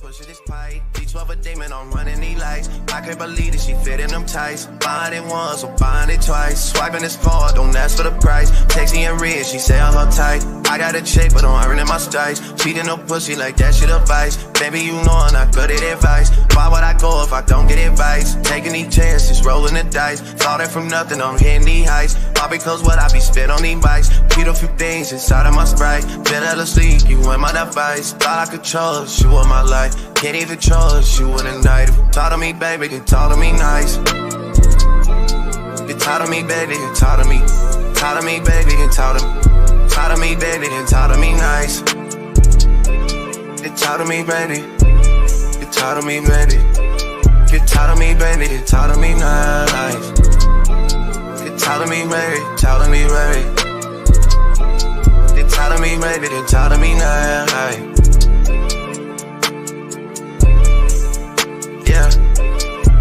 Pushing this pipe, D12 a demon, I'm running these lights. I can't believe that she fit in them tights. Buying it once, or buying it twice. Swiping this card, don't ask for the price. Texting and rich, she say I'm uptight. I got a check, but I'm earning my stripes. Cheating no pussy like that shit advice. Baby, you know I'm not good at advice. Why would I go if I don't get advice? Taking these chances, rolling the dice. Started from nothing, I'm hitting these heights. All because what I be spit on these bikes. Keep a few things inside of my Sprite. Been hella sleep, you in my device. Thought I could trust you with my life. Can't even trust you in the night. If you talk to me, baby, then talk to me nice. You talk to me, baby, then talk to me. Talk to me, baby, then talk to me. Talk to me, baby, then talk to me nice. You talk to me, baby. You talk to me, baby. You talk to me, baby, then talk to me nice. You talk to me, baby, talk to me, baby. You talk to me, baby, then talk to me nice.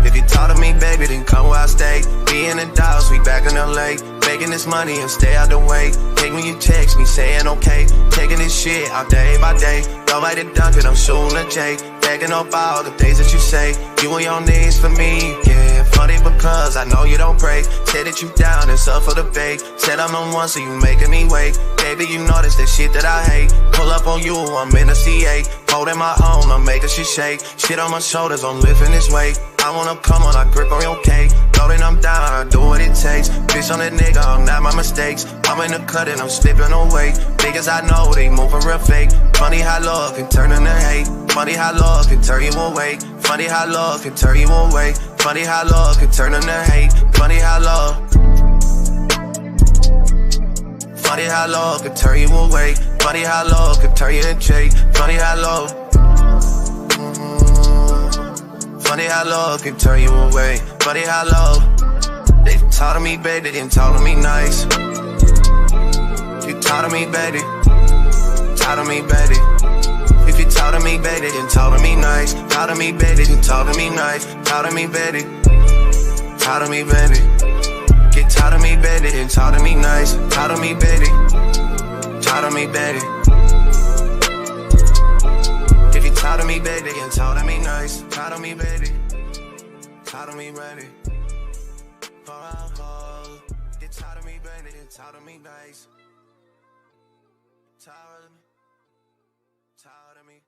If you talk to me, baby, then come where I stay. Be in the Dallas, we back in LA. Making this money and stay out the way. Take when you text me, saying okay. Taking this shit out day by day. Nobody dunk it, I'm shooting a J. Backing up all the things that you say. You on your knees for me, yeah. Funny because I know you don't pray. Say that you down, it's up for the bake. Said I'm on one, so you making me wait. Baby, you know that's the shit that I hate. Pull up on you, I'm in a C8. Holding my own, I'm making shit shake. Shit on my shoulders, I'm lifting this weight. I wanna come on, I grip on your cake. Loading, I'm down, I do what it takes. Bitch on that nigga, I'm not my mistakes. I'm in the cut and I'm slipping away. Niggas I know, they moving real fake. Funny how love can turn into hate. Funny how love can turn you away. Funny how love can turn you away. Funny how love can turn into hate. Funny how love. Funny how love can turn you away. Funny how love can turn you into hate. Funny how love. Funny how love can turn you away. Funny how love. They talk to me, baby, then talk to me nice. You talk to me, baby. Talk to me, baby. If you talk to me, baby, then talk to me nice. Talk to me, baby, then talk to me nice. Talk to me, baby. Talk to me, baby. Get tired of me, baby, then talk to me nice. Talk to me, baby. Talk to me, baby. If you talk to me, baby, then talk to me nice. Talk to me, baby. Talk to me, baby. Get tired of me, baby, then talk to me nice. Tired of me. Tired of me.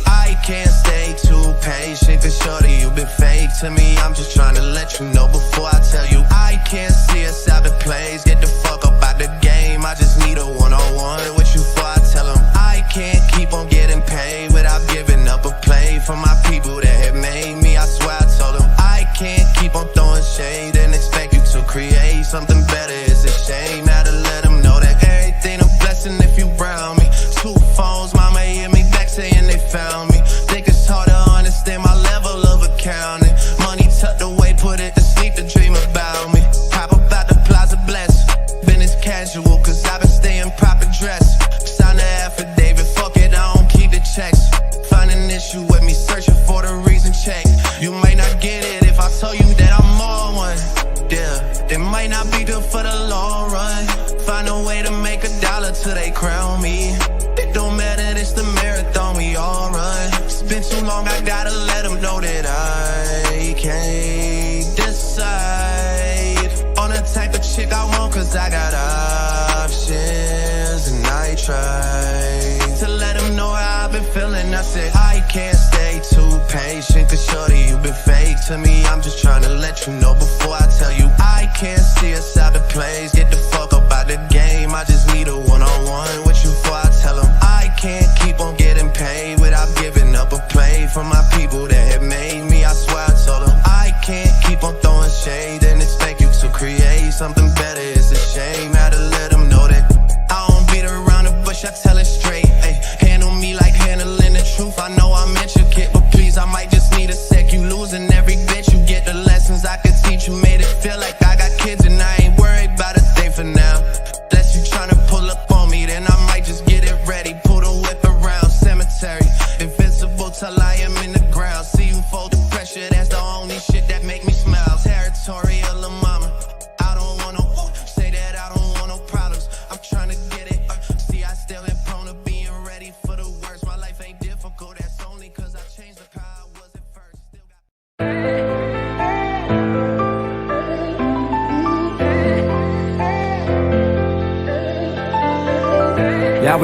I can't stay too patient, cause shorty, you been fake to me. I'm just trying to let you know before I tell you. I can't see us out the plays, get the fuck up out the game. I just need a one-on-one with you before I tell them. I can't keep on getting paid without giving up a play for my people that have made me. I swear I told them I can't keep on throwing shade and expect you to create something better. It's a shame, had to let them know that everything a blessing if you brown me. 2 phones, mama hit me back saying they found me. Think it's hard to understand my level of accounting. Money tucked away, put it to sleep to dream about me. Hop about the plaza blessed. Business casual, cause I've been staying proper dressed. Sign the affidavit, fuck it, I don't keep the checks. Find an issue with me, searching for the reason check. You might not get it if I tell you that I'm more one. Yeah, they might not be good for the long run. Find a way to make $1 till they crown me. It don't matter, it's the marathon we all run. It's been too long, I gotta let them know that I can't decide on the type of chick I want, cause I got options. And I try to let them know how I've been feeling. I said I can't stay too patient, cause shorty, you been fake to me. I'm just trying to let you know before I tell you. I can't see us out the plays, get the fuck up out the game. I just need a one-on-one with you before I tell them. I can't keep on getting paid without giving up a play for my people that have made me. I swear I told them I can't keep on throwing shade and expect you to create something better. It's a shame, had to let them know that I don't beat around the bush, I tell it straight. Ay, handle me like handling the truth. I know I'm intricate, but please, I might just need a sec. You losing every bit, you get the lessons I could teach. You made it feel like I got kids and I ain't worried about a thing for now. Unless you tryna pull up on me, then I might just get it ready. Pull the whip around cemetery, invincible till I am in the ground. See you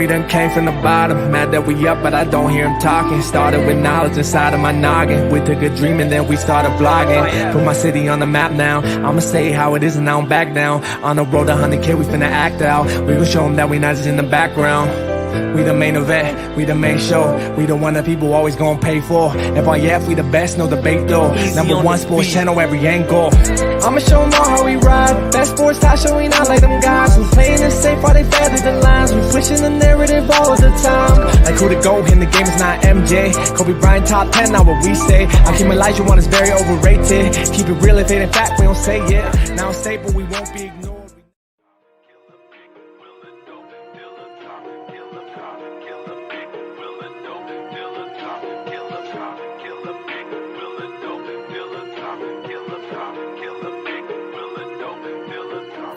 we done came from the bottom. Mad that we up, but I don't hear him talking. Started with knowledge inside of my noggin. We took a dream and then we started blogging. Put my city on the map now. I'ma say how it is and I don't back down. On the road to 100K, we finna act out. We gon' show them that we not just in the background. We the main event, we the main show. We the one that people always gonna pay for. FYF, we the best, no debate though. Number one sports channel, every angle. I'ma show them all how we ride. Best sports talk show, we not like them guys. We playing it safe while they feather the lines. We switching the narrative all the time. Like who to go in the game is not MJ. Kobe Bryant top 10, not what we say. Akeem Olajuwon is very overrated. Keep it real if it ain't fact, we don't say it. Now it's stable, we won't be ignored.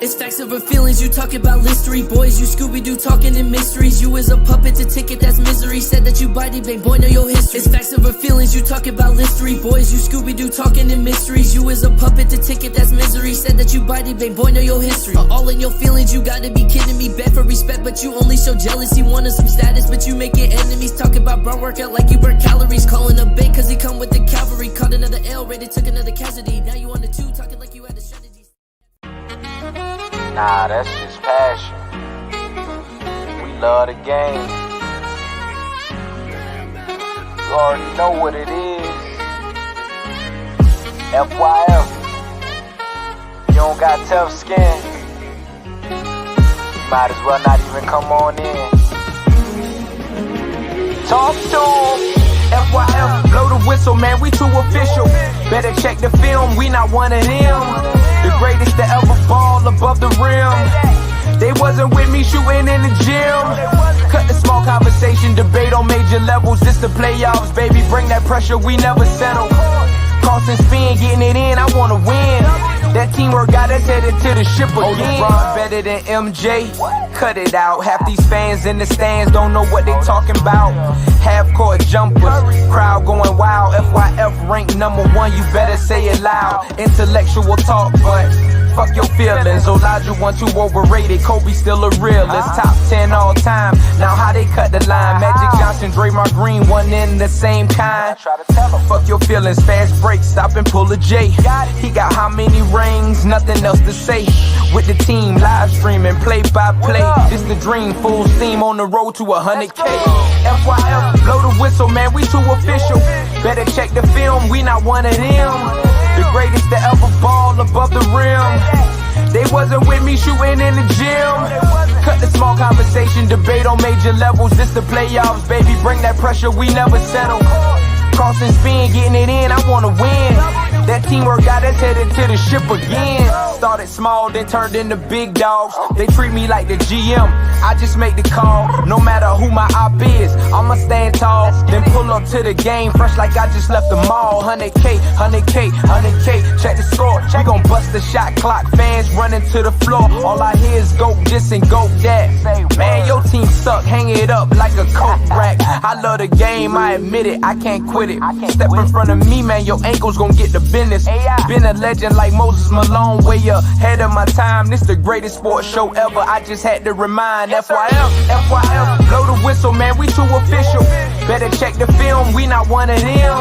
It's facts over feelings, you talk about listery. Boys, you Scooby-Doo talking in mysteries. You is a puppet to ticket, that's misery. Said that you bitey bang, boy, know your history. It's facts over feelings, you talk about listery. Boys, you Scooby-Doo talking in mysteries. You is a puppet to ticket, that's misery. Said that you bitey bang, boy, know your history. All in your feelings, you gotta be kidding me. Bad for respect, but you only show jealousy. Wanted some status, but you making enemies. Talk about bro workout like you burn calories. Calling a bait cause he come with the cavalry. Caught another L, rated, took another casualty. Now you on the 2, talking like you had a strategy. Nah, that's just passion. We love the game. You already know what it is. FYF. You don't got tough skin. Might as well not even come on in. Talk to 'em. FYF, blow the whistle, man, we too official. Better check the film, we not one of them. The greatest to ever ball above the rim. They wasn't with me shooting in the gym. Cut the small conversation, debate on major levels. This the playoffs, baby, bring that pressure, we never settle. Cross and spin, getting it in, I wanna win. That teamwork got us headed to the ship again. LeBron better than MJ, cut it out. Half these fans in the stands don't know what they talking about. Half-court jumpers, crowd going wild. FYF ranked #1, you better say it loud. Intellectual talk, but fuck your feelings. Olajuwon too overrated, Kobe still a realist. Top 10 all time, now how they cut the line. Magic Johnson, Draymond Green, one in the same kind. Fuck your feelings, fast break, stop and pull a J. He got how many rings, nothing else to say. With the team, live streaming, play by play. This the dream, full steam on the road to 100K. FYF, blow the whistle, man, we too official. Better check the film, we not one of them. The greatest to ever ball above the rim. They wasn't with me shooting in the gym. Cut the small conversation, debate on major levels. This the playoffs, baby, bring that pressure, we never settle. Cross and spin, getting it in, I wanna win. That teamwork got us headed to the ship again. Started small, then turned into big dogs. They treat me like the GM, I just make the call. No matter who my op is, I'ma stand tall. Then pull up to the game, fresh like I just left the mall. 100K, 100K, 100K, check the score. We gon' bust the shot clock, fans running to the floor. All I hear is go this and go that. Man, your team suck, hang it up like a coke rack. I love the game, I admit it, I can't quit it. Step in front of me, man, your ankles gon' get the business. Been a legend like Moses Malone, way ahead of my time. This the greatest sports show ever, I just had to remind. FYF, FYF, blow the whistle, man, we too official. Better check the film, we not one of them.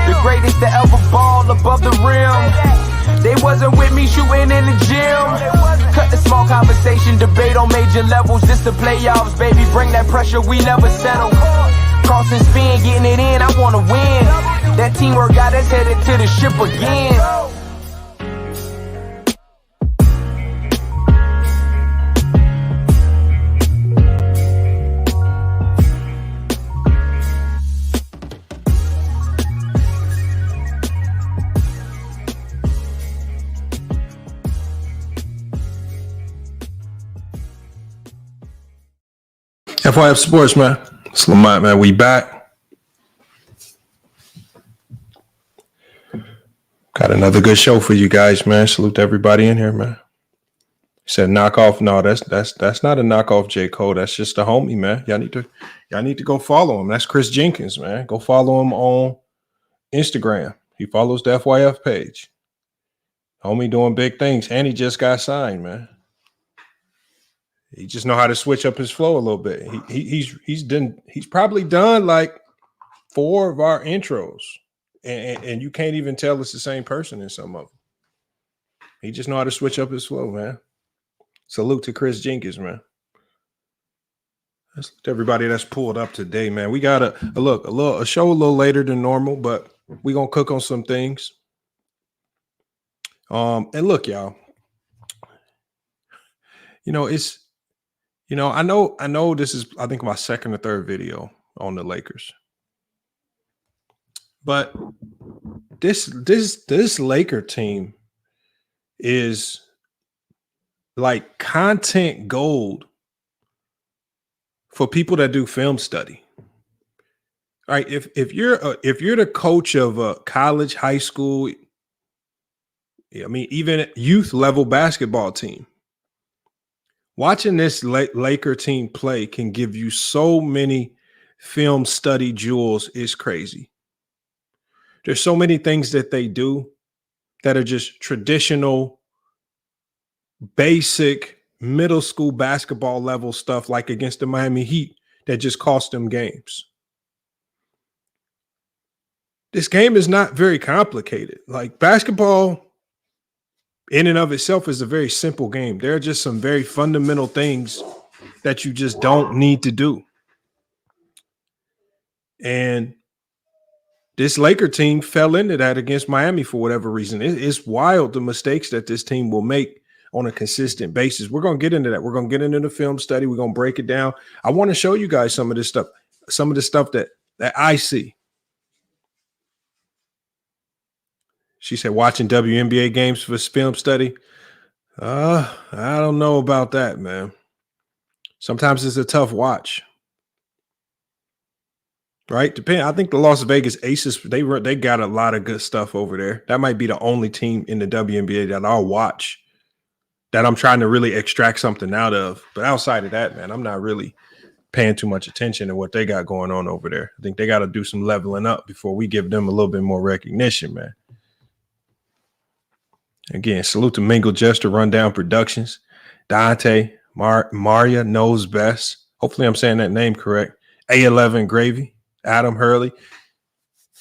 The greatest to ever ball above the rim. They wasn't with me shooting in the gym. Cut the small conversation, debate on major levels. This the playoffs, baby, bring that pressure, we never settle. Cross and spin, getting it in, I wanna win. That teamwork got us headed to the ship again. FYF Sports, man. It's Lamont, man. We back. Got another good show for you guys, man. Salute to everybody in here, man. Said knockoff. No, that's not a knockoff J. Cole. That's just a homie, man. Y'all need to go follow him. That's Chris Jenkins, man. Go follow him on Instagram. He follows the FYF page. Homie doing big things. And he just got signed, man. He just know how to switch up his flow a little bit. He's probably done like 4 of our intros, and you can't even tell it's the same person in some of them. He just know how to switch up his flow, man. Salute to Chris Jenkins, man. That's everybody that's pulled up today, man. We got a show a little later than normal, but we gonna cook on some things. And look, y'all. I know this is, I think, my second or third video on the Lakers. But this Laker team is like content gold for people that do film study. All right, if you're the coach of a college, high school, I mean, even youth level basketball team, watching this Laker team play can give you so many film study jewels. Is crazy. There's so many things that they do that are just traditional, basic middle school basketball level stuff, like against the Miami Heat, that just cost them games. This game is not very complicated. Like, basketball in and of itself is a very simple game. There are just some very fundamental things that you just don't need to do. And this Laker team fell into that against Miami for whatever reason. It's wild the mistakes that this team will make on a consistent basis. We're going to get into that. We're going to get into the film study. We're going to break it down. I want to show you guys some of this stuff, some of the stuff that I see. She said, watching WNBA games for film study. I don't know about that, man. Sometimes it's a tough watch. Right? I think the Las Vegas Aces, they got a lot of good stuff over there. That might be the only team in the WNBA that I'll watch that I'm trying to really extract something out of. But outside of that, man, I'm not really paying too much attention to what they got going on over there. I think they got to do some leveling up before we give them a little bit more recognition, man. Again, salute to Mingle Jester, Rundown Productions, Dante, Maria Knows Best. Hopefully I'm saying that name correct. A11 Gravy, Adam Hurley.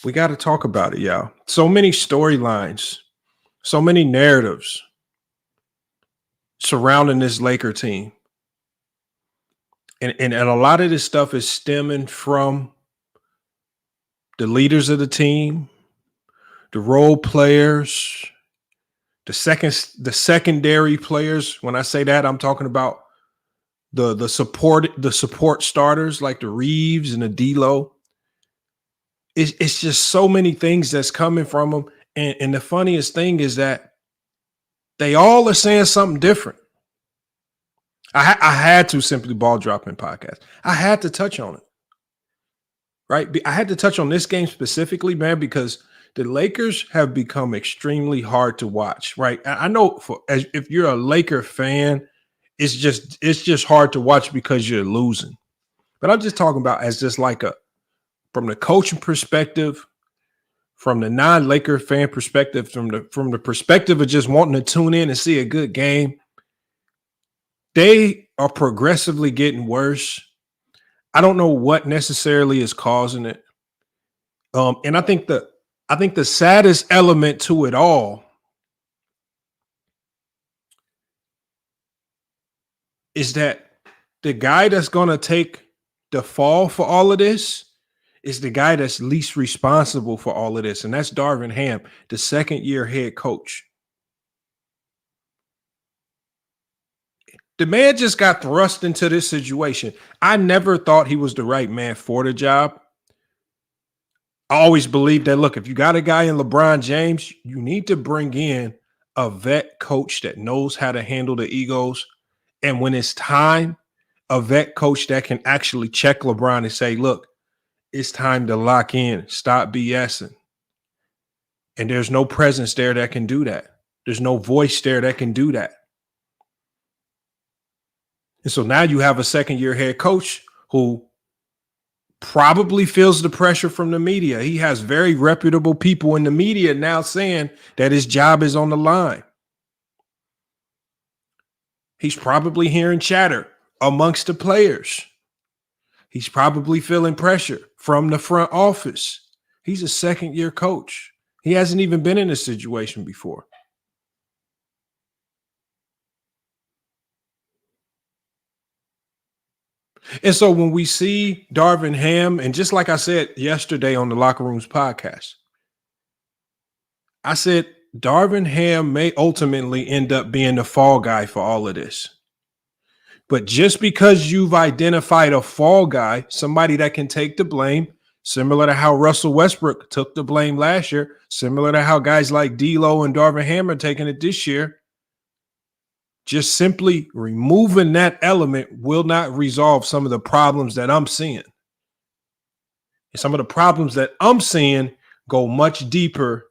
We got to talk about it, y'all. So many storylines, so many narratives surrounding this Laker team. And a lot of this stuff is stemming from the leaders of the team, the role players, the secondary players. When I say that, I'm talking about the support starters like the Reeves and the D-Lo. It's just so many things that's coming from them. And the funniest thing is that they all are saying something different. I had to simply ball dropping podcast. I had to touch on it, right? I had to touch on this game specifically, man, because the Lakers have become extremely hard to watch, right? I know if you're a Laker fan, it's just hard to watch because you're losing. But I'm just talking about as just like from the coaching perspective, from the non-Laker fan perspective, from the perspective of just wanting to tune in and see a good game. They are progressively getting worse. I don't know what necessarily is causing it. And I think the saddest element to it all is that the guy that's going to take the fall for all of this is the guy that's least responsible for all of this. And that's Darvin Ham, the second-year head coach. The man just got thrust into this situation. I never thought he was the right man for the job. I always believed that, look, if you got a guy in LeBron James, you need to bring in a vet coach that knows how to handle the egos. And when it's time, a vet coach that can actually check LeBron and say, look, it's time to lock in. Stop BSing. And there's no presence there that can do that. There's no voice there that can do that. And so now you have a second-year head coach who probably feels the pressure from the media. He has very reputable people in the media now saying that his job is on the line. He's probably hearing chatter amongst the players. He's probably feeling pressure from the front office. He's a second-year coach. He hasn't even been in this situation before. And so when we see Darvin Ham, and just like I said yesterday on the Locker Rooms podcast, I said Darvin Ham may ultimately end up being the fall guy for all of this. But just because you've identified a fall guy, somebody that can take the blame, similar to how Russell Westbrook took the blame last year, similar to how guys like D'Lo and Darvin Ham are taking it this year, just simply removing that element will not resolve some of the problems that I'm seeing. And some of the problems that I'm seeing go much deeper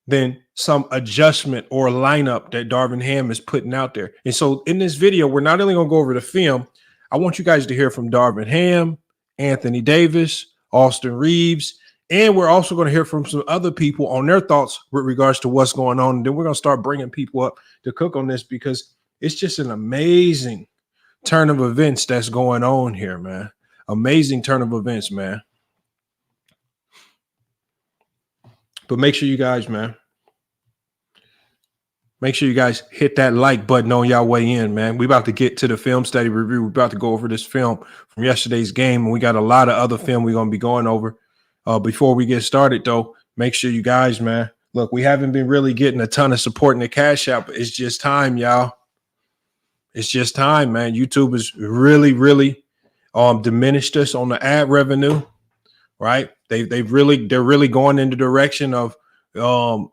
than some adjustment or lineup that Darvin Ham is putting out there. And so in this video, we're not only going to go over the film. I want you guys to hear from Darvin Ham, Anthony Davis, Austin Reeves, and we're also going to hear from some other people on their thoughts with regards to what's going on. And then we're going to start bringing people up to cook on this because it's just an amazing turn of events that's going on here, man. Amazing turn of events, man. But make sure you guys, man, make sure you guys hit that like button on y'all way in, man. We about to get to the film study review. We're about to go over this film from yesterday's game, and we got a lot of other film we're going to be going over. Before we get started, though, make sure you guys, man, look, we haven't been really getting a ton of support in the Cash App, but it's just time, y'all. It's just time, man. YouTube has really, really diminished us on the ad revenue, right? They're really going in the direction of the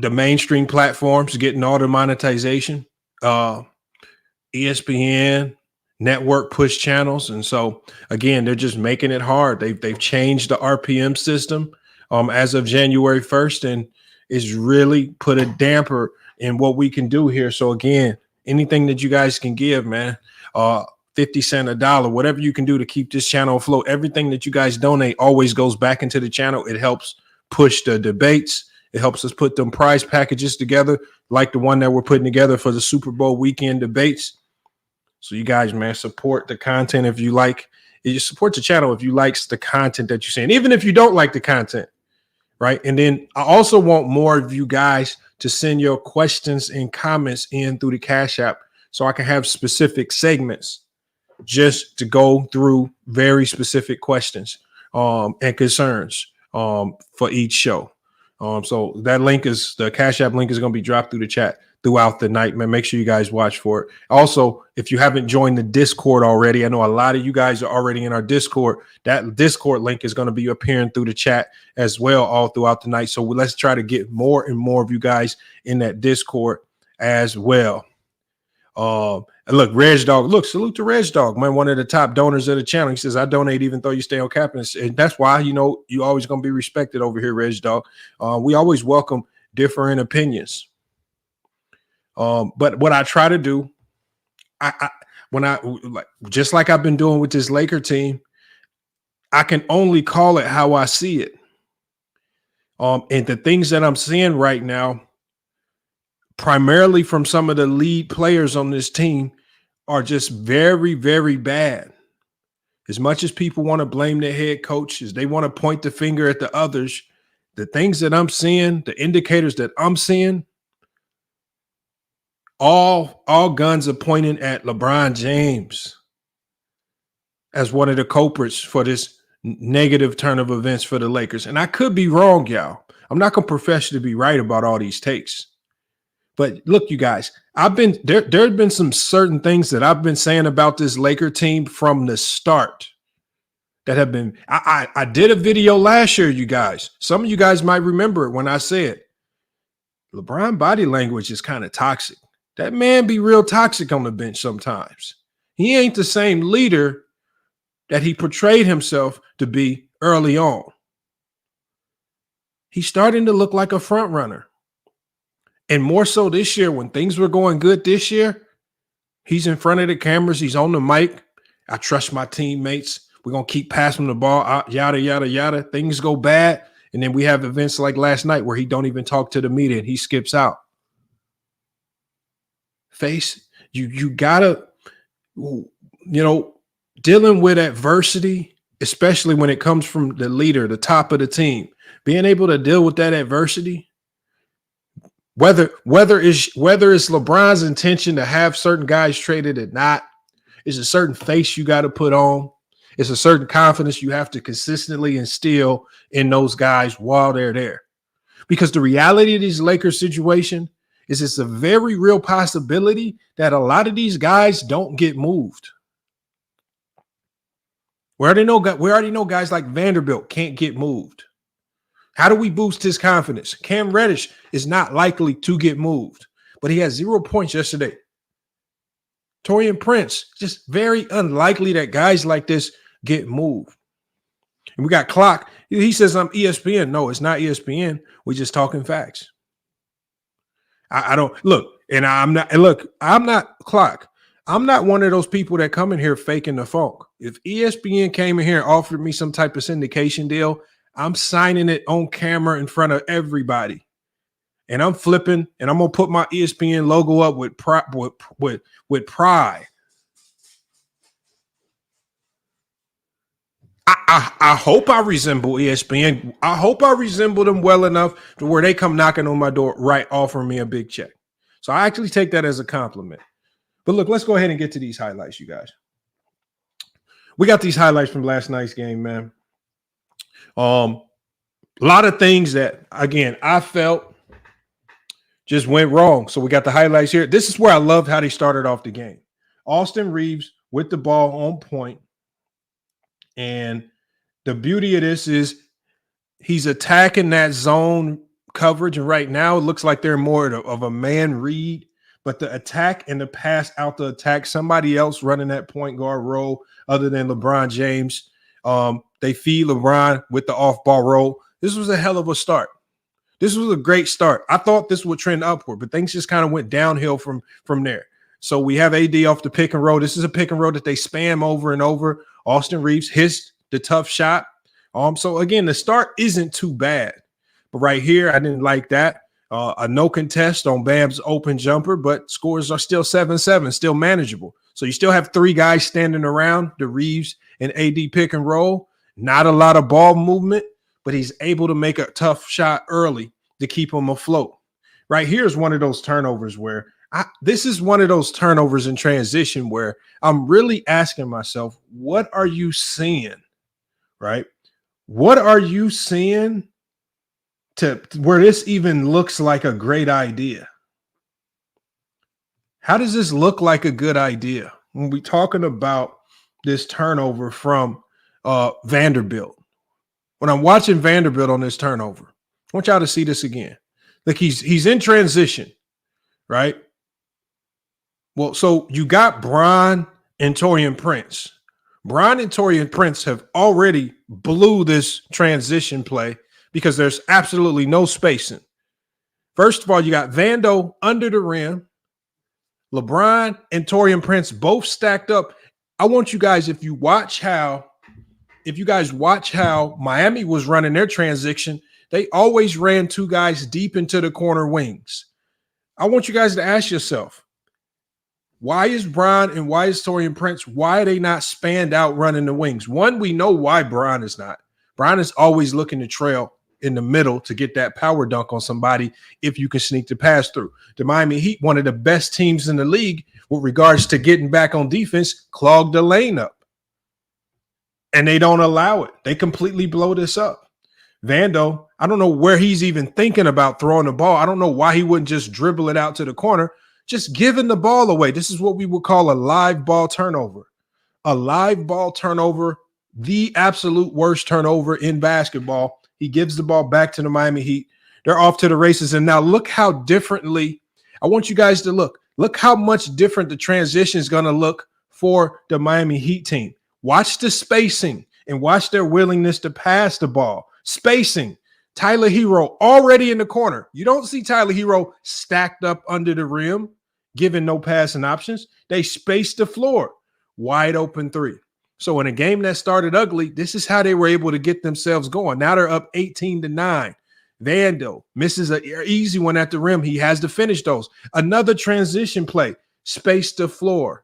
mainstream platforms getting all the monetization, ESPN, network push channels. And so again, they're just making it hard. They've changed the RPM system as of January 1st, and it's really put a damper in what we can do here. So again, anything that you guys can give, man, 50 cents, $1, whatever you can do to keep this channel afloat. Everything that you guys donate always goes back into the channel. It helps push the debates. It helps us put them prize packages together, like the one that we're putting together for the Super Bowl weekend debates. So you guys, man, support the content if you like. You support the channel if you like the content that you're seeing, even if you don't like the content, right? And then I also want more of you guys to send your questions and comments in through the Cash App so I can have specific segments just to go through very specific questions and concerns for each show. So that link is the Cash App link is going to be dropped through the chat throughout the night, man. Make sure you guys watch for it. Also, if you haven't joined the Discord already, I know a lot of you guys are already in our Discord. That Discord link is going to be appearing through the chat as well all throughout the night. So let's try to get more and more of you guys in that Discord as well. And look, Reg Dog, look, salute to Reg Dog, man, one of the top donors of the channel. He says, I donate even though you stay on campus. And that's why, you know, you always going to be respected over here, Reg Dog. We always welcome differing opinions. But what I try to do, just like I've been doing with this Laker team, I can only call it how I see it. And the things that I'm seeing right now, primarily from some of the lead players on this team, are just very, very bad. As much as people want to blame their head coaches, they want to point the finger at the others. The things that I'm seeing, the indicators that I'm seeing, all guns are pointing at LeBron James as one of the culprits for this negative turn of events for the Lakers. And I could be wrong, y'all. I'm not going to profess to be right about all these takes. But look, you guys, there have been some certain things that I've been saying about this Laker team from the start that have been, I did a video last year, you guys. Some of you guys might remember it when I said LeBron body language is kind of toxic. That man be real toxic on the bench sometimes. He ain't the same leader that he portrayed himself to be early on. He's starting to look like a front runner. And more so this year, when things were going good this year, he's in front of the cameras. He's on the mic. I trust my teammates. We're going to keep passing the ball out, yada, yada, yada. Things go bad. And then we have events like last night where he don't even talk to the media and he skips out. Face, you gotta dealing with adversity, especially when it comes from the leader, the top of the team, being able to deal with that adversity, whether it's LeBron's intention to have certain guys traded or not, it's a certain face you got to put on. It's a certain confidence you have to consistently instill in those guys while they're there. Because the reality of this Lakers situation is it's a very real possibility that a lot of these guys don't get moved. We already know guys like Vanderbilt can't get moved. How do we boost his confidence? Cam Reddish is not likely to get moved, but he had 0 points yesterday. Taurean Prince, just very unlikely that guys like this get moved. And we got Clock. He says I'm ESPN. No, it's not ESPN. We're just talking facts. I don't look, and I'm not Clock. I'm not one of those people that come in here faking the funk. If ESPN came in here and offered me some type of syndication deal, I'm signing it on camera in front of everybody. And I'm flipping, and I'm gonna put my ESPN logo up with pride. I hope I resemble ESPN. I hope I resemble them well enough to where they come knocking on my door, right, offering me a big check. So I actually take that as a compliment. But look, let's go ahead and get to these highlights, you guys. We got these highlights from last night's game, man. A lot of things that, again, I felt just went wrong. So we got the highlights here. This is where I loved how they started off the game. Austin Reeves with the ball on point. And the beauty of this is he's attacking that zone coverage. And right now it looks like they're more of a man read. But the attack and the pass out the attack, somebody else running that point guard role other than LeBron James. They feed LeBron with the off-ball roll. This was a hell of a start. This was a great start. I thought this would trend upward, but things just kind of went downhill from there. So we have AD off the pick and roll. This is a pick and roll that they spam over and over. Austin Reeves hits the tough shot. So, again, the start isn't too bad. But right here, I didn't like that. A no contest on Bam's open jumper, but scores are still 7-7, still manageable. So you still have three guys standing around, the Reeves and AD pick and roll. Not a lot of ball movement, but he's able to make a tough shot early to keep him afloat. Right here is one of those turnovers where this is one of those turnovers in transition where I'm really asking myself, what are you seeing, right? What are you seeing to where this even looks like a great idea? How does this look like a good idea when we're talking about this turnover from Vanderbilt? When I'm watching Vanderbilt on this turnover, I want y'all to see this again. Like he's in transition, right? Well, so you got Bron and Taurean Prince. Bron and Taurean Prince have already blew this transition play because there's absolutely no spacing. First of all, you got Vando under the rim. LeBron and Taurean Prince both stacked up. I want you guys, if you guys watch how Miami was running their transition, they always ran two guys deep into the corner wings. I want you guys to ask yourself, why is Bron and why is Taurean Prince, why are they not spanned out running the wings? One, we know why Bron is not. Bron is always looking to trail in the middle to get that power dunk on somebody if you can sneak the pass through. The Miami Heat, one of the best teams in the league with regards to getting back on defense, clogged the lane up. And they don't allow it. They completely blow this up. Vando, I don't know where he's even thinking about throwing the ball. I don't know why he wouldn't just dribble it out to the corner. Just giving the ball away. This is what we would call a live ball turnover. A live ball turnover, the absolute worst turnover in basketball. He gives the ball back to the Miami Heat. They're off to the races. And now look how differently, I want you guys to look. Look how much different the transition is going to look for the Miami Heat team. Watch the spacing and watch their willingness to pass the ball. Spacing. Tyler Hero already in the corner. You don't see Tyler Hero stacked up under the rim, giving no passing options. They space the floor. Wide open three. So in a game that started ugly, this is how they were able to get themselves going. Now they're up 18-9. Vando misses an easy one at the rim. He has to finish those. Another transition play. Space the floor.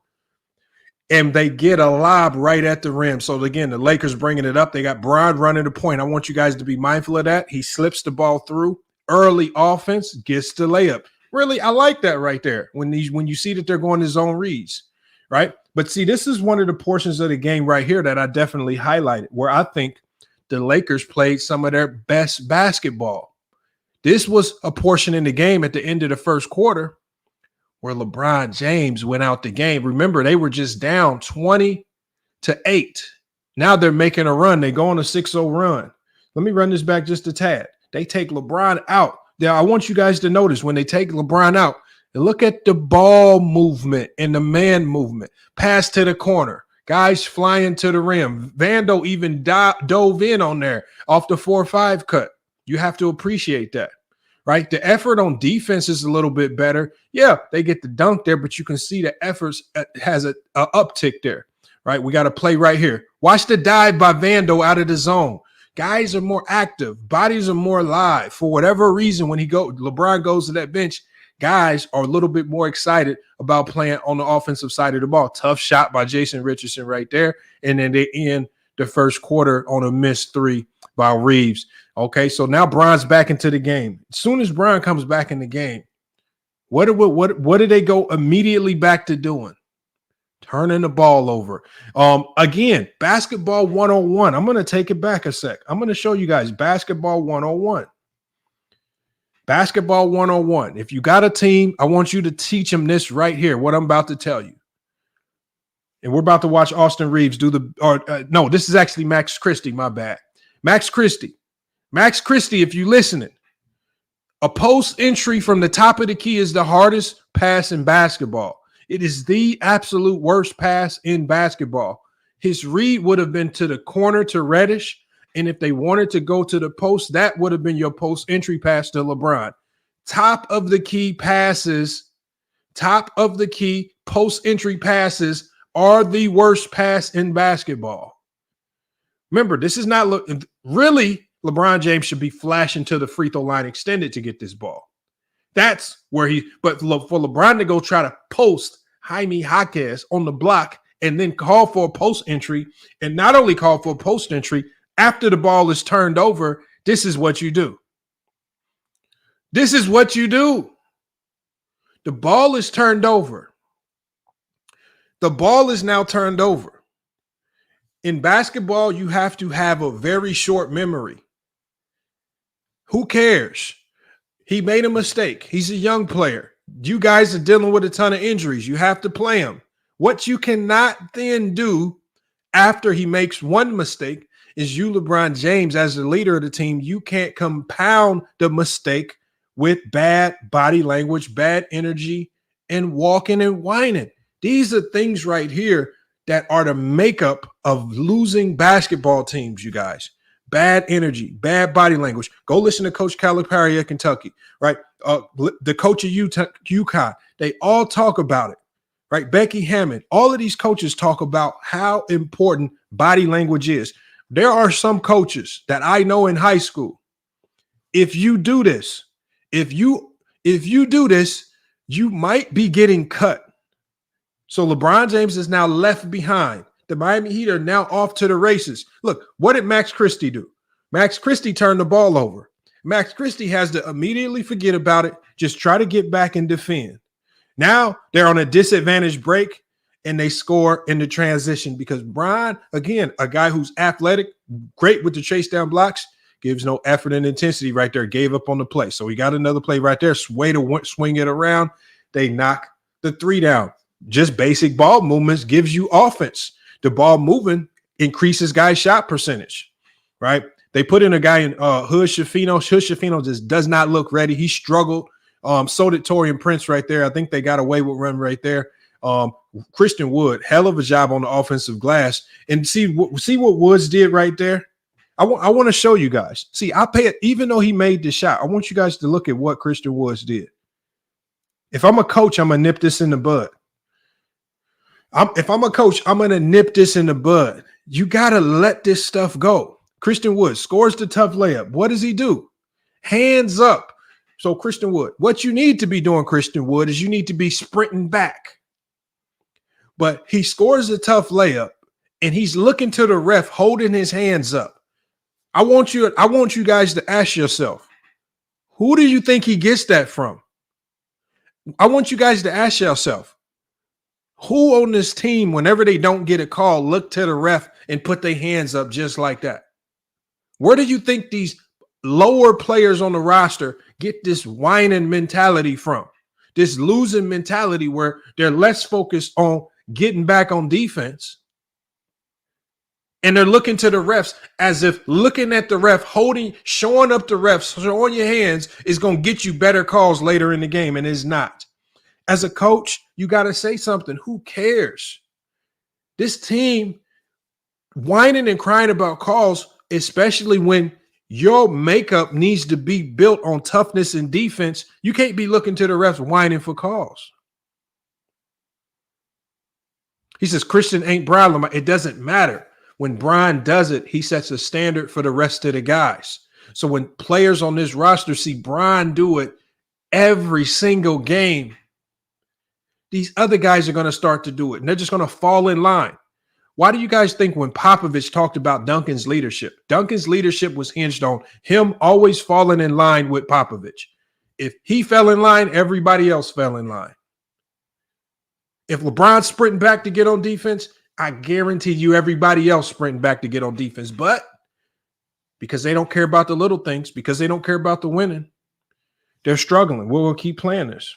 and they get a lob right at the rim. So again, the Lakers bringing it up. They got Bron running the point. I want you guys to be mindful of that. He slips the ball through. Early offense, gets the layup. Really, I like that right there. When you see that they're going to zone reads, right? But see, this is one of the portions of the game right here that I definitely highlighted, where I think the Lakers played some of their best basketball. This was a portion in the game at the end of the first quarter where LeBron James went out the game. Remember, they were just down 20-8. Now they're making a run. They go on a 6-0 run. Let me run this back just a tad. They take LeBron out. Now, I want you guys to notice when they take LeBron out, and look at the ball movement and the man movement. Pass to the corner. Guys flying to the rim. Vando even dove in on there off the 4-5 cut. You have to appreciate that, right? The effort on defense is a little bit better. Yeah, they get the dunk there, but you can see the efforts has a uptick there, right? We got to play right here. Watch the dive by Vando out of the zone. Guys are more active. Bodies are more live. For whatever reason, when LeBron goes to that bench, guys are a little bit more excited about playing on the offensive side of the ball. Tough shot by Jason Richardson right there. And then they end the first quarter on a missed three by Reeves. Okay, so now Bron's back into the game. As soon as Bron comes back in the game, what do they go immediately back to doing? Turning the ball over. Again, basketball 101. I'm going to take it back a sec. I'm going to show you guys basketball 101. Basketball 101. If you got a team, I want you to teach them this right here, what I'm about to tell you. And we're about to watch Austin Reeves do no, this is actually Max Christie, my bad. Max Christie, if you're listening, a post entry from the top of the key is the hardest pass in basketball. It is the absolute worst pass in basketball. His read would have been to the corner to Reddish. And if they wanted to go to the post, that would have been your post entry pass to LeBron. Top of the key post entry passes are the worst pass in basketball. Remember, this is not really LeBron James should be flashing to the free throw line extended to get this ball. That's where but for LeBron to go try to post Jaime Jaquez on the block and then call for a post entry, and not only call for a post entry, after the ball is turned over, this is what you do. This is what you do. The ball is turned over. The ball is now turned over. In basketball, you have to have a very short memory. Who cares? He made a mistake. He's a young player. You guys are dealing with a ton of injuries. You have to play him. What you cannot then do after he makes one mistake is you, LeBron James, as the leader of the team, you can't compound the mistake with bad body language, bad energy, and walking and whining. These are things right here that are the makeup of losing basketball teams, you guys. Bad energy, bad body language. Go listen to Coach Calipari at Kentucky, right? The coach of UConn, they all talk about it, right? Becky Hammond, all of these coaches talk about how important body language is. There are some coaches that I know in high school. If you do this, if you do this, you might be getting cut. So LeBron James is now left behind. The Miami Heat are now off to the races. Look, what did Max Christie do? Max Christie turned the ball over. Max Christie has to immediately forget about it, just try to get back and defend. Now they're on a disadvantaged break, and they score in the transition because Bron, again, a guy who's athletic, great with the chase down blocks, gives no effort and intensity right there, gave up on the play. So he got another play right there, sway to swing it around. They knock the three down. Just basic ball movements gives you offense. The ball moving increases guys' shot percentage, right? They put in a guy in Hood Schifino. Hood Schifino just does not look ready. He struggled. So did Torian Prince right there. I think they got away with run right there. Christian Wood, hell of a job on the offensive glass. And see what Woods did right there? I want to show you guys. See, even though he made the shot, I want you guys to look at what Christian Woods did. If I'm a coach, I'm going to nip this in the bud. If I'm a coach, I'm going to nip this in the bud. You got to let this stuff go. Christian Wood scores the tough layup. What does he do? Hands up. So Christian Wood, what you need to be doing, Christian Wood, is you need to be sprinting back. but he scores a tough layup and he's looking to the ref holding his hands up. I want you guys to ask yourself, who do you think he gets that from? I want you guys to ask yourself, who on this team, whenever they don't get a call, look to the ref and put their hands up just like that? Where do you think these lower players on the roster get this whining mentality from? This losing mentality where they're less focused on getting back on defense. And they're looking to the refs as if looking at the ref, showing up the refs, showing your hands is going to get you better calls later in the game, and it's not. As a coach, you got to say something. Who cares? This team whining and crying about calls, especially when your makeup needs to be built on toughness and defense. You can't be looking to the refs whining for calls. He says, Christian ain't Brian. It doesn't matter. When Brian does it, he sets a standard for the rest of the guys. So when players on this roster see Brian do it every single game, these other guys are going to start to do it, and they're just going to fall in line. Why do you guys think when Popovich talked about Duncan's leadership was hinged on him always falling in line with Popovich? If he fell in line, everybody else fell in line. If LeBron's sprinting back to get on defense, I guarantee you everybody else sprinting back to get on defense. But because they don't care about the little things, because they don't care about the winning, they're struggling. We'll keep playing this.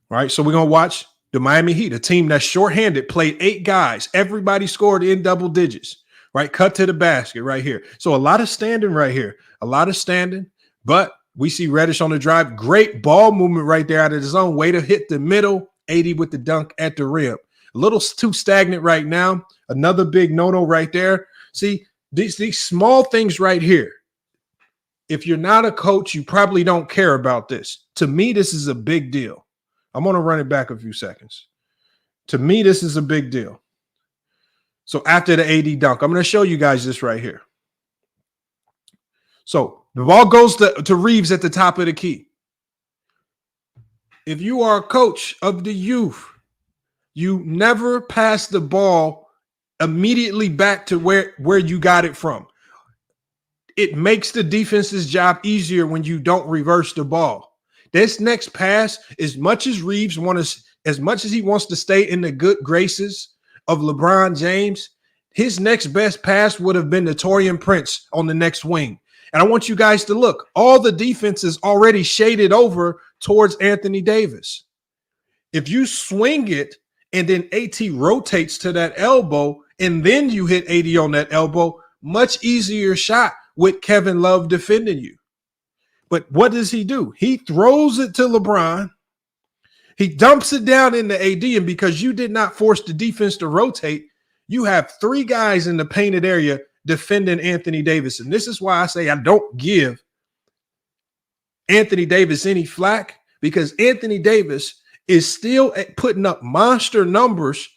All right, so we're going to watch the Miami Heat, a team that's shorthanded, played 8 guys. Everybody scored in double digits, right? Cut to the basket right here. So a lot of standing right here, but we see Reddish on the drive. Great ball movement right there out of the zone. Way to hit the middle, 80 with the dunk at the rim. A little too stagnant right now. Another big no-no right there. See, these small things right here. If you're not a coach, you probably don't care about this. To me, this is a big deal. I'm going to run it back a few seconds. To me, this is a big deal. So after the AD dunk, I'm going to show you guys this right here. So the ball goes to Reeves at the top of the key. If you are a coach of the youth, you never pass the ball immediately back to where you got it from. It makes the defense's job easier when you don't reverse the ball. This next pass, as much as he wants to stay in the good graces of LeBron James, his next best pass would have been to Taurean Prince on the next wing. And I want you guys to look. All the defense is already shaded over towards Anthony Davis. If you swing it and then AT rotates to that elbow and then you hit AD on that elbow, much easier shot with Kevin Love defending you. But what does he do? He throws it to LeBron. He dumps it down into AD, and because you did not force the defense to rotate, you have 3 guys in the painted area defending Anthony Davis. And this is why I say I don't give Anthony Davis any flack, because Anthony Davis is still putting up monster numbers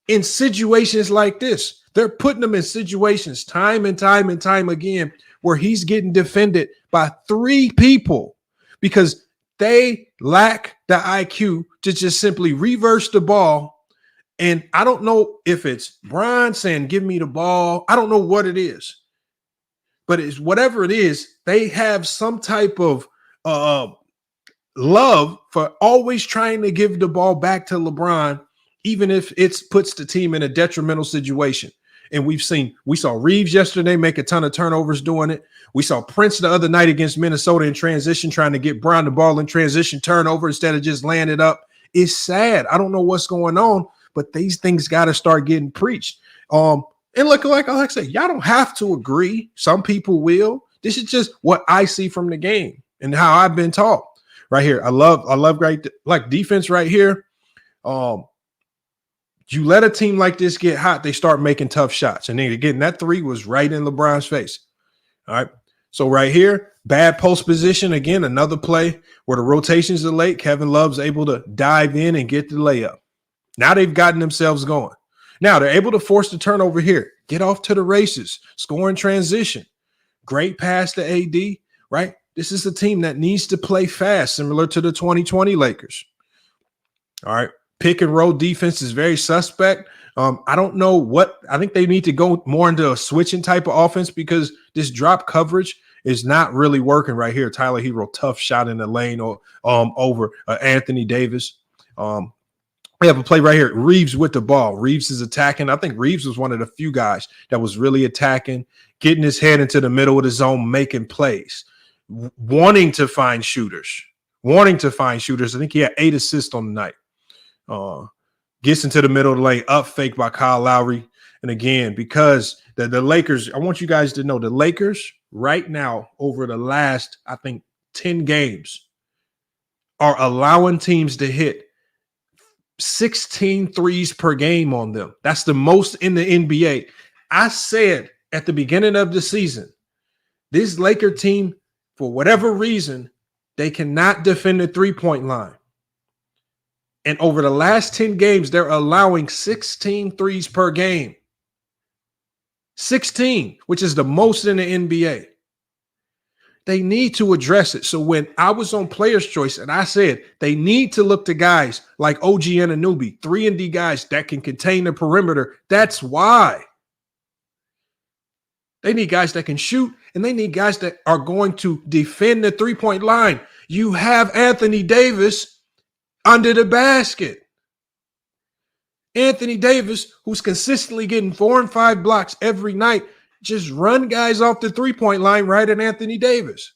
in situations like this. They're putting them in situations time and time and time again where he's getting defended by 3 people because they lack the IQ to just simply reverse the ball. And I don't know if it's Brian saying, give me the ball. I don't know what it is, but it's whatever it is. They have some type of love for always trying to give the ball back to LeBron, even if it puts the team in a detrimental situation. And we saw Reeves yesterday make a ton of turnovers doing it. We saw Prince the other night against Minnesota in transition, trying to get Brown the ball in transition turnover instead of just laying it up. It's sad. I don't know what's going on, but these things got to start getting preached. And like I say, y'all don't have to agree. Some people will. This is just what I see from the game and how I've been taught right here. I love great like defense right here. You let a team like this get hot, they start making tough shots. And then again, that 3 was right in LeBron's face. All right. So right here, bad post position. Again, another play where the rotations are late. Kevin Love's able to dive in and get the layup. Now they've gotten themselves going. Now they're able to force the turnover here. Get off to the races. Score in transition. Great pass to AD, right? This is a team that needs to play fast, similar to the 2020 Lakers. All right. Pick and roll defense is very suspect. I don't know what – I think they need to go more into a switching type of offense because this drop coverage is not really working right here. Tyler Hero, tough shot in the lane over Anthony Davis. We have a play right here. Reeves with the ball. Reeves is attacking. I think Reeves was one of the few guys that was really attacking, getting his head into the middle of the zone, making plays, wanting to find shooters. I think he had 8 assists on the night. Gets into the middle of the lane, up fake by Kyle Lowry. And again, because the Lakers, I want you guys to know the Lakers right now over the last, I think, 10 games are allowing teams to hit 16 threes per game on them. That's the most in the NBA. I said at the beginning of the season, this Laker team, for whatever reason, they cannot defend the three-point line. And over the last 10 games, they're allowing 16 threes per game. 16, which is the most in the NBA. They need to address it. So when I was on Players' Choice and I said they need to look to guys like OG Anunoby, 3-and-D guys that can contain the perimeter, that's why. They need guys that can shoot, and they need guys that are going to defend the three-point line. You have Anthony Davis under the basket. Anthony Davis, who's consistently getting 4 and 5 blocks every night, just run guys off the three-point line right at Anthony Davis.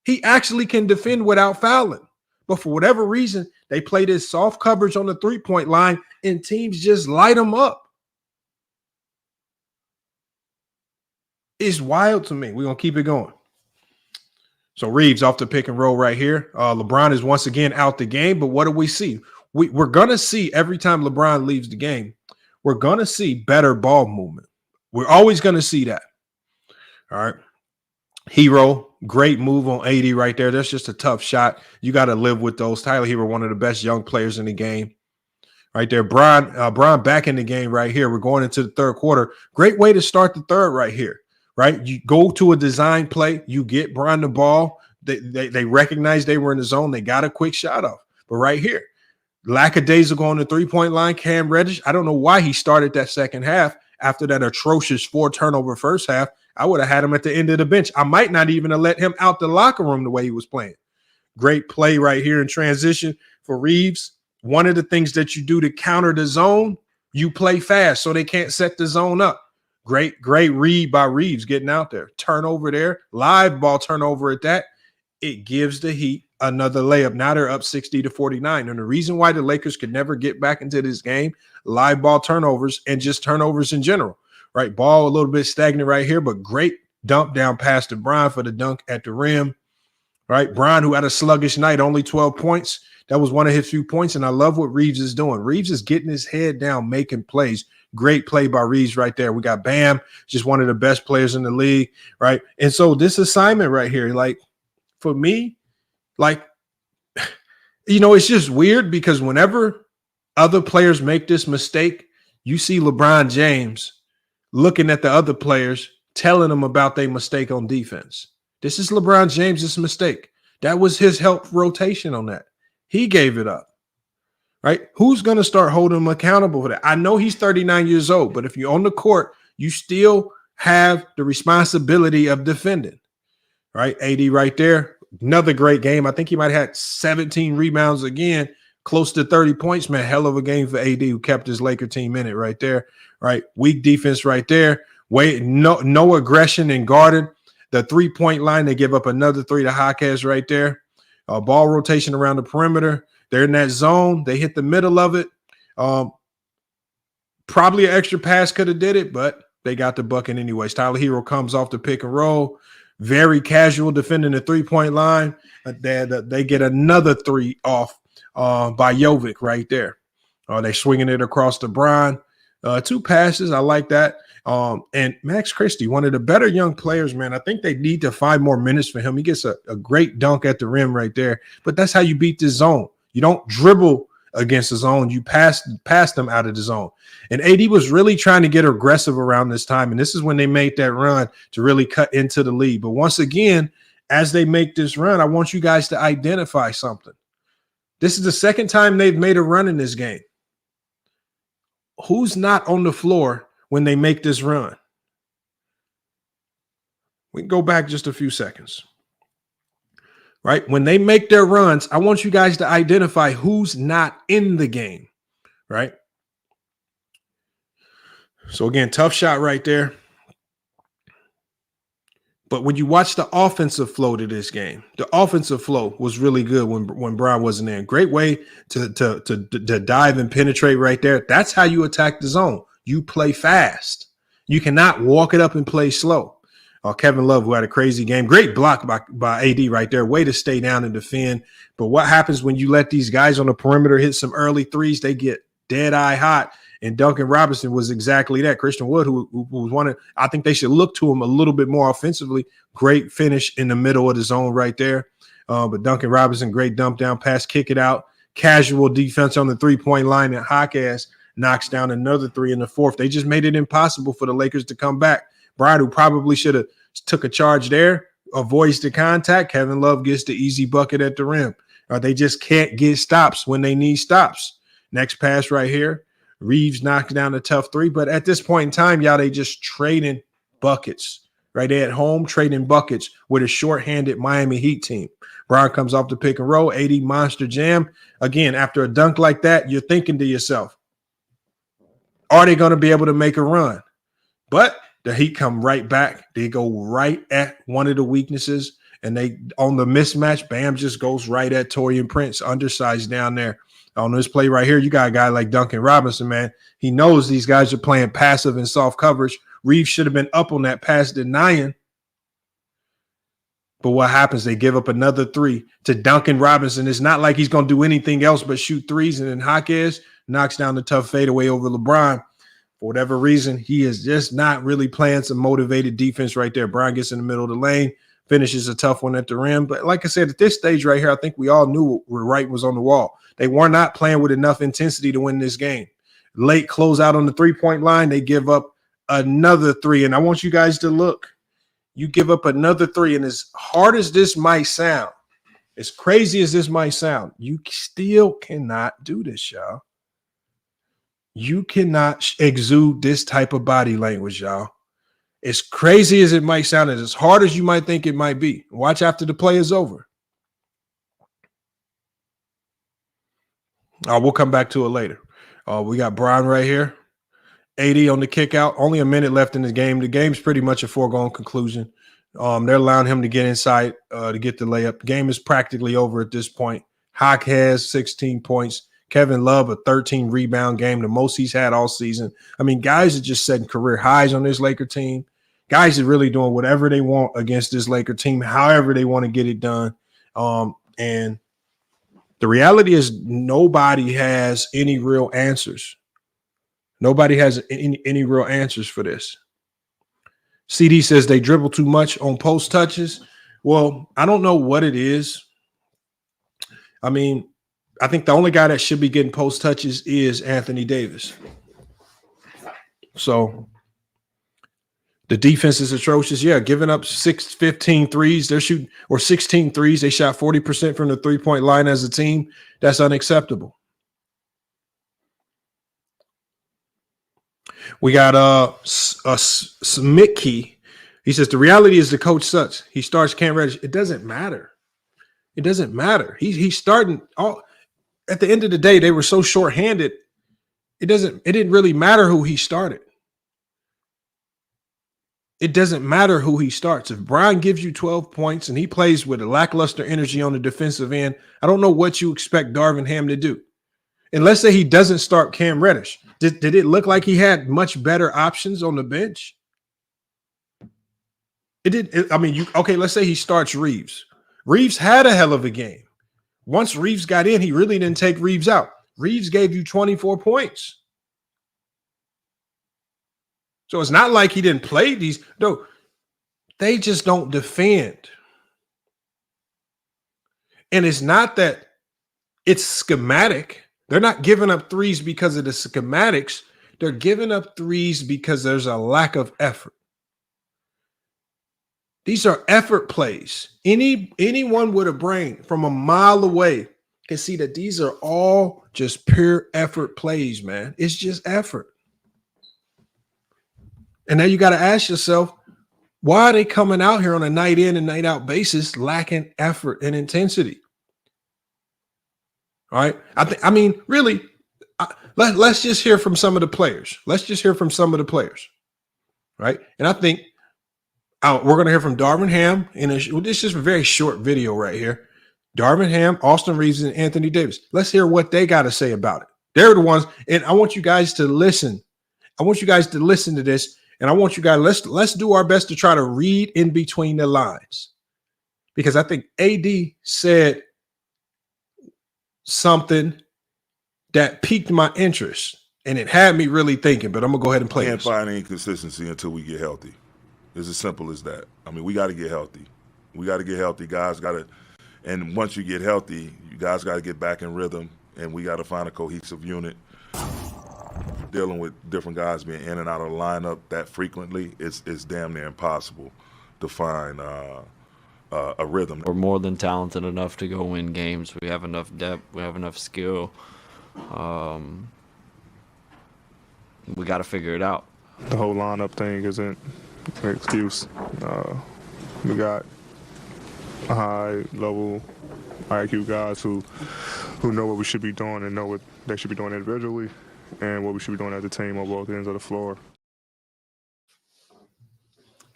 He actually can defend without fouling. But for whatever reason, they play this soft coverage on the three-point line, and teams just light them up. It's wild to me. We're going to keep it going. So Reeves off the pick and roll right here. LeBron is once again out the game, but what do we see? We're going to see every time LeBron leaves the game, we're going to see better ball movement. We're always going to see that. All right. Hero, great move on 80 right there. That's just a tough shot. You got to live with those. Tyler Hero, one of the best young players in the game. Right there. Bron back in the game right here. We're going into the third quarter. Great way to start the third right here. Right? You go to a design play. You get Bron the ball. They recognize they were in the zone. They got a quick shot off. But right here, lackadaisical on the three-point line. Cam Reddish, I don't know why he started that second half after that atrocious 4-turnover first half. I would have had him at the end of the bench. I might not even have let him out the locker room the way he was playing. Great play right here in transition for Reeves. One of the things that you do to counter the zone, you play fast so they can't set the zone up. Great read by Reeves getting out there. Turnover there. Live ball turnover at that. It gives the Heat another layup. Now they're up 60-49. And the reason why the Lakers could never get back into this game, live ball turnovers and just turnovers in general. Right? Ball a little bit stagnant right here, but great dump down pass to Bron for the dunk at the rim. Right? Bron, who had a sluggish night, only 12 points. That was one of his few points, and I love what Reeves is doing. Reeves is getting his head down, making plays. Great play by Reeves right there. We got Bam, just one of the best players in the league, right? And so this assignment right here, like, for me, like, you know, it's just weird because whenever other players make this mistake, you see LeBron James looking at the other players, telling them about their mistake on defense. This is LeBron James's mistake. That was his help rotation on that. He gave it up, right? Who's going to start holding him accountable for that? I know he's 39 years old, but if you're on the court, you still have the responsibility of defending, right? AD right there, another great game. I think he might have had 17 rebounds again, close to 30 points, man. Hell of a game for AD, who kept his Laker team in it right there, right? Weak defense right there. No aggression and guarding. The three-point line, they give up another 3 to Jaquez right there. Ball rotation around the perimeter. They're in that zone. They hit the middle of it. Probably an extra pass could have did it, but they got the bucket anyways. Tyler Hero comes off the pick and roll. Very casual defending the three-point line. They get another 3 off by Jovic right there. They swinging it across the Bron. 2 passes. I like that. And Max Christie, one of the better young players, man. I think they need to find more minutes for him. He gets a great dunk at the rim right there. But that's how you beat this zone. You don't dribble against the zone. You pass them out of the zone. And AD was really trying to get aggressive around this time. And this is when they made that run to really cut into the lead. But once again, as they make this run, I want you guys to identify something. This is the second time they've made a run in this game. Who's not on the floor when they make this run? We can go back just a few seconds. Right? When they make their runs, I want you guys to identify who's not in the game. Right? So again, tough shot right there. But when you watch the offensive flow to this game, the offensive flow was really good when Brian wasn't in. Great way to dive and penetrate right there. That's how you attack the zone. You play fast. You cannot walk it up and play slow. Kevin Love, who had a crazy game. Great block by AD right there. Way to stay down and defend. But what happens when you let these guys on the perimeter hit some early threes? They get dead-eye hot. And Duncan Robinson was exactly that. Christian Wood, who was one of, I think they should look to him a little bit more offensively. Great finish in the middle of the zone right there. But Duncan Robinson, great dump down pass, kick it out. Casual defense on the three-point line, and Hawkes knocks down another three in the fourth. They just made it impossible for the Lakers to come back. Brian, who probably should have took a charge there, avoids the contact. Kevin Love gets the easy bucket at the rim. They just can't get stops when they need stops. Next pass right here. Reeves knocks down a tough three, but at this point in time, y'all, they just trading buckets, right? They at home trading buckets with a shorthanded Miami Heat team. Brown comes off the pick and roll, 80 monster jam. Again, after a dunk like that, you're thinking to yourself, are they going to be able to make a run? But the Heat come right back. They go right at one of the weaknesses, and they on the mismatch, Bam just goes right at Taurean Prince, undersized down there. On this play right here, you got a guy like Duncan Robinson, man. He knows these guys are playing passive and soft coverage. Reeves should have been up on that pass denying. But what happens? They give up another three to Duncan Robinson. It's not like he's going to do anything else but shoot threes. And then Hawkes knocks down the tough fadeaway over LeBron. For whatever reason, he is just not really playing some motivated defense right there. Brian gets in the middle of the lane, finishes a tough one at the rim. But like I said, at this stage right here, I think we all knew where right was on the wall. They were not playing with enough intensity to win this game. Late close out on the three-point line, they give up another three. And I want you guys to look. You give up another three, and as hard as this might sound, as crazy as this might sound, you still cannot do this, y'all. You cannot exude this type of body language, y'all. As crazy as it might sound, and as hard as you might think it might be, watch after the play is over. We'll come back to it later. We got Brian right here. 80 on the kick out. Only a minute left in the game. The game's pretty much a foregone conclusion. They're allowing him to get inside to get the layup. The game is practically over at this point. Hawk has 16 points. Kevin Love, a 13 rebound game, the most he's had all season. I mean, guys are just setting career highs on this Laker team. Guys are really doing whatever they want against this Laker team, however they want to get it done. And the reality is nobody has any real answers. Nobody has any real answers for this. CD says they dribble too much on post touches. Well, I don't know what it is. I mean, I think the only guy that should be getting post touches is Anthony Davis. So the defense is atrocious. Yeah, giving up 15 threes. They're shooting, or 16 threes. They shot 40% from the three-point line as a team. That's unacceptable. We got Smitky. He says the reality is the coach sucks. He starts Cam Reddish. It doesn't matter. It doesn't matter. He's starting all. At the end of the day, they were so shorthanded. It didn't really matter who he started. It doesn't matter who he starts. If Brian gives you 12 points and he plays with a lackluster energy on the defensive end, I don't know what you expect Darvin Ham to do. And let's say he doesn't start Cam Reddish. Did it look like he had much better options on the bench? It did. I mean, let's say he starts Reeves. Reeves had a hell of a game. Once Reeves got in, he really didn't take Reeves out. Reeves gave you 24 points. So it's not like he didn't play these. No, they just don't defend. And it's not that it's schematic. They're not giving up threes because of the schematics. They're giving up threes because there's a lack of effort. These are effort plays. Anyone with a brain from a mile away can see that these are all just pure effort plays, man. It's just effort. And now you got to ask yourself, why are they coming out here on a night in and night out basis lacking effort and intensity? All right. I mean, really, let's just hear from some of the players. Right. And I think we're going to hear from Darvin Ham. This is a very short video right here. Darvin Ham, Austin Reeves, and Anthony Davis. Let's hear what they got to say about it. They're the ones. And I want you guys to listen. To this. And I want you guys, let's do our best to try to read in between the lines. Because I think AD said something that piqued my interest. And it had me really thinking, but I'm going to go ahead and play Can't this. find any consistency until we get healthy. It's as simple as that. I mean, we got to get healthy. Guys got to, and once you get healthy, you guys got to get back in rhythm, and we got to find a cohesive unit. Dealing with different guys being in and out of the lineup that frequently, it's damn near impossible to find a rhythm. We're more than talented enough to go win games. We have enough depth. We have enough skill. We got to figure it out. The whole lineup thing isn't an excuse. We got high-level IQ guys who know what we should be doing and know what they should be doing individually and what we should be doing as a team on both ends of the floor.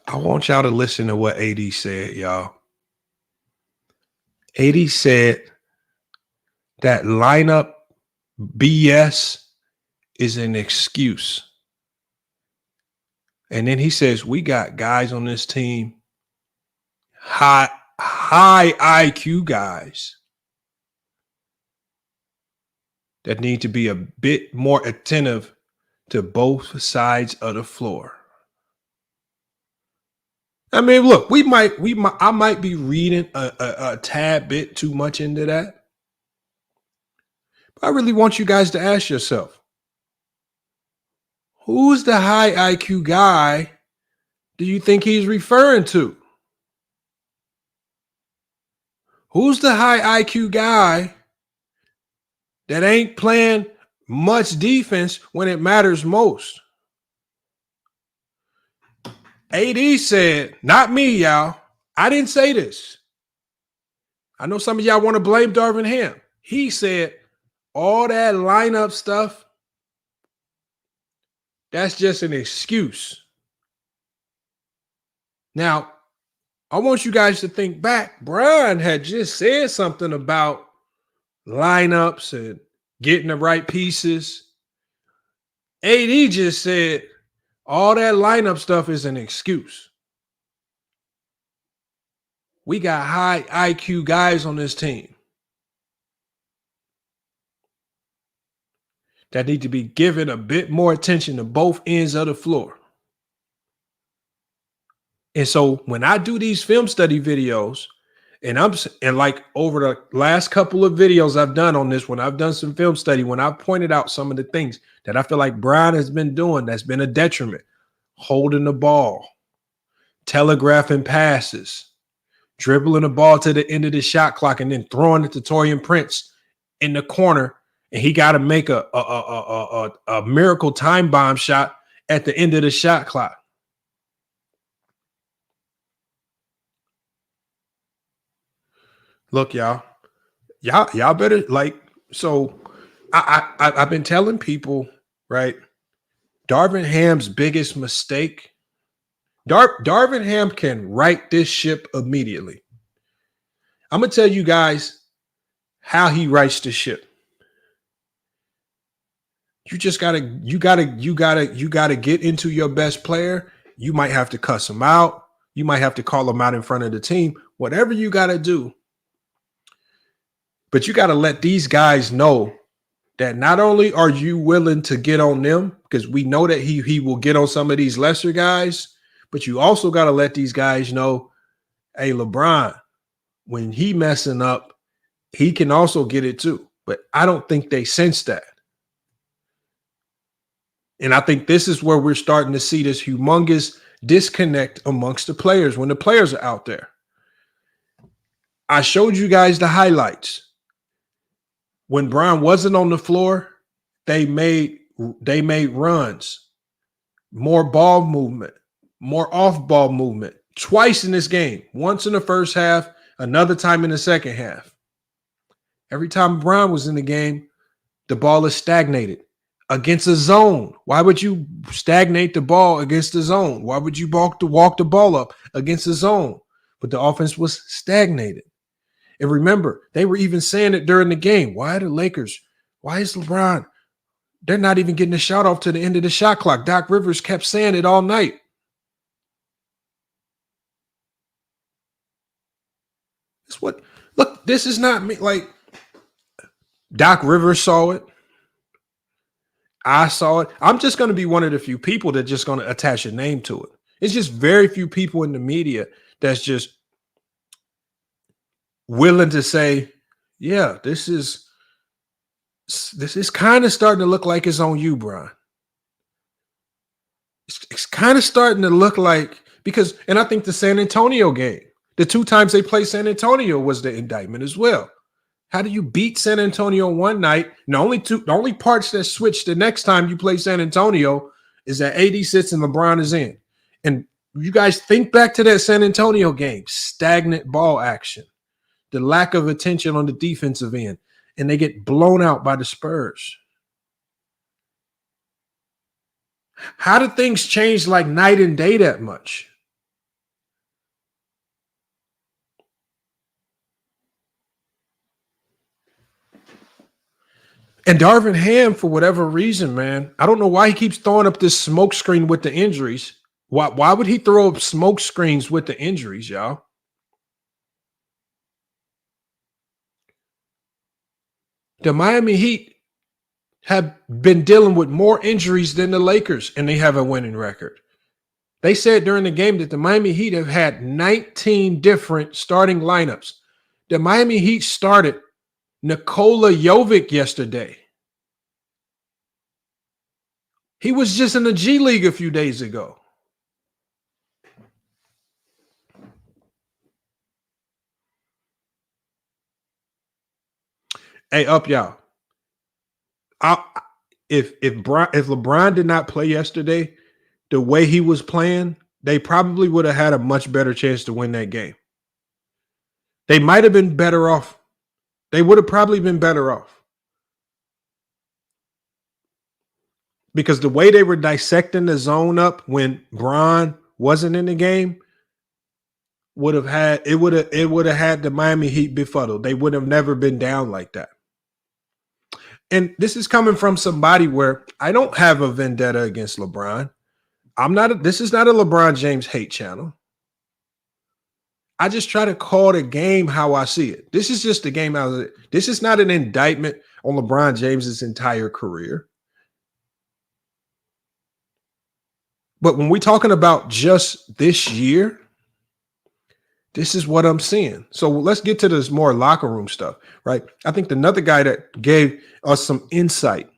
I want y'all to listen to what AD said, y'all. AD said that lineup BS is an excuse. And then he says, we got guys on this team, high IQ guys, that need to be a bit more attentive to both sides of the floor. I mean, look, I might be reading a tad bit too much into that. But I really want you guys to ask yourself, who's the high IQ guy do you think he's referring to? Who's the high IQ guy that ain't playing much defense when it matters most? AD said, not me, y'all. I didn't say this. I know some of y'all want to blame Darvin Ham. He said all that lineup stuff, that's just an excuse. Now, I want you guys to think back. Brian had just said something about lineups and getting the right pieces. AD just said all that lineup stuff is an excuse. We got high IQ guys on this team that need to be given a bit more attention to both ends of the floor. And so when I do these film study videos, and like over the last couple of videos I've done on this, when I've done some film study, when I've pointed out some of the things that I feel like Brian has been doing that's been a detriment, holding the ball, telegraphing passes, dribbling the ball to the end of the shot clock, and then throwing it to Taurean Prince in the corner, and he got to make a miracle time bomb shot at the end of the shot clock. Look, y'all better so I've been telling people, right? Darvin Ham's biggest mistake. Darvin Ham can right this ship immediately. I'm gonna tell you guys how he rights the ship. You gotta get into your best player. You might have to cuss him out. You might have to call him out in front of the team. Whatever you gotta do. But you got to let these guys know that not only are you willing to get on them, because we know that he will get on some of these lesser guys, but you also got to let these guys know, hey, LeBron, when he messing up, he can also get it too. But I don't think they sense that. And I think this is where we're starting to see this humongous disconnect amongst the players when the players are out there. I showed you guys the highlights. when Bron wasn't on the floor, they made runs, more ball movement, more off ball movement twice in this game. Once in the first half, another time in the second half. Every time Bron was in the game, the ball is stagnated against a zone. Why would you stagnate the ball against the zone? Why would you walk the ball up against the zone? But the offense was stagnated. And remember, they were even saying it during the game. Why is LeBron? They're not even getting a shot off to the end of the shot clock. Doc Rivers kept saying it all night. Look, this is not me. Like, Doc Rivers saw it. I saw it. I'm just going to be one of the few people that's just going to attach a name to it. It's just very few people in the media that's just willing to say, yeah, this is kind of starting to look like it's on you, Bron. It's kind of starting to look like, because, and I think the San Antonio game, the 2 times they played San Antonio was the indictment as well. How do you beat San Antonio one night? And the only parts that switch the next time you play San Antonio is that AD sits and LeBron is in. And you guys think back to that San Antonio game, stagnant ball action, the lack of attention on the defensive end, and they get blown out by the Spurs. How did things change like night and day that much? And Darvin Ham, for whatever reason, man, I don't know why he keeps throwing up this smoke screen with the injuries. Why would he throw up smoke screens with the injuries, y'all? The Miami Heat have been dealing with more injuries than the Lakers, and they have a winning record. They said during the game that the Miami Heat have had 19 different starting lineups. The Miami Heat started Nikola Jovic yesterday. He was just in the G League a few days ago. Hey, up y'all. If LeBron did not play yesterday, the way he was playing, they probably would have had a much better chance to win that game. They might have been better off. They would have probably been better off. Because the way they were dissecting the zone up when Bron wasn't in the game would have had the Miami Heat befuddled. They would have never been down like that. And this is coming from somebody where I don't have a vendetta against LeBron. This is not a LeBron James hate channel. I just try to call the game how I see it. This is just the game this is not an indictment on LeBron James's entire career. But when we're talking about just this year, this is what I'm seeing. So let's get to this more locker room stuff, right? I think another guy that gave us some insight,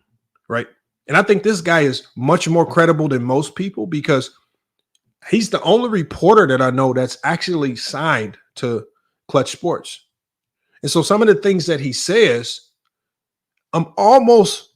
right? And I think this guy is much more credible than most people because he's the only reporter that I know that's actually signed to Clutch Sports. And so some of the things that he says, I'm almost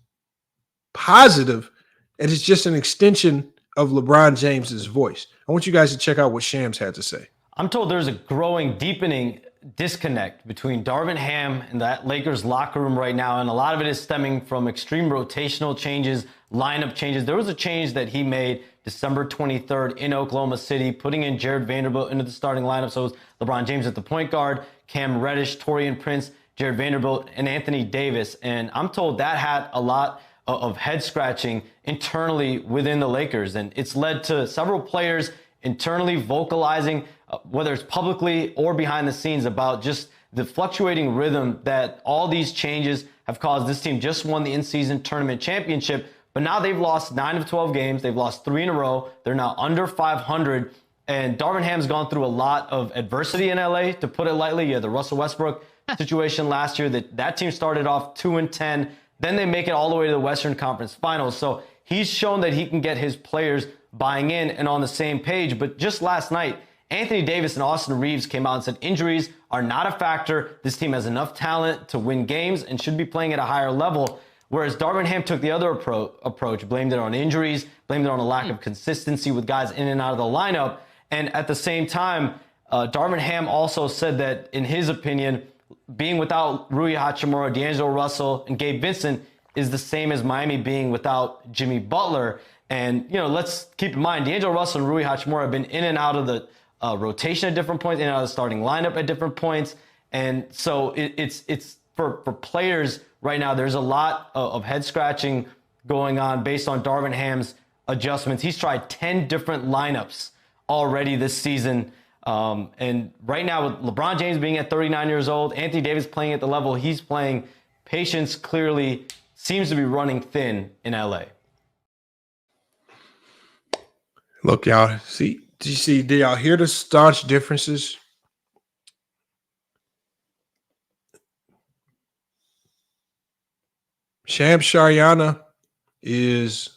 positive that it's just an extension of LeBron James's voice. I want you guys to check out what Shams had to say. I'm told there's a growing, deepening disconnect between Darvin Ham and that Lakers locker room right now, and a lot of it is stemming from extreme rotational changes, lineup changes. There was a change that he made December 23rd in Oklahoma City, putting in Jared Vanderbilt into the starting lineup. So it was LeBron James at the point guard, Cam Reddish, Taurean Prince, Jared Vanderbilt, and Anthony Davis. And I'm told that had a lot of head scratching internally within the Lakers. And it's led to several players internally vocalizing, whether it's publicly or behind the scenes, about just the fluctuating rhythm that all these changes have caused. This team just won the in-season tournament championship, but now they've lost 9 of 12 games. They've lost 3 in a row. They're now under 500. And Darvin Ham's gone through a lot of adversity in LA, to put it lightly. You had the Russell Westbrook situation last year. That team started off 2-10. Then they make it all the way to the Western Conference Finals. So he's shown that he can get his players buying in and on the same page. But just last night Anthony Davis and Austin Reeves came out and said injuries are not a factor. This team has enough talent to win games and should be playing at a higher level. Whereas Darvin Ham took the other approach, blamed it on injuries, blamed it on a lack of consistency with guys in and out of the lineup. And at the same time, Darvin Ham also said that, in his opinion, being without Rui Hachimura, D'Angelo Russell, and Gabe Vincent is the same as Miami being without Jimmy Butler. And, let's keep in mind, D'Angelo Russell and Rui Hachimura have been in and out of the rotation at different points, in and out of the starting lineup at different points. And so it's for players right now, there's a lot of head scratching going on based on Darvin Ham's adjustments. He's tried 10 different lineups already this season. And right now, with LeBron James being at 39 years old, Anthony Davis playing at the level he's playing, patience clearly seems to be running thin in LA. Look, y'all, did y'all hear the staunch differences? Shams Charania is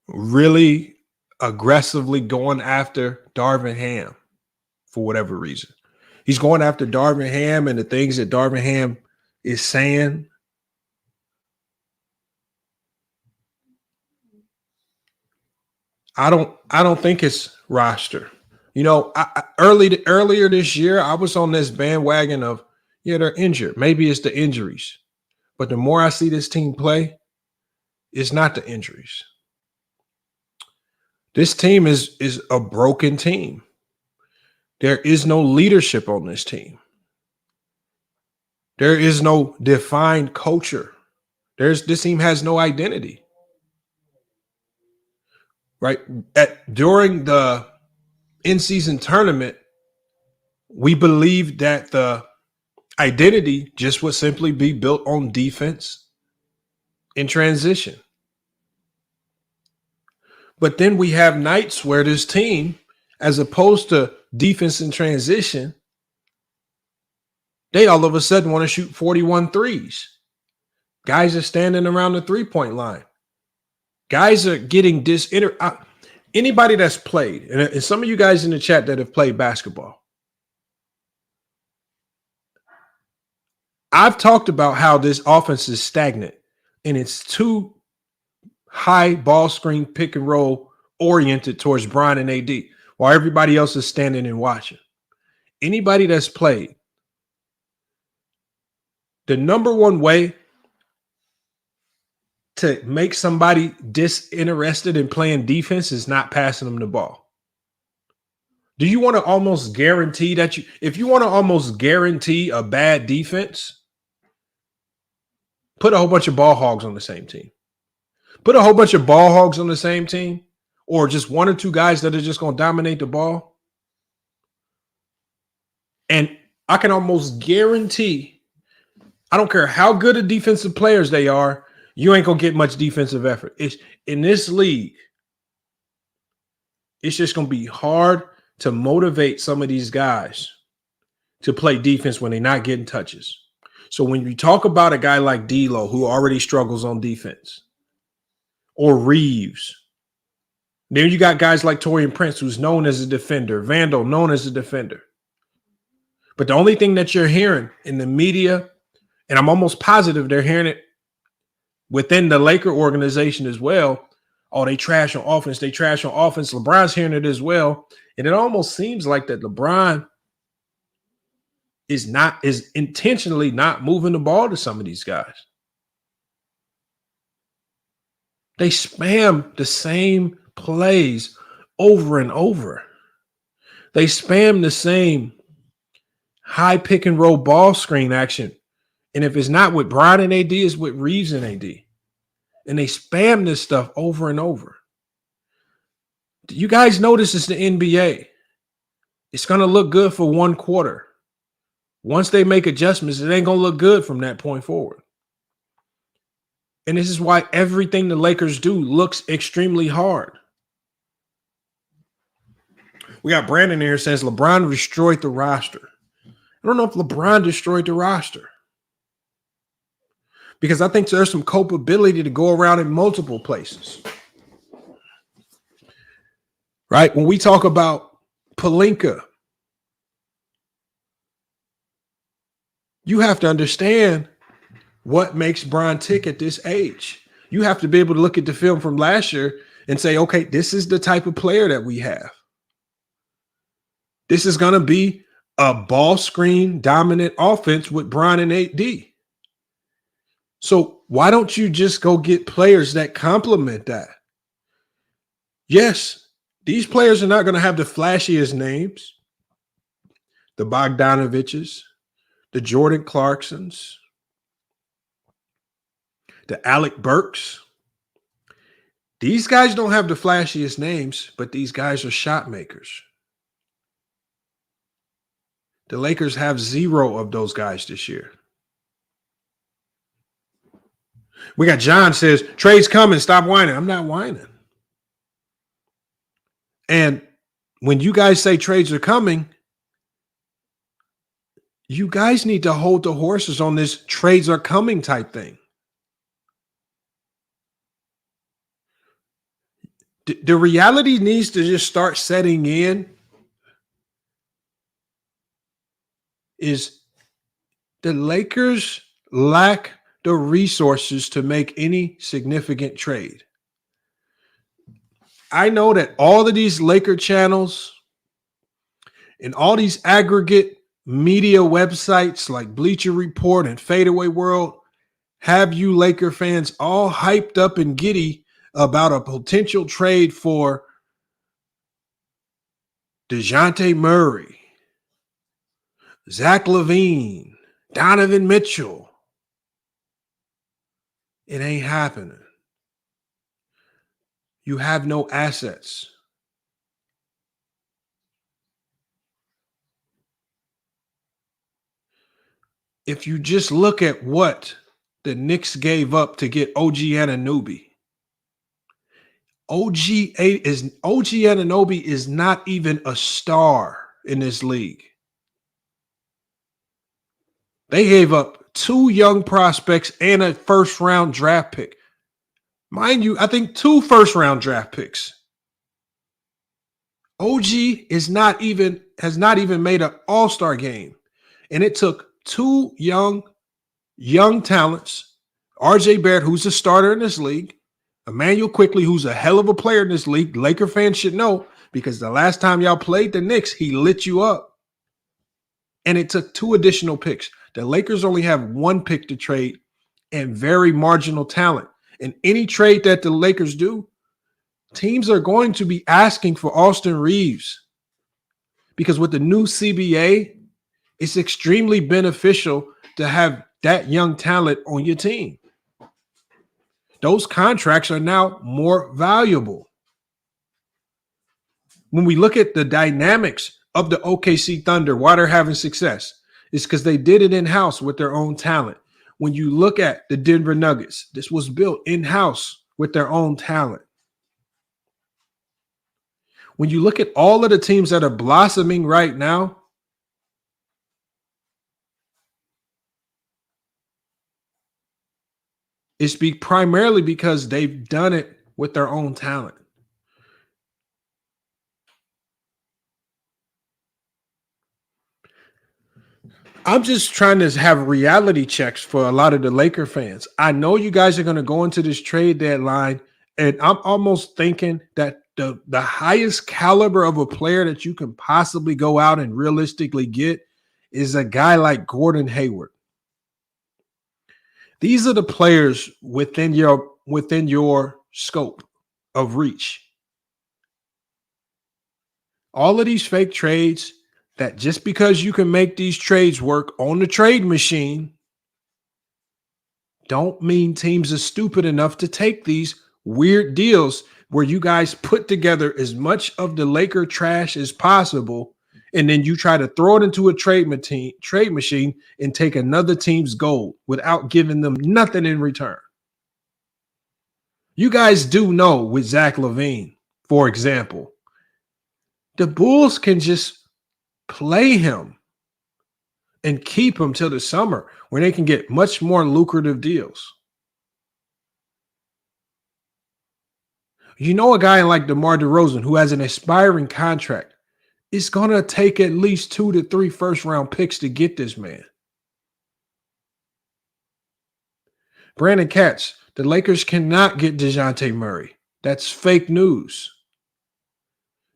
really aggressively going after Darvin Ham for whatever reason. He's going after Darvin Ham and the things that Darvin Ham is saying. I don't think it's roster. Earlier this year, I was on this bandwagon of, they're injured. Maybe it's the injuries. But the more I see this team play, it's not the injuries. This team is a broken team. There is no leadership on this team. There is no defined culture. This team has no identity. Right? During the in-season tournament, we believed that the identity just would simply be built on defense in transition. But then we have nights where this team, as opposed to defense in transition, they all of a sudden want to shoot 41 threes. Guys are standing around the three-point line. Guys are getting anybody that's played, and some of you guys in the chat that have played basketball, I've talked about how this offense is stagnant and it's too high ball screen pick and roll oriented towards Bron and AD while everybody else is standing and watching. Anybody that's played, the number one way to make somebody disinterested in playing defense is not passing them the ball. Do you want to almost guarantee that if you want to almost guarantee a bad defense, put a whole bunch of ball hogs on the same team. Put a whole bunch of ball hogs on the same team, or just one or two guys that are just going to dominate the ball. And I can almost guarantee, I don't care how good of defensive players they are, you ain't going to get much defensive effort. It's in this league, it's just going to be hard to motivate some of these guys to play defense when they're not getting touches. So when you talk about a guy like D'Lo, who already struggles on defense, or Reeves, then you got guys like Taurean Prince, who's known as a defender, Vandal, known as a defender. But the only thing that you're hearing in the media, and I'm almost positive they're hearing it within the Laker organization as well, oh, they trash on offense, they trash on offense. LeBron's hearing it as well. And it almost seems like that LeBron is intentionally not moving the ball to some of these guys. They spam the same plays over and over. They spam the same high pick and roll ball screen action. And if it's not with Bron and AD, it's with Reeves and AD. And they spam this stuff over and over. Do you guys notice it's the NBA? It's going to look good for one quarter. Once they make adjustments, it ain't going to look good from that point forward. And this is why everything the Lakers do looks extremely hard. We got Brandon here says LeBron destroyed the roster. I don't know if LeBron destroyed the roster, because I think there's some culpability to go around in multiple places. right? When we talk about Pelinka, you have to understand what makes Bron tick at this age. You have to be able to look at the film from last year and say, okay, this is the type of player that we have. This is going to be a ball screen dominant offense with Bron and AD. So why don't you just go get players that complement that? Yes, these players are not going to have the flashiest names, the Bogdanoviches, the Jordan Clarksons, the Alec Burks. These guys don't have the flashiest names, but these guys are shot makers. The Lakers have 0 of those guys this year. We got John says, trade's coming, stop whining. I'm not whining. And when you guys say trades are coming, you guys need to hold the horses on this trades are coming type thing. The reality needs to just start setting in is the Lakers lack the resources to make any significant trade. I know that all of these Laker channels and all these aggregate media websites like Bleacher Report and Fadeaway World have you Laker fans all hyped up and giddy about a potential trade for DeJounte Murray, Zach LaVine, Donovan Mitchell. It ain't happening. You have no assets. If you just look at what the Knicks gave up to get OG Anunoby, OG Anunoby is not even a star in this league. They gave up 2 young prospects and a first-round draft pick. Mind you, I think 2 first-round draft picks. OG has not even made an all-star game. And it took 2 young talents, RJ Barrett, who's a starter in this league, Emmanuel Quickley, who's a hell of a player in this league. Laker fans should know because the last time y'all played the Knicks, he lit you up. And it took 2 additional picks. The Lakers only have 1 pick to trade and very marginal talent. And any trade that the Lakers do, teams are going to be asking for Austin Reeves because with the new CBA, it's extremely beneficial to have that young talent on your team. Those contracts are now more valuable. When we look at the dynamics of the OKC Thunder, why they're having success, it's because they did it in-house with their own talent. When you look at the Denver Nuggets, this was built in-house with their own talent. When you look at all of the teams that are blossoming right now, it's primarily because they've done it with their own talent. I'm just trying to have reality checks for a lot of the Laker fans. I know you guys are going to go into this trade deadline, and I'm almost thinking that the highest caliber of a player that you can possibly go out and realistically get is a guy like Gordon Hayward. These are the players within your scope of reach. All of these fake trades that just because you can make these trades work on the trade machine don't mean teams are stupid enough to take these weird deals where you guys put together as much of the Laker trash as possible and then you try to throw it into a trade machine and take another team's gold without giving them nothing in return. You guys do know with Zach LaVine, for example, the Bulls can just play him and keep him till the summer where they can get much more lucrative deals. You know, a guy like DeMar DeRozan who has an expiring contract, it's going to take at least 2 to 3 first-round picks to get this man. Brandon Katz, the Lakers cannot get DeJounte Murray. That's fake news.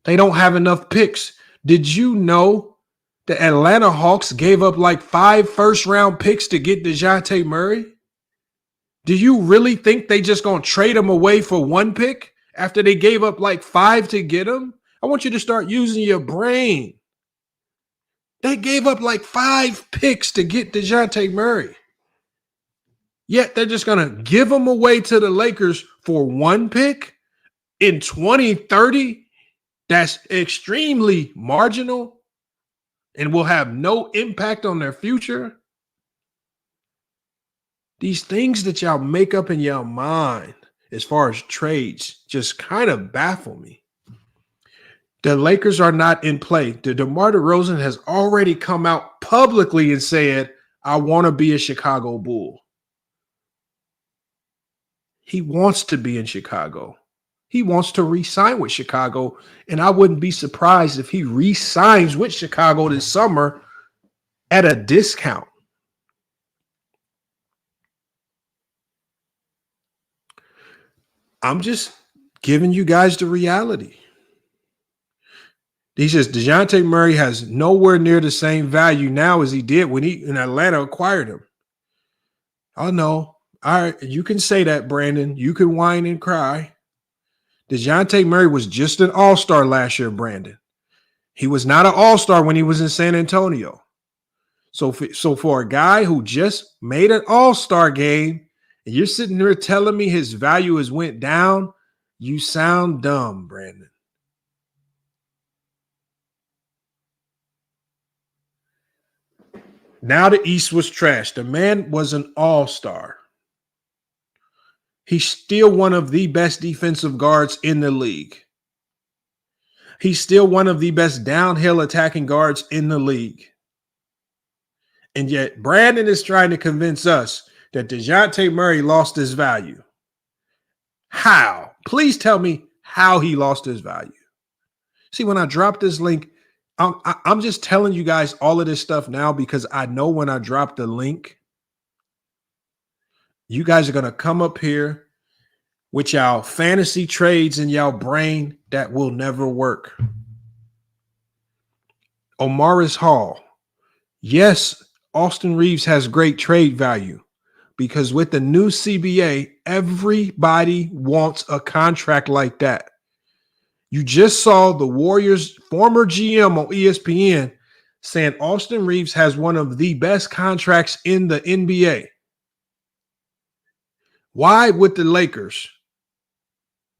They don't have enough picks. Did you know the Atlanta Hawks gave up like 5 first-round picks to get DeJounte Murray? Do you really think they just going to trade him away for 1 pick after they gave up like 5 to get him? I want you to start using your brain. They gave up like 5 picks to get DeJounte Murray. Yet they're just going to give him away to the Lakers for 1 pick in 2030. That's extremely marginal and will have no impact on their future. These things that y'all make up in your mind as far as trades just kind of baffle me. The Lakers are not in play. DeMar DeRozan has already come out publicly and said, I want to be a Chicago Bull. He wants to be in Chicago. He wants to re-sign with Chicago, and I wouldn't be surprised if he re-signs with Chicago this summer at a discount. I'm just giving you guys the reality. He says DeJounte Murray has nowhere near the same value now as he did when he in Atlanta acquired him. Oh no. All right, you can say that, Brandon. You can whine and cry. DeJounte Murray was just an all-star last year, Brandon. He was not an all-star when he was in San Antonio. So for a guy who just made an all-star game, and you're sitting there telling me his value has went down, you sound dumb, Brandon. Now the East was trash. The man was an all-star. He's still one of the best defensive guards in the league. He's still one of the best downhill attacking guards in the league. And yet Brandon is trying to convince us that DeJounte Murray lost his value. How? Please tell me how he lost his value. See, when I drop this link, I'm just telling you guys all of this stuff now because I know when I drop the link, you guys are going to come up here with y'all fantasy trades in y'all brain that will never work. Omaris Hall. Yes, Austin Reeves has great trade value because with the new CBA, everybody wants a contract like that. You just saw the Warriors' former GM on ESPN saying Austin Reeves has one of the best contracts in the NBA. Why with the Lakers?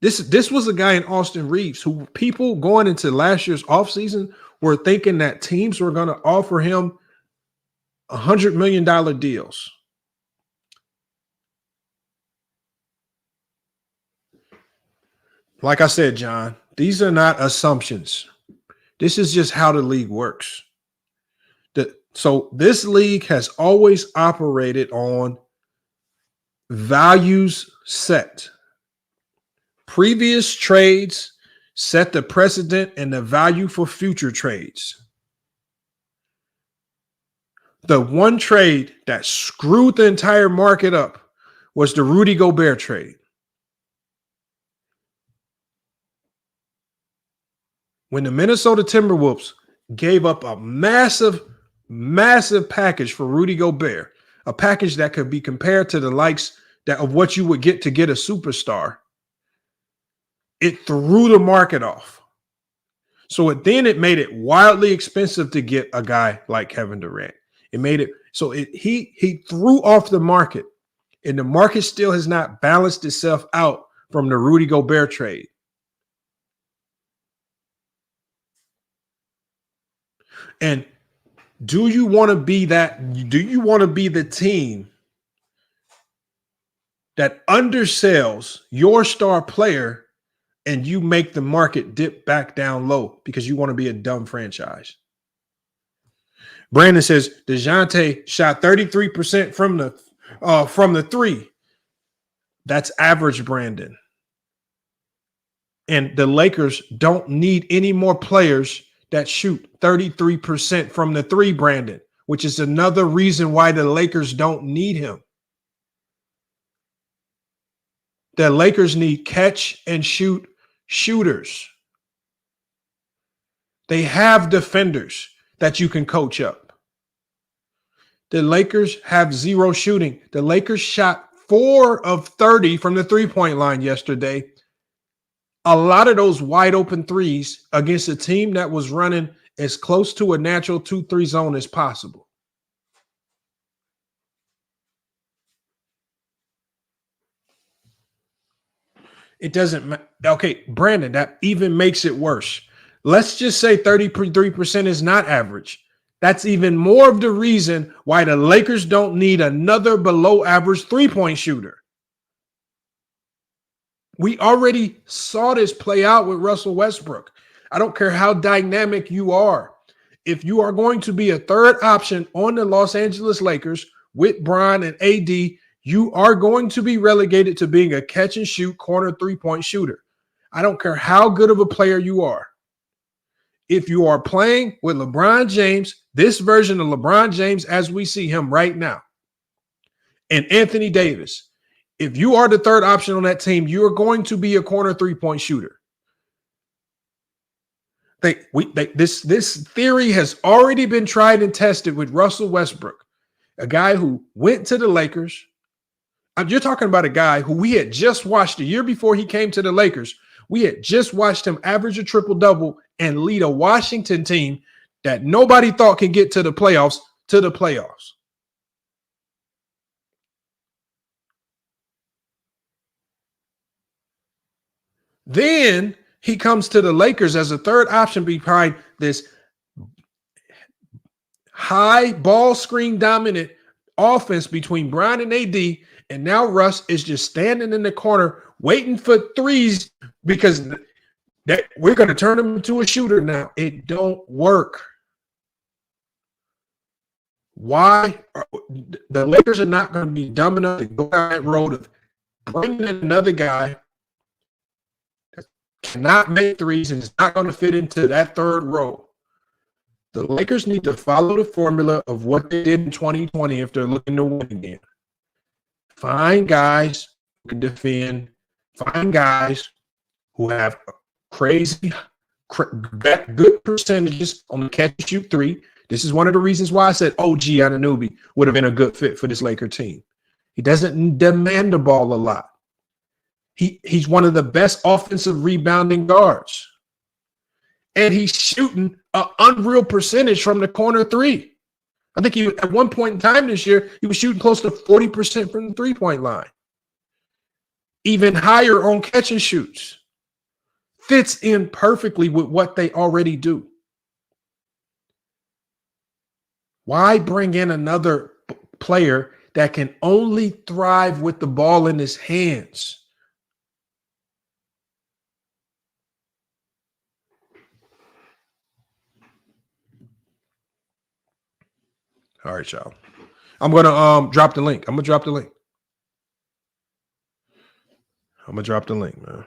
This was a guy in Austin Reeves who people going into last year's offseason were thinking that teams were going to offer him $100 million deals. Like I said, John, these are not assumptions. This is just how the league works. So this league has always operated on values set. Previous trades set the precedent and the value for future trades. The one trade that screwed the entire market up was the Rudy Gobert trade. When the Minnesota Timberwolves gave up a massive package for Rudy Gobert, a package that could be compared to the likes of what you would get to get a superstar, it threw the market off. So it made it wildly expensive to get a guy like Kevin Durant. It made it so he threw off the market, and the market still has not balanced itself out from the Rudy Gobert trade. And do you want to be that? Do you want to be the team that undersells your star player and you make the market dip back down low because you want to be a dumb franchise? Brandon says DeJounte shot 33% from the 3. That's average, Brandon. And the Lakers don't need any more players that shoot 33% from the three, Brandon, which is another reason why the Lakers don't need him. The Lakers need catch and shoot shooters. They have defenders that you can coach up. The Lakers have zero shooting. The Lakers shot 4 of 30 from the three-point line yesterday. A lot of those wide open threes against a team that was running as close to a natural 2-3 zone as possible. It doesn't matter. Okay, Brandon, that even makes it worse. Let's just say 33% is not average. That's even more of the reason why the Lakers don't need another below average three-point shooter. We already saw this play out with Russell Westbrook. I don't care how dynamic you are. If you are going to be a third option on the Los Angeles Lakers with Bron and AD, you are going to be relegated to being a catch and shoot corner three-point shooter. I don't care how good of a player you are. If you are playing with LeBron James, this version of LeBron James as we see him right now, and Anthony Davis, if you are the third option on that team, you are going to be a corner three-point shooter. This theory has already been tried and tested with Russell Westbrook, a guy who went to the Lakers. You're talking about a guy who we had just watched the year before he came to the Lakers. We had just watched him average a triple-double and lead a Washington team that nobody thought could get to the playoffs. Then he comes to the Lakers as a third option behind this high ball screen dominant offense between Bron and AD, and now Russ is just standing in the corner waiting for threes because we're going to turn him into a shooter now. It don't work. Why? The Lakers are not going to be dumb enough to go down that road of bringing in another guy that cannot make threes and is not going to fit into that third row. The Lakers need to follow the formula of what they did in 2020 if they're looking to win again. Find guys who can defend. Find guys who have crazy, good percentages on the catch and shoot three. This is one of the reasons why I said OG Anunoby would have been a good fit for this Laker team. He doesn't demand the ball a lot. He's one of the best offensive rebounding guards. And he's shooting an unreal percentage from the corner three. I think at one point in time this year, he was shooting close to 40% from the three-point line. Even higher on catch and shoots. Fits in perfectly with what they already do. Why bring in another player that can only thrive with the ball in his hands? All right, y'all. I'm gonna drop the link. I'm gonna drop the link, man.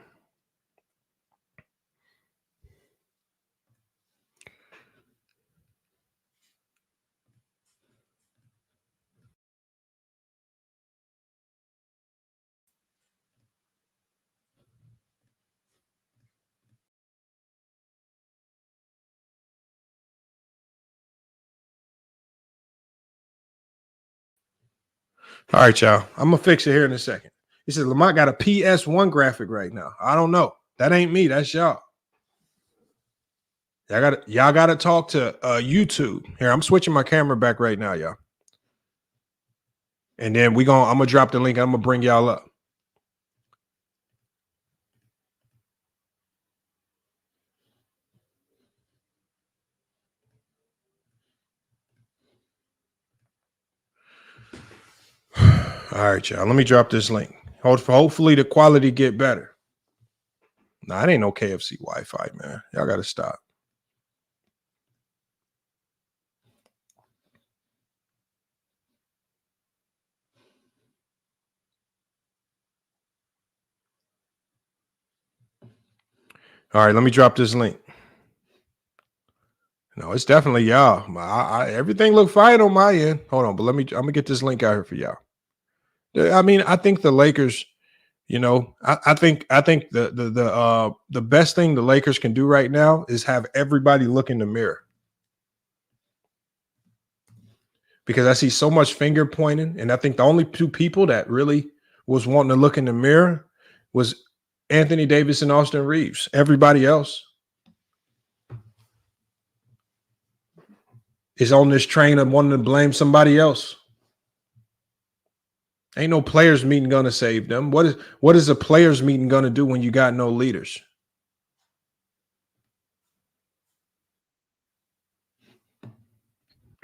All right, y'all. I'm gonna fix it here in a second. He said Lamont got a PS1 graphic right now. I don't know. That ain't me. That's y'all. Y'all gotta talk to YouTube. Here, I'm switching my camera back right now, y'all. And then I'm gonna drop the link. I'm gonna bring y'all up. All right, y'all. Let me drop this link. Hopefully the quality get better. Nah, it ain't no KFC Wi-Fi, man. Y'all gotta stop. All right, let me drop this link. No, it's definitely y'all. Everything look fine on my end. Hold on, but I'm gonna get this link out here for y'all. I mean, I think the Lakers, you know, I think the best thing the Lakers can do right now is have everybody look in the mirror. Because I see so much finger pointing, and I think the only two people that really was wanting to look in the mirror was Anthony Davis and Austin Reeves. Everybody else is on this train of wanting to blame somebody else. Ain't no players meeting gonna save them. What is a players meeting gonna do when you got no leaders?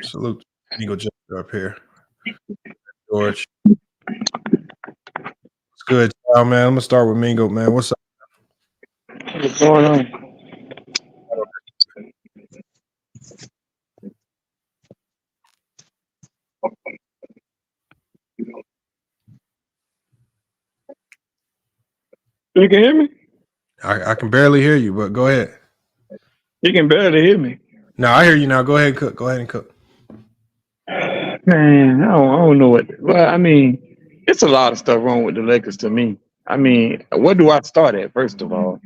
Salute. Eagle Jump up here. George. What's good, y'all, man? I'm gonna start with Mingo, man. What's up? What's going on? You can hear me? I can barely hear you, but go ahead. You can barely hear me. No, I hear you now. Go ahead and cook. Go ahead and cook. Man, I don't know what. Well, I mean, it's a lot of stuff wrong with the Lakers to me. I mean, where do I start at, first of all?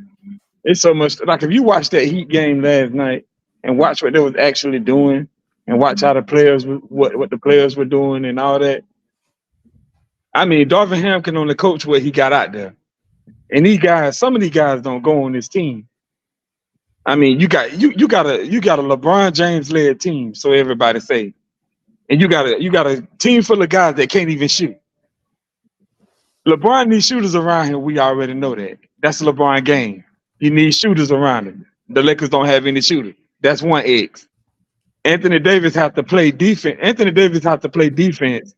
It's so much. Like, if you watch that Heat game last night and watch what they was actually doing and watch how the players, what the players were doing and all that. I mean, Darvin Ham can only coach what he got out there. And these guys, some of these guys don't go on this team. I mean, you got a LeBron James led team, so everybody say, and you got a team full of guys that can't even shoot. LeBron needs shooters around him. We already know that. That's the LeBron game. He needs shooters around him. The Lakers don't have any shooters. That's one X. Anthony Davis have to play defense. Anthony Davis have to play defense.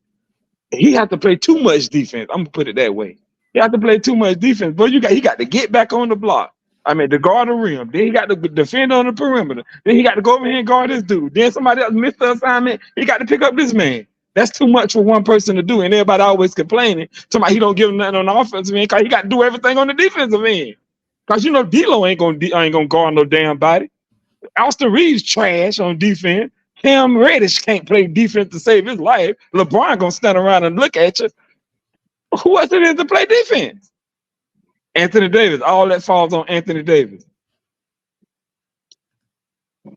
He have to play too much defense. I'm gonna put it that way. He have to play too much defense, but he got to get back on the block. I mean, to guard the rim. Then he got to defend on the perimeter. Then he got to go over here and guard this dude. Then somebody else missed the assignment. He got to pick up this man. That's too much for one person to do. And everybody always complaining. Somebody he don't give him nothing on the offensive end because he got to do everything on the defensive end. Because you know D'Lo ain't gonna guard no damn body. Austin Reeves trash on defense. Cam Reddish can't play defense to save his life. LeBron gonna stand around and look at you. Who else it is to play defense? Anthony Davis. All that falls on Anthony Davis.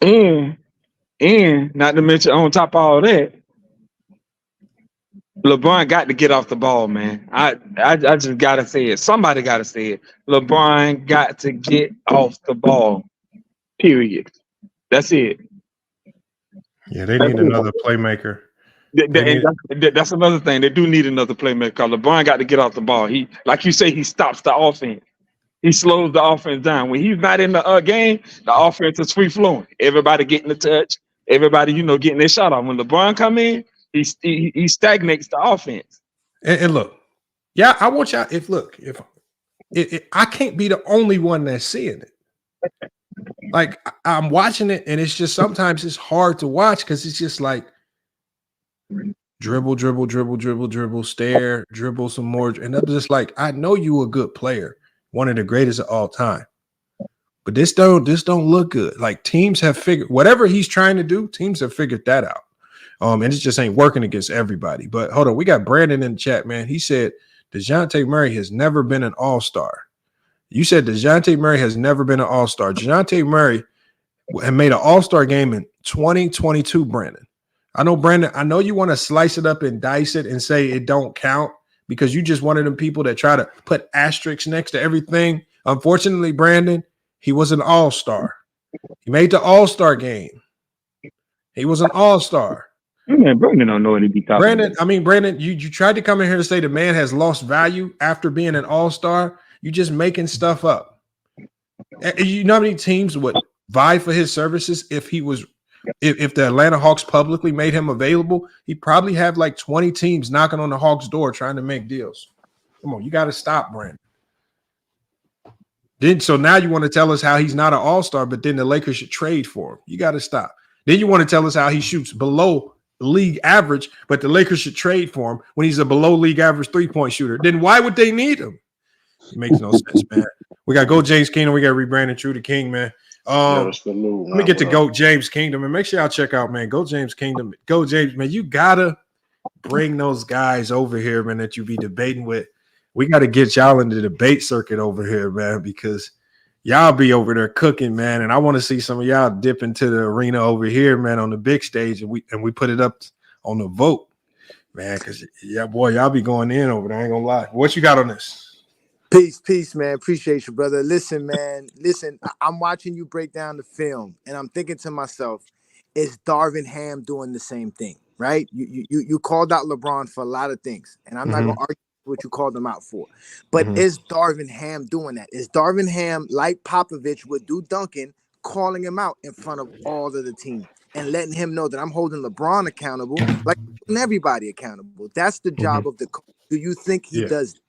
And not to mention on top of all that, LeBron got to get off the ball, man. I just gotta say it. Somebody gotta say it. LeBron got to get off the ball. Period. That's it. Yeah, they need another playmaker. That's another thing. They do need another playmaker. LeBron got to get off the ball. He, like you say, he stops the offense. He slows the offense down. When he's not in the game, the offense is free flowing. Everybody getting the touch. Everybody, getting their shot off. When LeBron come in, he stagnates the offense. And look, yeah, I want y'all. If I can't be the only one that's seeing it. Like I'm watching it, and it's just sometimes it's hard to watch because it's just like dribble, stare, dribble some more, and I'm just like, I know you a good player, one of the greatest of all time, but this don't look good. Like teams have figured whatever he's trying to do, teams have figured that out. And it just ain't working against everybody. But hold on, we got Brandon in the chat, man. He said DeJounte Murray has never been an all-star. You said DeJounte Murray has never been an all-star. DeJounte Murray had made an all-star game in 2022, Brandon. I know, Brandon, I know you want to slice it up and dice it and say it don't count because you just one of them people that try to put asterisks next to everything. Unfortunately, Brandon, he was an all-star. He made the all-star game. He was an all-star. Man, Brandon don't know what he be talking about. Brandon, you tried to come in here to say the man has lost value after being an all-star. You just making stuff up. You know how many teams would vie for his services if the Atlanta Hawks publicly made him available? He'd probably have like 20 teams knocking on the Hawks' door trying to make deals. Come on, you got to stop, Brandon. So now you want to tell us how he's not an all-star, but then the Lakers should trade for him. You got to stop. Then you want to tell us how he shoots below league average, but the Lakers should trade for him when he's a below league average three-point shooter. Then why would they need him? It makes no sense, man. We got Go James Kingdom. We got rebranding True to King, man. Let me get to Go James Kingdom and make sure y'all check out, man. Go James Kingdom. Go James, man. You gotta bring those guys over here, man, that you be debating with. We got to get y'all in the debate circuit over here, man, because y'all be over there cooking, man. And I want to see some of y'all dip into the arena over here, man, on the big stage, and we put it up on the vote, man. Because boy, y'all be going in over there. I ain't gonna lie. What you got on this? Peace, man. Appreciate you, brother. Listen, man. I'm watching you break down the film, and I'm thinking to myself, is Darvin Ham doing the same thing? Right? You called out LeBron for a lot of things, and I'm not gonna argue what you called him out for. But is Darvin Ham doing that? Is Darvin Ham, like Popovich would do Duncan, calling him out in front of all of the team and letting him know that I'm holding LeBron accountable, like holding everybody accountable? That's the job of the coach. Do you think he does that?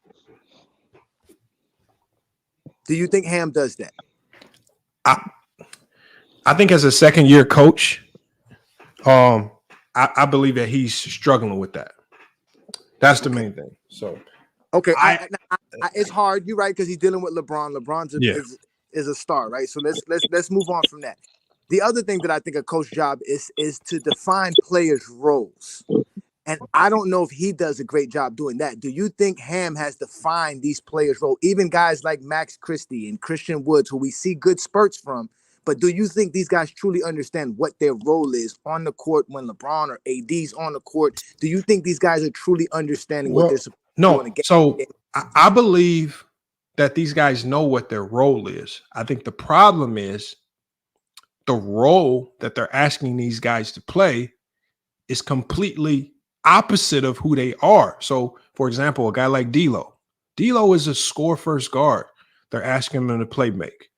Do you think Ham does that? I think as a second-year coach, I believe that he's struggling with that. That's the main thing. So, okay, it's hard. You're right, because he's dealing with LeBron. LeBron's is a star, right? So let's move on from that. The other thing that I think a coach's job is to define players' roles, and I don't know if he does a great job doing that. Do you think Ham has defined these players' role? Even guys like Max Christie and Christian Woods, who we see good spurts from. But do you think these guys truly understand what their role is on the court when LeBron or AD's on the court? Do you think these guys are truly understanding what they're supposed to do in a game? So I believe that these guys know what their role is. I think the problem is the role that they're asking these guys to play is completely opposite of who they are. So, for example, a guy like D'Lo. D'Lo is a score-first guard. They're asking him to play make.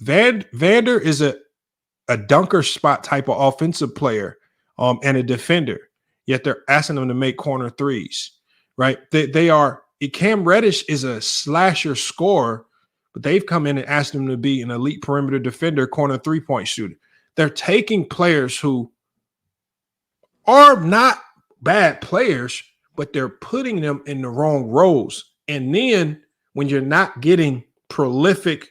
Vander is a dunker spot type of offensive player and a defender, yet they're asking them to make corner threes, right? They are Cam Reddish is a slasher scorer, but they've come in and asked him to be an elite perimeter defender, corner three-point shooter. They're taking players who are not bad players, but they're putting them in the wrong roles. And then when you're not getting prolific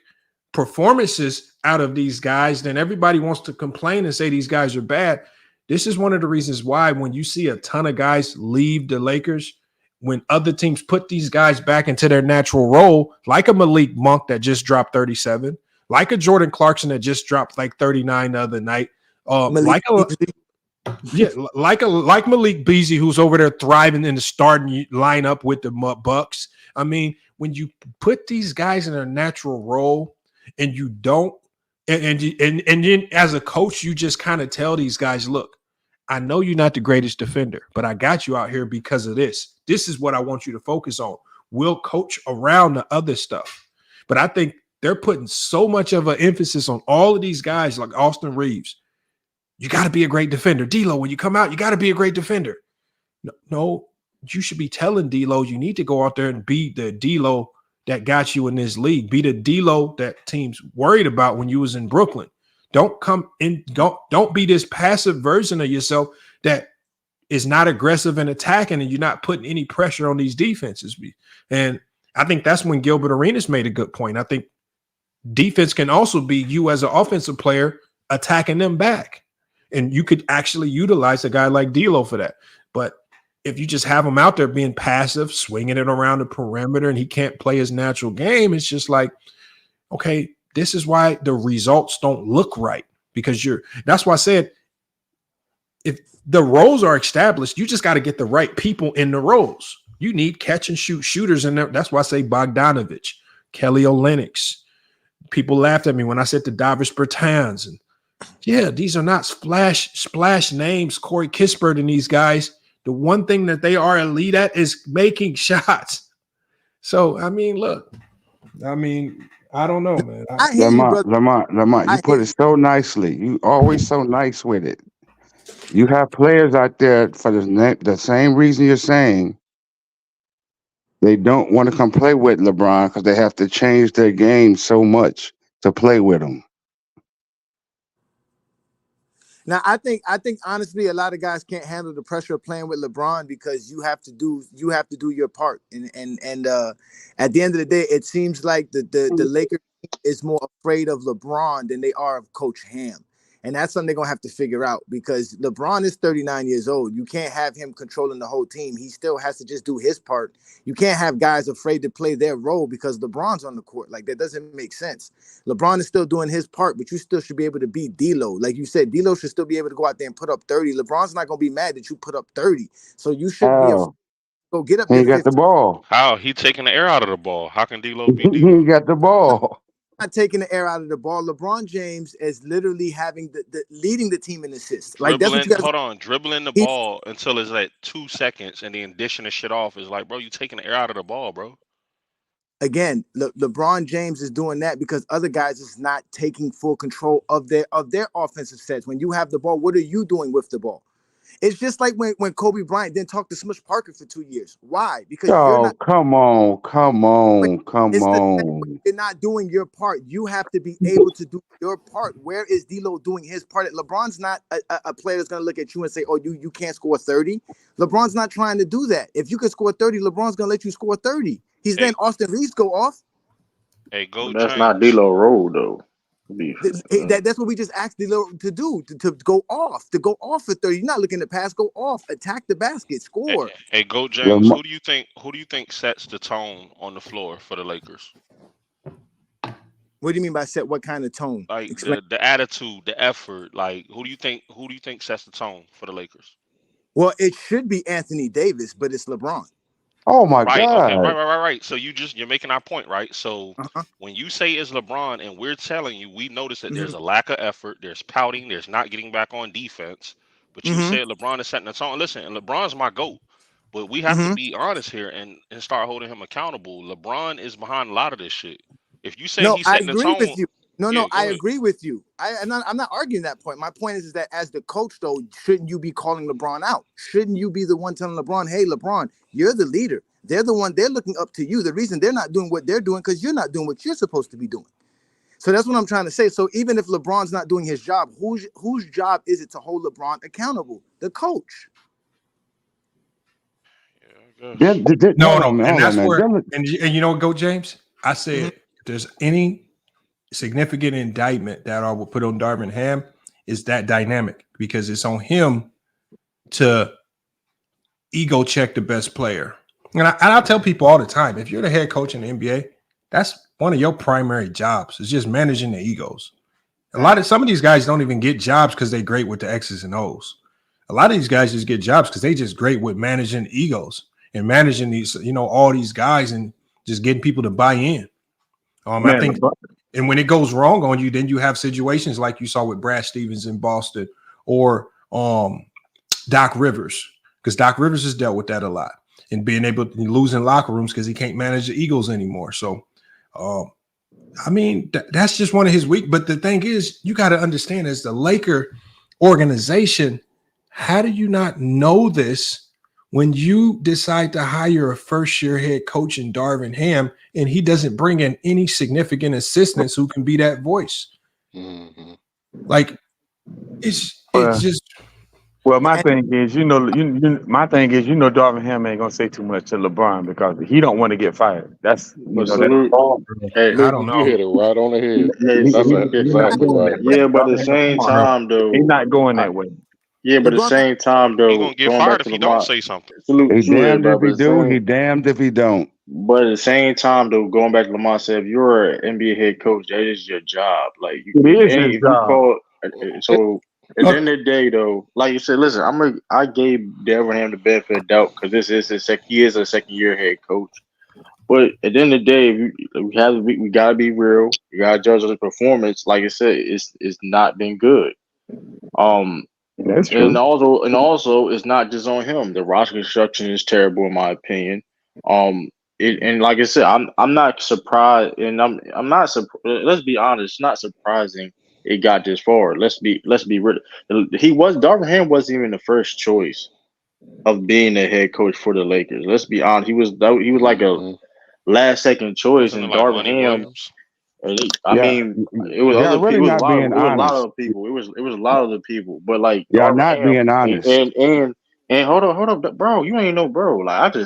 performances out of these guys, then everybody wants to complain and say these guys are bad. This is one of the reasons why when you see a ton of guys leave the Lakers, when other teams put these guys back into their natural role, like a Malik Monk that just dropped 37, like a Jordan Clarkson that just dropped like 39 the other night, like Malik Beasley, who's over there thriving in the starting lineup with the Bucks. I mean, when you put these guys in their natural role, and you don't, and then as a coach, you just kind of tell these guys, look, I know you're not the greatest defender, but I got you out here because of this. This is what I want you to focus on. We'll coach around the other stuff. But I think they're putting so much of an emphasis on all of these guys like Austin Reeves. You got to be a great defender. D'Lo, when you come out, you got to be a great defender. No, you should be telling D'Lo you need to go out there and be the D'Lo that got you in this league. Be the D'Lo that teams worried about when you was in Brooklyn. Don't come in. Don't be this passive version of yourself that is not aggressive and attacking, and you're not putting any pressure on these defenses. And I think that's when Gilbert Arenas made a good point. I think defense can also be you as an offensive player attacking them back, and you could actually utilize a guy like D'Lo for that. But if you just have him out there being passive, swinging it around the perimeter, and he can't play his natural game, it's just like, okay, this is why the results don't look right, because that's why I said, if the roles are established, you just got to get the right people in the roles. You need catch and shoot shooters in there. That's why I say Bogdanovich, Kelly Olynyk. People laughed at me when I said the Davis Bertans. And yeah, these are not splash names, Corey Kispert and these guys. The one thing that they are elite at is making shots. So, I mean, look, I don't know, man. Lamont, you put it so nicely. You always so nice with it. You have players out there for the same reason you're saying. They don't want to come play with LeBron because they have to change their game so much to play with him. Now, I think honestly, a lot of guys can't handle the pressure of playing with LeBron because you have to do your part. And at the end of the day, it seems like the Lakers is more afraid of LeBron than they are of Coach Ham. And that's something they're going to have to figure out because LeBron is 39 years old. You can't have him controlling the whole team. He still has to just do his part. You can't have guys afraid to play their role because LeBron's on the court. Like, that doesn't make sense. LeBron is still doing his part, but you still should be able to beat D'Lo. Like you said, D'Lo should still be able to go out there and put up 30. LeBron's not going to be mad that you put up 30. So you shouldn't be afraid to go get up He there got 50. the ball. How he taking the air out of the ball? How can D'Lo be He D'Lo? got the ball. Not taking the air out of the ball. LeBron James is literally having the leading the team in assists. Like, that's what you guys. Dribbling the ball until it's at 2 seconds and then dishing the shit off is like, bro, you taking the air out of the ball, bro. Again, LeBron James is doing that because other guys is not taking full control of their offensive sets. When you have the ball, what are you doing with the ball? It's just like when Kobe Bryant didn't talk to Smush Parker for 2 years. Why? Because you're not. Come on. You're not doing your part. You have to be able to do your part. Where is D'Lo doing his part? LeBron's not a player that's going to look at you and say, "Oh, you can't score 30." LeBron's not trying to do that. If you can score 30, LeBron's going to let you score 30. He's letting Austin Reeves go off. Hey, go. That's not D'Lo role though. That's what we just asked D'Lo to do, to go off for 30. You're not looking to pass, go off, attack the basket, score. Hey, go James. Who do you think sets the tone on the floor for the Lakers? What do you mean by set? What kind of tone? Like the attitude, the effort. Like who do you think sets the tone for the Lakers? Well, it should be Anthony Davis, but it's LeBron. Oh my God! Okay, right. So you're making our point, right? So when you say it's LeBron, and we're telling you, we notice that there's a lack of effort, there's pouting, there's not getting back on defense. But you said LeBron is setting the tone. Listen, and LeBron's my GOAT, but we have to be honest here and start holding him accountable. LeBron is behind a lot of this shit. If you say he's setting the tone, I agree with you. I ahead. agree with you. I'm not arguing that point. My point is that as the coach, though, shouldn't you be calling LeBron out? Shouldn't you be the one telling LeBron, "Hey, LeBron, you're the leader. They're the one. They're looking up to you. The reason they're not doing what they're doing because you're not doing what you're supposed to be doing." So that's what I'm trying to say. So even if LeBron's not doing his job, whose job is it to hold LeBron accountable? The coach. No, and that's where, and you know what, Go James? I said, if there's any significant indictment that I will put on Darvin Ham is that dynamic because it's on him to ego check the best player. And I tell people all the time, if you're the head coach in the NBA, that's one of your primary jobs. It's just managing the egos. Some of these guys don't even get jobs because they're great with the X's and O's. A lot of these guys just get jobs because they just great with managing egos and managing these, all these guys and just getting people to buy in. I think, and when it goes wrong on you, then you have situations like you saw with Brad Stevens in Boston or Doc Rivers, because Doc Rivers has dealt with that a lot and being able to lose in locker rooms because he can't manage the egos anymore. So, that's just one of his weak. But the thing is, you got to understand, as the Laker organization, how do you not know this when you decide to hire a first-year head coach in Darvin Ham and he doesn't bring in any significant assistants who can be that voice? Like, it's just. Well, my thing is, Darvin Ham ain't gonna say too much to LeBron because he don't want to get fired. That's Hey, I don't know. You hit it right on the head. But at the same time, though, he's not going that way. Yeah, but at the same time, though, he's gonna get fired if he don't say something. He damned if he do, he damned if he don't. But at the same time, though, going back to Lamar said, if you're an NBA head coach, that is your job. Like it is your job. So at the end of the day, though, like you said, listen, I gave Darvin Ham the benefit of the doubt because he is a second-year head coach. But at the end of the day, we gotta be real. We gotta judge the performance. Like I said, it's not been good. That's true. And also, it's not just on him. The roster construction is terrible, in my opinion. And like I said, I'm not surprised, and I'm not surprised. Let's be honest, it's not surprising it got this far. Let's be real. Darvin Ham wasn't even the first choice of being the head coach for the Lakers. Let's be honest, he was like a last second choice, and Darvin Ham. I mean, it was y'all other really people. not being It was a lot honest. of people. It was a lot of the people. But like Y'all Darvin not Ham being honest. and hold up, bro. You ain't no bro. Like I'm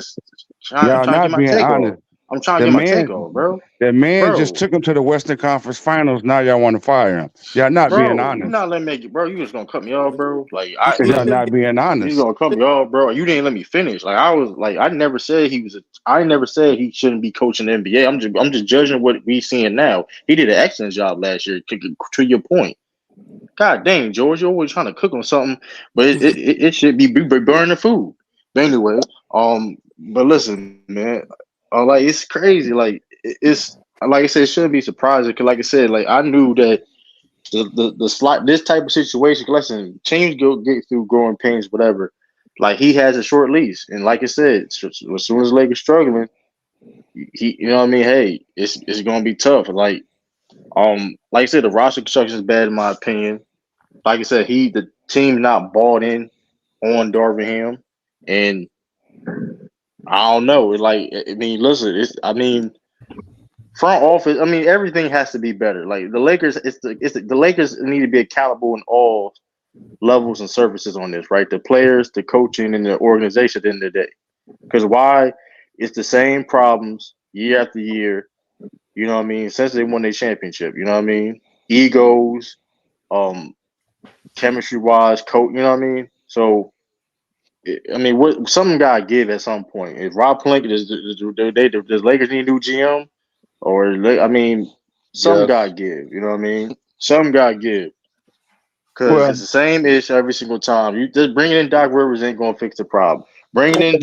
Y'all trying to get not my being take off. honest. I'm trying to The get my take man, off, bro. the man Bro, just took him to the Western Conference Finals. Now y'all want to fire him. Y'all not being bro, you honest. not letting me get, bro. You just gonna cut me off, bro. Like Because y'all not being you honest. gonna cut me off, bro. You didn't let me finish. Like I never said I never said he shouldn't be coaching the NBA. I'm just judging what we seeing now. He did an excellent job last year. To your point. God dang, George, you're always trying to cook on something, but it should be burning the food. But anyway, but listen, man, like it's crazy. Like it's like I said, it shouldn't be surprising because, like I said, like I knew that the slot this type of situation. Listen, teams get through growing pains, whatever. Like he has a short lease, and like I said, as soon as Lakers struggling, he you know what I mean. Hey, it's gonna be tough. Like I said, the roster construction is bad in my opinion. Like I said, the team not bought in on Darvin Ham, and I don't know. I mean, listen, front office. I mean, everything has to be better. Like the Lakers, the Lakers need to be accountable in all levels and surfaces on this, right? The players, the coaching, and the organization at the end of the day. Because why? It's the same problems year after year. You know what I mean? Since they won their championship, you know what I mean? Egos, chemistry wise, coach. You know what I mean? So, I mean, what something got to give at some point. If Rob Pelinka does Lakers need a new GM, or I mean, something got to give. You know what I mean? Something got to give because it's the same issue every single time. You just bringing in Doc Rivers ain't gonna fix the problem. Bringing in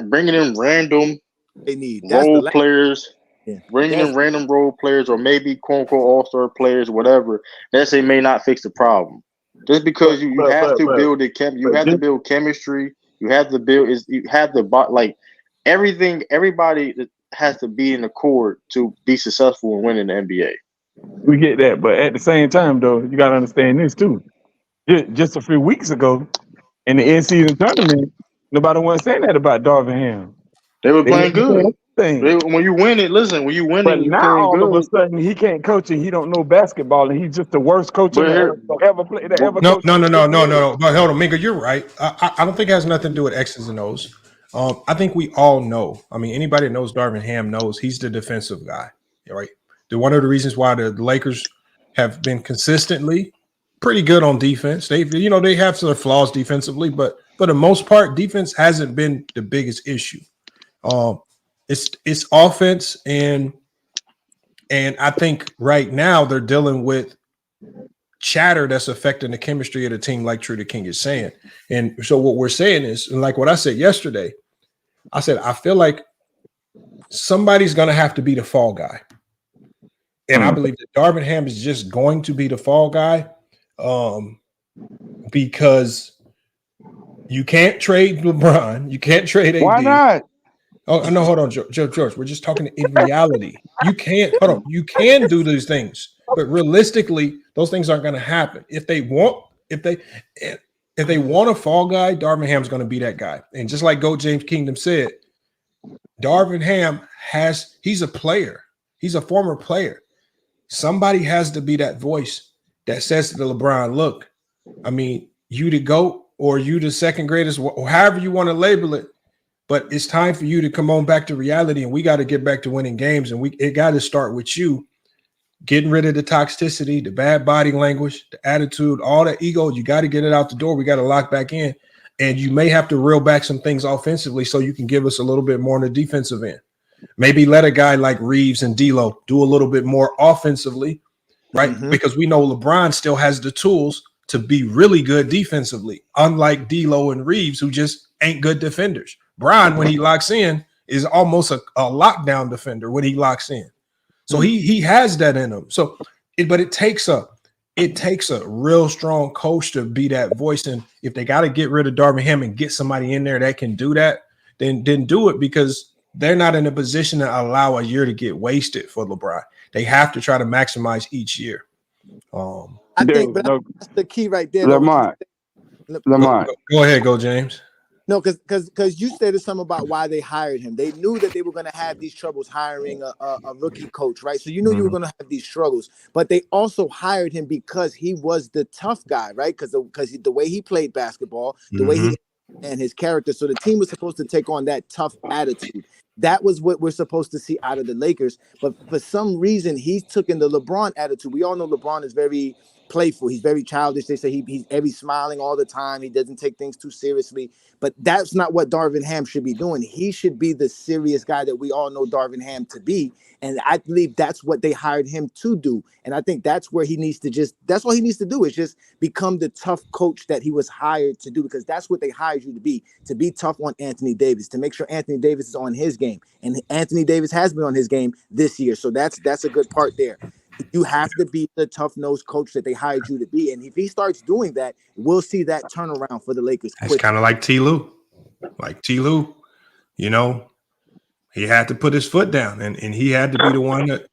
bringing in random they need role players. Yeah. Bringing in random role players or maybe quote unquote all-star players, whatever, that may not fix the problem. Just because you have to build you have to build chemistry, you have to like everything. Everybody has to be in accord to be successful in winning the NBA. We get that, but at the same time, though, you gotta understand this too. Just a few weeks ago, in the in-season tournament, nobody was saying that about Darvin Ham. They were playing good. When you win it, listen. When you win it, you now playing all good. of a sudden he can't coach and he don't know basketball and he's just the worst coach But ever played. No. But hold on, Mingo, you're right. I don't think it has nothing to do with X's and O's. I think we all know. I mean, anybody that knows Darvin Ham knows he's the defensive guy, right? One of the reasons why the Lakers have been consistently pretty good on defense. They have some flaws defensively, but for the most part, defense hasn't been the biggest issue. It's offense, and I think right now they're dealing with chatter that's affecting the chemistry of the team, like True the King is saying. And so what we're saying is, and like what I said yesterday, I said I feel like somebody's going to have to be the fall guy. And I believe that Darvin Ham is just going to be the fall guy because you can't trade LeBron. You can't trade AD. Why not? Oh, no, hold on, George. We're just talking in reality. You can't, hold on. You can do these things, but realistically, those things aren't going to happen. If they want a fall guy, Darvin Ham's going to be that guy. And just like Go James Kingdom said, Darvin Ham he's a player. He's a former player. Somebody has to be that voice that says to the LeBron, look, I mean, you the GOAT or you the second greatest, or however you want to label it, but it's time for you to come on back to reality, and we got to get back to winning games, and it got to start with you getting rid of the toxicity, the bad body language, the attitude, all that ego. You got to get it out the door. We got to lock back in, and you may have to reel back some things offensively so you can give us a little bit more on the defensive end. Maybe let a guy like Reeves and D'Lo do a little bit more offensively, right? Because we know LeBron still has the tools to be really good defensively, unlike D'Lo and Reeves, who just ain't good defenders. Bron, when he locks in, is almost a lockdown defender when he locks in. So he has that in him. So, but it takes a real strong coach to be that voice. And if they got to get rid of Darvin Ham and get somebody in there that can do that, then do it, because they're not in a position to allow a year to get wasted for LeBron. They have to try to maximize each year. I think, but that's the key right there. Lamont. Go ahead, Go James. No, because you stated something about why they hired him. They knew that they were going to have these troubles hiring a rookie coach, right? So you knew you were going to have these struggles, but they also hired him because he was the tough guy, right? Because the way he played basketball, the way he and his character. So the team was supposed to take on that tough attitude. That was what we're supposed to see out of the Lakers. But for some reason, he's took in the LeBron attitude. We all know LeBron is very playful. He's very childish. They say he's smiling all the time. He doesn't take things too seriously. But that's not what Darvin Ham should be doing. He should be the serious guy that we all know Darvin Ham to be. And I believe that's what they hired him to do. And I think that's where he needs to that's all he needs to do is just become the tough coach that he was hired to do, because that's what they hired you to be tough on Anthony Davis, to make sure Anthony Davis is on his game. And Anthony Davis has been on his game this year. So that's a good part there. You have to be the tough-nosed coach that they hired you to be. And if he starts doing that, we'll see that turnaround for the Lakers. It's kind of like T. Lue. Like T. Lue, he had to put his foot down, and he had to be the one that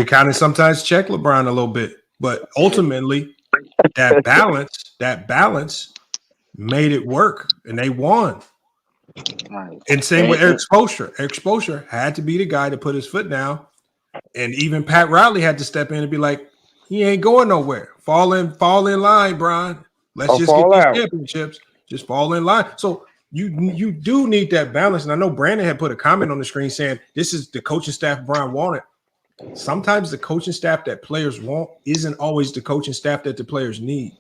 kind of sometimes check LeBron a little bit. But ultimately, that balance made it work, and they won. Right. And same with Eric Spoelstra. Eric Spoelstra had to be the guy to put his foot down. And even Pat Riley had to step in and be like, he ain't going nowhere. Fall in line, Brian. Let's just get these championships. Just fall in line. So you do need that balance. And I know Brandon had put a comment on the screen saying this is the coaching staff Brian wanted. Sometimes the coaching staff that players want isn't always the coaching staff that the players need.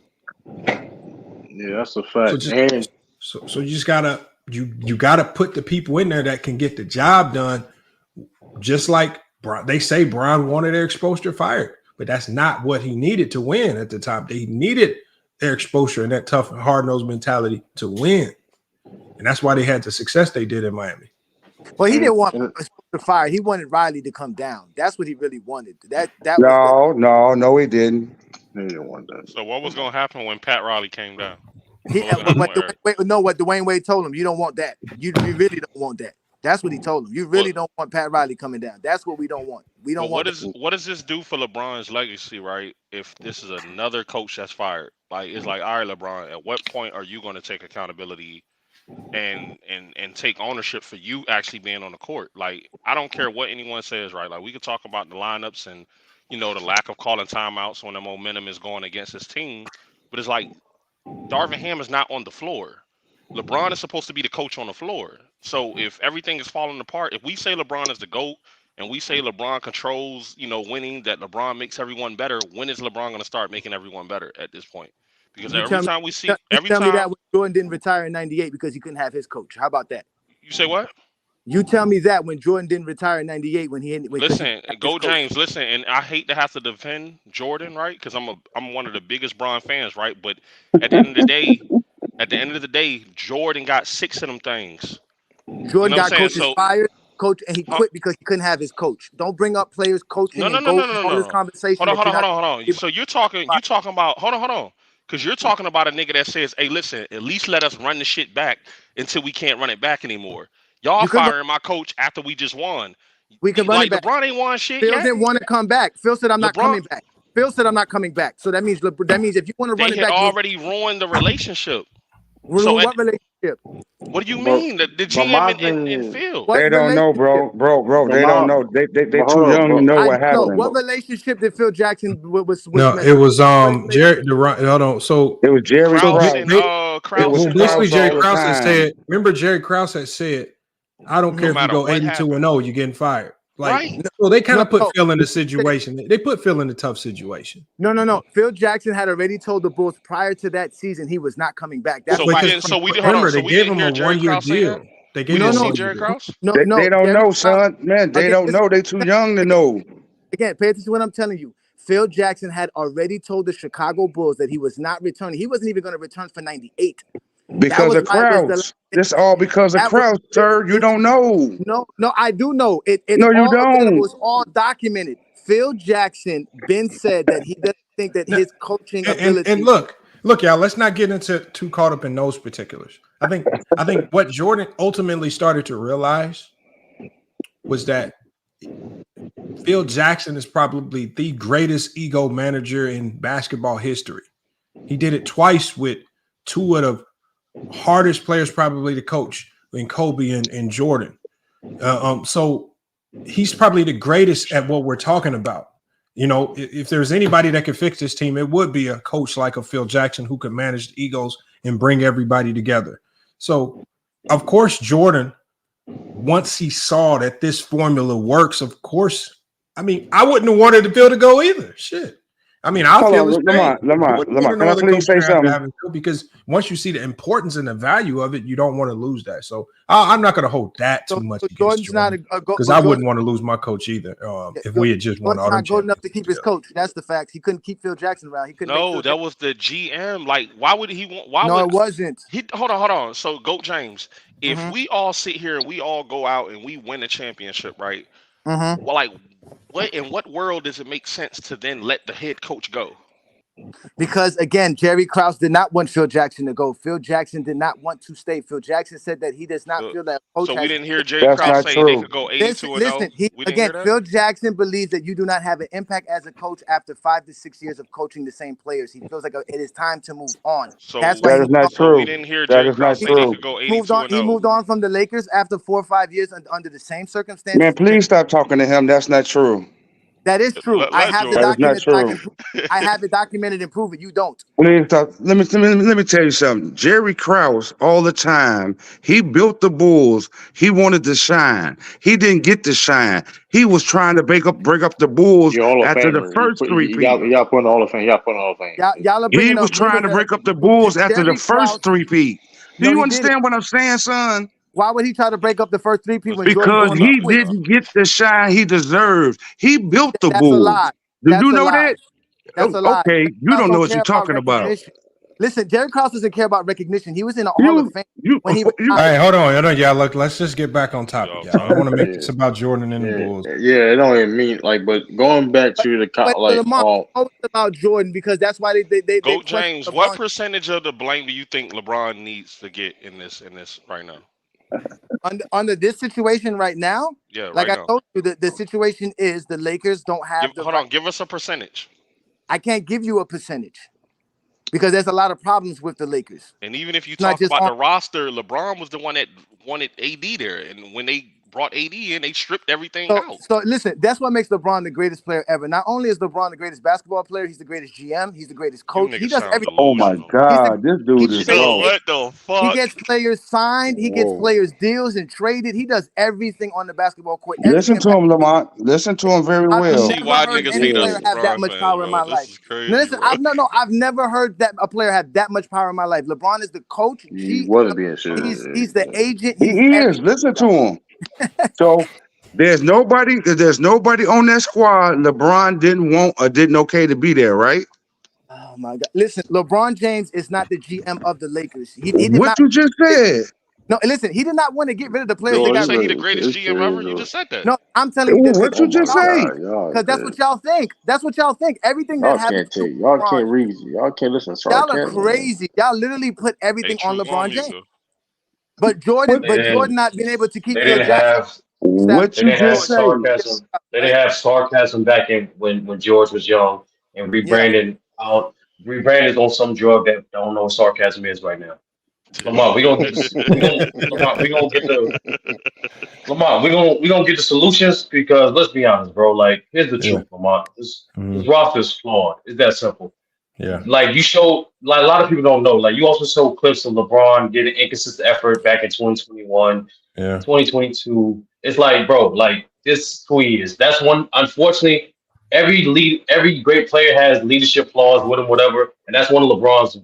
Yeah, that's a fact. So you just gotta put the people in there that can get the job done. Just like they say Brian wanted Eric Spoelstra fired, but that's not what he needed to win at the time. They needed Eric Spoelstra and that tough, hard-nosed mentality to win. And that's why they had the success they did in Miami. Well, he didn't want Spoelstra fired. He wanted Riley to come down. That's what he really wanted. No, he didn't. He didn't want that. So what was going to happen when Pat Riley came down? What Dwayne Wade told him, you don't want that. You really don't want that. That's what he told him. You really don't want Pat Riley coming down. That's what we don't want. We don't want. What does this do for LeBron's legacy, right? If this is another coach that's fired, like it's like, all right, LeBron, at what point are you going to take accountability and take ownership for you actually being on the court? Like, I don't care what anyone says, right? Like, we could talk about the lineups and the lack of calling timeouts when the momentum is going against his team, but it's like Darvin Ham is not on the floor. LeBron is supposed to be the coach on the floor. So if everything is falling apart, if we say LeBron is the GOAT and we say LeBron controls, winning, that LeBron makes everyone better, when is LeBron going to start making everyone better at this point? Because every time we see, tell me that when Jordan didn't retire in '98 because he couldn't have his coach. How about that? You say what? You tell me that when Jordan didn't retire in '98 listen, go James. Listen, and I hate to have to defend Jordan, right? Because I'm one of the biggest Bron fans, right? But at the end of the day, Jordan got 6 of them things. Jordan got coaches fired, and he quit because he couldn't have his coach. Don't bring up players coaching. No. This conversation. Hold on. So you're talking about hold on. Because you're talking about a nigga that says, hey, listen, at least let us run the shit back until we can't run it back anymore. Y'all firing my coach after we just won. We can run it back. LeBron ain't won shit Phil yet. didn't want to come back. Phil said, I'm not coming back. Phil said, I'm not coming back. So that means if you want to run it back. They already ruined the relationship. What relationship? What do you mean? The GM and Phil? They don't know, bro. They don't know. They too young to know what happened. What relationship did Phil Jackson with No, it was Jerry. Hold on. So it was Jerry Krause. Basically, Jerry Krause had said. Remember, Jerry Krause had said, "I don't care if you go 82-0, you're getting fired." So they kind of put Phil in the situation. They put Phil in a tough situation. No. Phil Jackson had already told the Bulls prior to that season he was not coming back. That's they gave him a 1-year deal. They gave him Jerry Krause. They don't know, son. Man, they don't know. They too young to know. Again, pay attention to what I'm telling you. Phil Jackson had already told the Chicago Bulls that he was not returning. He wasn't even going to return for '98. Because of Krause. This all because of Krause, sir. You don't know. No, I do know. No, you don't. It was all documented. Phil Jackson said that he doesn't think that his coaching ability. And look, y'all. Let's not get into too caught up in those particulars. I think what Jordan ultimately started to realize was that Phil Jackson is probably the greatest ego manager in basketball history. He did it twice with two of hardest players probably to coach in Kobe and Jordan. So he's probably the greatest at what we're talking about. You know, if there's anybody that could fix this team, it would be a coach like a Phil Jackson who could manage the egos and bring everybody together. So, of course, Jordan, once he saw that this formula works, of course, I mean, I wouldn't have wanted Phil to go either. Shit. I mean, I feel the same. Lamar, can I please say something? Because once you see the importance and the value of it, you don't want to lose that. So I'm not going to hold that too much. Jordan's not because I wouldn't want to lose my coach either. If we had just won all not good enough to keep his coach. That's the fact. He couldn't keep Phil Jackson around. He couldn't. No, that was the GM. Like, why would he want? Why? No, would, it wasn't. Hold on. So, Goat James, if we all sit here and we all go out and we win a championship, right? Well, like, in what world does it make sense to then let the head coach go? Because again, Jerry Krause did not want Phil Jackson to go. Phil Jackson did not want to stay. Phil Jackson said that he does not feel that coach. So we didn't hear Jerry Krause say they could go 82 and 0. Listen, Phil Jackson believes that you do not have an impact as a coach after 5 to 6 years of coaching the same players. He feels like it is time to move on. So that's why that is not true. We didn't hear Jerry Krause say they could go 82 and 0. He moved on from the Lakers after 4 or 5 years under the same circumstances. Man, please stop talking to him. That's not true. That is true. I have the document. I have it documented and prove it. You don't. Let me tell you something. Jerry Krause, all the time, he built the Bulls. He wanted to shine. He didn't get to shine. He was trying to break up the Bulls after the first three-peat. Y'all putting the Hall of Fame. Y'all putting the Hall of Fame. He was trying to break up the Bulls after the first three-peat. Do you understand what I'm saying, son? Why would he try to break up the first three-peat? Because he didn't get the shine he deserved. He built the Bulls. That's a lie. Did you know that? That's a lie. Okay, you don't know what you're talking about. Listen, Jerry Krause doesn't care about recognition. He was in the Hall of Fame. Hey, hold on, y'all. Look, let's just get back on topic. Y'all. I don't want to make this about Jordan and the Bulls. Yeah, it don't even mean but going back to the about Jordan because that's why they Go James. What percentage of the blame do you think LeBron needs to get in this right now? Under this situation right now, like I told you, the situation is the Lakers don't have. Give us a percentage. I can't give you a percentage because there's a lot of problems with the Lakers. And even if you talk about the roster, LeBron was the one that wanted AD there, and when they brought AD in, they stripped everything out. So listen, that's what makes LeBron the greatest player ever. Not only is LeBron the greatest basketball player, he's the greatest GM, he's the greatest coach. He does everything. Oh my God, this dude is what the fuck? He gets players signed, he gets players deals and traded. He does everything on the basketball court. Listen to him, Lamont. Listen to him very well. See why niggas hate us. Have that much power in my life. Listen, I've never heard that a player have that much power in my life. LeBron is the coach. He wasn't being shit. He's the agent. He is. Listen to him. So there's nobody on that squad LeBron didn't want or didn't okay to be there, right? Oh my God! Listen, LeBron James is not the GM of the Lakers. He did what not, you just said? No, listen, he did not want to get rid of the players. You say he the greatest GM ever? You just said that. No, I'm telling you. What you just say? Because that's what y'all think. That's what y'all think. Everything y'all that happens. Y'all can't read. Y'all can't listen. Y'all are crazy. Y'all literally put everything on LeBron James. But Jordan not being able to keep. They didn't have what you just said. They didn't have sarcasm back in when George was young, and rebranding rebranded on some drug that don't know what sarcasm is right now. Lamont, we gonna get the solutions because let's be honest, bro. Like, here's the truth, Lamont. This roster is flawed. It's that simple. Yeah. Like you show, like a lot of people don't know. Like you also show clips of LeBron getting inconsistent effort back in 2021, 2022. It's like, bro, like this is who he is. That's one. Unfortunately, every great player has leadership flaws with him, whatever, and that's one of LeBron's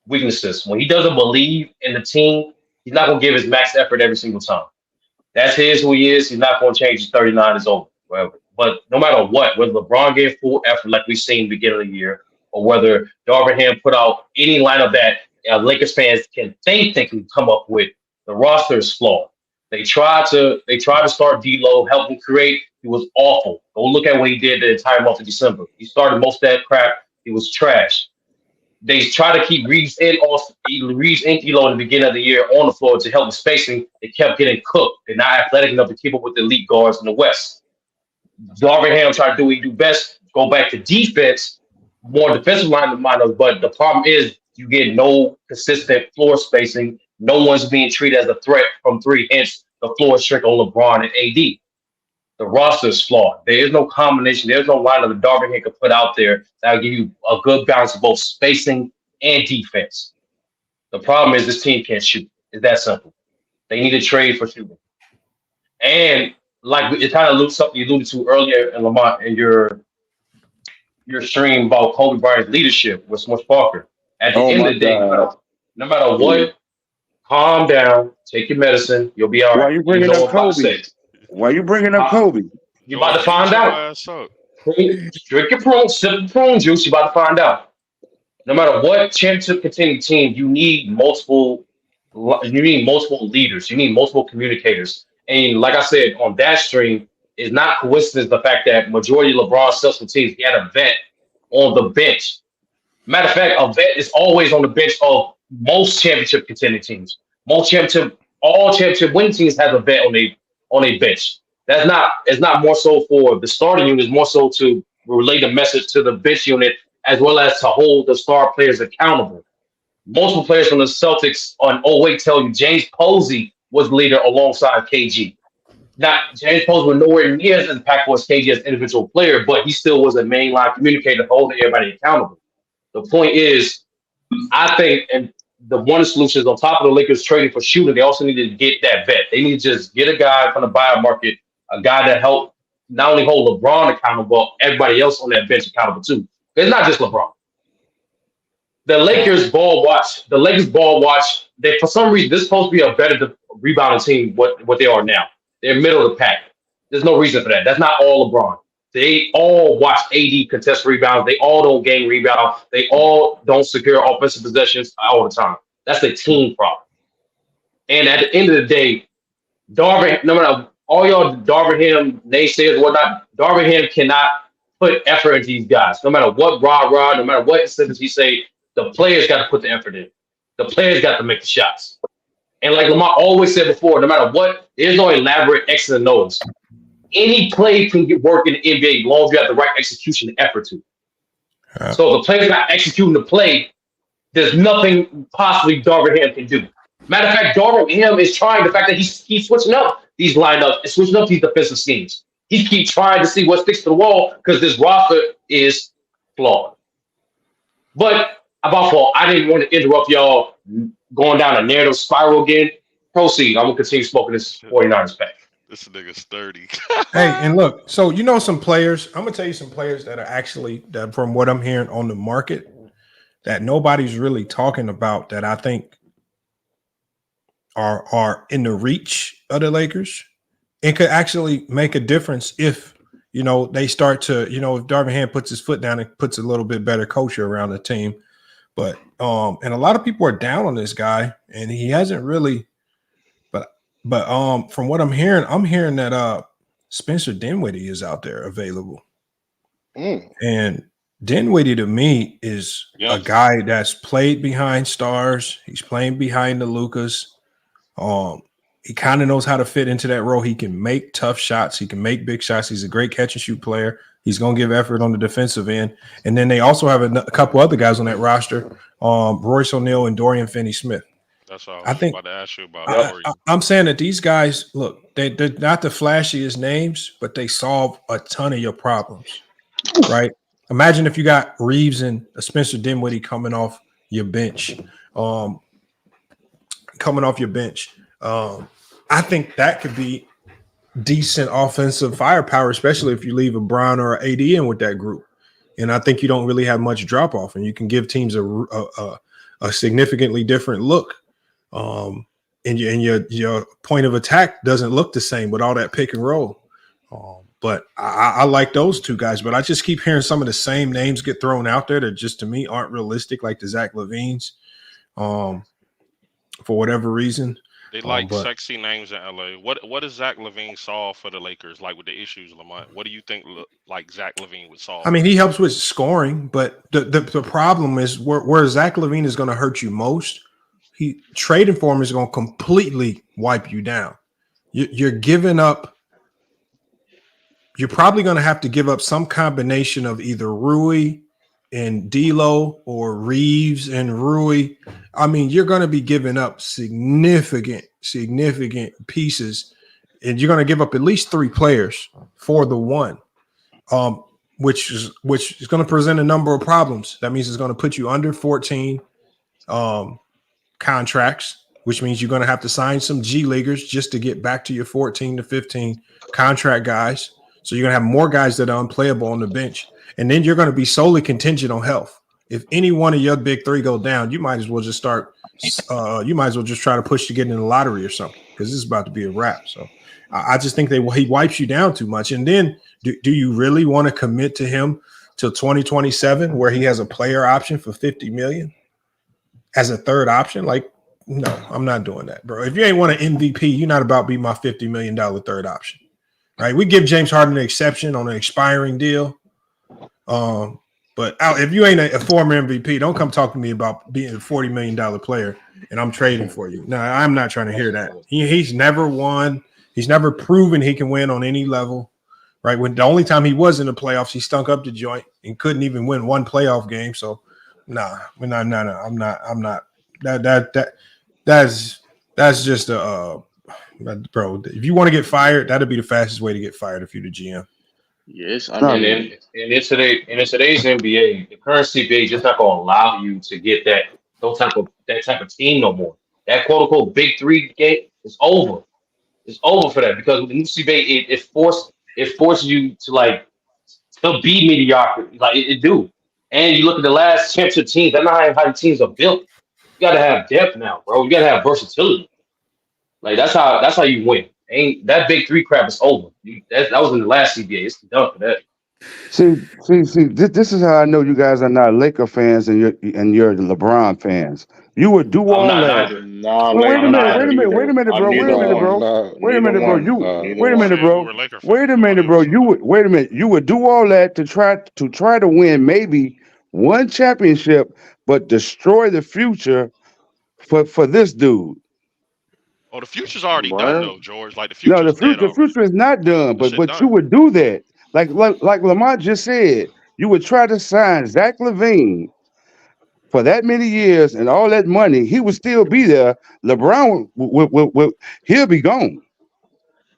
weaknesses. When he doesn't believe in the team, he's not gonna give his max effort every single time. That's who he is. He's not gonna change. His 39 is over, whatever. But no matter what, whether LeBron gave full effort like we've seen beginning of the year, or whether Darvin Ham put out any lineup that Lakers fans can can come up with, the roster is flawed. They tried to start D'Lo, help him create. He was awful. Go look at what he did the entire month of December. He started most of that crap. He was trash. They try to keep Reeves and D'Lo in the beginning of the year on the floor to help with spacing. They kept getting cooked. They're not athletic enough to keep up with the elite guards in the West. Darvin Ham tried to do what he do best, go back to defense, more defensive line than mine. But the problem is You get no consistent floor spacing. No one's being treated as a threat from three. Hence, the floor is strict on LeBron and AD. The roster is flawed. There is no combination. There's no lineup that Darvin Ham can put out there that will give you a good balance of both spacing and defense. The problem is this team can't shoot. It's that simple. They need to trade for shooting. And like it kind of alludes something you alluded to earlier in Lamont in your stream about Kobe Bryant's leadership with Smush Parker. At the end of the day, no matter what, calm down, take your medicine, you'll be all right. Why you bringing up Kobe? Why you bringing up Kobe? You about to find out. Drink your prune, sip the prune juice. You about to find out. No matter what championship contending team, you need multiple leaders. You need multiple communicators. And like I said on that stream, it's not coincidence the fact that majority of LeBron's successful teams, he had a vet on the bench. Matter of fact, a vet is always on the bench of most championship contending teams. All championship winning teams have a vet on a bench. It's not more so for the starting unit, it's more so to relay the message to the bench unit as well as to hold the star players accountable. Multiple players from the Celtics on 08 tell you James Posey was the leader alongside KG. Now, James Posey was nowhere near as impactful as KG as an individual player, but he still was a mainline communicator holding everybody accountable. The point is, I think, and the one solution is on top of the Lakers trading for shooting, they also need to get that vet. They need to just get a guy from the buyout market, a guy that help not only hold LeBron accountable, everybody else on that bench accountable too. It's not just LeBron. The Lakers ball watch. They, for some reason, this is supposed to be a better rebounding team. What they are now, they're middle of the pack. There's no reason for that. That's not all LeBron. They all watch AD contest rebounds. They all don't gain rebound. They all don't secure offensive possessions all the time. That's a team problem. And at the end of the day, Darvin, no matter all y'all Darvin Ham naysayers and whatnot, Darvin Ham cannot put effort into these guys. No matter what no matter what incentives he say, the players got to put the effort in. The players got to make the shots. And like Lamar always said before, no matter what, there's no elaborate X's and O's. Any play can get work in the NBA as long as you have the right execution and effort to. So if the player's not executing the play, there's nothing possibly Darvin Ham can do. Matter of fact, Darvin Ham is trying the fact that he's switching up these lineups and switching up these defensive schemes. He keeps trying to see what sticks to the wall because this roster is flawed. But about fall, I didn't want to interrupt y'all going down a narrative spiral again. Proceed. I'm going to continue smoking this 49ers pack. This nigga's 30. Hey, and look, so you know some players. I'm gonna tell you some players that are actually that from what I'm hearing on the market that nobody's really talking about that I think are in the reach of the Lakers and could actually make a difference if they start to if Darvin Ham puts his foot down and puts a little bit better culture around the team. But and a lot of people are down on this guy, and he hasn't really. But from what I'm hearing that Spencer Dinwiddie is out there available. And Dinwiddie to me is a guy that's played behind stars. He's playing behind the Lucas. He kind of knows how to fit into that role. He can make tough shots. He can make big shots. He's a great catch and shoot player. He's going to give effort on the defensive end. And then they also have a couple other guys on that roster, Royce O'Neal and Dorian Finney-Smith. That's all I was about to ask you about. I'm saying that these guys, look, they're not the flashiest names, but they solve a ton of your problems, right? Imagine if you got Reeves and Spencer Dinwiddie coming off your bench. I think that could be decent offensive firepower, especially if you leave a Brown or an AD in with that group. And I think you don't really have much drop off, and you can give teams a significantly different look. And your point of attack doesn't look the same with all that pick and roll. But I like those two guys, but I just keep hearing some of the same names get thrown out there that just to me aren't realistic, like the Zach LaVines, for whatever reason. They like sexy names in LA. What does Zach LaVine solve for the Lakers, like with the issues, Lamont? What do you think like Zach LaVine would solve? I mean, he helps with scoring, but the problem is where Zach LaVine is going to hurt you most. Trading for him is going to completely wipe you down. You're giving up. You're probably going to have to give up some combination of either Rui and D'Lo or Reeves and Rui, I mean, you're going to be giving up significant pieces, and you're going to give up at least 3 players for the one, which is going to present a number of problems. That means it's going to put you under 14 contracts, which means you're going to have to sign some G Leaguers just to get back to your 14 to 15 contract guys. So you're going to have more guys that are unplayable on the bench. And then you're going to be solely contingent on health. If any one of your big 3 go down, you might as well just start. You might as well just try to push to get in the lottery or something, because this is about to be a wrap. So I just think he wipes you down too much. And then do you really want to commit to him till 2027, where he has a player option for $50 million as a third option? Like, no, I'm not doing that, bro. If you ain't want an MVP, you're not about to be my $50 million third option, right? We give James Harden an exception on an expiring deal. But if you ain't a former MVP, don't come talk to me about being a $40 million player and I'm trading for you. No, I'm not trying to hear that. He's never won. He's never proven he can win on any level, right? When the only time he was in the playoffs, he stunk up the joint and couldn't even win one playoff game. So, no, I'm not. That's just a bro. If you want to get fired, that'd be the fastest way to get fired if you're the GM. Yes, I And mean, in today's NBA, the current CBA just not gonna allow you to get that type of team no more. That quote unquote big 3 game is over. It's over for that, because with the new CBA, it forces you to be mediocre. Like it do. And you look at the last championship teams, that's not how the teams are built. You gotta have depth now, bro. You gotta have versatility. Like that's how you win. Ain't that big 3 crap is over. That was in the last CBA. It's done for that. See. This is how I know you guys are not Laker fans and you're the LeBron fans. You would do all not that. neither. nah, Wait a I'm not minute, either. wait a minute, bro. Neither Wait a minute, bro. one. Wait a minute, bro. Neither You one. wait a minute, bro. Wait a minute, bro. Wait a minute. You would do all that to try to win maybe one championship, but destroy the future for this dude. Oh, the future's already done What? though, George. Like the No, future's dead the already. future is not done, That shit but you done. would do that. Like Lamont just said, you would try to sign Zach LaVine for that many years and all that money. He would still be there. LeBron he'll be gone.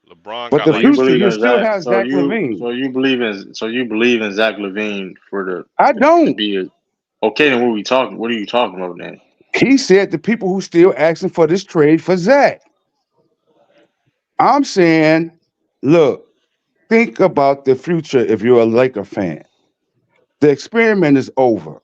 LeBron But got the So like you future, believe you in still Zach? have Zach LaVine. So you believe in Zach LaVine I to don't. be okay? Then what are you talking about then? He said the people who still asking for this trade for Zach. I'm saying, look, think about the future if you're a Laker fan. The experiment is over.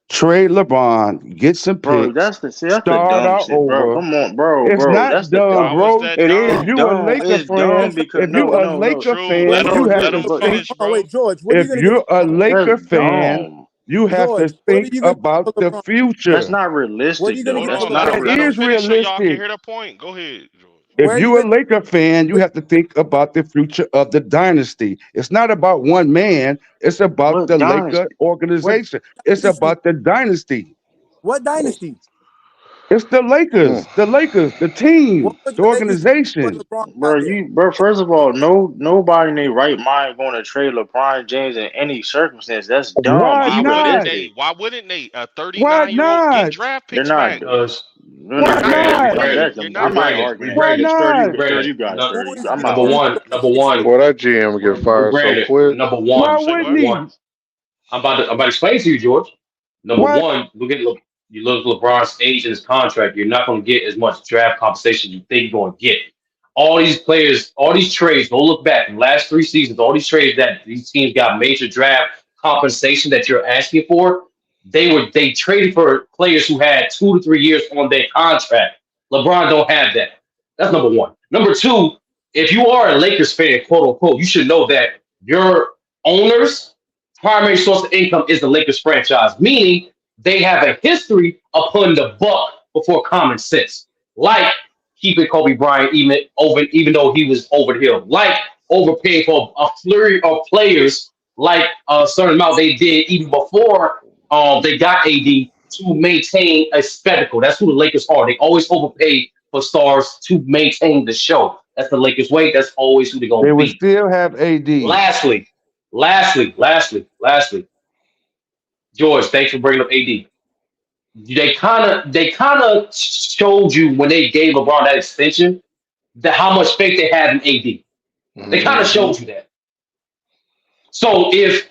Trade LeBron, get some Bro, picks, that's the start dumb out shit, bro. over. Come on, bro. It's That's not the done, Why dumb. was bro. that It If is dumb? you a dumb. Laker It's dumb fan, because if you a no. Laker True. fan, Let you him have George, let to him but think. finish, Oh bro. wait, George, what are you If gonna get you're for a LeBron? Laker that's fan, dumb. you have to George, what are think you gonna get for about the LeBron? That's future. not What are realistic you gonna though. Hold get That's for on. not LeBron? That Let him is finish so y'all can realistic. hear the point. Go ahead, George. If Where are you you're a gonna Laker fan, you what, have to think about the future of the dynasty. It's not about one man, it's about what the Laker dynasty. what organization. It's dynasty? about the dynasty. What dynasty? It's the Lakers, the What team, was the the Lakers when organization. LeBron got there? Bro, first of all, nobody in their right mind going to trade LeBron James in any circumstance. That's dumb, Why Why wouldn't not? unrealistic. they? Why wouldn't they? A Why 39-year-old get not? draft They're picks not. back. Because Why You're not Brandon, gonna not? win. Brandon, You're I'm not not winning. arguing that. Why Sturdy, not? sturdy, Brandon, you got Who sturdy. is I'm giving not number you arguing one, that. number one, Boy, that GM get fired so Brandon, quick. number Why one, Say number what? wouldn't one. he? I'm about to explain to you, George. Number Why? one, you look at LeBron's age and his contract. You're not going to get as much draft compensation you think you're going to get. All these players, all these trades. Go look back in the last 3 seasons. All these trades that these teams got major draft compensation that you're asking for. They traded for players who had 2 to 3 years on their contract. LeBron don't have that. That's number one. Number two, if you are a Lakers fan, quote unquote, you should know that your owners primary source of income is the Lakers franchise, meaning they have a history of putting the buck before common sense, like keeping Kobe Bryant even though he was over the hill, like overpaying for a flurry of players, like a certain amount they did even before they got AD to maintain a spectacle. That's who the Lakers are. They always overpay for stars to maintain the show. That's the Lakers' way. That's always who they're They gonna would be. still have AD. Lastly, George, thanks for bringing up AD. They kind of showed you when they gave LeBron that extension that how much faith they had in AD. They kind of showed you that. So if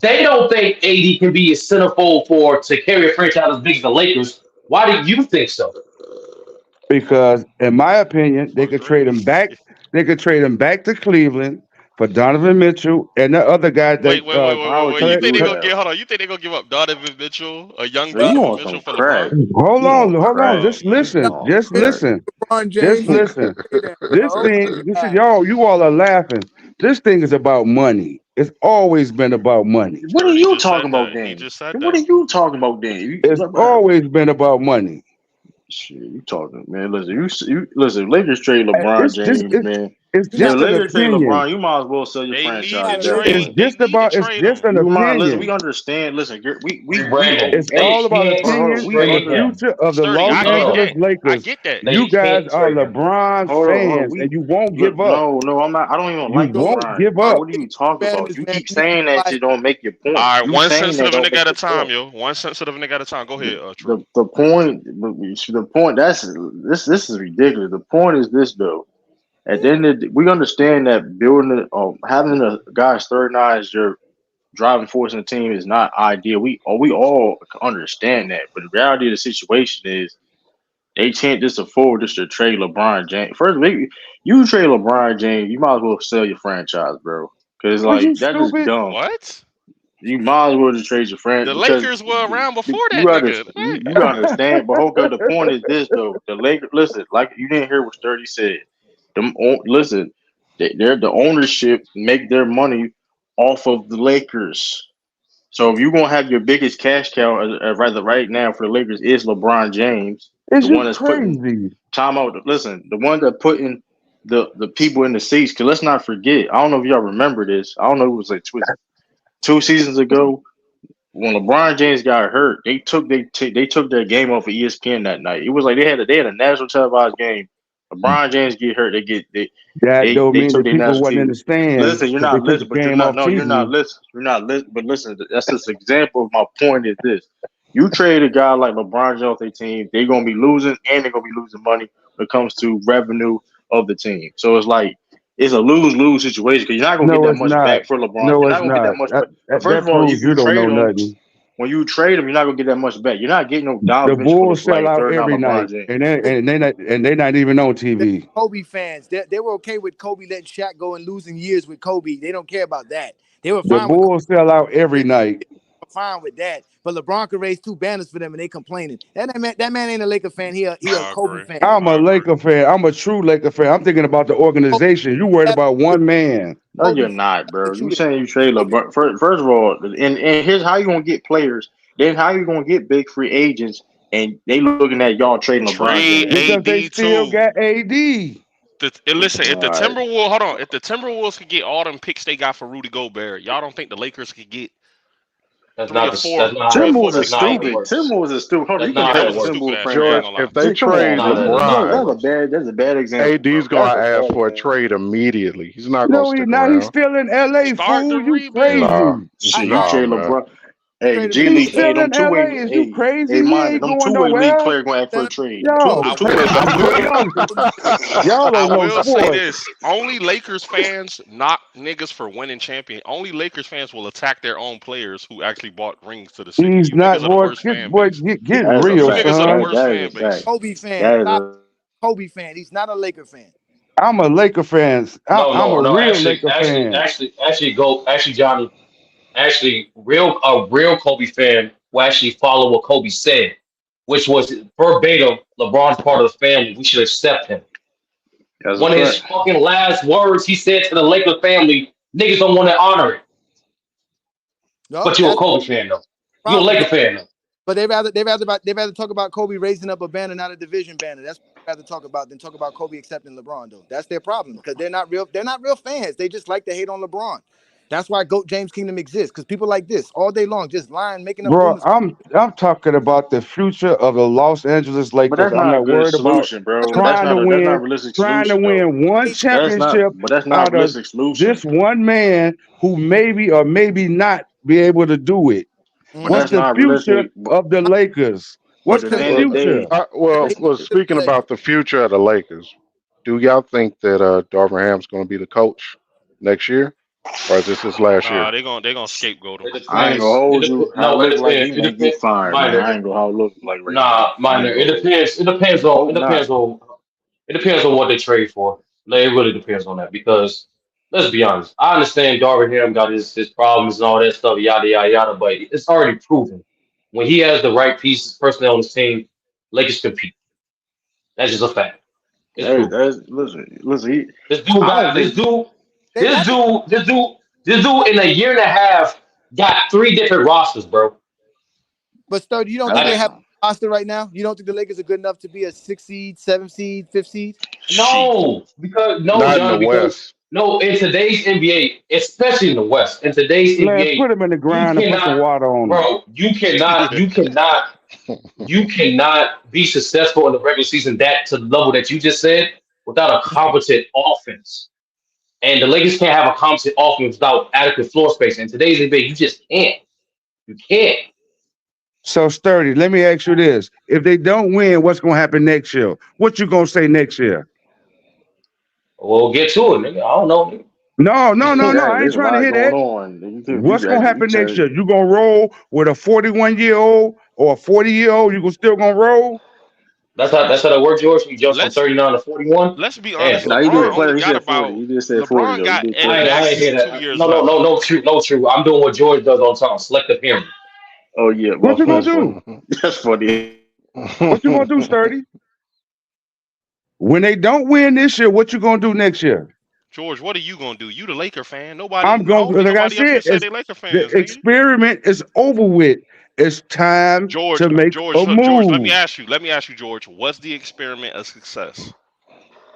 they don't think AD can be a centerfold to carry a franchise as big as the Lakers, why do you think so? Because, in my opinion, they could trade him back. They could trade him back to Cleveland for Donovan Mitchell and the other guy that. Wait. You think they're gonna get? Hold on. You think they're gonna give up Donovan Mitchell, a young Donovan Mitchell for LeBron? Hold on. Just listen. LeBron James. Just listen. This is y'all. You all are laughing. This thing is about money. It's always been about money. What are you talking about, Dan? What are you talking about, Dan? It's always been about money. Shit, you talking, man? Listen, you listen. Lakers trade LeBron James, man. It's just an Lakers trade opinion. LeBron. You might as well sell your franchise. It's just an opinion. Listen, we understand. Listen, it's all about opinion and the future of the Los Angeles Lakers. I get that. You guys are LeBron fans, and you won't give up. No, I'm not. I don't even like You won't LeBron. give up. What are you talking about? You keep saying that shit don't make your point. All right, You one saying sensitive that nigga don't at a make your time, point. yo. One sensitive nigga at a time. Go ahead, True. The point. This is ridiculous. The point is this though. At the end of the, we understand that building having a guy's third eye as your driving force in the team is not ideal. We all understand that, but the reality of the situation is they can't just afford just to trade LeBron James. First, maybe you trade LeBron James, you might as well sell your franchise, bro. Because like that's just dumb. What? You might as well just trade your franchise. The Lakers were around before that. You understand, but okay, the point is this though. The Lakers, listen, like you didn't hear what Sturdy said. Listen, they're the ownership make their money off of the Lakers. So if you're gonna have your biggest cash cow, rather right now for the Lakers is LeBron James, It's the one that's just crazy. putting time out. Listen, the one that putting the people in the seats. Because let's not forget. I don't know if y'all remember this. I don't know. It was like 2 seasons ago when LeBron James got hurt. They took their game off of ESPN that night. It was like they had a national televised game. LeBron James get hurt. That don't mean that people wasn't in the stands. Listen, you're not listening, but you're not. No, you're not listening. You're not listening. But listen, that's just an example of my point. Is this? You trade a guy like LeBron James off their team, they're gonna be losing, and they're gonna be losing money when it comes to revenue of the team. So it's like it's a lose-lose situation because you're not gonna get that much back for LeBron. No, you're it's not gonna get that much. That First of all, proves you don't know nothing. When you trade him, you're not gonna get that much back. You're not getting no The dollars. Bulls sell out every night, and they're not even on TV. Kobe fans, they were okay with Kobe letting Shaq go and losing years with Kobe. They don't care about that. They were The fine Bulls sell out every night. fine with that. But LeBron could raise 2 banners for them, and they complaining. That man ain't a Laker fan. He a Kobe fan. I'm a Laker fan. I'm a true Laker fan. I'm thinking about the organization. You worried about one man. No, you're not, bro. You saying you trade LeBron? First of all, and here's how you gonna get players. Then how you gonna get big free agents? And they looking at y'all trading LeBron because they still got AD. Listen, if the Timberwolves, if the Timberwolves could get all them picks they got for Rudy Gobert, y'all don't think the Lakers could get? Timberwolves are stupid. Timberwolves are stupid. Hold on, you can have a Timberwolves franchise. If they trade LeBron, that's a bad example. AD's gonna ask for a trade immediately. He's not gonna stick around. He's still in LA. Fool, you crazy? You trade LeBron. Hey, G League, hey, them two-way, you crazy? Hey, man, them two-way league players gonna ask for a trade. Y'all don't know will say sports. this: only Lakers fans, not niggas for winning champion. Only Lakers fans will attack their own players who actually bought rings to the city. He's not worth. Get real, son. Kobe fan. Stop. Kobe fan. He's not a Laker fan. I'm a Laker fan. I'm a real Laker fan. Johnny. Actually, a real Kobe fan will actually follow what Kobe said, which was verbatim. LeBron's part of the family. We should accept him. One of his fucking last words he said to the Lakers family: "Niggas don't want to honor it." No, but you're a Kobe fan though. You're a Laker fan though. But they'd rather talk about Kobe raising up a banner, not a division banner. That's what they'd rather talk about than talk about Kobe accepting LeBron though. That's their problem because they're not real fans. They just like to hate on LeBron. That's why GOAT James Kingdom exists, because people like this all day long just lying, making up. Bro, I'm talking about the future of the Los Angeles Lakers. But that's I'm not not worried solution, about bro. trying to win one championship but that's not out of realistic solution. this one man who maybe or maybe not be able to do it. But What's that's the not future realistic. of the Lakers? What's But the at the end of the future? day, well, speaking about the future of the Lakers, do y'all think that Darvin Ham's going to be the coach next year, or is this his last year? Nah, they gonna scapegoat him. I ain't gonna hold you. How it No, it look like depends. he It might get depends. fired, man. I Minor. ain't gonna how it look like right now. Nah, I minor. ain't It gonna hold you. depends. It depends on. Hope not. It depends on what they trade for. Like, it really depends on that because let's be honest. I understand Darvin Ham got his problems and all that stuff, yada yada yada. But it's already proven when he has the right pieces, personnel on his team, Lakers compete. That's just a fact. It's proven. Listen. This dude got this dude in a year and a half got 3 different rosters, bro. But Sturdy, you don't think they have a roster right now? You don't think the Lakers are good enough to be a 6th seed, 7th seed, 5th seed? No, because Not in the West. in today's NBA, especially in the West, in today's Man, NBA, put him in the ground and put some water on him. bro, you cannot be successful in the regular season to the level that you just said without a competent offense. And the Lakers can't have a competent offense without adequate floor space. In today's NBA, you just can't. You can't. So Sturdy, let me ask you this: if they don't win, what's going to happen next year? What you gonna say next year? Well, get to it, nigga. I don't know. Nigga. No. I ain't There's a trying to lot hear going that. on. What's gonna happen next year? You gonna roll with a 41-year-old or a 40-year-old? You still gonna roll? That's how that works, George. You jump from 39 to 41. Let's be honest. Damn. LeBron only got about. LeBron got at I ain't max hear 2 that. years No, left. no, true. I'm doing what George does all the time. Selective hearing. Oh yeah, what you gonna do? That's funny. What you gonna do, Sturdy? When they don't win this year, what you gonna do next year? George, what are you gonna do? You the Laker fan? Nobody. I'm I going, don't think like I nobody up here said, said they Laker fans. the Nigga. experiment is over with. It's time to make a move. George, let me ask you, George. Was the experiment a success?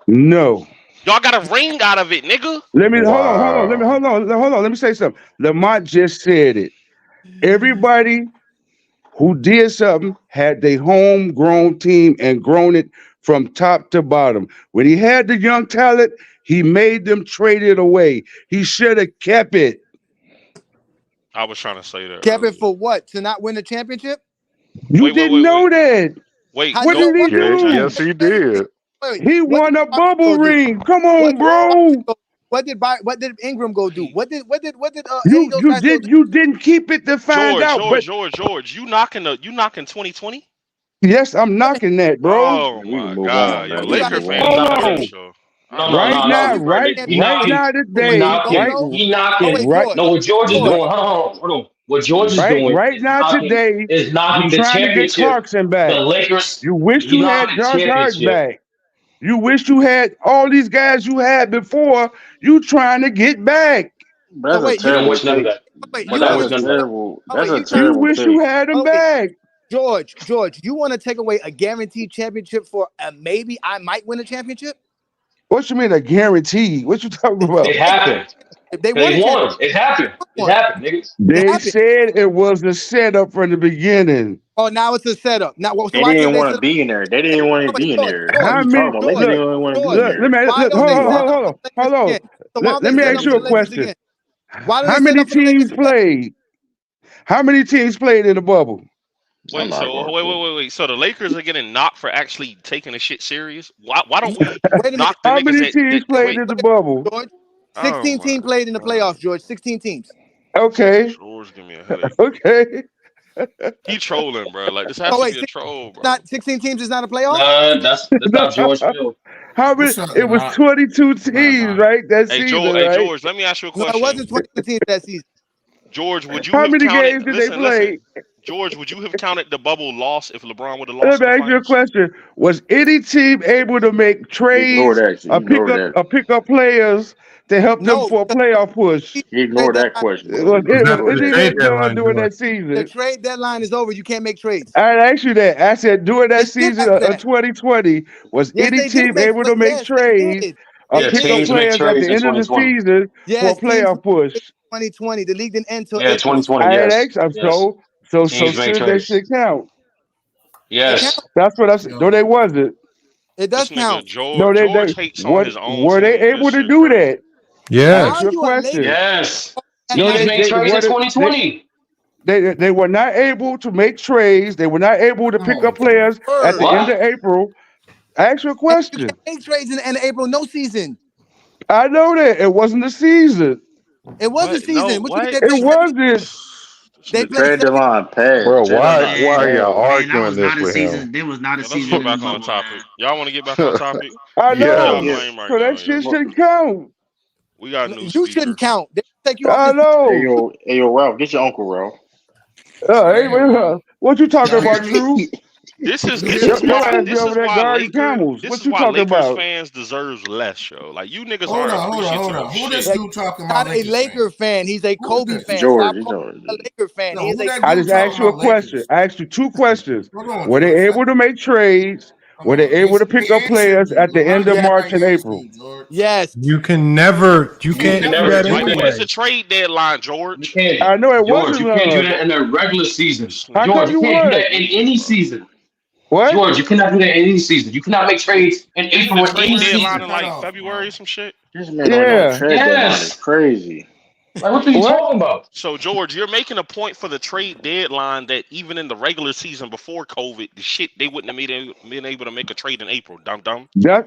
No. Y'all got a ring out of it, nigga. Let me hold on. Let me say something. Lamont just said it. Everybody who did something had their homegrown team and grown it from top to bottom. When he had the young talent, he made them trade it away. He should have kept it. I was trying to say that. Kept it for what? To not win the championship? You didn't know that. Wait, what did he do? Yes, he did. He won a bubble ring. Come on, bro. What did Ingram go do? What did you didn't keep it to find out. George, you knocking 2020? Yes, I'm knocking that, bro. Oh my God, yo, Laker fans. Hold on. Right now, today. No, what George is doing? Hold on. What George is doing today is knocking the trying to get championship. Clarkson back. The Lakers. You wish you had Josh Hart back. You wish you had all these guys you had before. You trying to get back. That's a terrible take. That's a terrible You wish take. you had him back. George, you want to take away a guaranteed championship for maybe I might win a championship? What you mean a guarantee? What you talking about? It happened. They won. It happened. It happened, niggas. They said it was a setup from the beginning. Oh, now it's a setup. Now, so they didn't want to be in there. They didn't want to be in there. Hold on. Let me ask you a question. How many teams played? How many teams played in the bubble? Wait. So the Lakers are getting knocked for actually taking the shit serious? Why don't we knock the How niggas many teams played in the bubble? George, 16 teams played in the playoffs, George. 16 teams. Okay. George, give me a headache. Okay. He trolling, bro. Like this has to be a troll, bro. Not 16 teams is not a playoff. That's not George Field. How many? It was 22 teams, right? That season, right? George, let me ask you a question. No, it wasn't 22 teams that season. George, would you How have many counted, games did they play? George, would you have counted the bubble loss if LeBron would have lost? Let me ask you a question. Was any team able to make trades or pick up players to help them for a playoff push? Ignore that question. Was it done during that season? The trade deadline is over. You can't make trades. I asked you that. I said during that season of 2020, was any team able to make trades or pick up players at the end of the season for a playoff push? 2020, the league didn't end until 2020. So should they should count? Yes, that's what I said. No, they wasn't. It does count. George hates on his own. Were they able to do that? Yeah. That's your question. Yes. Teams made trades in 2020. They were not able to make trades. They were not able to pick up players at the end of April. Ask your question. You can't make trades in the end of April, no season. I know that it wasn't the season. It was the What? season. No, What you think what? they played? It wasn't. They The played trade deadline passed. Bro, Trade why deadline are y'all passed. Man, that arguing was this not a with season. him? There was not a Let's season get in back the on bubble, topic. man. Y'all want to get back on topic? I Yeah, know. Y'all yeah. lame right So now, that shit yo. shouldn't count. We got a new You shouldn't speaker. count. They take you off I this. know. Hey, yo, Ralph, get your uncle, Ralph. What you talking Y'all hear about, me? True? This is Your ass be over there guarding camels. This What is you why talking Lakers about? fans deserves less, yo. Like you niggas Hold aren't on. appreciative of Who shit. this dude talking about? Not a Lakers Laker fan. He's a Who is Kobe this? fan. George, Stop calling him a George. Laker fan. No, He is who a that I dude just talking asked you a about question. Lakers? I asked you two questions. Hold on, Were they George. able to make trades? Were they able to pick up players at the end of Yeah. March and April? Yes. You can never. You can't do that Like when is anyway. the trade deadline, You George? can't, I know it George. wasn't. You can't do that in the regular season. How George, come you you can't do would? that in any season. What? George, you cannot do that in any season. You cannot make trades in Isn't April the in any trade deadline season. in like February or some shit? This man on that Yeah. trade deadline is Yes. crazy. Like, what are you What? talking about? So George, you're making a point for the trade deadline that even in the regular season before COVID, the shit they wouldn't have been able to make a trade in April. Dumb.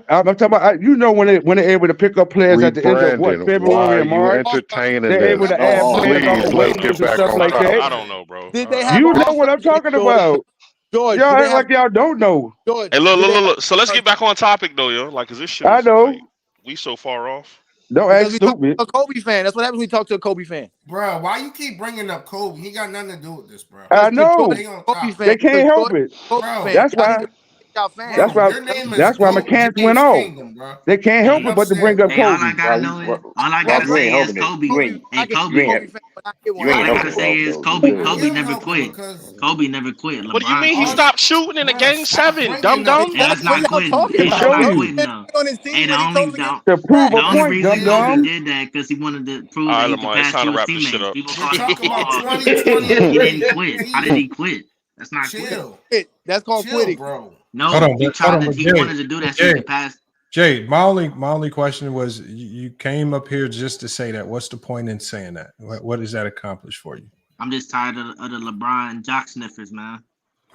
I'm talking about. You know when they're able to pick up players at the end of what, Rebrandon, why February are and you March? entertaining They're able this? to add players off Please, of let's get waivers and back stuff on like topic. that. I don't know, bro. Did they have You an know off what I'm talking George? about. George, Y'all did they act have like y'all don't know. George? Hey, Did they have look. So let's get back on topic though, yo. Like, cause this shit I is know. like we so far off. Don't because act we talk stupid. to a Kobe fan. That's what happens when we talk to a Kobe fan. Bro, why you keep bringing up Kobe? He got nothing to do with this, bro. I know. Stay on Kobe top. fan. They can't help it. Kobe Bro, fan. That's Y'all need why. to y'all fans. That's bro, why. your name is That's why Kobe McCants went James off. Kingdom, bro. They can't help it but to bring up Hey, Ralph, Kobe. you, all I Ralph, gotta you ain't say is helping it. Kobe. You ain't. I get You a Kobe ain't. fan, but I get one. You All ain't I helping gotta it, say Ralph. is Though. Kobe. You good. Kobe never quit. Kobe never quit. What do you LeBron mean he quit. stopped shooting in the Bro, game stop 7? bringing up Dumb. Kobe. That's what y'all talking To about. show Kobe you. didn't be on his team when he told him to get To prove back. a point, dum dum. did that because he wanted to prove All that right, he could Lamar, it's pass time to to his wrap this shit teammates. up. People We're call him talking about flawed. 2020 He didn't quit. How did he quit? That's not Chill. quit. That's called quitting. bro. Hold No, on, but he Jay, wanted to do that so he could pass. Jay, my only question was you came up here just to say that. What's the point in saying that? What does that accomplish for you? I'm just tired of the LeBron jock sniffers, man.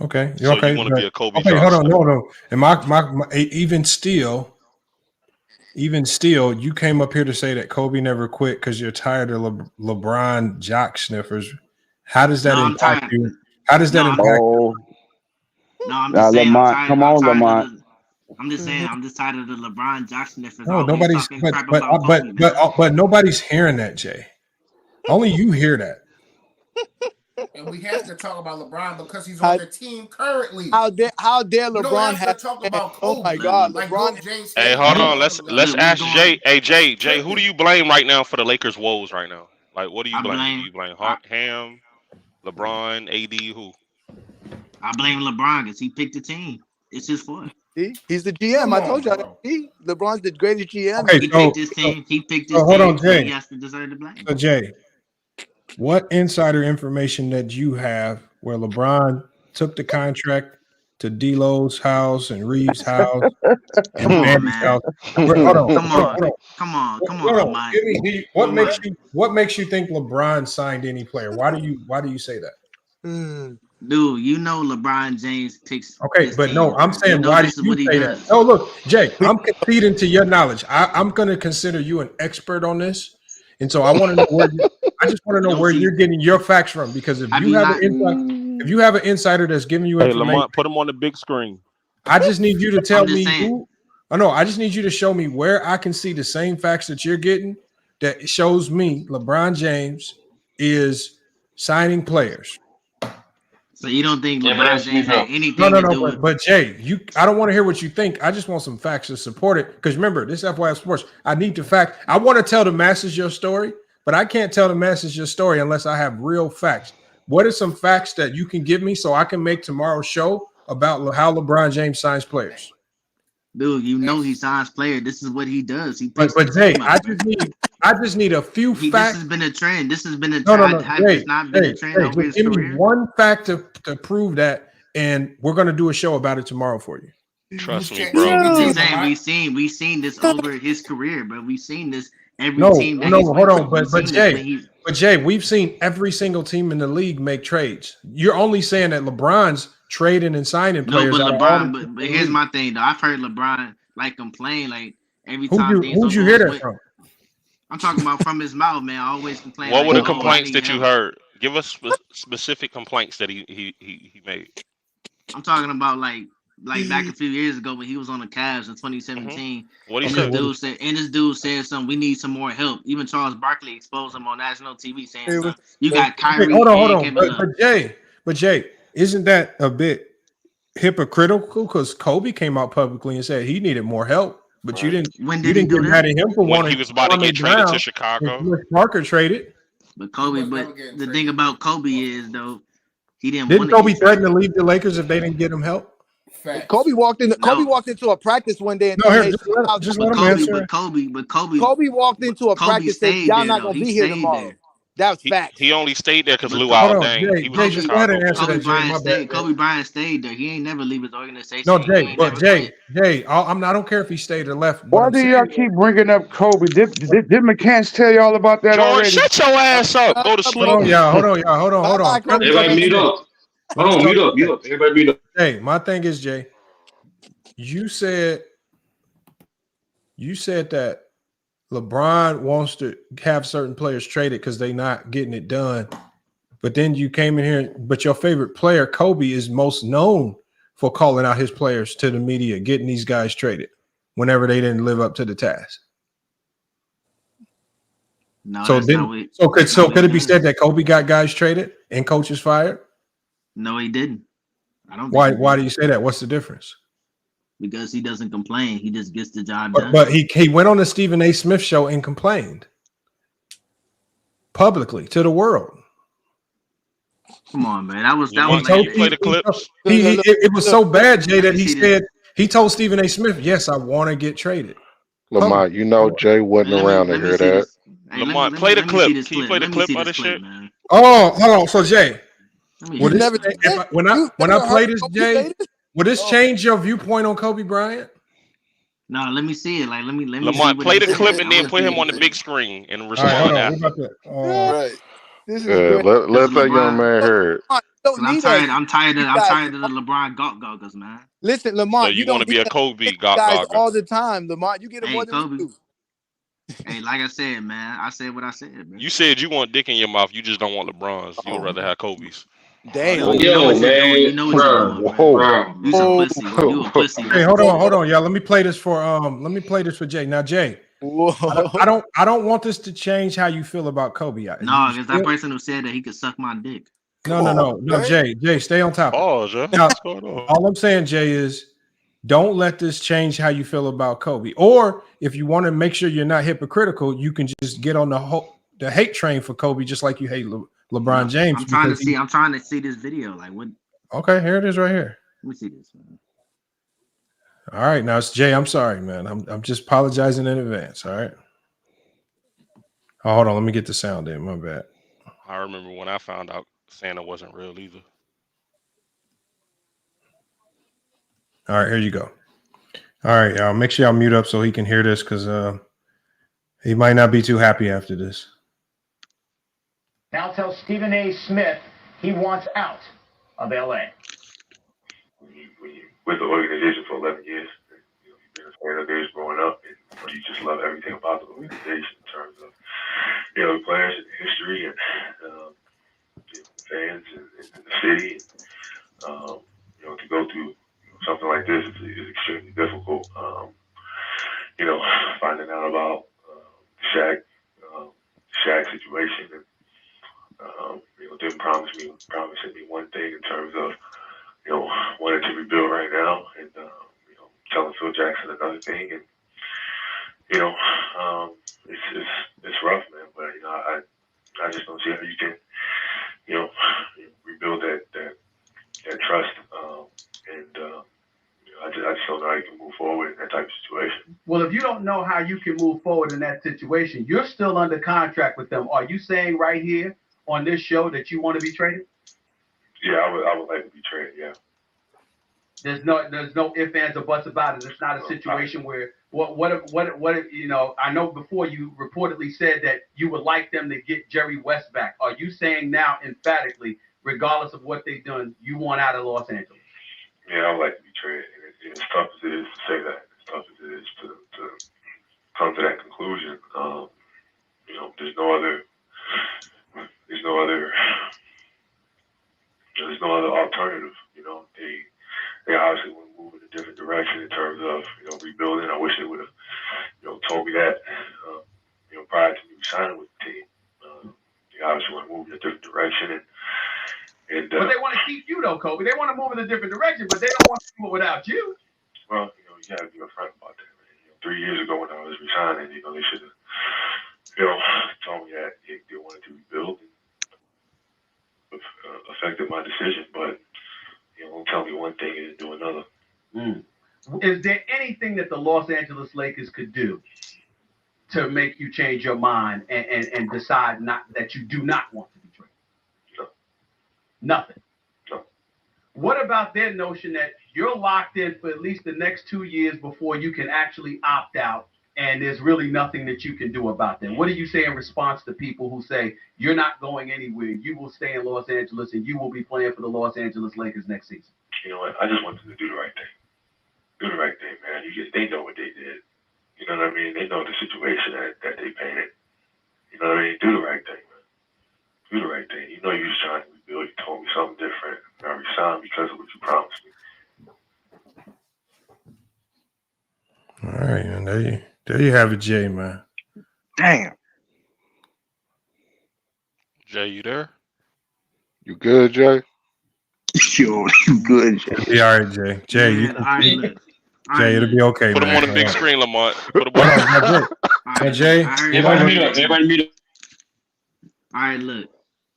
Okay, So okay. you want to be a Kobe Okay, jock hold on, sniffer. no. And my even still, you came up here to say that Kobe never quit because you're tired of LeBron jock sniffers. How does that impact you? How does that impact? Oh, No, I'm just saying. Lamont, come on, Lamont. I'm just saying. I'm just tired of the LeBron jock sniffers No, always nobody's. talking crap about Kobe, man. But nobody's hearing that, Jay. Only you hear that. And we have to talk about LeBron because he's on the team currently. How dare We don't LeBron have to talk about Kobe. Oh my God, Like LeBron. James Hey, hold on. Let's ask Jay. Hey, Jay, who do you blame right now for the Lakers' woes right now? Like, what do you blame? Do you blame Ham, LeBron, AD, who? I blame LeBron because he picked the team. It's his fault. See, he's the GM. I told y'all that. See, LeBron's the greatest GM. Okay, He picked his team. He picked his hold team. on, So Jay. he has to deserve the blame. So Jay, what insider information that you have where LeBron took the contract to D'Lo's house and Reeves' house and Manny's house? Hold on. Come on, Lamont. What makes you think LeBron signed any player? Why do you say that? Dude, you know LeBron James picks. Okay, but no, I'm saying why do you say that? Oh, look, Jay, I'm conceding to your knowledge. I'm going to consider you an expert on this, and so I want to know where. I just want to know where you're getting your facts from, because if you have an insider that's giving you information, Lamont, put him on the big screen. I just need you to tell me who. I just need you to show me where I can see the same facts that you're getting that shows me LeBron James is signing players. So you don't think LeBron James had anything to do with? But Jay, I don't want to hear what you think. I just want some facts to support it. Because remember, this is FYI Sports. I need the fact. I want to tell the masses your story, but I can't tell the masses your story unless I have real facts. What are some facts that you can give me so I can make tomorrow's show about how LeBron James signs players? Dude, you know he signs players. This is what he does. He But Jay, I just need a few facts. This has been a trend. This has been a trend. No. It's not been a trend over his give career. me one fact to prove that, and we're going to do a show about it tomorrow for you. Trust me, bro. We've seen this over his career, but we've seen this every team that he's hold on, with, but Jay, we've seen every single team in the league make trades. You're only saying that LeBron's trading and signing no, players. but out of all the LeBron, teams but in the here's league. my thing though. I've heard LeBron like complain like every Who'd time you hear goes that win. from? I'm talking about from his mouth, man. I always complain What like, were the oh, I complaints need that you help. heard? Give us specific complaints that he made. I'm talking about like back a few years ago when he was on the Cavs in 2017. What'd he And say? this dude said something. We need some more help. Even Charles Barkley exposed him on national TV saying It was- something. You got Hey, Kyrie hold and on. Kevin Love. But Jay, isn't that a bit hypocritical? Because Kobe came out publicly and said he needed more help, but you didn't. When You did he didn't do get that? mad at him for When wanting he was about to get Kwame traded to Brown Chicago. and George Parker traded. But Kobe, but the thing about Kobe is though, he didn't Didn't want to Kobe get threaten traded. to leave the Lakers if they didn't get him help? Kobe walked in. Kobe No. walked into a practice one day and No, told here, Nate, just let him answer. Kobe walked into a Kobe practice and said, stayed "Y'all there, not though. gonna He be here stayed tomorrow." there. That's facts. He only stayed there because Lou Hold on, Aldang. He was a Jay, just go ahead Chicago and answer boy. that, Jay. My bad. Kobe Bryant stayed there. He ain't never leave his organization. No, He Jay, ain't but never quit. Jay, I don't care if he stayed or left. What Why I'm do saying y'all keep bringing up Kobe? Did McCants tell y'all about that George, already? shut your ass up. Go to sleep. Hold on. Everybody mute up. Hold on, mute up. Everybody mute up. Hey, my thing is, Jay, you said that LeBron wants to have certain players traded because they're not getting it done. But then you came in here, but your favorite player, Kobe, is most known for calling out his players to the media, getting these guys traded whenever they didn't live up to the task. No, So that's then, not what could it be does. said that Kobe got guys traded and coaches fired? No, he didn't. I don't. Why? Think he Why did. do you say that? What's the difference? Because he doesn't complain. He just gets the job done. But he went on the Stephen A. Smith show and complained publicly to the world. Come on, man. That was play the clips. It was so bad, Jay, that he said he told Stephen A. Smith, "Yes, I want to get traded." Lamont, you know Jay wasn't around to hear that. Lamont, play the clip. Can you play the clip of this shit? Oh, hold on. So Jay, You never when I play this, Jay, will this change your viewpoint on Kobe Bryant? No, let me see it. Like, let me. Lamont, play the clip and then put him on the big screen and respond after. Right. This is Yeah, great. let that young man hear it. Don't I'm need tired. that. I'm tired of. You I'm guys- tired of the LeBron goggles, man. Listen, Lamont, So you don't want to be need a that. Kobe You guys goggle. all the time, Lamont. You get it more than we do. Hey, like I said, man. I said what I said, man. You said you want dick in your mouth. You just don't want LeBron's. You would rather have Kobe's. Damn. You know what you're doing. You know what you're doing, Whoa. man. You a pussy. You a pussy. Hey, hold on, y'all. Let me play this for Jay. Now, Jay, I don't want this to change how you feel about Kobe. No, because that person who said that he could suck my dick. No, Jay, stay on top. Now, what's going on? all I'm saying, Jay, is don't let this change how you feel about Kobe. Or if you want to make sure you're not hypocritical, you can just get on the hate train for Kobe, just like you hate LeBron James. I'm trying to see this video. Like what? Okay, here it is, right here. Let me see this, man. All right, now it's Jay. I'm sorry, man. I'm just apologizing in advance. All right. Oh, hold on. Let me get the sound in. My bad. I remember when I found out Santa wasn't real either. All right, here you go. All right, y'all. Make sure y'all mute up so he can hear this because he might not be too happy after this. Now tell Stephen A. Smith he wants out of LA. When you with the organization for 11 years, you've been a fan of theirs growing up, and you just love everything about the organization in terms of the players and the history and fans and the city. To go through something like this is extremely difficult. Finding out about the Shaq situation and didn't promising me one thing in terms of wanting to rebuild right now, and telling Phil Jackson another thing, and it's rough, man. But I just don't see how you can rebuild that trust, and I just don't know how you can move forward in that type of situation. Well, if you don't know how you can move forward in that situation, you're still under contract with them. Are you saying right here on this show that you want to be traded? Yeah, I would like to be traded. Yeah. There's no ifs, ands, or buts about it. It's not a situation where what if you know? I know before you reportedly said that you would like them to get Jerry West back. Are you saying now emphatically, regardless of what they've done, you want out of Los Angeles? Yeah, I would like to be traded. And as tough as it is to say that, as tough as it is to come to that conclusion, you know, there's no other alternative. You know, they obviously want to move in a different direction in terms of, you know, rebuilding. I wish they would have, you know, told me that, you know, prior to me signing with the team. They obviously want to move in a different direction, But they want to keep you though, Kobe. They want to move in a different direction, but they don't want to move without you. Well, you know, you got to be upfront about that, man. You know, 3 years ago when I was resigning, you know, they should have, you know, told me that they wanted to rebuild. Affected my decision, but you know, don't tell me one thing and then do another. Is there anything that the Los Angeles Lakers could do to make you change your mind and decide not that you do not want to be traded? No. Nothing. No. What about their notion that you're locked in for at least the next 2 years before you can actually opt out, and there's really nothing that you can do about that? What do you say in response to people who say you're not going anywhere, you will stay in Los Angeles, and you will be playing for the Los Angeles Lakers next season? You know what? I just want them to do the right thing. Do the right thing, man. They know what they did. You know what I mean? They know the situation that they painted. You know what I mean? Do the right thing, man. Do the right thing. You know you was trying to rebuild. You told me something different. I resigned because of what you promised me. All right, and there you have it, Jay, man. Damn. Jay, you there? You good, Jay? Yo, you good, Jay? Be all right, Jay. Jay, you can, Jay, it'll be okay, Put man. him on the big screen, Lamont. Put him on. Jay, Everybody mute up. Everybody mute up. All right, look.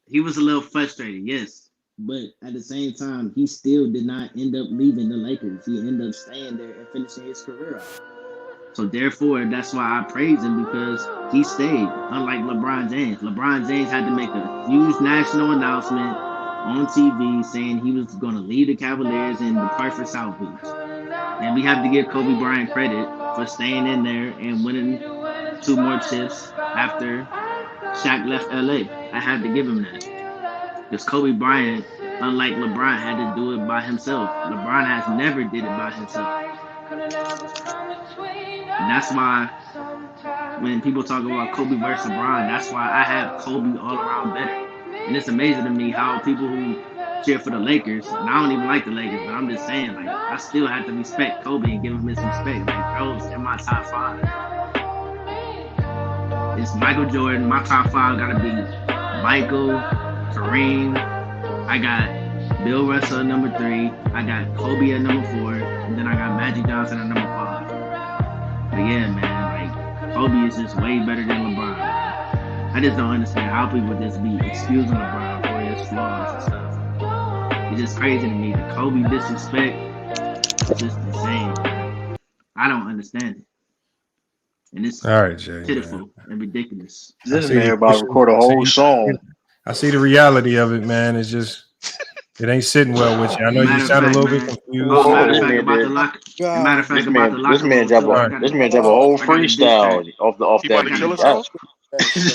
He was a little frustrated, yes. But at the same time, he still did not end up leaving the Lakers. He ended up staying there and finishing his career out. So therefore, that's why I praise him, because he stayed, unlike LeBron James. LeBron James had to make a huge national announcement on TV saying he was going to leave the Cavaliers and depart for South Beach. And we have to give Kobe Bryant credit for staying in there and winning 2 more chips after Shaq left LA. I had to give him that. Because Kobe Bryant, unlike LeBron, had to do it by himself. LeBron has never did it by himself. And that's why when people talk about Kobe versus LeBron, that's why I have Kobe all around better. And it's amazing to me how people who cheer for the Lakers, and I don't even like the Lakers, but I'm just saying, like, I still have to respect Kobe and give him his respect. Like, bro's in my top 5. It's Michael Jordan. My top 5 gotta be Michael, Kareem. I got Bill Russell at number 3. I got Kobe at number 4, and then I got Magic Johnson at number 5. But yeah, man, like, Kobe is just way better than LeBron. I just don't understand how people just be excusing LeBron for his flaws and stuff. It's just crazy to me. The Kobe disrespect is just insane. I don't understand it. And it's all right, Jay, pitiful and ridiculous. This man about to record a whole song. I see the reality of it, man. It's just, it ain't sitting well with you. I know you sound a little bit confused. This man drop a whole freestyle off that beat.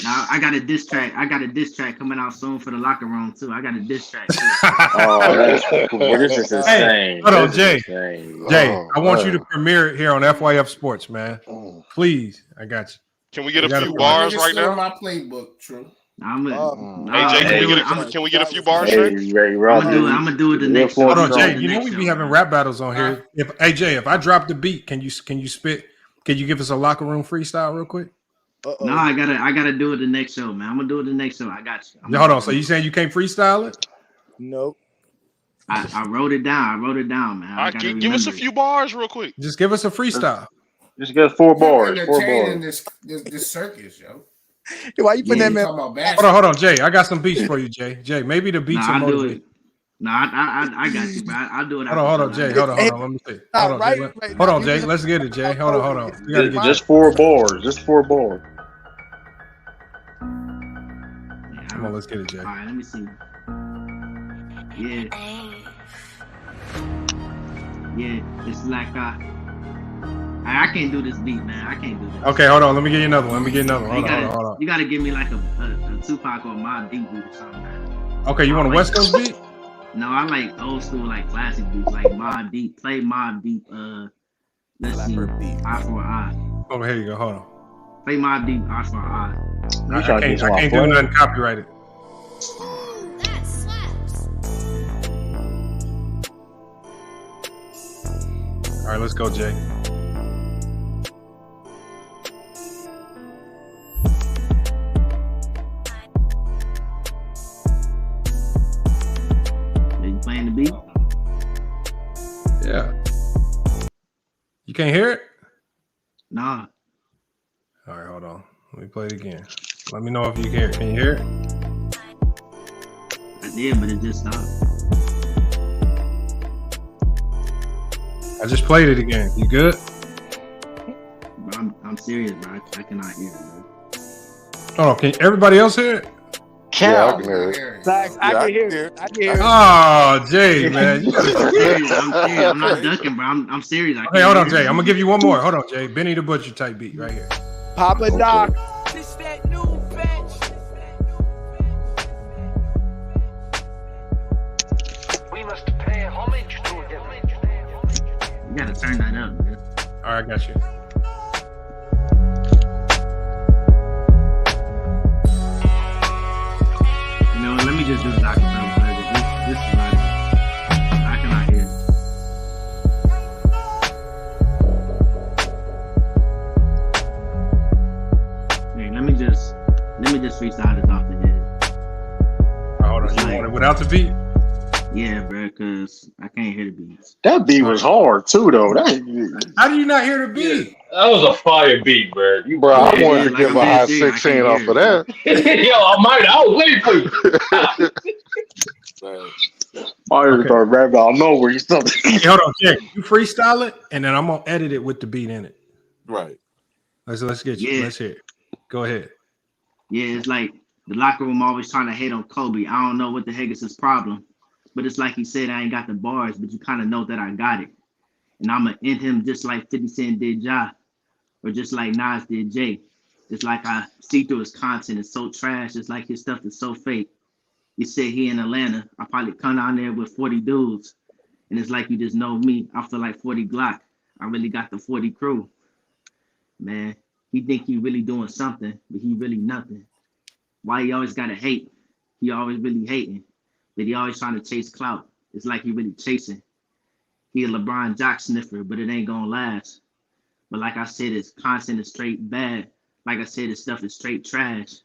Now, I got a diss track. I got a diss track coming out soon for the locker room too. I got a diss track. Oh, that's cool. This is insane. Hold on, Jay. Jay, I want you to premiere it here on FYF Sports, man. Please, I got you. Can we get a few bars right now? My playbook, true. Hey Jay, can we get a few bars? I'm gonna do it the next. Hold on, Jay. You know we be having rap battles on here. If I drop the beat, can you spit? Can you give us a locker room freestyle real quick? No, I gotta do it the next show, man. I'm gonna do it the next show. I got you. Hold on. So you saying you can't freestyle it? Nope. I wrote it down. Man. Give us a few bars real quick. Just give us a freestyle. Just get 4 bars. 4 in bars. this circus, yo. Why you putting that man? Hold on, Jay. I got some beats for you, Jay. Jay, maybe the beats are motivated. I got you, bro. I'll do it. Hold on, Jay. Hold on. Let me see. Hold on, Jay. Let's get it, Jay. Hold on. We gotta get just 4 bars. Just 4 bars. Come on, let's get it, Jay. All right, let me see. Yeah. Yeah, it's like I can't do this beat, man. I can't do this. Okay, hold on. Let me get you another one. Hold on. You gotta give me like a Tupac or Mobb Deep beat or something, man. Okay, you want a West Coast beat? No, I like old school, like classic beats, like Mobb Deep. Play Mobb Deep. Let's see, Eye for Eye. Oh, here you go. Hold on. Play Mobb Deep, Eye for Eye. I can't do nothing copyrighted. All right, let's go, Jay. Are you playing the beat? Yeah. You can't hear it? Nah. All right, hold on. Let me play it again. Let me know if you can hear it. Can you hear it? I did, but it just stopped. I just played it again. You good? Bro, I'm serious, bro. I cannot hear it, bro. Hold on. Can everybody else hear it? Yeah, I can hear it. Facts, I can hear it. I can hear it. Oh, Jay, man. I'm serious. I'm not ducking, bro. I'm serious. Okay, hold on, Jay. I'm gonna give you one more. Hold on, Jay. Benny the Butcher type beat right here. Papa Doc. You gotta turn that up, man. All right, I got you. You know what? Let me just do the Dr. Pepper flavor. This is not it. I cannot hear it. Hey, let me just freestyle this off the head. Hold on, you want it without the beat? Yeah, bro, cause I can't hear the beats. That beat was hard too, though. How do you not hear the beat? That was a fire beat, bro. Bro, I wanted to give a high 16 off of that. Yo, I was waiting for you. I start rapping out of nowhere. You something. Hey, hold on, Jay. You freestyle it, and then I'm gonna edit it with the beat in it. Right. Let's get you. Yeah. Let's hear it. Go ahead. Yeah, it's like the locker room always trying to hate on Kobe. I don't know what the heck is his problem. But it's like he said, I ain't got the bars, but you kind of know that I got it. And I'm going to end him just like 50 Cent did Ja, or just like Nas did Jay. It's like I see through his content. It's so trash. It's like his stuff is so fake. He said he in Atlanta. I probably come down there with 40 dudes. And it's like you just know me. I feel like 40 Glock. I really got the 40 crew. Man, he think he really doing something, but he really nothing. Why he always got to hate? He always really hating. But he always trying to chase clout. It's like he really chasing. He a LeBron jock sniffer, but it ain't gonna last. But like I said, his content is straight bad. Like I said, his stuff is straight trash.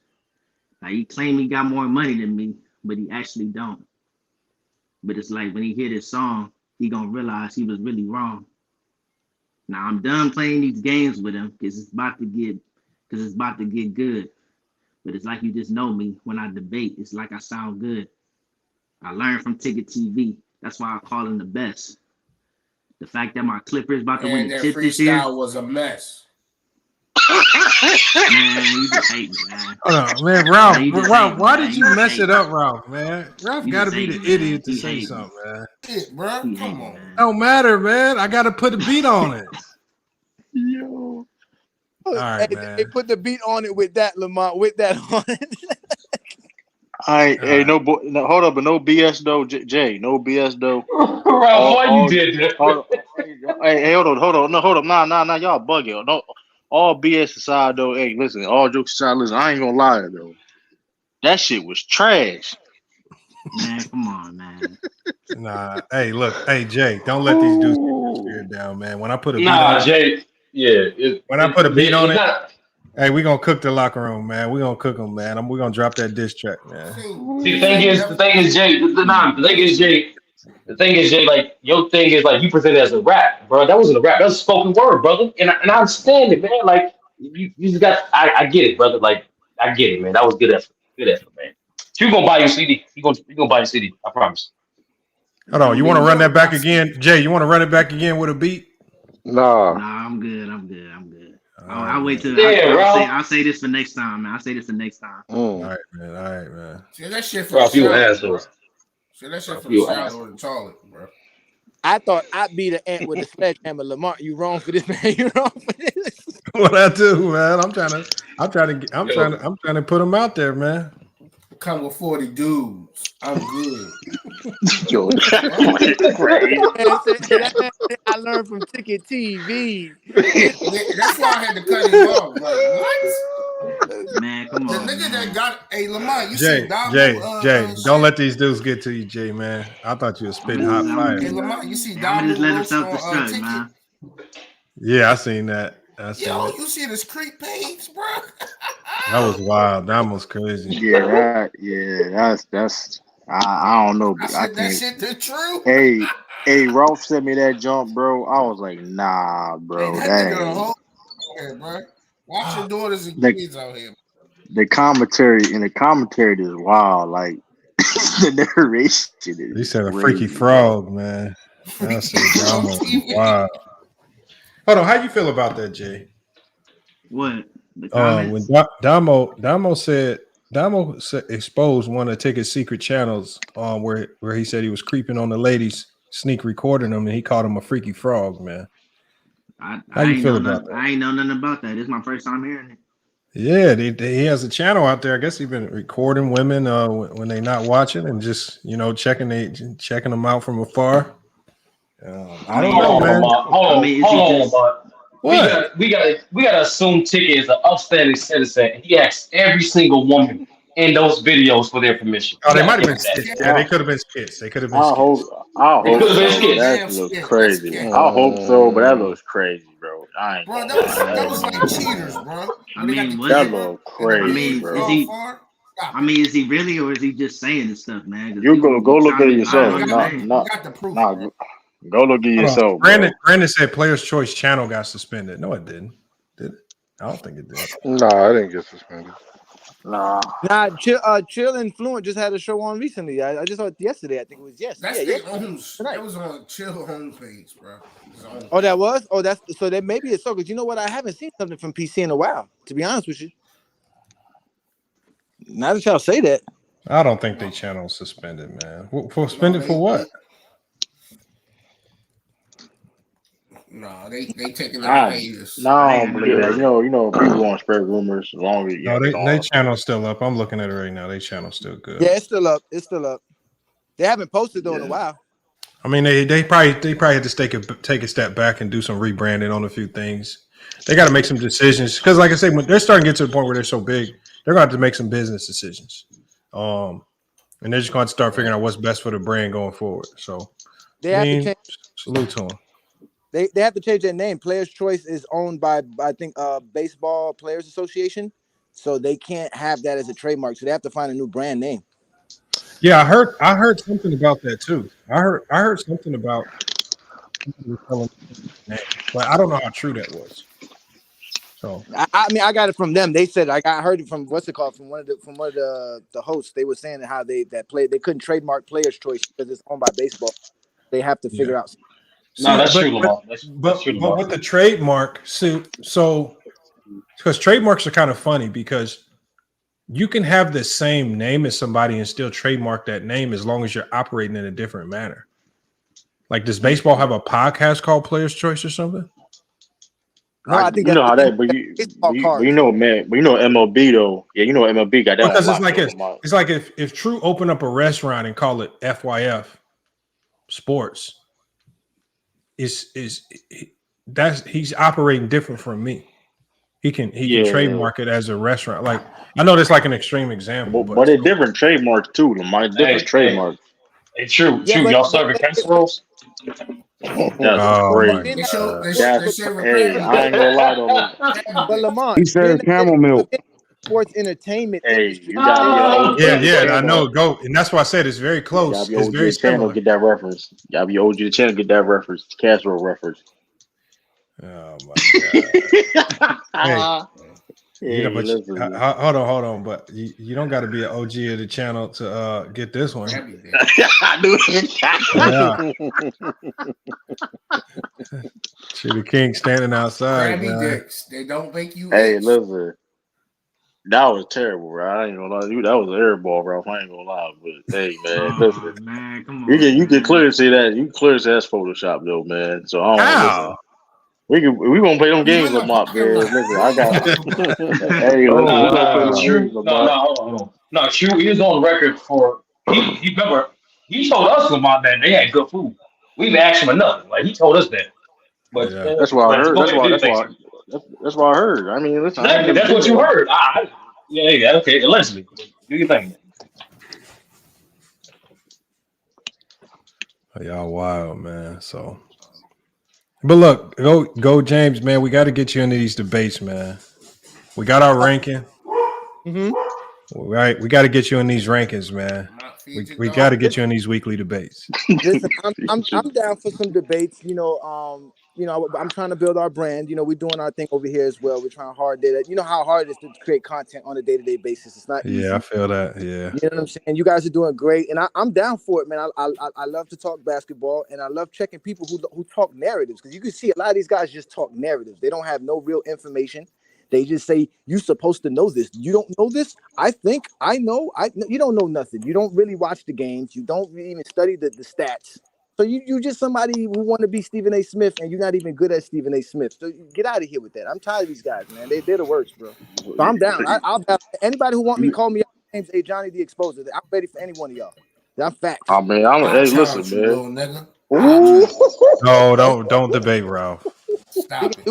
Now he claim he got more money than me, but he actually don't. But it's like when he hear this song, he gonna realize he was really wrong. Now I'm done playing these games with him because it's about to get good. But it's like you just know me. When I debate, it's like I sound good. I learned from Ticket TV. That's why I call him the best. The fact that my Clippers about to win the chip this year. Freestyle was a mess. Man, you just hate me, man. Hold on, man. Ralph, why did you mess it up, Ralph, man? Ralph got to be the idiot to say something, man. Shit, bro. Come on. Don't matter, man. I got to put a beat on it. Yo. All right, hey, man. They put the beat on it with that, Lamont. With that on it. Hey, no, hold up, but no BS though, Jay. No BS though. Why you did that? Hey, hold on. No, hold up. Nah, y'all bugging. No, all BS aside though. Hey, listen, all jokes aside, listen, I ain't gonna lie though. That shit was trash. Man, come on, man. Nah, hey, look, hey, Jay, don't let these dudes get your spirit down, man. When I put a beat on it, Jay, yeah. When I put a beat on it, hey, we gonna cook the locker room, man. We gonna cook them, man. We're gonna drop that diss track, man. See, the thing is, Jay. The thing is, Jay. Like your thing is like you present it as a rap, bro. That wasn't a rap. That was a spoken word, brother. And I understand it, man. Like you just got. I get it, brother. Like I get it, man. That was good effort. Good effort, man. You gonna buy your CD? You gonna buy your CD? I promise. Hold on. You want to run that back again, Jay? You want to run it back again with a beat? Nah, I'm good. I'll wait till I'll say this for next time, man. I'll say this for next time. All right, man. See that shit for the toilet, bro. See that shit for the toilet, bro. I thought I'd be the ant with the sledgehammer. Lamar, you wrong for this, man. You wrong for this. What I do, man? I'm trying to put him out there, man. Come with 40 dudes. I'm good. Yo, I learned from Ticket TV. That's why I had to cut him off. Like, what? Man, come on. The nigga that got Lamar, you Jay, see Damo, Jay, don't let these dudes get to you, Jay, man. I thought you were spitting hot fire. Hey, Lamar, you see I'm Damo just let Wilson himself on destruct, Ticket? man. Yeah, I seen that. Yo, you see this creep page, bro? That was wild. That was crazy. That's. I don't know. I said that shit the truth. Hey, Ralph sent me that jump, bro. I was like, nah, bro. Hey, that nigga a whole here, bro. Watch your daughters and kids out here. The commentary is wild. Like the narration is. He said a crazy, freaky frog, man. That's wild. Hold on, how you feel about that, Jay? What? The comments? When Damo said exposed one of Ticket's secret channels, where he said he was creeping on the ladies, sneak recording them, and he called him a freaky frog, man. How you feel about that? I ain't know nothing about that. This is my first time hearing it. Yeah, he has a channel out there. I guess he's been recording women when they're not watching and just checking them out from afar. I don't know, man. Hold on. What? We gotta assume Ticket is an upstanding citizen. He asks every single woman in those videos for their permission. Oh, they might have been skits. Yeah, they could have been skits. They could have been I skits. hope It could've been so. skits. That looks crazy. I hope so, but that looks crazy, bro. I ain't. Bro, that was like cheaters, bro. I mean, that looks crazy, bro. Is he really, or is he just saying this stuff, man? You go look at it yourself. Go look at yourself. Brandon said Players Choice channel got suspended. No, it didn't. Did it? I don't think it did. No, I didn't get suspended. Nah. Chill and Fluent just had a show on recently. I just saw it yesterday. I think it was That was on Chill homepage, bro. Oh, that was? Oh, that's so that maybe it's so. Because you know what? I haven't seen something from PC in a while, to be honest with you. Now that y'all say that. I don't think they channel suspended, man. Suspended for what? No, they taking their hiatus. No, I don't believe that. You know, people won't spread rumors as long as they channel still up. I'm looking at it right now. They channel still good. Yeah, it's still up. It's still up. They haven't posted though in a while. I mean, they probably had to take a step back and do some rebranding on a few things. They got to make some decisions because, like I said, when they're starting to get to the point where they're so big, they're going to have to make some business decisions. And they're just going to start figuring out what's best for the brand going forward. So, they have to change. Salute to them. They have to change their name. Players Choice is owned by, I think, Baseball Players Association, so they can't have that as a trademark. So they have to find a new brand name. Yeah, I heard something about that too. I heard something about, but I don't know how true that was. So I mean, I got it from them. They said I heard it from from one of the hosts. They were saying how they couldn't trademark Players Choice because it's owned by baseball. They have to figure out. No, that's true, Lamar. But with the trademark, so because trademarks are kind of funny because you can have the same name as somebody and still trademark that name as long as you're operating in a different manner. Like, does baseball have a podcast called Players Choice or something? No, I think you know how that, but you know MLB though. Yeah, you know MLB got that. Because it's like if True opened up a restaurant and call it FYF Sports. He's operating different from me. He can trademark it as a restaurant. Like, I know that's like an extreme example, but it's different trademarks too. Lamar, different trademarks. It's true. Y'all serving casseroles? That's crazy. Hey, I ain't gonna lie though. But Lamar, he said camel milk. Sports entertainment industry. I know. Go, and that's why I said it's very close. It's very similar. Get that reference. Y'all be OG the channel. Get that reference. Casserole reference. Oh my god! Hey, hold on, but you don't got to be an OG of the channel to get this one. I knew it. See the king standing outside. Krabby Dicks. They don't make you. Hey, listen. That was terrible, bro. I ain't gonna lie to you. That was an air ball, bro. I ain't gonna lie. But hey, man, listen. Man, come You on. can clearly see that. You can clearly see that's Photoshop though, man. So I don't listen. How? We gonna play them games, Lamont, man. Listen, I got. Hey, listen, we gonna play them games, True. Lamont. Hold on. No, True is on record for he remember he told us Lamont that they had good food. We've asked him enough. Like he told us that. But Yeah. That's what I heard. go ahead, do your thing, True. That's what I heard. I mean, listen, I ain't Exactly. never That's been what you there. heard. Yeah, okay, allegedly. Do your thing. Y'all wild, man. So, but look, go, James, man. We got to get you into these debates, man. We got our ranking. Mm-hmm. Right, we got to get you in these rankings, man. We got to get you in these weekly debates. Listen, I'm down for some debates. I'm trying to build our brand. We're doing our thing over here as well. We're trying hard to. You know how hard it is to create content on a day-to-day basis. It's not easy. Yeah, I feel that. Yeah, you know what I'm saying. You guys are doing great, and I'm down for it, man. I love to talk basketball, and I love checking people who talk narratives, because you can see a lot of these guys just talk narratives. They don't have no real information. They just say, you're supposed to know this. You don't know this? I think I know. You don't know nothing. You don't really watch the games. You don't even study the stats. So you just somebody who want to be Stephen A. Smith, and you're not even good at Stephen A. Smith. So get out of here with that. I'm tired of these guys, man. They're the worst, bro. So I'm down. I'll anybody who want me, call me out. James A. Johnny the Exposer. I'm ready for any one of y'all. That's facts. I mean, hey, listen, you, man. little nigga. No, don't debate, Ralph. Stop it.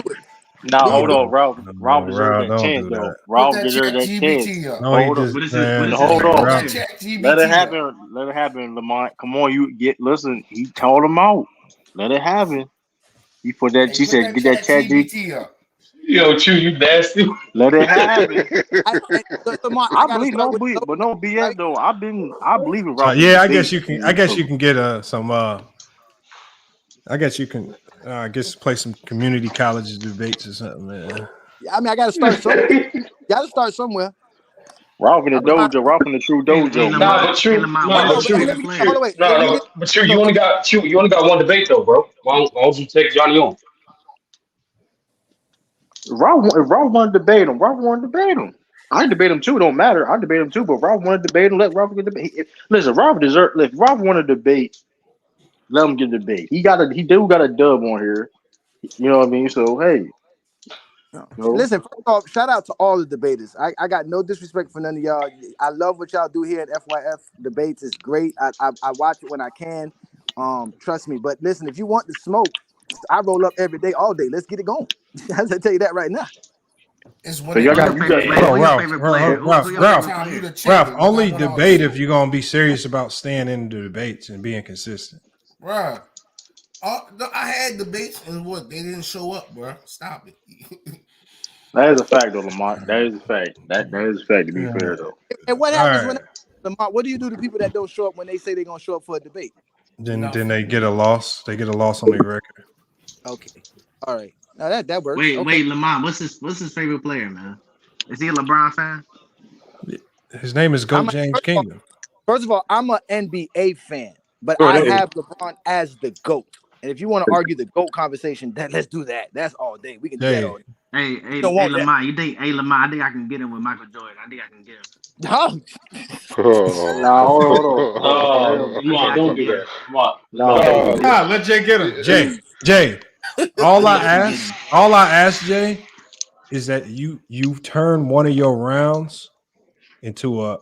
Nah, hold on, Ralph. Ralph deserves Ralph, that don't chance, do though. that. Ralph Put that deserves that chance. ChatGPT up. No, he Hold on. just man. Hold on. Ralph, Let it happen. Let it happen, Lamont. Come on, listen. He told him out. Let it happen. He put that. She said, "Get that ChatGPT up." Yo, Chew, you nasty. Let it happen. Lamont, I believe no BS though. I believe in Ralph. yeah, I guess you can. I guess you can get some. I guess you can. I guess play some community college debates or something, man. Yeah, I mean, I got to start somewhere. Got to start somewhere. Ralph in the dojo. Ralph in the true dojo. Nah, but True. But True, you only got one debate though, bro. Why don't you take Johnny on? If Ralph want to debate him, I debate him too. Don't matter. I debate him too. But Ralph want to debate him. Let Ralph get debate. Listen, Ralph deserve. If Ralph want to debate, let him get a debate. He got a dub on here. You know what I mean? So hey. Listen, first off, shout out to all the debaters. I got no disrespect for none of y'all. I love what y'all do here at FYF Debates. It's great. I watch it when I can. Trust me. But listen, if you want the smoke, I roll up every day, all day. Let's get it going. I tell you that right now. It's so y'all got Ralph, only debate if you're gonna be serious about staying in the debates and being consistent. Bruh. I had debates and they didn't show up, bro. Stop it. That is a fact, though, Lamont. That is a fact. That is a fact, to be fair, though. And what happens Lamont? What do you do to people that don't show up when they say they're gonna show up for a debate? Then they get a loss. They get a loss on their record. Okay. All right. Now that works. Wait, Lamont. What's his favorite player, man? Is he a LeBron fan? His name is James Kingdom. First of all, I'm an NBA fan, but I have LeBron as the GOAT. And if you want to argue the GOAT conversation, then let's do that. That's all day. We can do that all day. Hey, Lamont, you think? Hey, Lamont, I think I can get him with Michael Jordan. I think I can get him. Nah, hold on. Come on, don't do that. Come on. Nah, let Jay get him. Jay. All I ask, Jay, is that you turn one of your rounds into a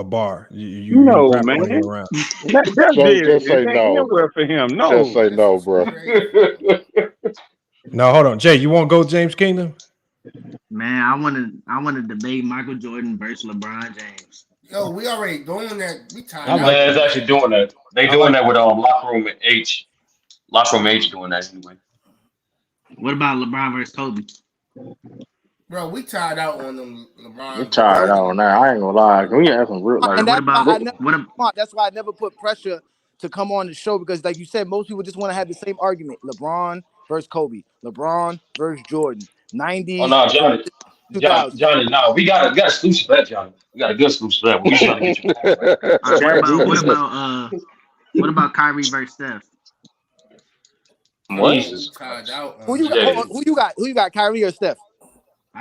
bar. You wrap man. one of your rounds. Just say no. Nowhere for him. No. Just say no, bro. No, hold on, Jay. You want to go James Kingdom? Man, I want to debate Michael Jordan versus LeBron James. Yo, we already doing that. We tired. My man's actually doing that. They doing that with Locker Room H. Locker Room H doing that anyway. What about LeBron versus Kobe? Bro, we tired out on them LeBron. We tired out on that. I ain't gonna lie. We have some real. Like, That's why I never put pressure to come on the show, because, like you said, most people just want to have the same argument: LeBron versus Kobe, LeBron versus Jordan, 90s. Oh no, Johnny, no, we got a solution for that, Johnny. We got a good solution for that. We trying to get you. What about Kyrie versus Steph? What? Who you got? Kyrie or Steph? I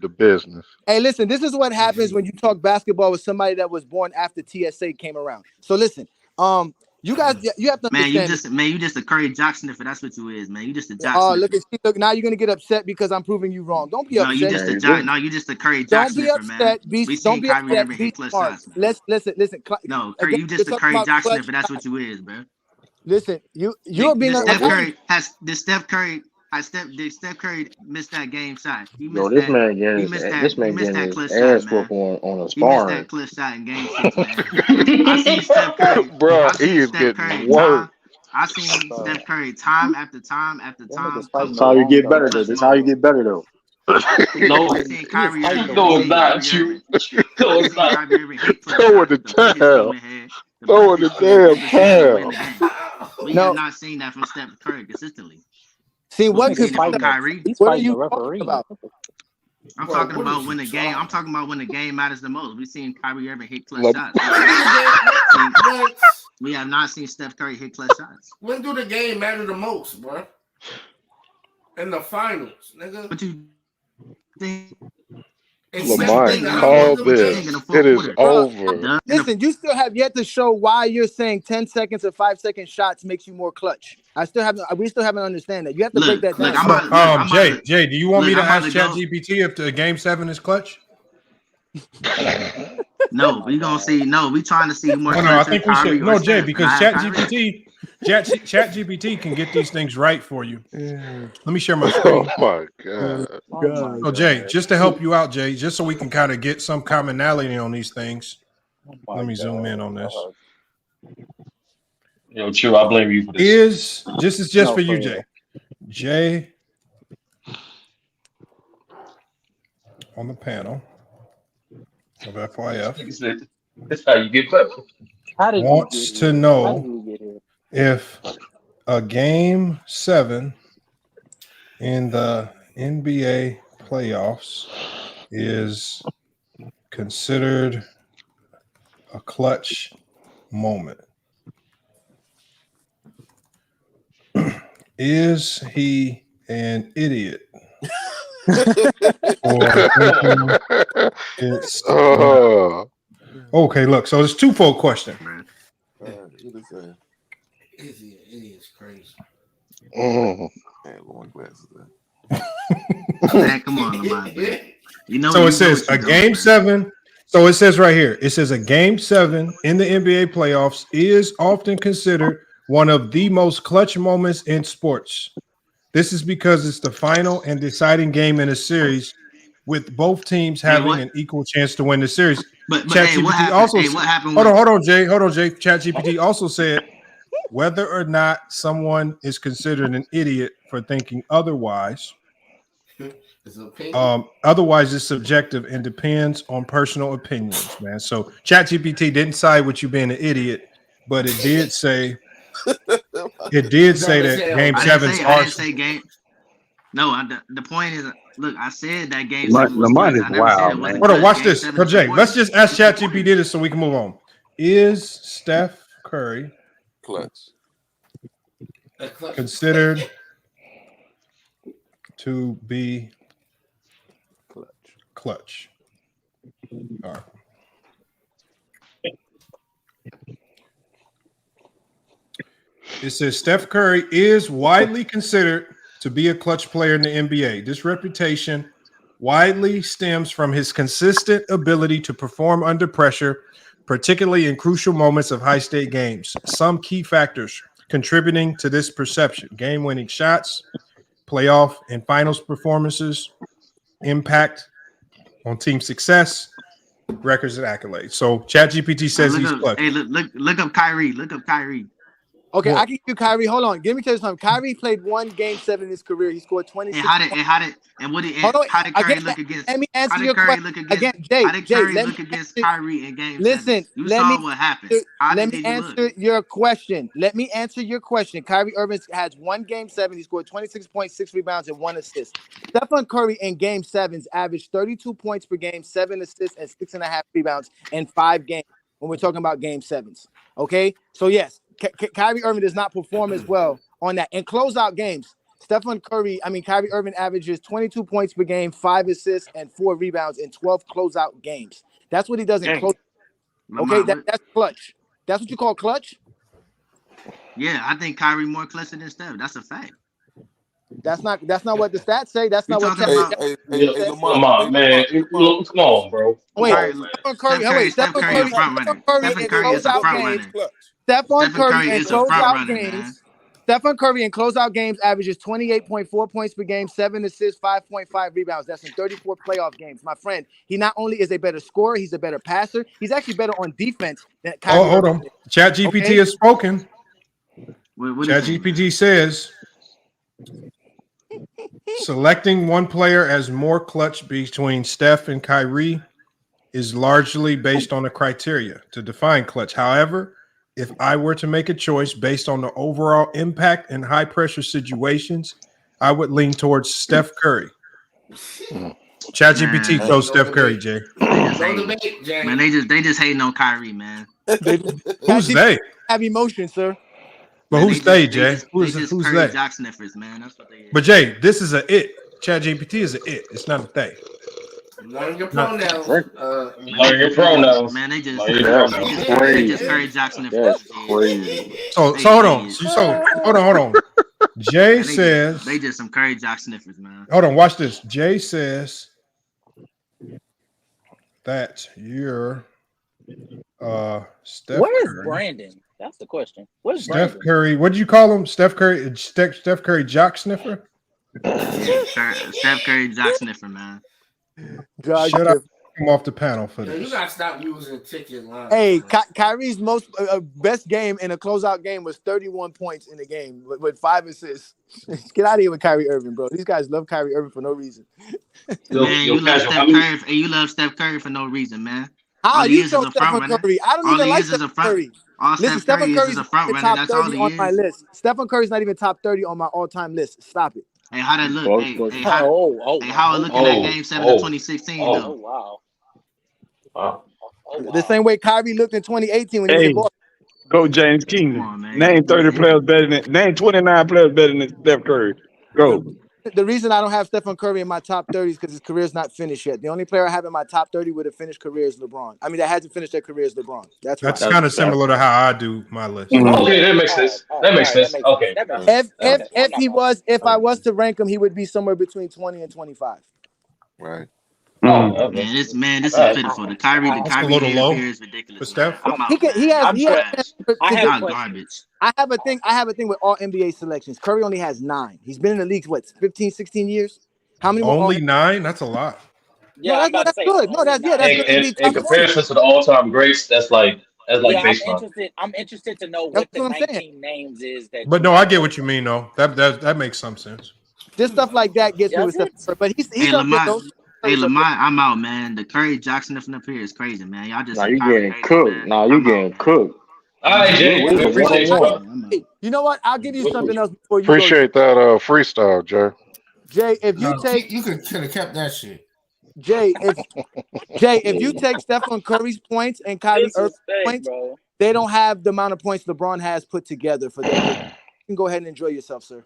the business. Hey, listen, this is what happens when you talk basketball with somebody that was born after TSA came around. So listen, You guys, you have to understand. You just a Curry jock sniffer. That's what you is, man. You just a jock Oh, sniffer. look, now you're gonna get upset because I'm proving you wrong. Don't be No, upset. you just a jock. No, you just a Curry jock Don't be sniffer, man. upset. We seen don't be Kyrie upset. Irving Be hit clutch smart. shots, man. Listen. No, Curry, Again, you just you're a talking Curry about jock clutch sniffer. That's shots. what you is, bro. Listen, you're being Did a Steph Curry missed that game shot? He Yo, missed this that. man He getting missed his, that. this He man missed getting that his clutch ass shot, whooped man. on a He missed sparring. that clutch shot in game 6, man. I seen Steph Curry. Bro, I he seen is Steph getting Curry worked. I seen Steph Curry time after time after time come That's how you get better, though. clutch That's how you get better, though. No, I seen Kyrie Irving. no, We it's seen not. Kyrie Irving. No, We it's seen not. Kyrie Irving hit clutch Throw in shots. the The bucket towel. scheme ahead. The Throw in bucket the scheme damn consistent to win the towel. game. We have not seen that from Steph Curry consistently. See But what we seen it from Kyrie. What are you talking about? I'm talking about when the game. I'm talking about when the game matters the most. We've seen Kyrie Irving hit clutch Look. shots. We have not seen Steph Curry hit clutch shots. When do the game matter the most, bro? In the finals, nigga. What you think? Lamont, call this. It is over. Listen, you still have yet to show why you're saying 10 seconds or 5-second shots makes you more clutch. We still haven't understand that. You have to break that down. Jay, do you want me to ask ChatGPT if the game 7 is clutch? No, we gonna see. No, we trying to see more. No, I think we should. No, Jay, because ChatGPT can get these things right for you. Let me share my screen. Oh my god. Oh, Jay, just to help you out, Jay, just so we can kind of get some commonality on these things. Let me zoom in on this. Yo, Chill, I blame you for this. This is just for you, Jay. Jay on the panel of FYF. That's how you get clever. Wants to know if a game 7 in the NBA playoffs is considered a clutch moment. Is he an idiot? Okay, look, so it's a twofold question. It's crazy. Man, come on, Lamont. You know. So it says a game 7. So it says right here, it says a game 7 in the NBA playoffs is often considered one of the most clutch moments in sports. This is because it's the final and deciding game in a series, with both teams having an equal chance to win the series. But hey, what happened? What happened? Hold on, Jay. ChatGPT also said whether or not someone is considered an idiot for thinking otherwise. Otherwise, it's subjective and depends on personal opinions, man. So ChatGPT didn't side with you being an idiot, but it did say that game 7 I didn't say game. No, the point is, look, I said that game 7 was Lamont clutch. is I never said it wild, wasn't man. Hold on, clutch. watch this. Oh, Jay, let's just ask ChatGPT this so we can move on. Is Steph Curry considered to be clutch? All right. It says Steph Curry is widely considered to be a clutch player in the NBA. This reputation widely stems from his consistent ability to perform under pressure, particularly in crucial moments of high-stake games. Some key factors contributing to this perception: game-winning shots, playoff and finals performances, impact on team success, records and accolades. So ChatGPT says he's clutch. Hey, look up Kyrie. Look up Kyrie. Okay, I can give you Kyrie. Hold on. Let me tell you something. Kyrie played one game 7 in his career. He scored 26. And how did Curry look against? Let me answer your question again, Jay. How did Curry look against Kyrie in game 7? Listen, You saw what happened. Let me answer your question. Kyrie Irving has one game 7. He scored 26.6 rebounds and 1 assist. Stephen Curry in game 7s averaged 32 points per game, 7 assists, and 6.5 rebounds in 5 games when we're talking about game 7s. Okay, so yes, Kyrie Irving does not perform as well on that. In closeout games, Kyrie Irving averages 22 points per game, 5 assists, and 4 rebounds in 12 closeout games. That's what he does in close. Okay, that's clutch. That's what you call clutch? Yeah, I think Kyrie more clutcher than Steph. That's a fact. That's not what the stats say. That's You not what talking about? Lamont, man, look, come on, bro. Come Wait, on, man. Stephen Curry. Steph Curry a front runner. Stephen Curry is a front runner. Stephen Curry in is a front closeout runner, games. man. Stephen Curry in closeout games averages 28.4 points per game, 7 assists, 5.5 rebounds. That's in 34 playoff games. My friend, he not only is a better scorer, he's a better passer. He's actually better on defense than Kyrie. Hold on. ChatGPT has spoken. ChatGPT says selecting one player as more clutch between Steph and Kyrie is largely based on the criteria to define clutch. However, if I were to make a choice based on the overall impact in high pressure situations, I would lean towards Steph Curry. ChatGPT chose Steph Curry, Jay. Man, they just hating on Kyrie, man. Who's they? Have emotion, sir. But who's they, Jay? Who's Curry they? jock sniffers, man. That's what they is. But Jay, this is a it. ChatGPT is a it. It's not a they. Learn your pronouns. Learn your pronouns. Man, they just crazy. just Curry jock sniffers. That's crazy. So hold on. Hold on. Jay says they just some Curry jock sniffers, man. Hold on, watch this. Jay says that you're Steph Where's Curry. Brandon? That's the question. Where's Steph Brandon? Curry. What did you call him? Steph Curry. Steph Curry jock sniffer. Steph Curry jock sniffer, man. Should I come off the panel for Yeah, this? you gotta stop using ticket line. Hey, Kyrie's most best game in a closeout game was 31 points in the game with 5 assists. Get out of here with Kyrie Irving, bro. These guys love Kyrie Irving for no reason. Man, you love Steph Curry. You love Steph Curry for no reason, man. How you show Stephen Curry? I don't even like Stephen Curry. Listen, Stephen Curry's a front runner. top That's all 30 he on is. my list. Stephen Curry's not even top 30 on my all-time list. Stop it. Hey, how that look? Hey, how it look in that game 7 of 2016 though? Wow. The same way Kyrie looked in 2018 when he was in Boston. Go James Keenan. Name 30 players better than name 29 players better than Steph Curry. Go. The reason I don't have Stephen Curry in my top 30 is because his career's not finished yet. The only player I have in my top 30 with a finished career is LeBron. I mean, that hasn't finished their career is LeBron. That's kind of similar to how I do my list. Okay, that makes sense. That makes sense. Okay. If I was to rank him, he would be somewhere between 20 and 25. Right. Man, this is pitiful. The Kyrie a little low here is ridiculous. for Steph. Garbage. I have a thing with all NBA selections. Curry only has 9. He's been in the league 15, 16 years. How many more? Only 9? That's a lot. Yeah, that's good. No, that's good. In comparison to the all-time greats, that's like baseline. I'm interested to know what the 19 names is that. But no, I get what you mean, though. That makes some sense. This stuff like that gets me with stuff. But he's Hey, Lamont, I'm out, man. The Curry Jock sniffing up here is crazy, man. Y'all just you getting cooked. You getting cooked. All right, Jay. We appreciate you. You know what? I'll give you something else before you appreciate that freestyle, Jay. Jay, if you you could have kept that shit. Jay, if you take Stephen Curry's points and Kyrie Irving's points, they don't have the amount of points LeBron has put together for them. You can go ahead and enjoy yourself, sir.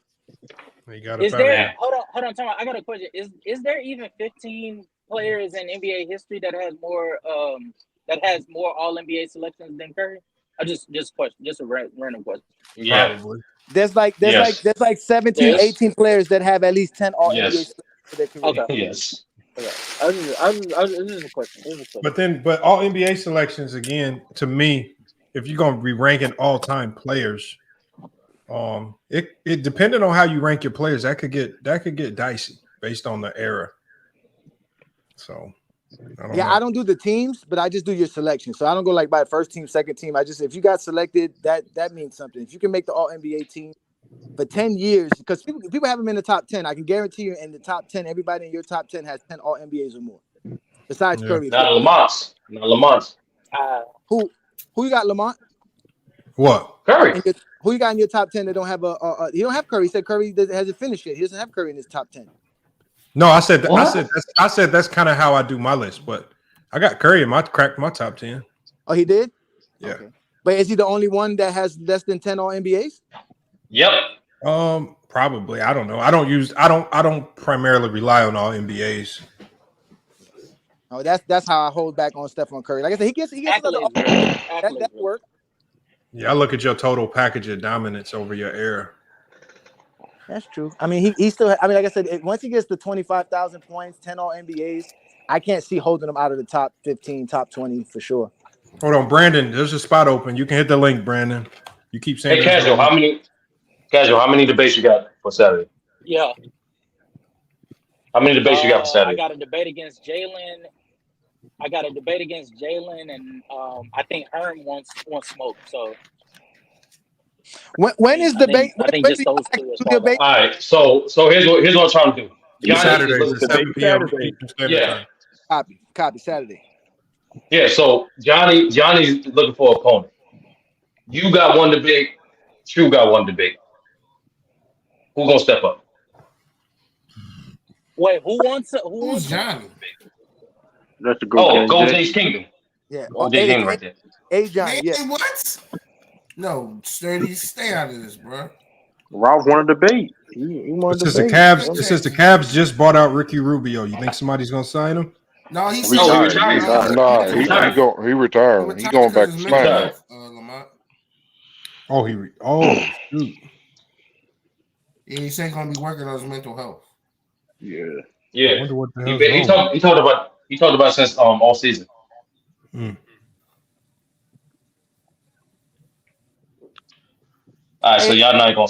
Is there? Hold on, Tom. I got a question. Is there even 15 players in NBA history that has more All NBA selections than Curry? Just a random question. Yeah. There's like 17, 18 players that have at least 10 All NBA selections for their career. Okay. Yes. Okay. This is a question. But all NBA selections, again, to me, if you're gonna be ranking all-time players, it depending on how you rank your players, that could get dicey based on the era. So I don't do the teams, but I just do your selection. So I don't go like by first team, second team. If you got selected, that means something. If you can make the All NBA team for 10 years, because people have them in the top 10, I can guarantee you in the top 10, everybody in your top 10 has 10 All NBAs or more. Besides Curry. Not Lamont. Who you got, Lamont? What? Curry. Who you got in your top 10 that don't have you don't have Curry? He said Curry hasn't finished yet. He doesn't have Curry in his top 10. No, I said that's kind of how I do my list, but I got Curry in my top 10. Oh, he did? Yeah. Okay. But is he the only one that has less than 10 All NBAs? Yep. Probably. I don't know. I don't primarily rely on All NBAs. Oh, that's how I hold back on Stephen Curry. Like I said, he gets another that work. Yeah, I look at your total package of dominance over your era. That's true. I mean, he still. I mean, like I said, once he gets to 25,000 points, 10 All NBAs, I can't see holding him out of the top 15, top 20 for sure. Hold on, Brandon. There's a spot open. You can hit the link, Brandon. You keep saying. Hey, Casual, how many debates you got for Saturday? Yeah. How many debates you got for Saturday? I got a debate against Jalen. And I think Herm wants smoke. So when is debate? I think just those two. All right, so here's what I'm trying to do. Saturdays at 7 p.m. Yeah. Copy. Saturday. Yeah, so Johnny's looking for an opponent. You got one debate. True got one debate. Who gonna step up? Wait, who's Johnny? That's a Gold J's Kingdom. Yeah. Gold J's Kingdom right there. Hey, Johnny. Man, Yeah. what? No, Sturdy, stay out of this, bro. Ralph won a debate. He won It says the debate. Cavs. It says the Cavs just bought out Ricky Rubio. You think somebody's gonna sign him? No, he's retired. Nah, he retired. He going back to Slam. Shoot. Yeah, he said gonna be working on his mental health. Yeah. Yeah. I wonder what the He hell's talked about since all season. Mm. All right, so y'all ain't gonna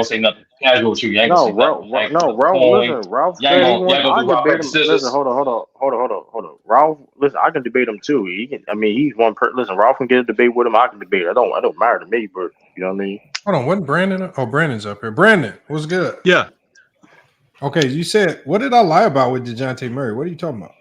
say nothing. Casual with you. You ain't gonna say nothing. Ralph said he wants. I debate him. Listen, hold on. Ralph, listen, I can debate him too. He's one person. Listen, Ralph can get a debate with him. I can debate. I don't matter to me, but you know what I mean. Hold on, wasn't Brandon? Oh, Brandon's up here. Brandon, what's good? Yeah. Okay, you said, what did I lie about with DeJounte Murray? What are you talking about?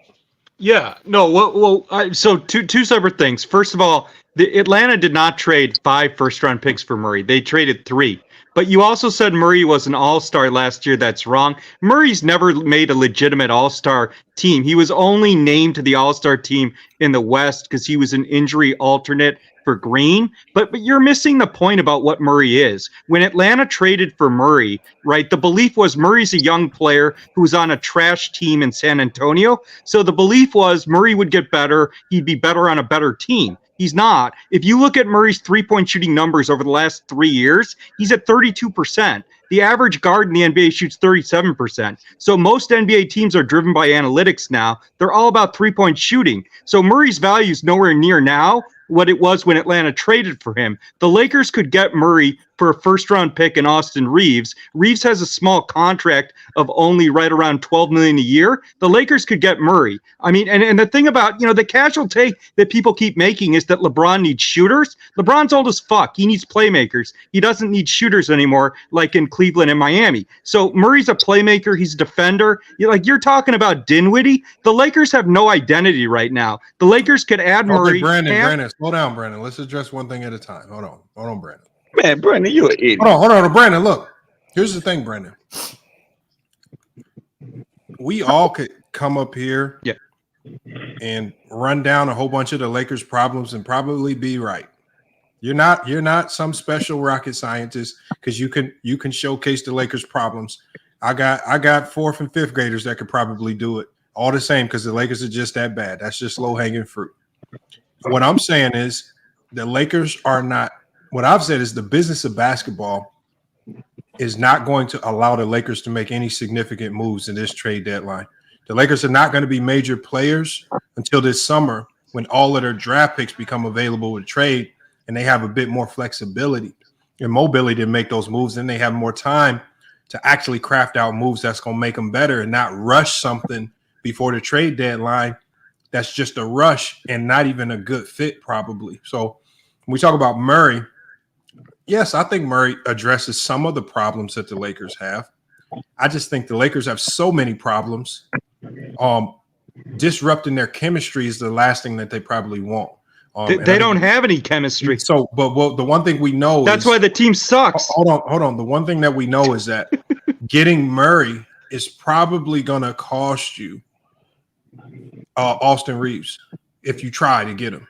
Yeah, no. So two separate things. First of all, the Atlanta did not trade 5 first-round picks for Murray. They traded 3. But you also said Murray was an all-star last year. That's wrong. Murray's never made a legitimate all-star team. He was only named to the all-star team in the West because he was an injury alternate for Green. But you're missing the point about what Murray is. When Atlanta traded for Murray, right, the belief was Murray's a young player who was on a trash team in San Antonio. So the belief was Murray would get better. He'd be better on a better team. He's not. If you look at Murray's three-point shooting numbers over the last 3 years, he's at 32%. The average guard in the NBA shoots 37%. So most NBA teams are driven by analytics now. They're all about three-point shooting. So Murray's value is nowhere near now what it was when Atlanta traded for him. The Lakers could get Murray for a first-round pick in Austin Reeves. Reeves has a small contract of only right around $12 million a year. The Lakers could get Murray. I mean, and the thing about, the casual take that people keep making is that LeBron needs shooters. LeBron's old as fuck. He needs playmakers. He doesn't need shooters anymore, like in Cleveland and Miami. So Murray's a playmaker. He's a defender. You're talking about Dinwiddie. The Lakers have no identity right now. The Lakers could add Murray. Brandon, slow down, Brandon. Let's address one thing at a time. Hold on, Brandon. Man, Brandon, you're an idiot. Hold on, Brandon. Look, here's the thing, Brandon. We all could come up here and run down a whole bunch of the Lakers' problems and probably be right. You're not some special rocket scientist because you can showcase the Lakers' problems. I got 4th and 5th graders that could probably do it all the same because the Lakers are just that bad. That's just low-hanging fruit. What I'm saying is the Lakers are not. What I've said is the business of basketball is not going to allow the Lakers to make any significant moves in this trade deadline. The Lakers are not going to be major players until this summer when all of their draft picks become available to trade and they have a bit more flexibility and mobility to make those moves. Then they have more time to actually craft out moves that's going to make them better and not rush something before the trade deadline that's just a rush and not even a good fit probably. So when we talk about Murray, yes, I think Murray addresses some of the problems that the Lakers have. I just think the Lakers have so many problems. Disrupting their chemistry is the last thing that they probably want. They don't have any chemistry. So, but the one thing we know that's why the team sucks. Hold on. The one thing that we know is that getting Murray is probably going to cost you Austin Reeves if you try to get him.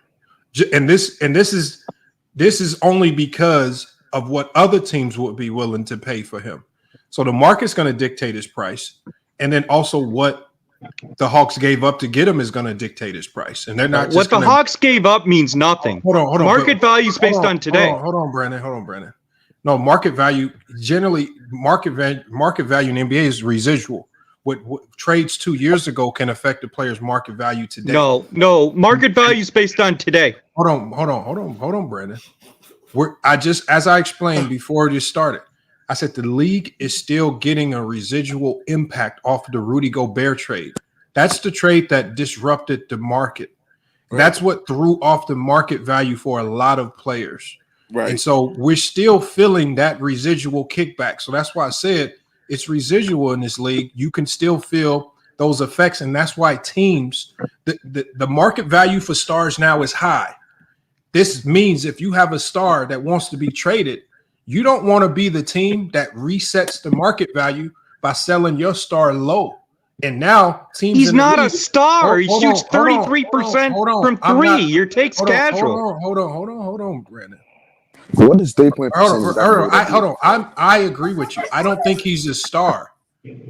And this is only because of what other teams would be willing to pay for him. So the market's going to dictate his price, and then also what the Hawks gave up to get him is going to dictate his price, and they're not. What just the Hawks gave up means nothing. Hold on. Market value is based on today. Hold on, Brandon. No, market value generally market value in the NBA is residual. What trades 2 years ago can affect the player's market value today. No, market value is based on today. Hold on, Brandon. As I explained before this started, I said the league is still getting a residual impact off of the Rudy Gobert trade. That's the trade that disrupted the market. Right. That's what threw off the market value for a lot of players. Right. And so we're still feeling that residual kickback. So that's why I said it's residual in this league. You can still feel those effects. And that's why teams, the market value for stars now is high. This means if you have a star that wants to be traded, you don't want to be the team that resets the market value by selling your star low. And now teams. He's not a star. He shoots 33% from three. Your take's casual. Hold on, Brandon. What is 3 percent? Hold on. I agree with you. I don't think he's a star.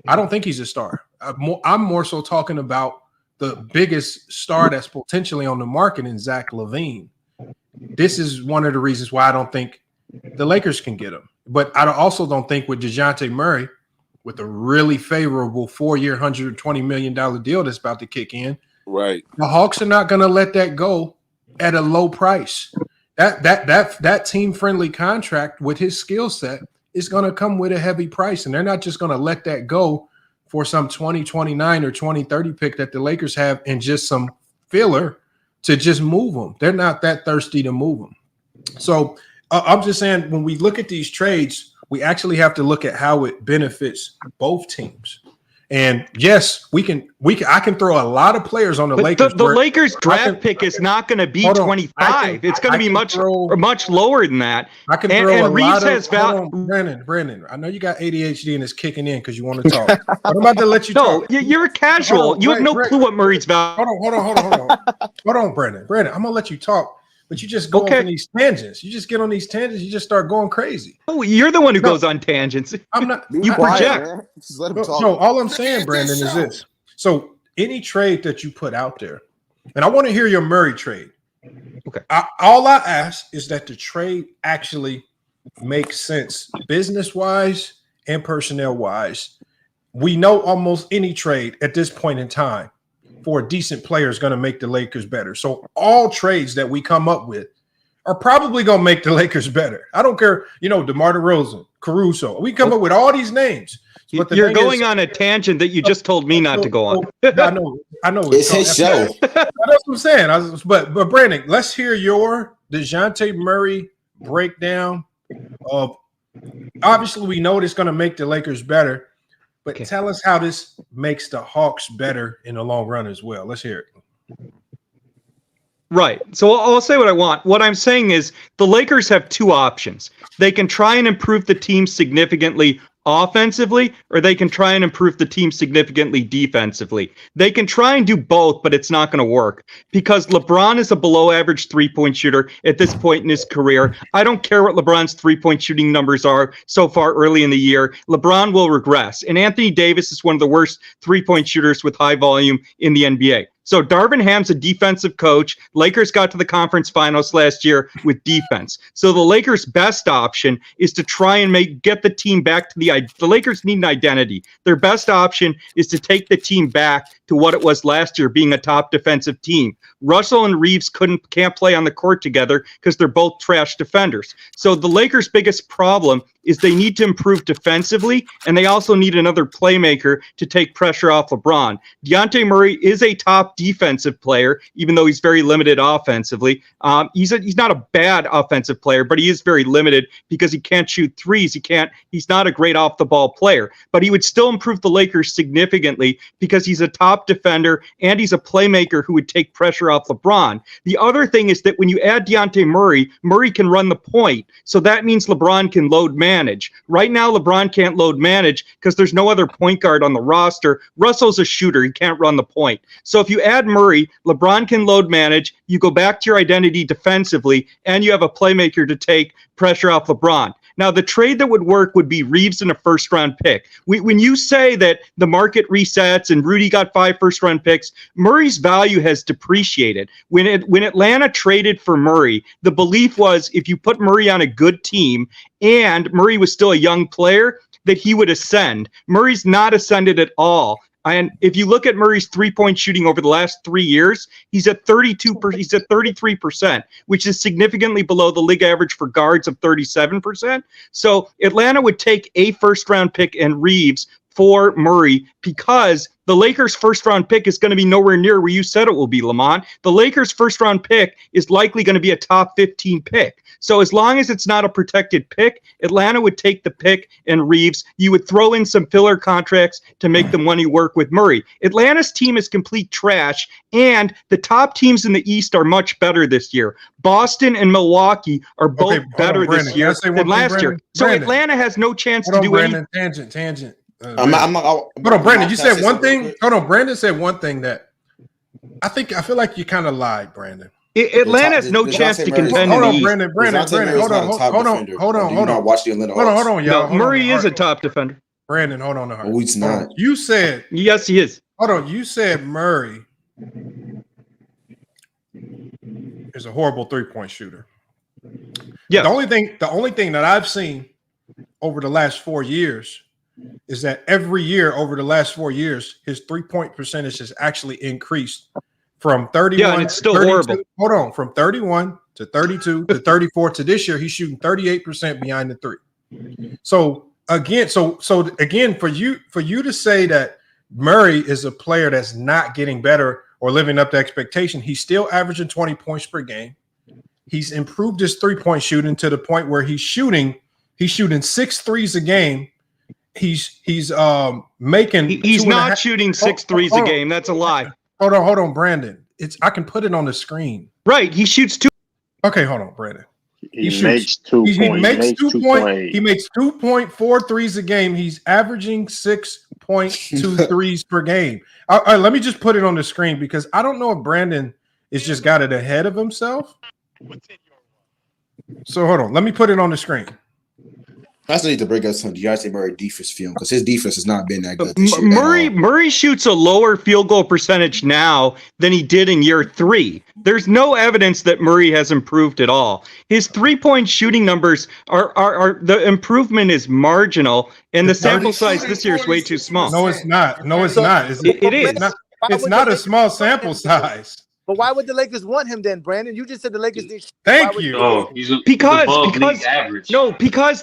I'm more so talking about the biggest star that's potentially on the market in Zach LaVine. This is one of the reasons why I don't think the Lakers can get him. But I also don't think with DeJounte Murray, with a really favorable 4-year, $120 million deal that's about to kick in, right? The Hawks are not going to let that go at a low price. That team-friendly contract with his skill set is going to come with a heavy price, and they're not just going to let that go for some 2029 or 2030 pick that the Lakers have and just some filler to just move them. They're not that thirsty to move them. So I'm just saying when we look at these trades, we actually have to look at how it benefits both teams. And yes, I can throw a lot of players on the Lakers. The Lakers draft pick is not going to be 25. It's going to be much lower than that. I can throw a lot of Brandon, I know you got ADHD and it's kicking in because you want to talk. But I'm about to let you talk. No, you're a casual. You have no clue what Murray's value. Hold on, Brandon. I'm going to let you talk. But you just go on these tangents. You just get on these tangents. You just start going crazy. Oh, you're the one who goes on tangents. I'm not. You project. Just let him talk. No, all I'm saying, Brandon, is this. So any trade that you put out there, and I want to hear your Murray trade. Okay. All I ask is that the trade actually makes sense business-wise and personnel-wise. We know almost any trade at this point in time for a decent player is going to make the Lakers better. So all trades that we come up with are probably going to make the Lakers better. I don't care, DeMar DeRozan, Caruso. We come up with all these names. But you're going on a tangent that you just told me not to go on. I know. It's his show. That's what I'm saying. But Brandon, let's hear your DeJounte Murray breakdown of. Obviously, we know it's going to make the Lakers better. But tell us how this makes the Hawks better in the long run as well. Let's hear it. Right. So I'll say what I want. What I'm saying is the Lakers have two options. They can try and improve the team significantly offensively, or they can try and improve the team significantly defensively. They can try and do both, but it's not going to work because LeBron is a below average 3-point shooter at this point in his career. I don't care what LeBron's 3-point shooting numbers are so far early in the year. LeBron will regress. And Anthony Davis is one of the worst 3-point shooters with high volume in the NBA. So Darvin Ham's a defensive coach. Lakers got to the conference finals last year with defense. So the Lakers' best option is to try and get the team back to the Lakers need an identity. Their best option is to take the team back to what it was last year, being a top defensive team. Russell and Reeves can't play on the court together because they're both trash defenders. So the Lakers' biggest problem is they need to improve defensively, and they also need another playmaker to take pressure off LeBron. DeJounte Murray is a top defensive player, even though he's very limited offensively. He's not a bad offensive player, but he is very limited because he can't shoot threes. He's not a great off-the-ball player, but he would still improve the Lakers significantly because he's a top defender and he's a playmaker who would take pressure off LeBron. The other thing is that when you add DeJounte Murray, Murray can run the point. So that means LeBron can load manage. Right now, LeBron can't load manage because there's no other point guard on the roster. Russell's a shooter. He can't run the point. So if you add Murray, LeBron can load manage. You go back to your identity defensively, and you have a playmaker to take pressure off LeBron. Now, the trade that would work would be Reeves and a first-round pick. When you say that the market resets and Rudy got 5 first-round picks, Murray's value has depreciated. When Atlanta traded for Murray, the belief was if you put Murray on a good team and Murray was still a young player, that he would ascend. Murray's not ascended at all. And if you look at Murray's three-point shooting over the last 3 years, he's at 33%, which is significantly below the league average for guards of 37%. So Atlanta would take a first-round pick and Reeves for Murray because the Lakers' first-round pick is going to be nowhere near where you said it will be, Lamont. The Lakers' first-round pick is likely going to be a top 15 pick. So as long as it's not a protected pick, Atlanta would take the pick and Reeves. You would throw in some filler contracts to make the money work with Murray. Atlanta's team is complete trash, and the top teams in the East are much better this year. Boston and Milwaukee are both better this year than last year. So Atlanta has no chance to do anything. Tangent. I'm not, hold on, Brandon. You said one thing. Hold on, Brandon said one thing that I feel like you kind of lied, Brandon. Atlanta has no chance to contend in the East. Brandon, hold on. Watch the Atlanta Hawks. Hold on, y'all. Murray is a top defender. Brandon, hold on. Oh, he's not. You said yes, he is. Hold on. You said Murray is a horrible 3-point shooter. Yeah. The only thing that I've seen over the last 4 years is that every year over the last 4 years, his 3-point percentage has actually increased from 31. Yeah, and it's still horrible. Hold on, from 31 to 32 to 34 to this year, he's shooting 38% behind the three. So again, for you to say that Murray is a player that's not getting better or living up to expectation, he's still averaging 20 points per game. He's improved his 3-point shooting to the point where he's shooting 6 threes a game. He's making. He's not shooting 6 threes a game. That's a lie. Hold on, Brandon. I can put it on the screen. Right. He shoots 2. Okay, hold on, Brandon. He makes 2 points. He makes 2.4 threes a game. He's averaging 6.2 threes per game. All right, let me just put it on the screen because I don't know if Brandon has just got it ahead of himself. So hold on. Let me put it on the screen. I still need to break out some DeJounte Murray defense film because his defense has not been that good this year. Murray shoots a lower field goal percentage now than he did in year 3. There's no evidence that Murray has improved at all. His 3-point shooting numbers are the improvement is marginal, and the sample size this year is way too small. No, it's not. It is. It's not a small sample size. But why would the Lakers want him then, Brandon? You just said the Lakers need. Thank you. Because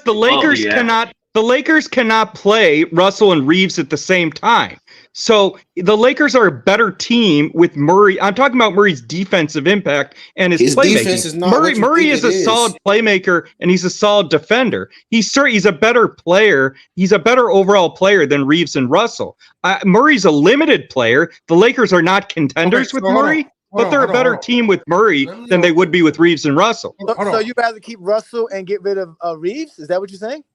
the Lakers cannot play Russell and Reeves at the same time. So the Lakers are a better team with Murray. I'm talking about Murray's defensive impact and his playmaking. Defense is not Murray is a solid playmaker and he's a solid defender. He's a better player. He's a better overall player than Reeves and Russell. Murray's a limited player. The Lakers are not contenders with Murray. But they're a better team with Murray than they would be with Reeves and Russell. So you'd rather keep Russell and get rid of Reeves? Is that what you're saying?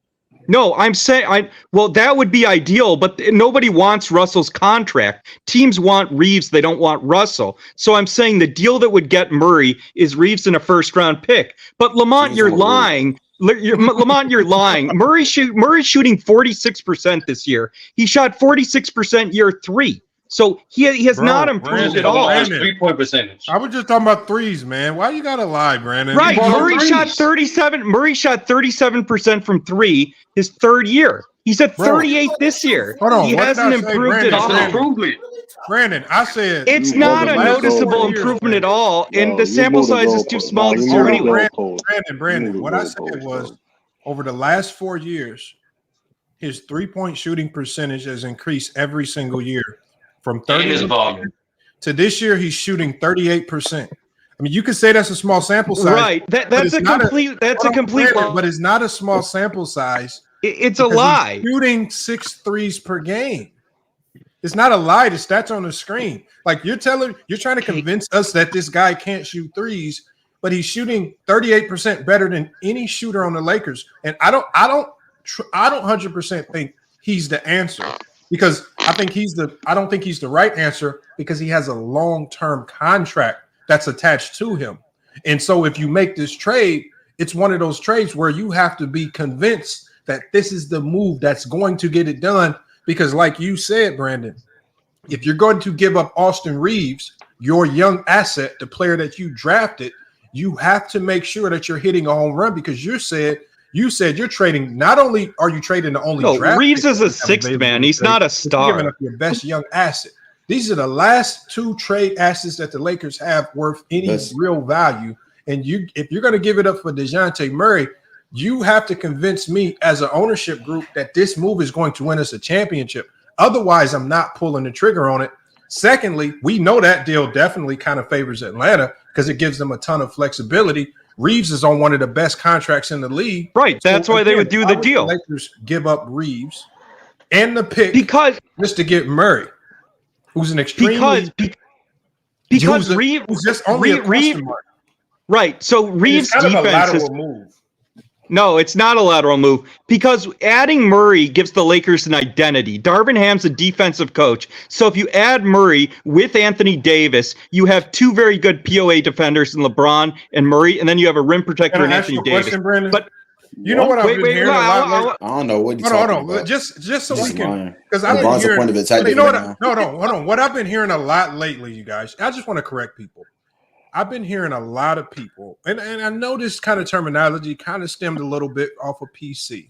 No, I'm saying that would be ideal, but nobody wants Russell's contract. Teams want Reeves, they don't want Russell. So I'm saying the deal that would get Murray is Reeves in a first-round pick. But Lamont, you're lying. Lamont, you're lying. Murray's shooting 46% this year. He shot 46% year 3. So he has not improved at all. 3-point percentage. I was just talking about threes, man. Why you gotta lie, Brandon? Right. Murray shot 37% from 3 his 3rd year. He's at 38 this year. Hold on. He hasn't improved at all. Brandon, I said it's not a noticeable improvement at all, and the sample size is too small to do anyway. Brandon, what I said was over the last 4 years, his 3-point shooting percentage has increased every single year. From 30 to this year, he's shooting 38%. I mean, you could say that's a small sample size, right? That's a complete lie. But it's not a small sample size. It's a lie. He's shooting 6 threes per game. It's not a lie. The stats on the screen. Like you're trying to convince us that this guy can't shoot threes, but he's shooting 38% better than any shooter on the Lakers. And I don't 100% think he's the answer. Because I don't think he's the right answer because he has a long-term contract that's attached to him. And so if you make this trade, it's one of those trades where you have to be convinced that this is the move that's going to get it done. Because like you said, Brandon, if you're going to give up Austin Reeves, your young asset, the player that you drafted, you have to make sure that you're hitting a home run, because you said you're trading. Not only are you trading the only draft Reeves pick is a sixth man. He's not a you're star. giving up your best young asset. These are the last two trade assets that the Lakers have worth any real value. And if you're going to give it up for DeJounte Murray, you have to convince me as an ownership group that this move is going to win us a championship. Otherwise, I'm not pulling the trigger on it. Secondly, we know that deal definitely kind of favors Atlanta because it gives them a ton of flexibility. Reeves is on one of the best contracts in the league. Right. That's why they would do the deal. The Lakers give up Reeves and the pick just to get Murray, who's an extremely because Reeves who's just only a question mark. Right. So Reeves' kind of a defense lateral is move. No, it's not a lateral move because adding Murray gives the Lakers an identity. Darvin Ham's a defensive coach. So if you add Murray with Anthony Davis, you have two very good POA defenders in LeBron and Murray, and then you have a rim protector in Anthony Davis. Question, Brandon? But you know what I've been hearing a lot lately? I don't know what you're Hold talking on. about. Just so we can, because LeBron's I've been hearing. a point of attack. You know what? No, hold on. What I've been hearing a lot lately, you guys. I just want to correct people. I've been hearing a lot of people, and I know this kind of terminology kind of stemmed a little bit off of PC,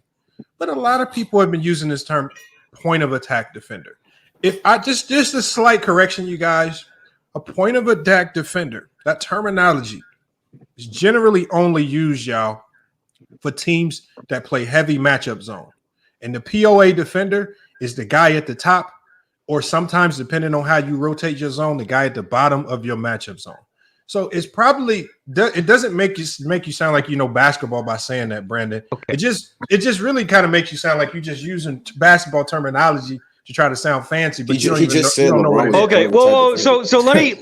but a lot of people have been using this term point of attack defender. If I just a slight correction, you guys, a point of attack defender, that terminology is generally only used, y'all, for teams that play heavy matchup zone. And the POA defender is the guy at the top, or sometimes, depending on how you rotate your zone, the guy at the bottom of your matchup zone. So it's probably it doesn't make you sound like you know basketball by saying that, Brandon. Okay. It just really kind of makes you sound like you're just using basketball terminology to try to sound fancy, but you don't know what it is. Okay, well, so let me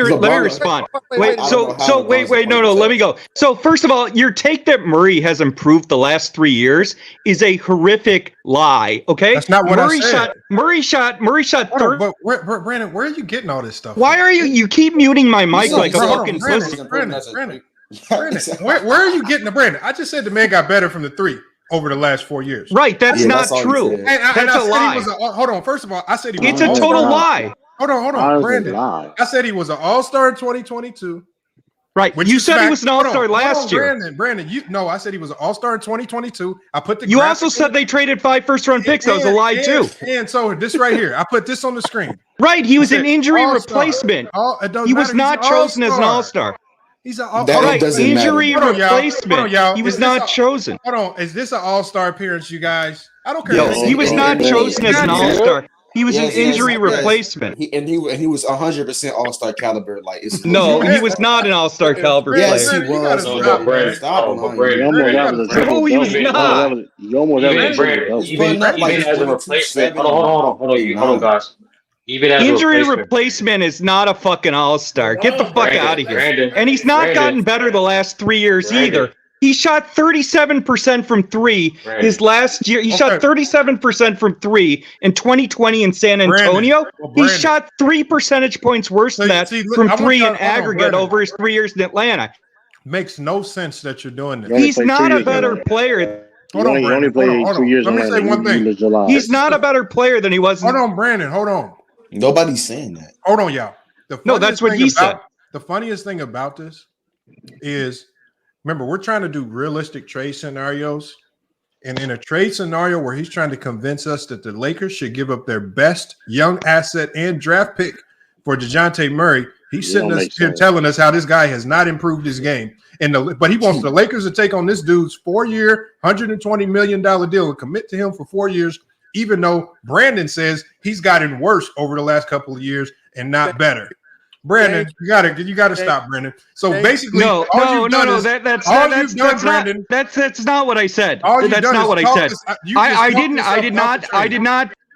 respond. Wait, no, let me go. So first of all, your take that Murray has improved the last 3 years is a horrific lie. Okay, that's not what I said. Murray shot. But Brandon, where are you getting all this stuff? Why are you keep muting my mic like a fucking pussy? Brandon, where are you getting the Brandon? I just said the man got better from the three over the last 4 years. Right, that's not true. That's a lie. Hold on. First of all, I said he was it's a total lie. Hold on, Brandon. I said he was an all-star in 2022. Right. You said he was an all-star last year. Brandon, I said he was an all-star in 2022. I put the. You also said they traded 5 first-round picks. That was a lie too. And so this right here, I put this on the screen. Right. He was an injury replacement. He was not chosen as an all-star. He's an injury replacement. He was not chosen. Hold on. Is this an all-star appearance, you guys? I don't care. Yes, he was not chosen as an all-star. He was an injury replacement. He was 100% all-star caliber. Like no, he was not an all-star caliber player. Yes, he was. No, he was not. Even as a replacement. Hold on, guys. Even as injury replacement is not a fucking all-star. Get the fuck out of here. And he's not gotten better the last 3 years either. He shot 37% from three his last year. He shot 37% from three in 2020 in San Antonio. He shot 3 percentage points worse than that from three in aggregate over his 3 years in Atlanta. Makes no sense that you're doing this. He's not a better player. Hold on, Brandon. Hold on. Let me say one thing. He's not a better player than he was. Hold on, Brandon. Hold on. Nobody's saying that. Hold on, y'all. No, that's what he said. The funniest thing about this is, remember, we're trying to do realistic trade scenarios. And in a trade scenario where he's trying to convince us that the Lakers should give up their best young asset and draft pick for DeJounte Murray, he's sitting us here telling us how this guy has not improved his game. But he wants the Lakers to take on this dude's 4-year, $120 million deal and commit to him for 4 years, even though Brandon says he's gotten worse over the last couple of years and not better. Brandon, you gotta stop, Brandon. So basically, that's not what I said. That's not what I said.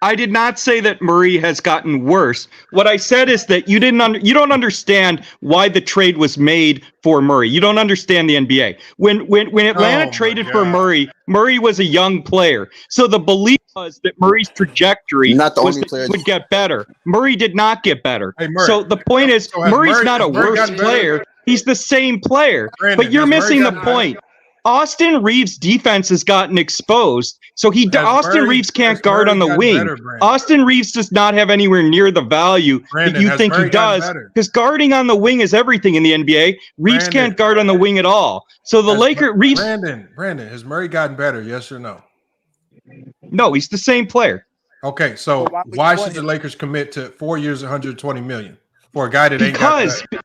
I did not say that Murray has gotten worse. What I said is that you don't understand why the trade was made for Murray. You don't understand the NBA. When Atlanta traded for Murray, Murray was a young player. So the belief was that Murray's trajectory was that he would get better. Murray did not get better. So the point is, Murray's not a worse player. He's the same player. But you're missing the point. Austin Reeves' defense has gotten exposed, so Austin Reeves can't guard on the wing. Austin Reeves does not have anywhere near the value that you think he does, because guarding on the wing is everything in the NBA. Reeves can't guard on the wing at all. So the Reeves. Brandon, has Murray gotten better? Yes or no? No, he's the same player. Okay, so why should the Lakers commit to 4 years, 120 million for a guy that ain't got that?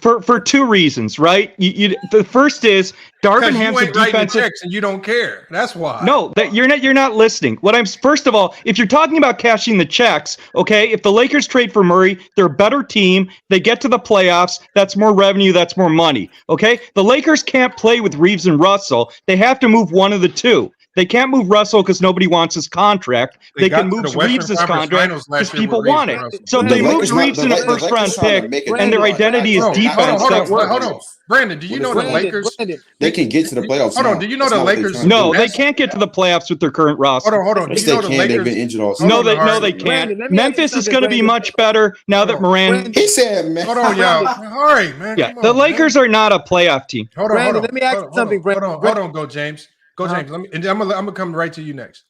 For two reasons, right? The first is Darvin Ham's defensive checks and you don't care. That's why. No, that you're not listening. First of all, if you're talking about cashing the checks, okay, if the Lakers trade for Murray, they're a better team. They get to the playoffs. That's more revenue. That's more money. Okay, the Lakers can't play with Reeves and Russell. They have to move one of the two. They can't move Russell because nobody wants his contract. They can move Reeves' contract because people want it. So they moved Reeves in a first-round pick, and their identity is defense. That works. Hold on. Brandon, do you know the Lakers? They can get to the playoffs. Hold on. Do you know the Lakers? No, they can't get to the playoffs with their current roster. Hold on. Yes, they can. They've been injured all season. No, they can't. Memphis is going to be much better now that Moran. He said, man. Hold on, y'all. All right, man. Yeah, the Lakers are not a playoff team. Hold on. Let me ask you something, Brandon. Hold on. Go, James. James. I'm gonna come right to you next.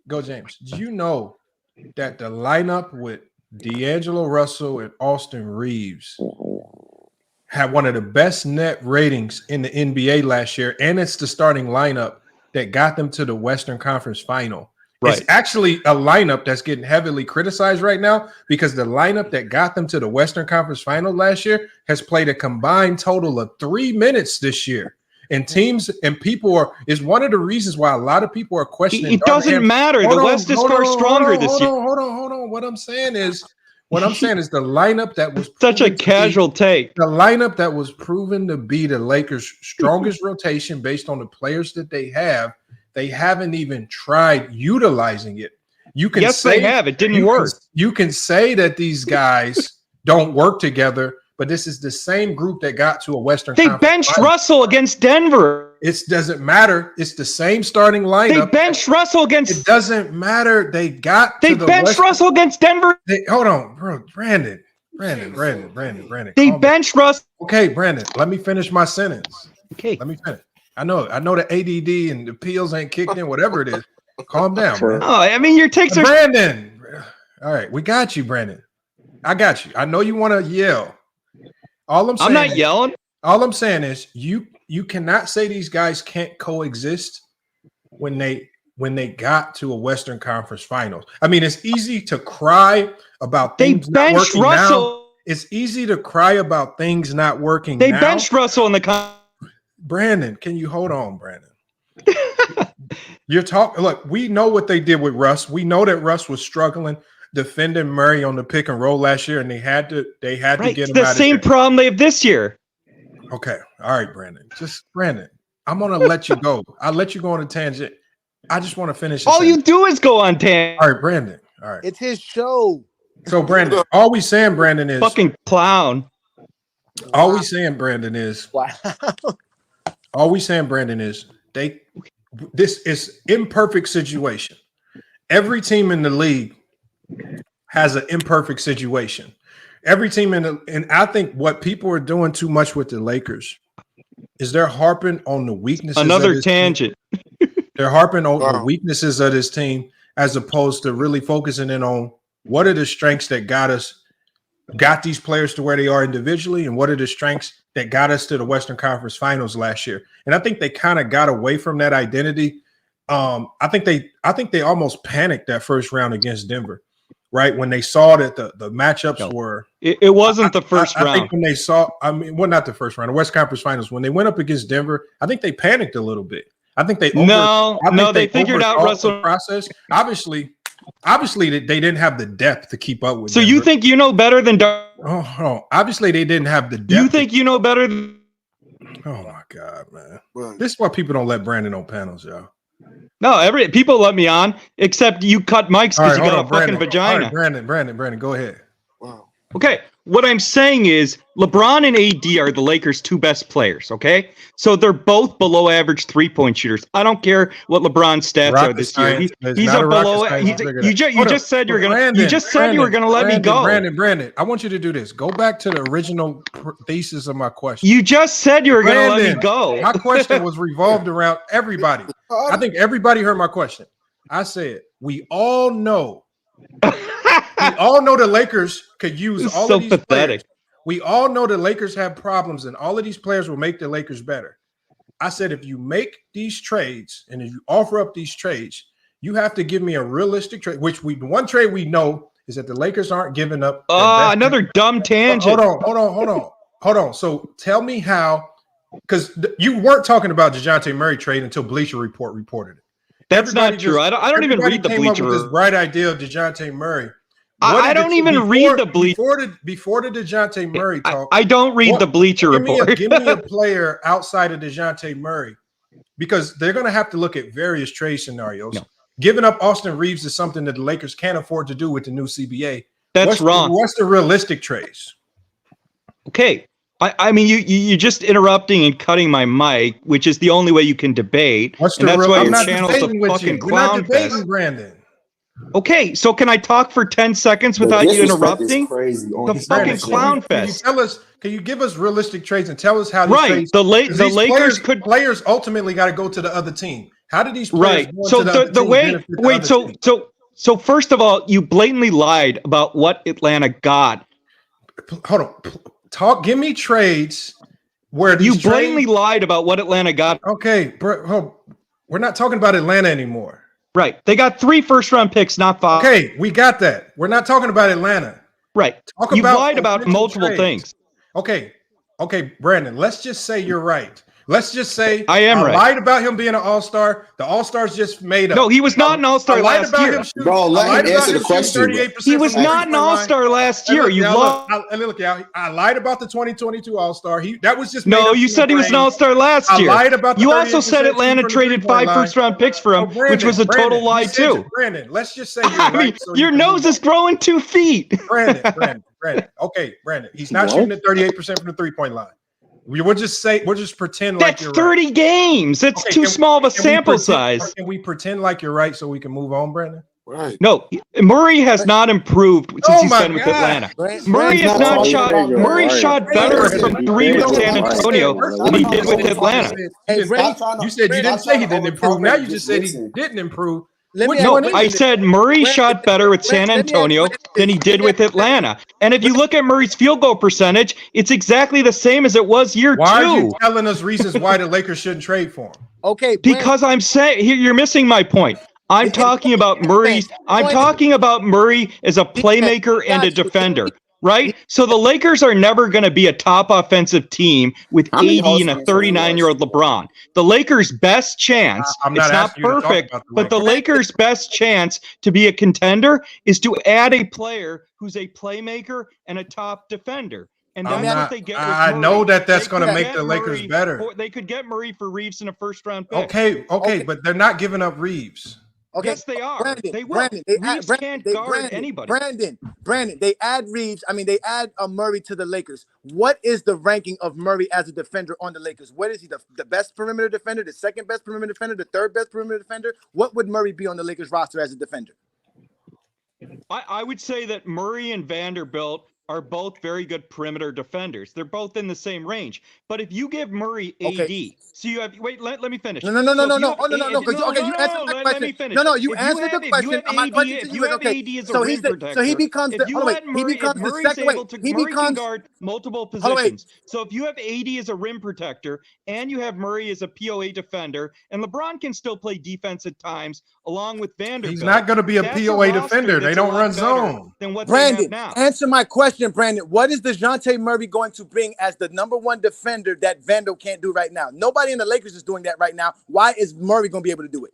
Go, James. Do you know that the lineup with D'Angelo Russell and Austin Reeves had one of the best net ratings in the NBA last year, and it's the starting lineup that got them to the Western Conference Final. Right. It's actually a lineup that's getting heavily criticized right now because the lineup that got them to the Western Conference Final last year has played a combined total of 3 minutes this year. And teams and people is one of the reasons why a lot of people are questioning. It doesn't matter. The West is far stronger this year. Hold on. What I'm saying is the lineup that was such a casual take. The lineup that was proven to be the Lakers' strongest rotation based on the players that they haven't even tried utilizing it. You can say they have. It didn't work. You can say that these guys don't work together. But this is the same group that got to a Western Conference. They benched Russell against Denver. It doesn't matter. It's the same starting lineup. They benched Russell against. It doesn't matter. They benched Russell against Denver. Hold on, bro. Brandon. They benched Russell. Okay, Brandon. Let me finish my sentence. Okay. Let me finish. I know the ADD and the peels ain't kicked in. Whatever it is, calm down, bro. Oh, I mean your takes are. Brandon. All right, we got you, Brandon. I got you. I know you want to yell. I'm not yelling. All I'm saying is you cannot say these guys can't coexist when they got to a Western Conference Finals. I mean, it's easy to cry about things not working now. It's easy to cry about things not working now. They benched Russell in the Brandon, can you hold on, Brandon? You're talking. Look, we know what they did with Russ. We know that Russ was struggling defending Murray on the pick and roll last year, and they had to get him out of there. The same problem they have this year. Okay. All right, Brandon. Brandon, I'm going to let you go. I'll let you go on a tangent. I just want to finish. All you do is go on tangent. All right, Brandon. All right. It's his show. So, Brandon, all we saying, Brandon, is fucking clown. All we saying, Brandon, is all we saying, Brandon, is this is imperfect situation. Every team in the league has an imperfect situation. Every team and I think what people are doing too much with the Lakers is they're harping on the weaknesses. Another tangent. They're harping on the weaknesses of this team as opposed to really focusing in on what are the strengths that got these players to where they are individually, and what are the strengths that got us to the Western Conference Finals last year. And I think they kind of got away from that identity. I think they almost panicked that first round against Denver. Right, when they saw that the matchups were, it wasn't the first round. I think when they saw, not the first round, the West Conference Finals. When they went up against Denver, I think they panicked a little bit. I think they they figured out Russell process. Obviously, they didn't have the depth to keep up with. So Denver. You think you know better than? Obviously they didn't have the depth. You think you know better than? Oh my God, man! This is why people don't let Brandon on panels, y'all. No, people let me on, except you cut mics because you got a fucking vagina. All right, Brandon, go ahead. Wow. Okay, what I'm saying is LeBron and AD are the Lakers' two best players, okay? So they're both below average three-point shooters. I don't care what LeBron's stats are this year. He's a below. You just said you were gonna. You just said you were gonna let me go. Brandon, I want you to do this. Go back to the original thesis of my question. You just said you were gonna let me go. My question was revolved around everybody. I think everybody heard my question. I said we all know. We all know the Lakers could use all of these players. We all know the Lakers have problems, and all of these players will make the Lakers better. I said, if you make these trades and if you offer up these trades, you have to give me a realistic trade. One trade we know is that the Lakers aren't giving up. Another dumb tangent. Hold on. So tell me how, because you weren't talking about DeJounte Murray trade until Bleacher Report reported it. That's not true. I don't even read the Bleacher Report. This bright idea of DeJounte Murray. I don't even read the Bleacher. Before the DeJounte Murray talk. I don't read the Bleacher Report. Give me a player outside of DeJounte Murray, because they're going to have to look at various trade scenarios. No. Giving up Austin Reeves is something that the Lakers can't afford to do with the new CBA. That's wrong. What's the realistic trades? Okay. I mean, you just interrupting and cutting my mic, which is the only way you can debate. And that's why your channel's a fucking clown fest. Brandon. Okay, so can I talk for 10 seconds without you interrupting? The fucking clown fest. Can you give us realistic trades and tell us how right? these trades, the Lakers players ultimately got to go to the other team. How did these players right? So so first of all, you blatantly lied about what Atlanta got. Hold on, give me trades where these you blatantly lied about what Atlanta got. Okay, bro, we're not talking about Atlanta anymore. Right. They got 3 first-round picks, not 5. Okay, we got that. We're not talking about Atlanta. Right. You lied about multiple things. Okay, Brandon, let's just say you're right. Let's just say I am right. Lied about him being an all-star. The all-stars just made up. No, he was not an all-star last year. Bro, let him answer the question. He was not an all-star last year. I lied about the 2022 all-star. That was just no. You said he was an all-star last year. I lied about. You also said Atlanta traded 5 first-round picks for him, which was a total lie too. Brandon, let's just say you're right. Your nose is growing 2 feet. Brandon. Okay, Brandon. He's not shooting at 38% from the 3-point line. We'll just pretend like you're right. That's 30 games. It's too small of a sample size. Can we pretend like you're right so we can move on, Brandon? Right. No, Murray has not improved since he's been with Atlanta. Murray has not shot. Murray shot better from 3 with San Antonio than he did with Atlanta. You said you didn't say he didn't improve. Now you just said he didn't improve. No, I said Murray shot better with San Antonio than he did with Atlanta. And if you look at Murray's field goal percentage, it's exactly the same as it was year 2. Why are you telling us reasons why the Lakers shouldn't trade for him? Okay, because I'm saying you're missing my point. I'm talking about Murray. I'm talking about Murray as a playmaker and a defender. Right? So the Lakers are never going to be a top offensive team with AD and a 39-year-old LeBron. The Lakers' best chance, it's not perfect, but the Lakers' best chance to be a contender is to add a player who's a playmaker and a top defender. And that's what they get with Murray. I know that's going to make the Lakers better. They could get Murray for Reeves in a first-round pick. Okay, but they're not giving up Reeves. Okay. Yes, they are. Brandon, they will. Reeves can't guard anybody. Brandon, they add Reeves. I mean, they add Murray to the Lakers. What is the ranking of Murray as a defender on the Lakers? What is he, the best perimeter defender, the second best perimeter defender, the third best perimeter defender? What would Murray be on the Lakers roster as a defender? I would say that Murray and Vanderbilt are both very good perimeter defenders. They're both in the same range. But if you give Murray AD, so you have let me finish. No. You answered the question. Let me finish. No, you answered the question. My question to you is okay. So he becomes the Murray can guard multiple positions. So if you have AD as a rim protector and you have Murray as a POA defender, and LeBron can still play defense at times along with Vanderbilt. He's not going to be a POA defender. They don't run zone. Than what Brandon, they have now. Answer my question, Brandon. What is DeJounte Murray going to bring as the number 1 defender that Vando can't do right now? Nobody in the Lakers is doing that right now. Why is Murray going to be able to do it?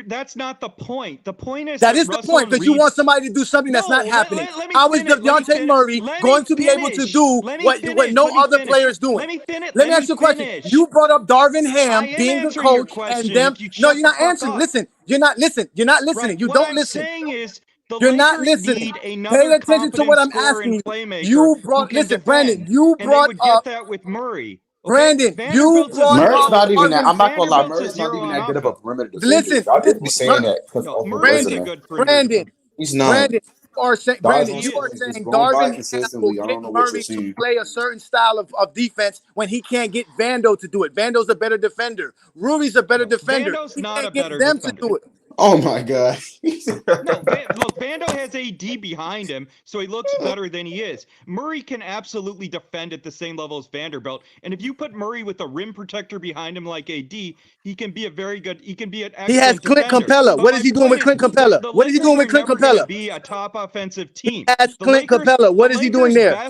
That's not the point. The point is that is the point, because you want somebody to do something that's not happening. How is DeJounte Murray going to be able to do what no other player is doing? Let me ask you a question. You brought up Darvin Ham being the coach and them. No, you're not answering. Listen, you're not listening. You don't listen. What I'm saying is You're not listening. Pay attention to what I'm asking you. You brought, listen, Brandon, you brought up that with Murray. Brandon, you brought Murray's up not even that. I'm not gonna lie. Vanderbilt's a Murray's not zero even on that good of a perimeter defender. Listen, Y'all just be saying that because No, of his Murray's a resume. good perimeter defender. He's not. Brandon, you are saying, Guys Brandon, you are is saying going by Darvin Ham will consistently. I get don't know what you're Murray to seeing. play a certain style of defense when he can't get Vando to do it. Vando's a better defender. Ruby's a better defender. Vando's He not can't a get better them defender. to do it. Oh my god. No, look, Vando has AD behind him, so he looks better than he is. Murray can absolutely defend at the same level as Vanderbilt, and if you put Murray with a rim protector behind him like AD, he can be a very good. He can be an excellent He has Clint defender. Capella. But What is he doing with Clint Capella? What is he doing with Clint Never going Capella? to be a top offensive team. He has Clint Capella. What is he doing there?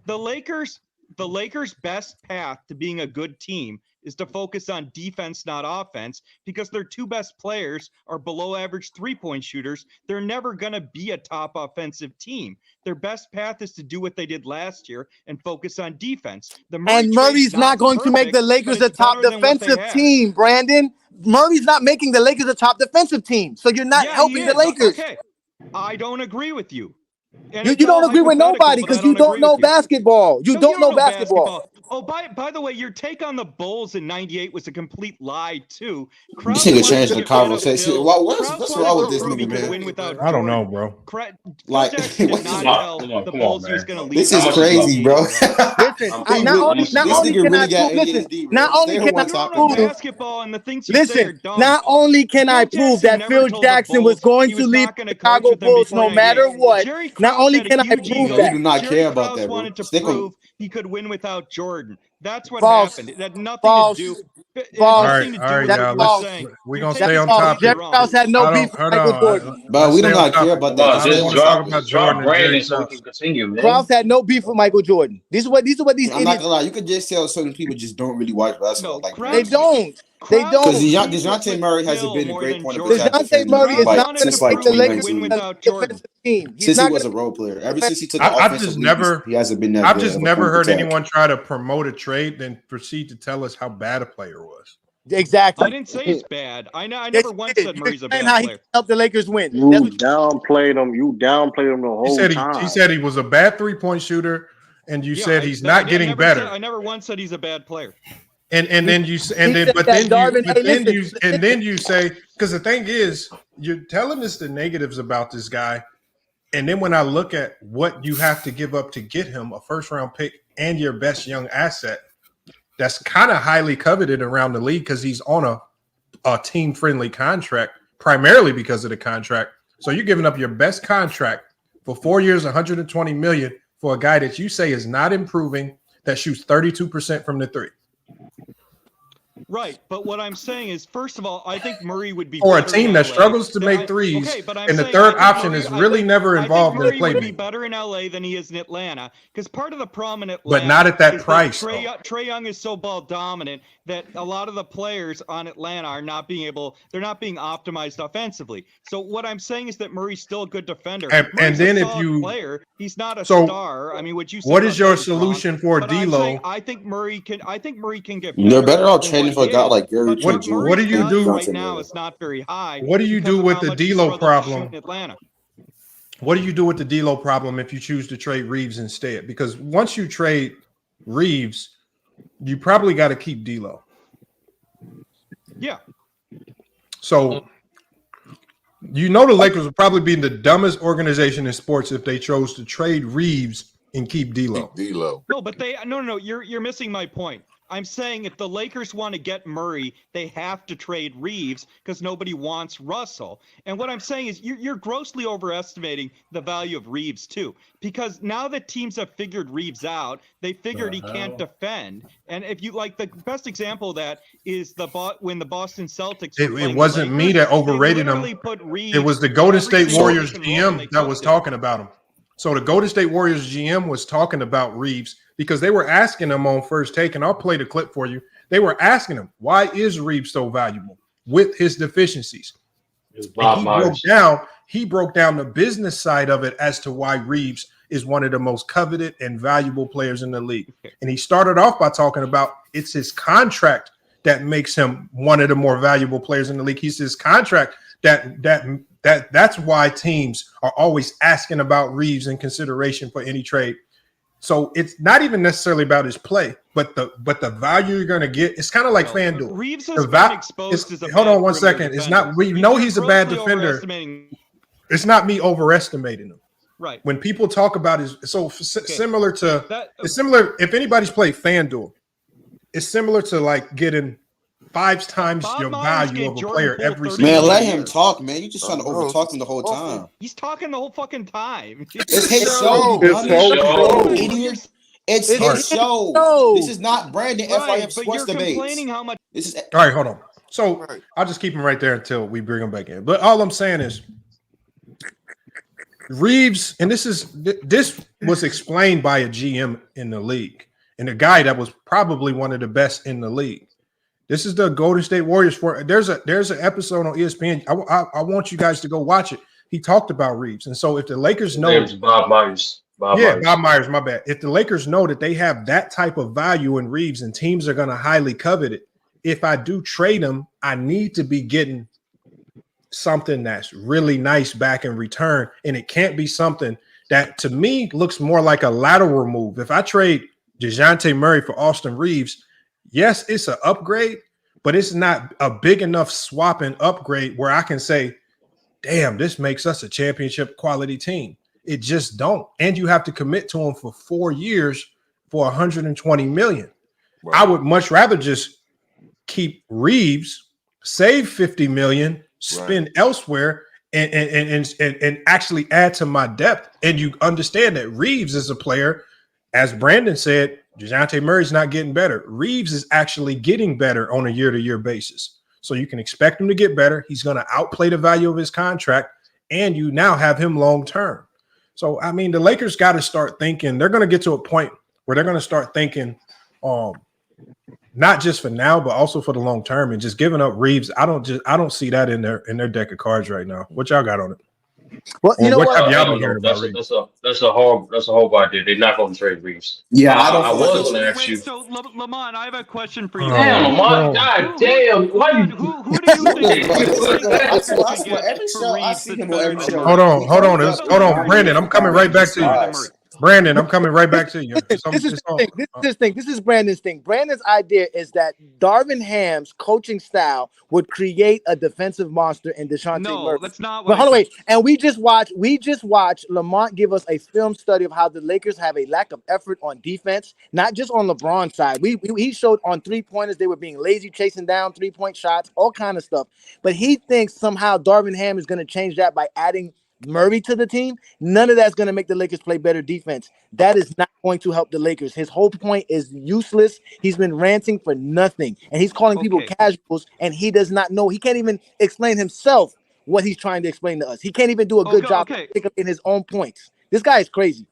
The Lakers' best path to being a good team is to focus on defense, not offense, because their two best players are below average three-point shooters. They're never going to be a top offensive team. Their best path is to do what they did last year and focus on defense. And Murray's not going to make the Lakers a top defensive team, Brandon. Murray's not making the Lakers a top defensive team. So you're not helping the Lakers. Okay, I don't agree with you. You don't agree with nobody because you don't know basketball. You don't know basketball. Oh, by the way, your take on the Bulls in '98 was a complete lie too. This nigga changed the conversation. What's wrong with this nigga, man? I don't know, bro. Like, This is crazy, bro. Listen, not only can I prove basketball and the things you say are dumb. not only can I prove that Phil Jackson was going to leave the Chicago Bulls no matter what, not only can I prove that. You do not care about that, bro. Wanted to Stick prove he could win without Jordan. That's what False. happened. It had nothing False. to do. All right, y'all. We're gonna stay on topic. Jerry Krause had no beef with Michael Jordan. But we do not care about that. Just drop Brandon so we can continue, man. Krause had no beef with Michael Jordan. These are what these I'm idiots. not gonna lie. You could just tell certain people just don't really watch basketball. They don't. They don't. Because DeJounte Murray hasn't been a great point of attack. DeJounte Murray is not since going like to make the Lakers 2019. win without Jordan. Since he was a role player, ever since he took the offensive lead, he hasn't been that good. I've just never heard anyone try to promote a trade then proceed to tell us how bad a player was. Exactly. I didn't say he's bad. I never once said Murray's a bad how he player. helped the Lakers win. You downplayed him. You downplayed him the whole time. He said he was a bad 3-point shooter, and you said he's not getting better. I never once said he's a bad player. And then you say, because the thing is, you're telling us the negatives about this guy, and then when I look at what you have to give up to get him, a first-round pick and your best young asset, that's kind of highly coveted around the league because he's on a team-friendly contract, primarily because of the contract. So you're giving up your best contract for 4 years, $120 million for a guy that you say is not improving, that shoots 32% from the three. Right, but what I'm saying is, first of all, I think Murray would be for a better team in that LA. struggles to make threes, Okay, but I'm and the saying third I think option Murray- is really never involved in the Murray would be playmaking. better in LA than he is in Atlanta, because part of the problem in Atlanta, But not at that is price, Trae Young is so ball dominant that a lot of the players on Atlanta are not being they're not being optimized offensively. So what I'm saying is that Murray's still a good defender. And Murray's then a if solid you- player, he's not a So, star. I mean, what you said what about is your that is wrong, solution for but I'm D'Lo? saying I think Murray can get They're better off than trading what for a he guy is. like Gary But Trent Jr. What do you Murray's do value right now is not very high. What do you because do of with how the much he D'Lo struggled to shoot problem? in Atlanta. What do you do with the D'Lo problem if you choose to trade Reeves instead? Because once you trade Reeves, you probably got to keep D'Lo. Yeah. So you know the Lakers would probably be the dumbest organization in sports if they chose to trade Reeves and keep D'Lo. No, but no. You're missing my point. I'm saying if the Lakers want to get Murray, they have to trade Reeves because nobody wants Russell. And what I'm saying is you're grossly overestimating the value of Reeves too, because now that teams have figured Reeves out, they figured he can't defend. And if you like, the best example of that is when the Boston Celtics. It wasn't me that overrated him. It was the Golden State Warriors GM that was talking about him. So the Golden State Warriors GM was talking about Reeves because they were asking him on First Take, and I'll play the clip for you. They were asking him, why is Reeves so valuable with his deficiencies? And he broke down the business side of it as to why Reeves is one of the most coveted and valuable players in the league. And he started off by talking about it's his contract that makes him one of the more valuable players in the league. He's his contract that That's why teams are always asking about Reeves in consideration for any trade. So it's not even necessarily about his play, but the value you're going to get. It's kind of like FanDuel. Reeves has been exposed as a hold bad on one perimeter second. It's defender. not. We know he's a bad grossly defender. overestimating. It's not me overestimating him. Right. When people talk about his, similar to it's similar. If anybody's played FanDuel, it's similar to like getting 5 times your value of a player every single Man, let year. him talk, man. You just trying to overtalk him the whole time. He's talking the whole fucking time. It's his show. Idiot. It's his show. This is not Brandon FIF Sports Debates. How much? This is All right, hold on. So I'll just keep him right there until we bring him back in. But all I'm saying is Reeves, and this was explained by a GM in the league and a guy that was probably one of the best in the league. This is the Golden State Warriors. There's an episode on ESPN. I want you guys to go watch it. He talked about Reeves, and so if the Lakers know, Bob Myers. Bob Myers, my bad. If the Lakers know that they have that type of value in Reeves, and teams are going to highly covet it, if I do trade him, I need to be getting something that's really nice back in return, and it can't be something that to me looks more like a lateral move. If I trade DeJounte Murray for Austin Reeves, yes, it's an upgrade, but it's not a big enough swap and upgrade where I can say, damn, this makes us a championship quality team. It just don't. And you have to commit to him for 4 years for $120 million. Right. I would much rather just keep Reeves, save $50 million, spend elsewhere, and actually add to my depth. And you understand that Reeves is a player, as Brandon said, DeJounte Murray's not getting better. Reeves is actually getting better on a year-to-year basis. So you can expect him to get better. He's going to outplay the value of his contract, and you now have him long-term. So, I mean, the Lakers got to start thinking. They're going to get to a point where they're going to start thinking not just for now, but also for the long term, and just giving up Reeves. I don't see that in their deck of cards right now. What y'all got on it? Well, you know what? That's a horrible idea. They're not going to trade Reeves. Yeah, I was going to ask you. So, Lamont, I have a question for you. Damn, Lamont. God damn. Why you? Who do you think? Hold on, Brandon. I'm coming right back to you. Brandon, I'm coming right back to you. This is Brandon's thing. Brandon's idea is that Darvin Ham's coaching style would create a defensive monster in DeJounte Murray. No, that's not what. But hold on, wait. And we just watched Lamont give us a film study of how the Lakers have a lack of effort on defense, not just on LeBron's side. He showed on 3-pointers they were being lazy, chasing down 3-point shots, all kind of stuff. But he thinks somehow Darvin Ham is going to change that by adding Murray to the team. None of that's going to make the Lakers play better defense. That is not going to help the Lakers. His whole point is useless. He's been ranting for nothing, and he's calling people casuals, and he does not know. He can't even explain himself what he's trying to explain to us. He can't even do a good job in his own points. This guy is crazy.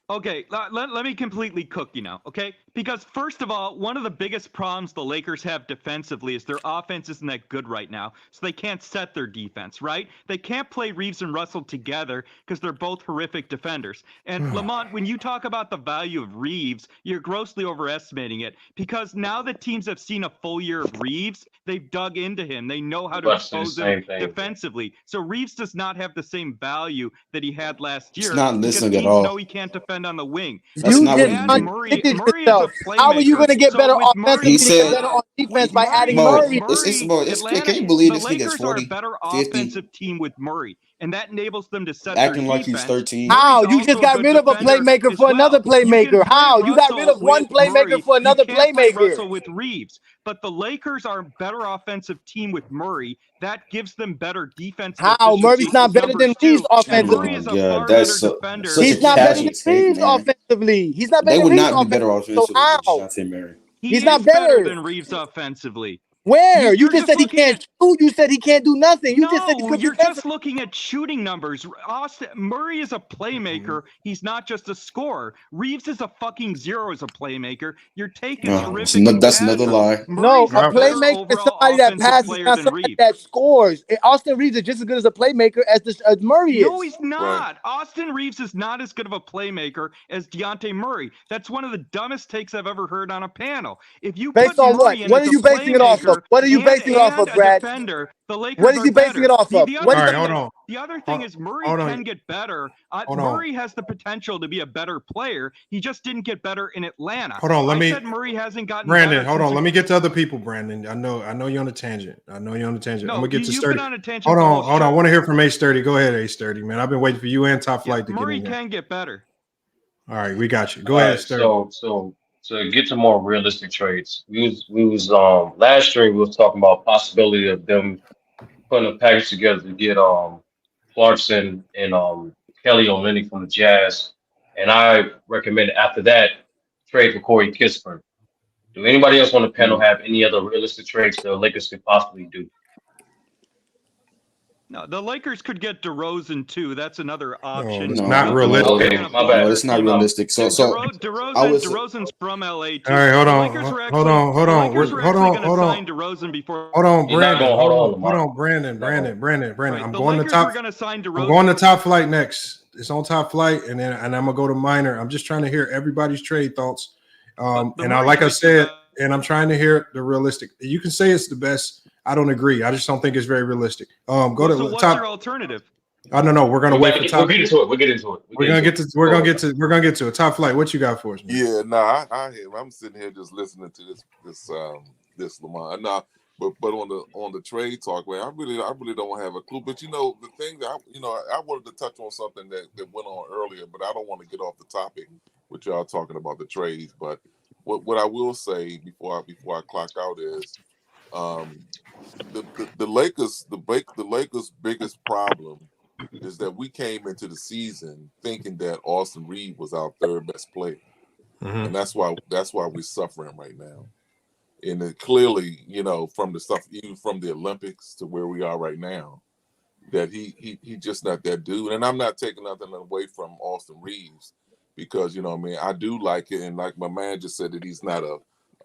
Okay, let me completely cook you now, okay? Because first of all, one of the biggest problems the Lakers have defensively is their offense isn't that good right now, so they can't set their defense, right? They can't play Reeves and Russell together because they're both horrific defenders. And Lamont, when you talk about the value of Reeves, you're grossly overestimating it because now that teams have seen a full year of Reeves, they've dug into him. They know how to expose him defensively. So Reeves does not have the same value that he had last year. He's not listening at teams all. know he can't defend on the wing. That's not what he Murray is a playmaker. How are you going to get better offensively? He said, better on defense by adding Murray. Murray. Can you believe this nigga Lakers is 40, are a better 50? offensive team with Murray, and that enables them to set Acting their like he's defense. 13. How? You just got rid of a playmaker for another playmaker. How? You got rid of one playmaker for another playmaker. Russell with Reeves, but the Lakers are a better offensive team with Murray. That gives them better defense. How? Murray's not better than Reeves offensively. That's such He's a not better than casual take, Reeves man. offensively. He's not better They than would Reeves not be better offensively. offensively So than how? DeJounte Murray. He's not better than Reeves offensively. Where? You just said he can't shoot. You said he can't do nothing. You just said he's good you're defensive. just looking at shooting numbers. Murray is a playmaker. He's not just a scorer. Reeves is a fucking zero as a playmaker. Your take is horrific. That's another lie. No, a playmaker is somebody that passes, not somebody that scores. Austin Reeves is just as good as a playmaker as Murray is. No, he's not. Austin Reeves is not as good of a playmaker as DeJounte Murray. That's one of the dumbest takes I've ever heard on a panel. If you based put on Murray what? What are you basing it off of? what are you basing it off of, Brad? Defender, the Lakers What is he basing it off of? All right, hold on. The other thing is Murray can get better. Murray has the potential to be a better player. He just didn't get better in Atlanta. Hold on, I said Murray hasn't gotten Brandon, better. hold on. Let me get to other people, Brandon. I know you're on a tangent. No, I'm gonna get to you've Sturdy. been on a tangent Hold the on. whole I want to hear from A-Sturdy. Go ahead, A-Sturdy, man. I've been waiting for you and Top Flight to Murray get in here. can get better. All right, we got you. Go ahead, Sturdy. So to get to more realistic trades, we was last year we was talking about possibility of them putting a package together to get Clarkson and Kelly Olynyk from the Jazz, and I recommend after that trade for Corey Kispert. Do anybody else on the panel have any other realistic trades the Lakers could possibly do? No, the Lakers could get DeRozan too. That's another option. it's not realistic. Okay, my bad. No, it's not realistic. So DeRozan's from LA too. All right, hold The on. Lakers were actually- Hold on. the Lakers were actually gonna Hold on. sign DeRozan before. Hold on, You're not Brandon. gonna hold on, Hold on, Brandon. Right, I'm the going to Lakers top. were gonna sign I'm DeRozan. going to Top Flight next. It's on Top Flight, and I'm gonna go to Minor. I'm just trying to hear everybody's trade thoughts. Like I said, and I'm trying to hear the realistic. You can say it's the best. I don't agree. I just don't think it's very realistic. Go to So what's Top. your alternative? No. We're gonna wait for Top. We'll get into it. We're gonna get to it. Top Flight. What you got for us, man? Yeah, no, I'm sitting here just listening to this Lamar. Nah, but on the trade talk, man, I really don't have a clue. But the thing that I wanted to touch on something that went on earlier, but I don't want to get off the topic with y'all talking about the trades. But what I will say before I clock out is the Lakers' biggest problem is that we came into the season thinking that Austin Reed was our third best player, and that's why we're suffering right now. And it clearly, from the stuff, even from the Olympics to where we are right now, that he just not that dude. And I'm not taking nothing away from Austin Reeves because I do like it, and like my man just said that he's not a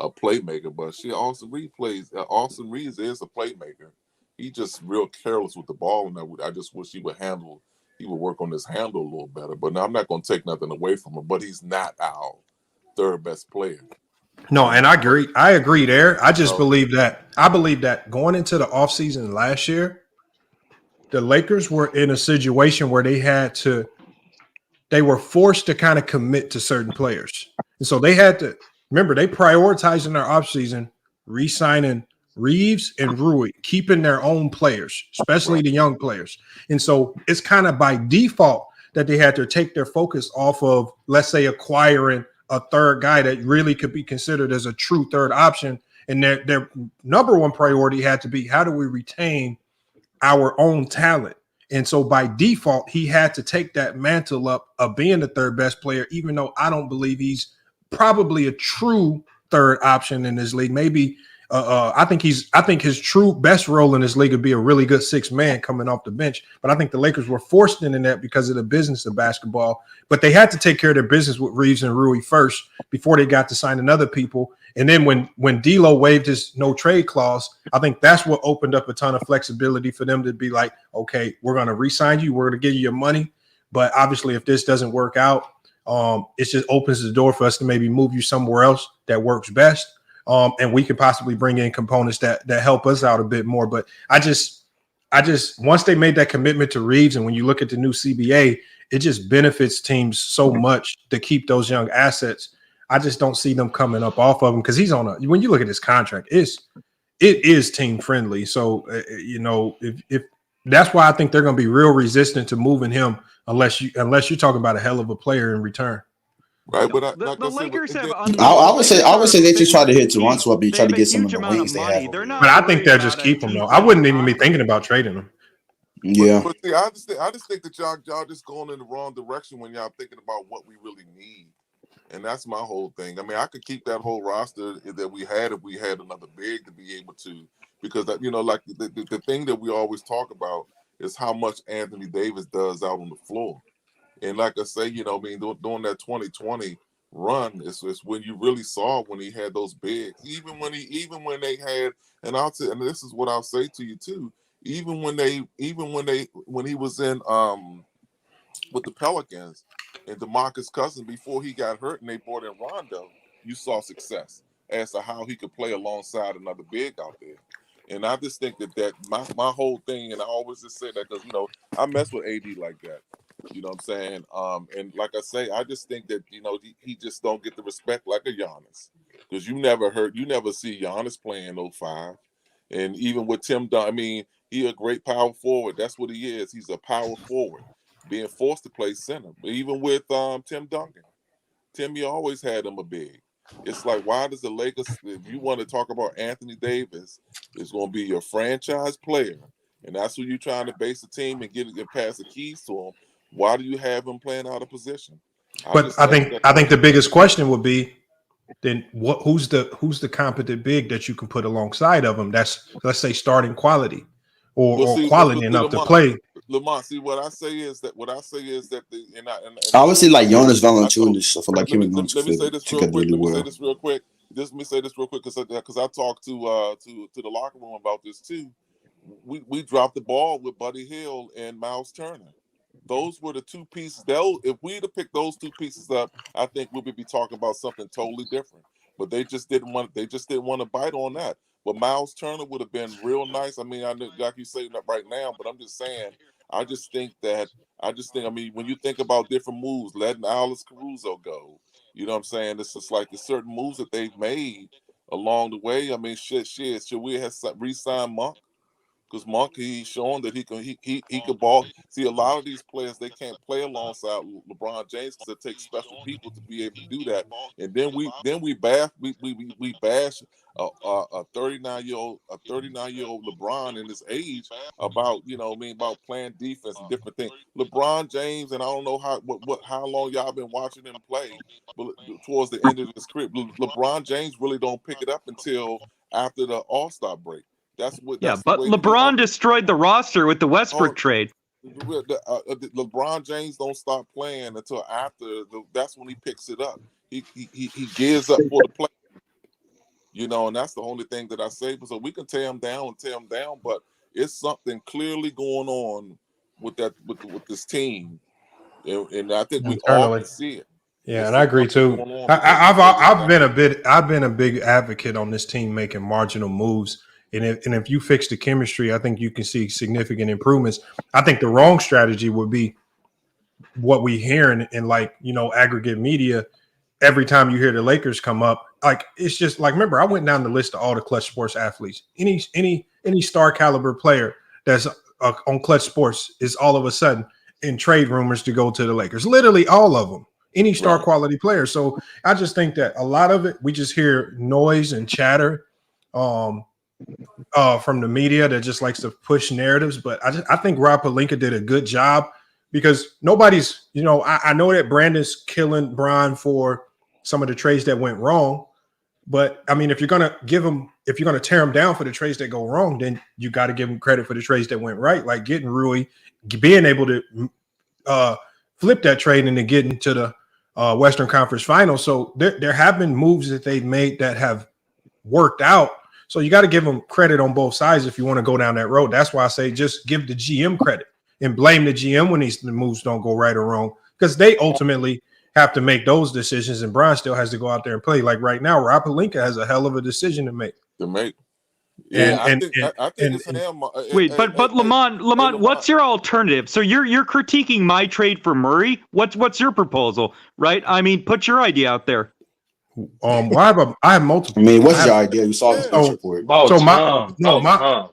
playmaker, but shit, Austin Reeves is a playmaker. He's just real careless with the ball, and I just wish he would work on his handle a little better. But now I'm not going to take nothing away from him, but he's not our third best player. No, and I agree there. I just believe that going into the offseason last year, the Lakers were in a situation where they were forced to kind of commit to certain players. And so they had to, remember, they prioritized in their offseason re-signing Reeves and Rui, keeping their own players, especially the young players. And so it's kind of by default that they had to take their focus off of, let's say, acquiring a third guy that really could be considered as a true third option. And their number one priority had to be, how do we retain our own talent? And so by default, he had to take that mantle up of being the third best player, even though I don't believe he's probably a true third option in this league. Maybe I think his true best role in this league would be a really good sixth man coming off the bench. But I think the Lakers were forced into that because of the business of basketball. But they had to take care of their business with Reeves and Rui first before they got to signing other people. And then when D'Lo waived his no trade clause, I think that's what opened up a ton of flexibility for them to be like, okay, we're going to re-sign you. We're going to give you your money. But obviously, if this doesn't work out, it just opens the door for us to maybe move you somewhere else that works best. And we could possibly bring in components that help us out a bit more. But I just once they made that commitment to Reeves, and when you look at the new CBA, it just benefits teams so much to keep those young assets. I just don't see them coming up off of him because he's when you look at his contract, it is team friendly. So if that's why I think they're going to be real resistant to moving him unless you're talking about a hell of a player in return. Right, but the Lakers have. I would say they just try to hit Toronto up and try to get some of the wings they have. But I think they'll just keep him though. I wouldn't even be thinking about trading him. Yeah, but see, I just think that y'all just going in the wrong direction when y'all thinking about what we really need, and that's my whole thing. I mean, I could keep that whole roster that we had if we had another big to be able to, because like the thing that we always talk about is how much Anthony Davis does out on the floor. And like I say, during that 2020 run, it's when you really saw when he had those bigs. Even when they had, and this is what I'll say to you too. Even when he was in with the Pelicans and DeMarcus Cousins before he got hurt and they brought in Rondo, you saw success. as to how he could play alongside another big out there. And I just think that my whole thing, and I always just say that because, you know, I mess with AD like that. You know what I'm saying? And like I say, I just think that, you know, he just don't get the respect like a Giannis. Because you never see Giannis playing 05. And even with Tim Duncan, I mean, he a great power forward. That's what he is. He's a power forward, being forced to play center. But even with Tim Duncan, Timmy always had him a big. It's like, why does the Lakers, if you want to talk about Anthony Davis, is going to be your franchise player, and that's who you're trying to base the team and get pass the keys to him, why do you have him playing out of position? But I think the biggest question would be, then who's the competent big that you can put alongside of him? That's, let's say, starting quality or quality enough to play. Lamont, see what I say is that I would say like Jonas Valanciunas. I feel like him and Jonas let me say this real quick. really well. Let me say this real quick because I talked to the locker room about this too. We dropped the ball with Buddy Hield and Miles Turner. Those were the two pieces. If we'd have picked those two pieces up, I think we would be talking about something totally different. But they just didn't want to bite on that. But Miles Turner would have been real nice. I mean, I know, like you say that right now, but I'm just saying. I mean, when you think about different moves, letting Alex Caruso go, you know what I'm saying? It's just like the certain moves that they've made along the way. I mean, should we have re-signed Monk? Because Monk, he's shown that he can ball. See, a lot of these players, they can't play alongside LeBron James because it takes special people to be able to do that. And then we bash a 39-year-old LeBron in his age about, you know, about playing defense and different things. LeBron James, and I don't know how long y'all been watching him play, but towards the end of his career, LeBron James really don't pick it up until after the All-Star break. But LeBron destroyed the roster with the Westbrook trade. LeBron James don't stop playing until after. That's when he picks it up. He gears up for the play. You know, and that's the only thing that I say. So we can tear him down, but it's something clearly going on with this team, and I think we all can see it. Yeah, and I agree too. I've been a big advocate on this team making marginal moves. And if you fix the chemistry, I think you can see significant improvements. I think the wrong strategy would be what we hear in like, you know, aggregate media. Every time you hear the Lakers come up, like, it's just like, remember, I went down the list of all the Clutch Sports athletes. Any star caliber player that's on Clutch Sports is all of a sudden in trade rumors to go to the Lakers. Literally all of them. Any star quality player. So I just think that a lot of it, we just hear noise and chatter from the media that just likes to push narratives. But I think Rob Pelinka did a good job because nobody's, you know, I know that Brandon's killing Bron for some of the trades that went wrong. But I mean, if you're going to tear him down for the trades that go wrong, then you got to give him credit for the trades that went right, like getting Rui, being able to flip that trade and then getting to the Western Conference Finals. So there have been moves that they've made that have worked out. So you got to give them credit on both sides if you want to go down that road. That's why I say just give the GM credit and blame the GM when the moves don't go right or wrong, because they ultimately have to make those decisions, and Bron still has to go out there and play. Like right now, Rob Pelinka has a hell of a decision to make. Yeah, I think it's him. Wait, but Lamont, what's your alternative? So you're critiquing my trade for Murray. What's your proposal? Right? I mean, put your idea out there. Well, I have multiple. I mean, what's your idea? You saw the Bleacher Report. So my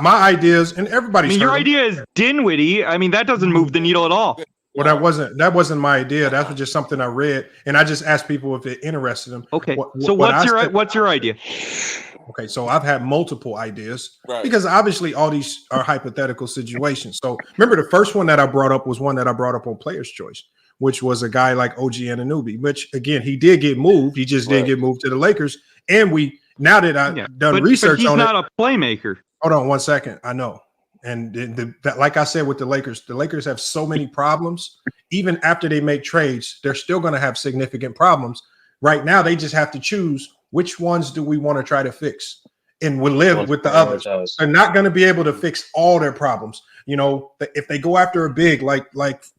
ideas, and everybody's. I mean, your idea is Dinwiddie. I mean, that doesn't move the needle at all. Well, that wasn't my idea. That was just something I read, and I just asked people if it interested them. Okay. So what's your idea? Okay, so I've had multiple ideas because obviously all these are hypothetical situations. So remember, the first one that I brought up was one that I brought up on Player's Choice, which was a guy like OG Anunoby, which again, he did get moved. He just didn't get moved to the Lakers. And now that I've done research on it. He's not a playmaker. Hold on 1 second. I know. And like I said, with the Lakers have so many problems. Even after they make trades, they're still going to have significant problems. Right now, they just have to choose which ones do we want to try to fix, and we'll live with the others. They're not going to be able to fix all their problems. You know, if they go after a big, like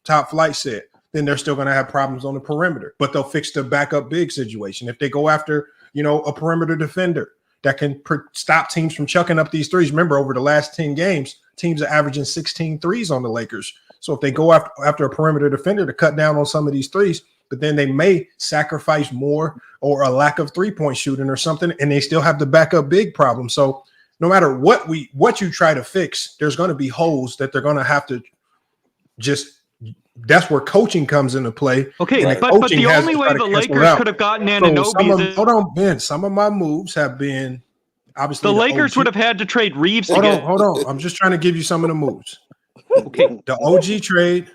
Top Flight said, then they're still going to have problems on the perimeter, but they'll fix the backup big situation. If they go after a perimeter defender that can stop teams from chucking up these threes. Remember, over the last 10 games, teams are averaging 16 threes on the Lakers. So if they go after a perimeter defender to cut down on some of these threes, but then they may sacrifice more or a lack of three-point shooting or something, and they still have the backup big problem. So no matter what you try to fix, there's going to be holes that they're going to have to just – that's where coaching comes into play. Okay, but the only way the Lakers could have gotten Anunoby hold on, Ben. Some of my moves have been obviously the Lakers would have had to trade Reeves. Hold on. I'm just trying to give you some of the moves. Okay, the OG trade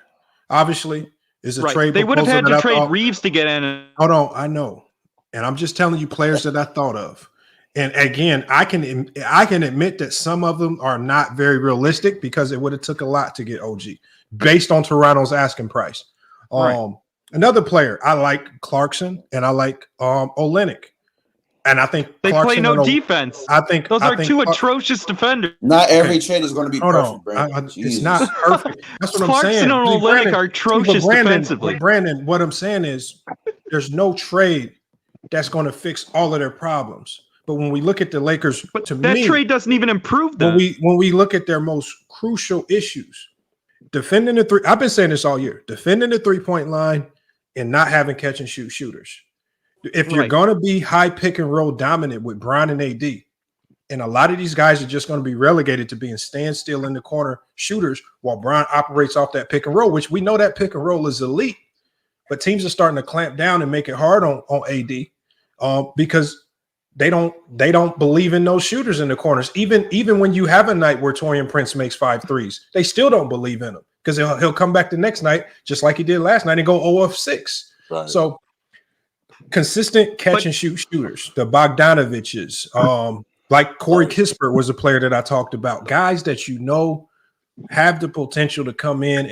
obviously is a trade. They would have had to trade Reeves to get in. Hold on, I know, and I'm just telling you players that I thought of. And again, I can admit that some of them are not very realistic because it would have took a lot to get OG based on Toronto's asking price. Another player I like Clarkson and I like Olynyk. And I think they play no defense. I think those are two atrocious defenders. Not every trade is going to be perfect, Brandon. It's not perfect. That's what Clarkson I'm saying. and Olynyk are atrocious defensively. Brandon, what I'm saying is there's no trade that's going to fix all of their problems. But when we look at the Lakers, that trade doesn't even improve them. When we look at their most crucial issues, defending the three, I've been saying this all year, defending the 3-point line and not having catch and shoot shooters. If you're going to be high pick and roll dominant with Bron and AD, and a lot of these guys are just going to be relegated to being standstill in the corner shooters while Bron operates off that pick and roll, which we know that pick and roll is elite, but teams are starting to clamp down and make it hard on AD because they don't believe in those shooters in the corners. Even when you have a night where Taurean Prince makes 5 threes, they still don't believe in him because he'll come back the next night just like he did last night and go 0 of 6. Right. So consistent catch and shoot shooters, the Bogdanoviches, like Corey Kispert was a player that I talked about. Guys that have the potential to come in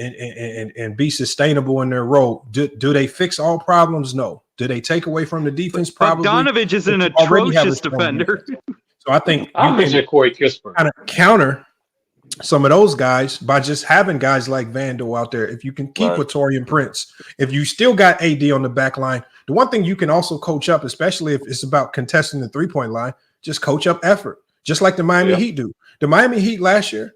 and be sustainable in their role. Do they fix all problems? No. Do they take away from the defense? Probably. Bogdanovich is an atrocious defender. So I think I'm mentioning Corey Kispert. Kind of counter some of those guys by just having guys like Vandal out there. If you can keep with Taurean Prince, if you still got AD on the back line, the one thing you can also coach up, especially if it's about contesting the 3-point line, just coach up effort, just like the Miami Heat do. The Miami Heat last year,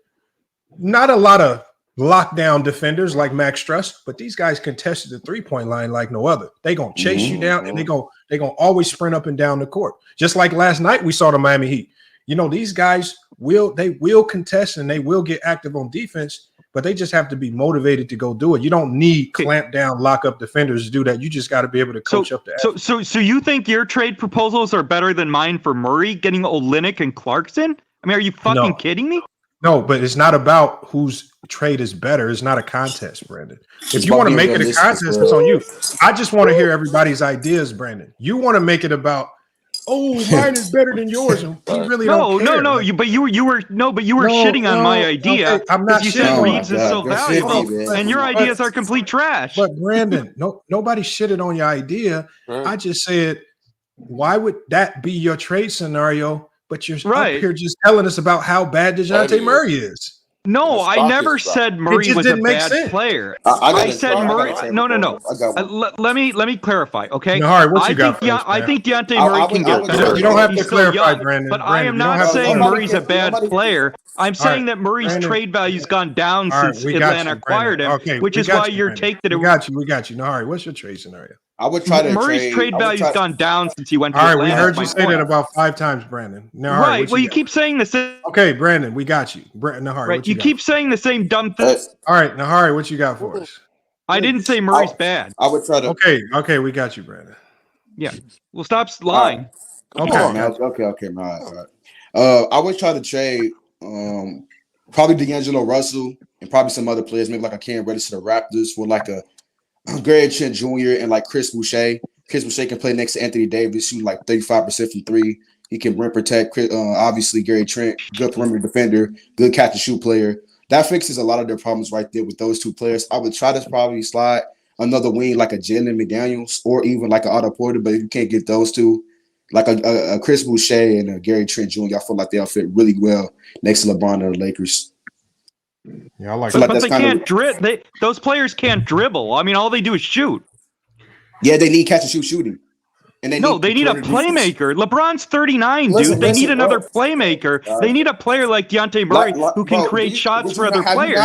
not a lot of lockdown defenders like Max Struss, but these guys contested the 3-point line like no other. They gonna chase you down and they gonna always sprint up and down the court. Just like last night we saw the Miami Heat. These guys will contest and they will get active on defense, but they just have to be motivated to go do it. You don't need clamp down, lock up defenders to do that. You just got to be able to coach up the effort. So you think your trade proposals are better than mine for Murray getting Olynyk and Clarkson? I mean, are you fucking kidding me? No, but it's not about whose trade is better. It's not a contest, Brandon. If you want to make it a contest, it's on you. I just want to hear everybody's ideas, Brandon. You want to make it about, mine is better than yours. And we really don't care. No. But you were shitting on my idea. Okay, I'm not. You said Reeves is so valuable, and your ideas are complete trash. But Brandon, nobody shitted on your idea. I just said, why would that be your trade scenario? But you're up here just telling us about how bad DeJounte Murray is. No, I never said Murray was a bad player. I said Murray. No. Let me clarify, okay? I think Dejounte Murray can get better. You don't have to clarify, Brandon. But I am not saying Murray's a bad player. I'm saying that Murray's trade value's gone down since Atlanta acquired him, which is why your take that it. We got you. Nahari, what's your trade scenario? I would try to Murray's trade value's gone down since he went to Atlanta. All right, we heard you say that about 5 times, Brandon. Nahari, right. Well, you keep saying the same. Okay, Brandon, we got you. Nahari, right. You keep saying the same dumb thing. All right, Nahari, what you got for us? I didn't say Murray's bad. I would try to. Okay, we got you, Brandon. Yeah. Well, stop lying. Okay, all right. I would try to trade probably D'Angelo Russell and probably some other players, maybe like a Cam Reddish to the Raptors for like a Gary Trent Jr. and like Chris Boucher. Chris Boucher can play next to Anthony Davis, shooting like 35% from 3. He can rim protect. Obviously, Gary Trent, good perimeter defender, good catch and shoot player. That fixes a lot of their problems right there with those 2 players. I would try to probably slide another wing like a Jalen McDaniels or even like an Otto Porter, but if you can't get those 2, like a Chris Boucher and a Gary Trent Jr., I feel like they'll fit really well next to LeBron and the Lakers. Yeah, I like that. But they can't dribble. Those players can't dribble. I mean, all they do is shoot. Yeah, they need catch and shoot shooting. And they No, they need a playmaker. LeBron's 39, dude. They need another playmaker. They need a player like Dejounte Murray who can create shots for other players.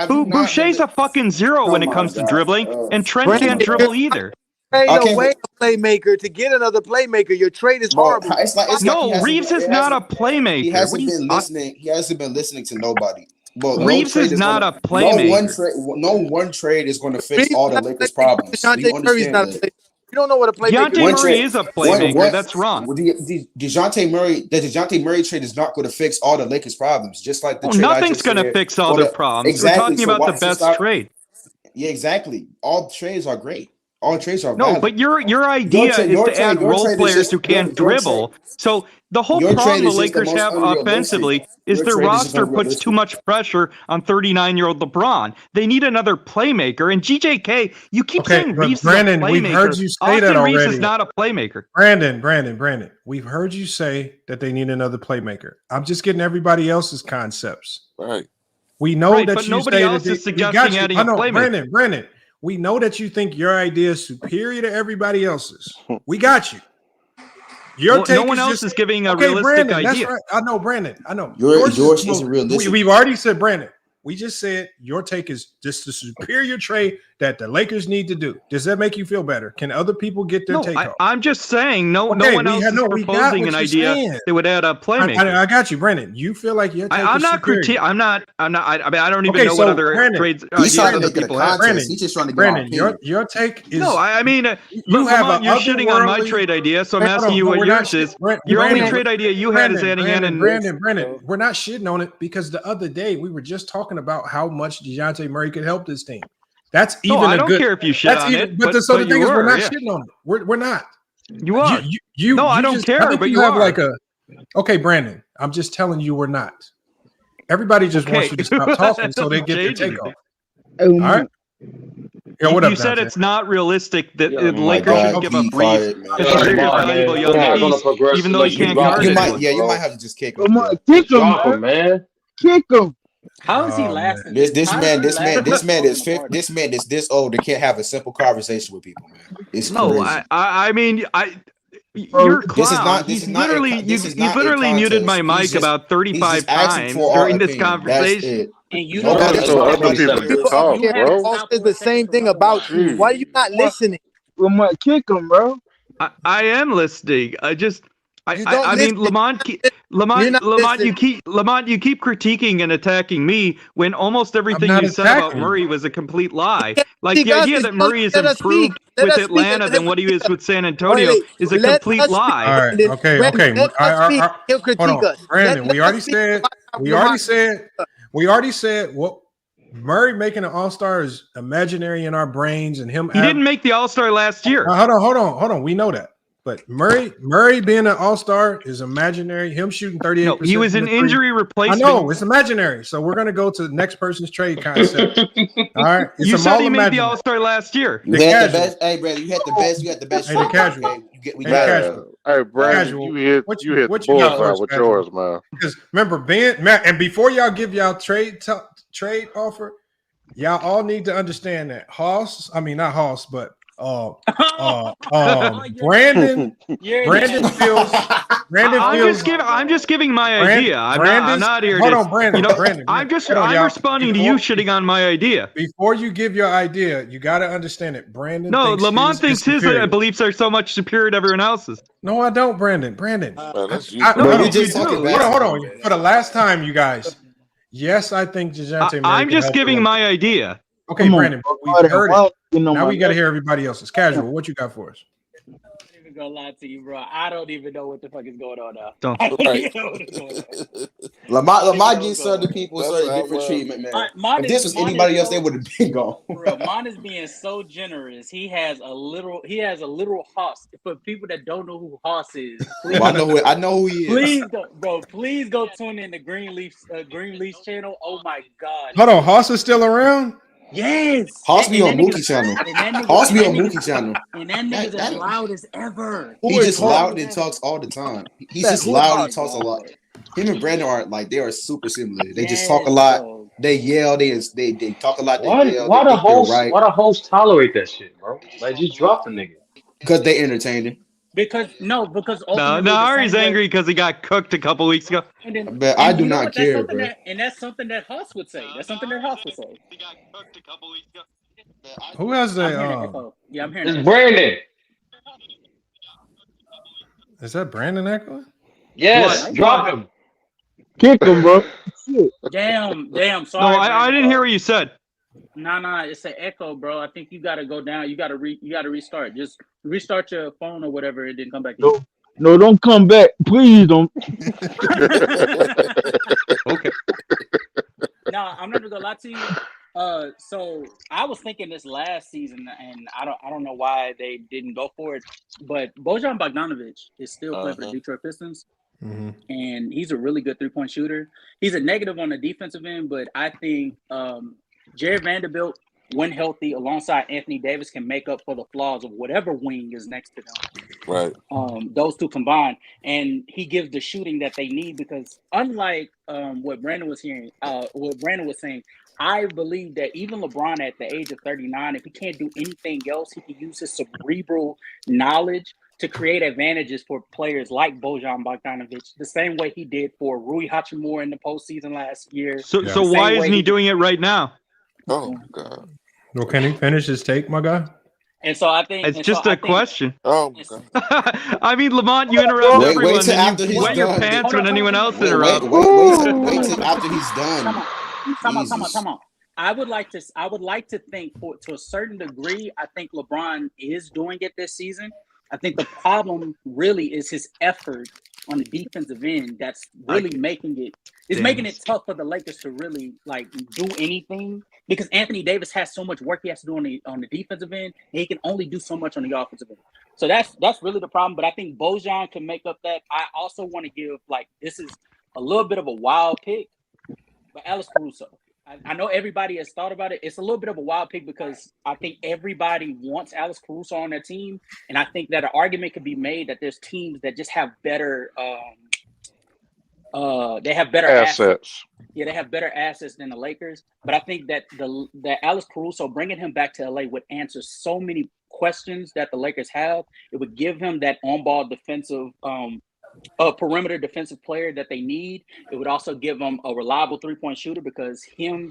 Boucher's a fucking zero when it comes to dribbling, and Trent can't dribble either. Trade away a playmaker to get another playmaker. Your trade is horrible. No, Reeves is not a playmaker. He hasn't been listening. He hasn't been listening to nobody. Well, Reeves is not a playmaker. No one trade is going to fix all the Lakers' problems. Do you understand that? You don't know what a playmaker is. Dejounte Murray is a playmaker. That's wrong. The Dejounte Murray trade is not going to fix all the Lakers' problems. Just like the trade nothing's going to fix all their problems. Exactly. We're talking about the best trade. Yeah, exactly. All trades are great. All trades are no, valid. But your idea is to add role players who can't dribble. So the whole problem the Lakers have offensively is their roster puts too much pressure on 39-year-old LeBron. They need another playmaker. And GJK, you keep saying Reeves is a playmaker. We've heard you say Austin that already. Reeves is not a playmaker. Brandon, we've heard you say that they need another playmaker. I'm just getting everybody else's concepts. Right. We know that but you nobody say else that is suggesting adding a playmaker. Brandon, we know that you think your idea is superior to everybody else's. We got you. Your take no one else is giving a realistic Brandon, idea. That's right. I know, Brandon. I know. Yours isn't realistic. We've already said, Brandon. We just said your take is just the superior trade that the Lakers need to do. Does that make you feel better? Can other people get their take off? I'm just saying no one else is proposing an idea that would add a playmaker. I got you, Brandon. You feel like your take I'm is not superior. I mean, I don't even know what other trades he's trying to other make it a people have. contest. He's just trying to get Brandon, your take is I mean, you have you're shitting on my trade idea, so I'm asking you what yours is. Your only trade idea you had is adding in and Brandon. We're not shitting on it because the other day we were just talking about how much Dejounte Murray could help this team. That's even I don't care if you shit on it. But the thing is, we're not shitting on it. We're not. You are. I don't care, but you have are. Okay, Brandon. I'm just telling you, we're not. Everybody just wants you to stop talking so they get their take off. All right. Yeah, what up, you said Dante? it's not realistic that the Lakers should give up Reeves because he's a valuable young piece, even though he can't guard it. You might have to just kick him. Kick him, man. Kick him. How is he lasting? This man is this old and can't have a simple conversation with people, man. It's crazy. I mean, you're a clown. He's literally muted my mic about 35 times during this conversation. And you don't other people can talk, bro. It's the same thing about you. Why are you not listening? We might kick him, bro. I am listening. I mean, Lamont, you keep critiquing and attacking me when almost everything you said about Murray was a complete lie. Like the idea that Murray is improved with Atlanta than what he is with San Antonio is a complete lie. All right, okay. He'll critique us. Brandon, we already said what Murray making an all-star is imaginary in our brains, and him. He didn't make the all-star last year. Hold on. We know that. But Murray being an all-star is imaginary. Him shooting 38%. No, he was an injury replacement. I know, it's imaginary. So we're going to go to the next person's trade concept. All right. You said he made the all-star last year. You had the best. Hey, brother, you had the best. You had the best. Hey, the casual. Hey, Brandon, you hit the bullseye with yours, man. Because remember, and before y'all give y'all trade offer, y'all all need to understand that Brandon feels. I'm just giving my idea. I'm not here. Brandon. I'm responding to you shitting on my idea. Before you give your idea, you got to understand it. Brandon. Lamont thinks his beliefs are so much superior to everyone else's. No, I don't, Brandon. Hold on. For the last time, you guys. Yes, I think Dejounte Murray. I'm just giving my idea. Okay, Brandon, we've heard it. Now we got to hear everybody else's. Casual, what you got for us? I'm not even gonna lie to you, bro. I don't even know what the fuck is going on now. Lamont gives certain people certain different treatment, man. If this was anybody else, they would have been gone. Bro, Mon is being so generous. He has a literal Hoss. For people that don't know who Hoss is, please, I know who he is. Please go tune in the Greenleaf's channel. Oh my God. Hold on, Hoss is still around? Yes. Hoss be on Mookie channel. Hoss be on Mookie channel. And that nigga's as loud as ever. He's just loud and talks all the time. He's just loud and talks a lot. Him and Brandon they are super similar. They just talk a lot. They yell. They talk a lot. They yell. Why the host tolerate that shit, bro? Like, just drop the nigga. Because they entertained him. Because No, ultimately Ari's angry because he got cooked a couple weeks ago. But I do not care, bro. That's something that Haas would say. That's something that Haas would say. Who has I'm hearing an a? echo. Yeah, I'm hearing. It's an Brandon. Is that Brandon Echo? Yes, What? drop him. Kick him, bro. Damn. No, Sorry, I didn't hear what you said. Nah, it's an echo, bro. I think you gotta go down. You gotta restart. Just restart your phone or whatever. It didn't come back to you. No, don't come back. Please don't. Okay. Nah, I'm not gonna lie to you. So I was thinking this last season, and I don't know why they didn't go for it. But Bojan Bogdanovic is still playing for the Detroit Pistons, and he's a really good 3-point shooter. He's a negative on the defensive end, but I think Jared Vanderbilt, when healthy, alongside Anthony Davis, can make up for the flaws of whatever wing is next to them. Right. Those two combined, and he gives the shooting that they need because unlike what Brandon was saying, I believe that even LeBron at the age of 39, if he can't do anything else, he can use his cerebral knowledge to create advantages for players like Bojan Bogdanovic, the same way he did for Rui Hachimura in the postseason last year. So why isn't he doing it right now? Oh God. Well, can he finish his take, my guy? And so I think It's just a question. Oh God. I mean, Lamont, you interrupt Wait everyone, till and after you he's wet your done. pants when anyone else Wait interrupts. till after he's done. Come on. I would like to think to a certain degree, I think LeBron is doing it this season. I think the problem really is his effort on the defensive end that's really making it tough for the Lakers to really do anything because Anthony Davis has so much work he has to do on the defensive end, and he can only do so much on the offensive end. So that's really the problem. But I think Bojan can make up that. I also want to give this is a little bit of a wild pick, but Alex Caruso. I know everybody has thought about it. It's a little bit of a wild pick because I think everybody wants Alex Caruso on their team. And I think that an argument could be made that there's teams that just have better they have better assets. Yeah, they have better assets than the Lakers. But I think that that Alex Caruso, bringing him back to LA would answer so many questions that the Lakers have. It would give him that on-ball defensive perimeter defensive player that they need. It would also give them a reliable 3-point shooter because him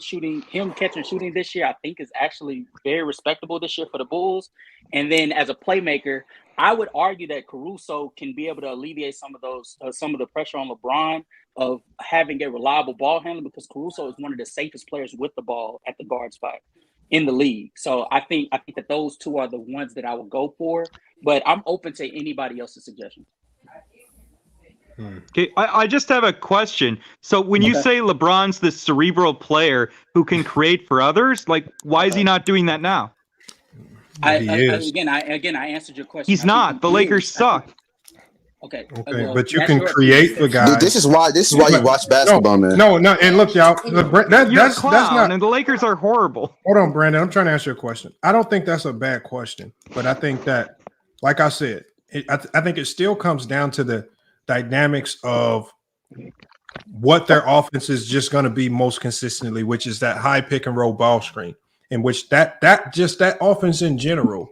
catching shooting this year, I think is actually very respectable this year for the Bulls. And then as a playmaker, I would argue that Caruso can be able to alleviate some of the pressure on LeBron of having a reliable ball handler because Caruso is one of the safest players with the ball at the guard spot in the league. So I think that those two are the ones that I would go for, but I'm open to anybody else's suggestions. Okay, I just have a question. So when you say LeBron's the cerebral player who can create for others, why is he not doing that now? I answered your question. He's not. The Lakers suck. Okay, but you can create for guys. Dude, this is why you watch basketball, man. No, and look, y'all. That's not. And the Lakers are horrible. Hold on, Brandon. I'm trying to answer your question. I don't think that's a bad question, but I think that, like I said, I think it still comes down to the dynamics of what their offense is just going to be most consistently, which is that high pick and roll ball screen, in which that offense in general,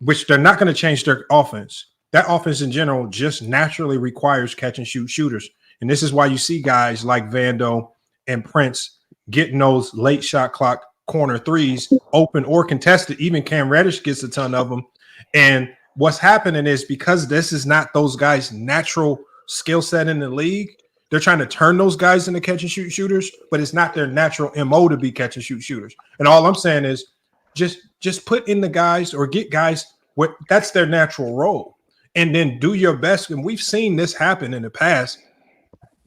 which they're not going to change their offense. That offense in general just naturally requires catch and shoot shooters. And this is why you see guys like Vando and Prince getting those late shot clock corner threes open or contested. Even Cam Reddish gets a ton of them. And what's happening is because this is not those guys' natural skill set in the league, they're trying to turn those guys into catch and shoot shooters, but it's not their natural MO to be catch and shoot shooters. And all I'm saying is just put in the guys or get guys what that's their natural role. And then do your best. And we've seen this happen in the past.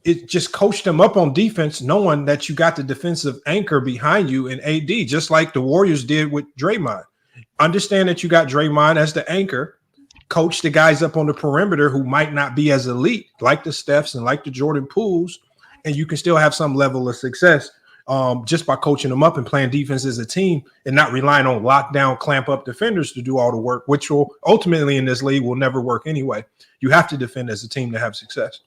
It just coached them up on defense, knowing that you got the defensive anchor behind you in AD, just like the Warriors did with Draymond. Understand that you got Draymond as the anchor. Coach the guys up on the perimeter who might not be as elite, like the Stephs and like the Jordan Pooles, and you can still have some level of success just by coaching them up and playing defense as a team and not relying on lockdown, clamp up defenders to do all the work, which will ultimately in this league will never work anyway. You have to defend as a team to have success.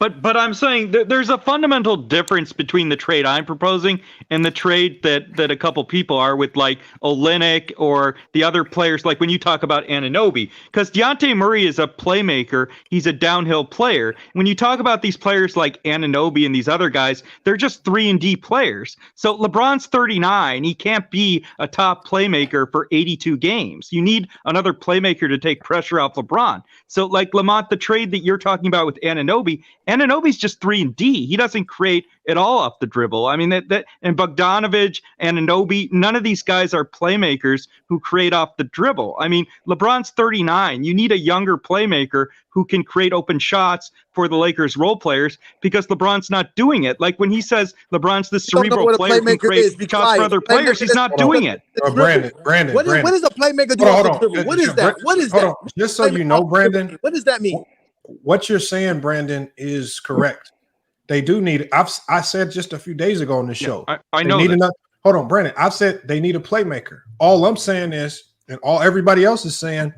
But I'm saying there's a fundamental difference between the trade I'm proposing and the trade that a couple people are with, like Olynyk or the other players, like when you talk about Anunoby. Because Dejounte Murray is a playmaker. He's a downhill player. When you talk about these players like Anunoby and these other guys, they're just 3-and-D players. So LeBron's 39. He can't be a top playmaker for 82 games. You need another playmaker to take pressure off LeBron. So like Lamont, the trade that you're talking about with Anunoby's just 3-and-D. He doesn't create at all off the dribble. I mean, that and Bogdanovich, Anunoby, none of these guys are playmakers who create off the dribble. I mean, LeBron's 39. You need a younger playmaker who can create open shots for the Lakers role players, because LeBron's not doing it. Like when he says LeBron's the cerebral player who can create shots for other players, he's not doing it. Brandon. What does a playmaker do off the dribble? What is that? What is that? Just so you know, Brandon. What does that mean? What you're saying, Brandon, is correct. They do need. I said just a few days ago on the show. I know. Hold on, Brandon. I've said they need a playmaker. All I'm saying is, and all everybody else is saying,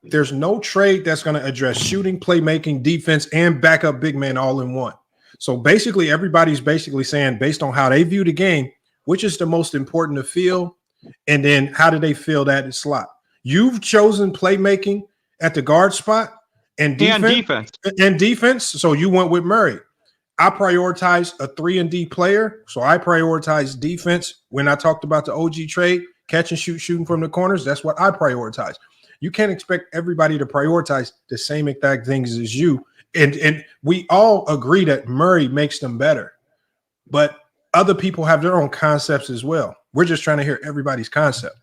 there's no trade that's going to address shooting, playmaking, defense, and backup big man all in one. So basically, everybody's basically saying, based on how they view the game, which is the most important to feel, and then how do they feel that in slot. You've chosen playmaking at the guard spot and defense. So you went with Murray. I prioritize a 3-and-D player, so I prioritize defense. When I talked about the OG trade, catch and shoot, shooting from the corners, that's what I prioritize. You can't expect everybody to prioritize the same exact things as you. And we all agree that Murray makes them better, but other people have their own concepts as well. We're just trying to hear everybody's concept.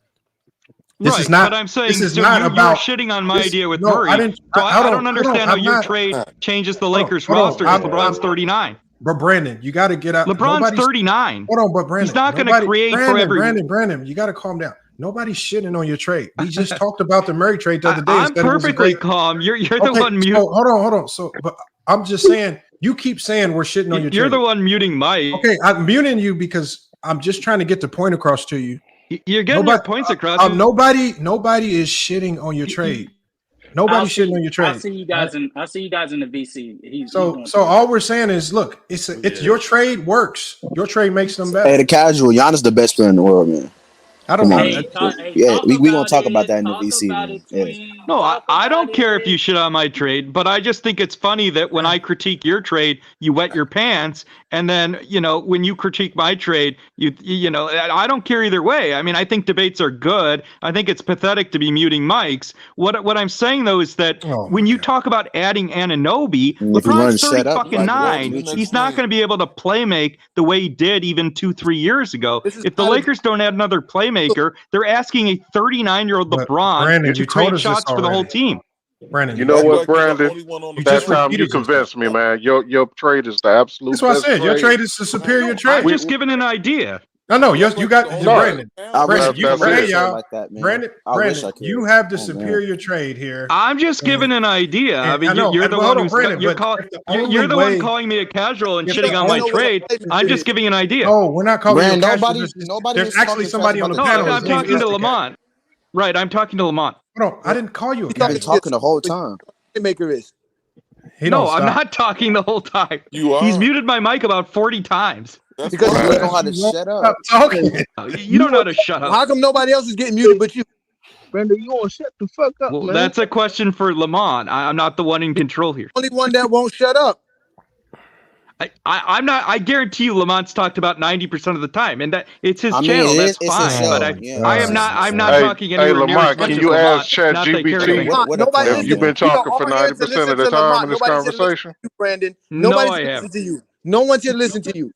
This is not. But I'm saying this is so not you're about shitting on my idea with no, Murray. I didn't. I don't understand how your trade changes the Lakers roster. LeBron's 39. But Brandon, you got to get out. LeBron's 39. Hold on, but Brandon, he's not going to create for every. Brandon, you got to calm down. Nobody's shitting on your trade. We just talked about the Murray trade the other day. I'm perfectly calm. You're the one muting. So, hold on. So, but I'm just saying. You keep saying we're shitting on your trade. You're the one muting Mike. Okay, I'm muting you because I'm just trying to get the point across to you. You're getting your points across. Nobody is shitting on your trade. Nobody's shitting on your trade. I'll see you guys in the VC. So all we're saying is, look, it's your trade works. Your trade makes them better. Hey, the casual, Giannis the best player in the world, man. I don't know. We gonna talk about that in the VC. No, I don't care if you shit on my trade, but I just think it's funny that when I critique your trade, you wet your pants, and then when you critique my trade, I don't care either way. I mean, I think debates are good. I think it's pathetic to be muting mics. What I'm saying though is that when you talk about adding Anunoby, LeBron's 39. He's not going to be able to play make the way he did even 2-3 years ago. If the Lakers don't add another playmaker, they're asking a 39-year-old LeBron to create shots for the whole team. Brandon, you know what, Brandon? That time you convinced me, man. Your trade is the absolute. That's what I said. Your trade is the superior trade. I'm just giving an idea. No, you got Brandon. Brandon, you have the Oh, superior trade here. I'm just giving an idea. I mean, you're the one you're the one calling me a casual and shitting on my trade. I'm just giving an idea. Oh, we're not calling you a casual. Nobody. There's actually somebody on the panel. I'm talking to Lamont. Right, I'm talking to Lamont. Hold on, I didn't call you a casual. You're talking the whole time. Playmaker is. No, I'm not talking the whole time. You are. He's muted my mic about 40 times. Because you don't know how to shut up. You don't know how to shut up. How come nobody else is getting muted but you? Brandon, you gonna shut the fuck up, Well, man. that's a question for Lamont. I'm not the one in control here. Only one that won't shut up. I'm not. I guarantee you, Lamont's talked about 90% of the time, and that it's his channel. That's fine. But I am not. I'm not talking anywhere near as much can as you Lamont. ask ChatGPT if you've been talking for 90% of the time in this conversation? Brandon, No, I nobody's haven't. listening to you. No one's here to listen to you.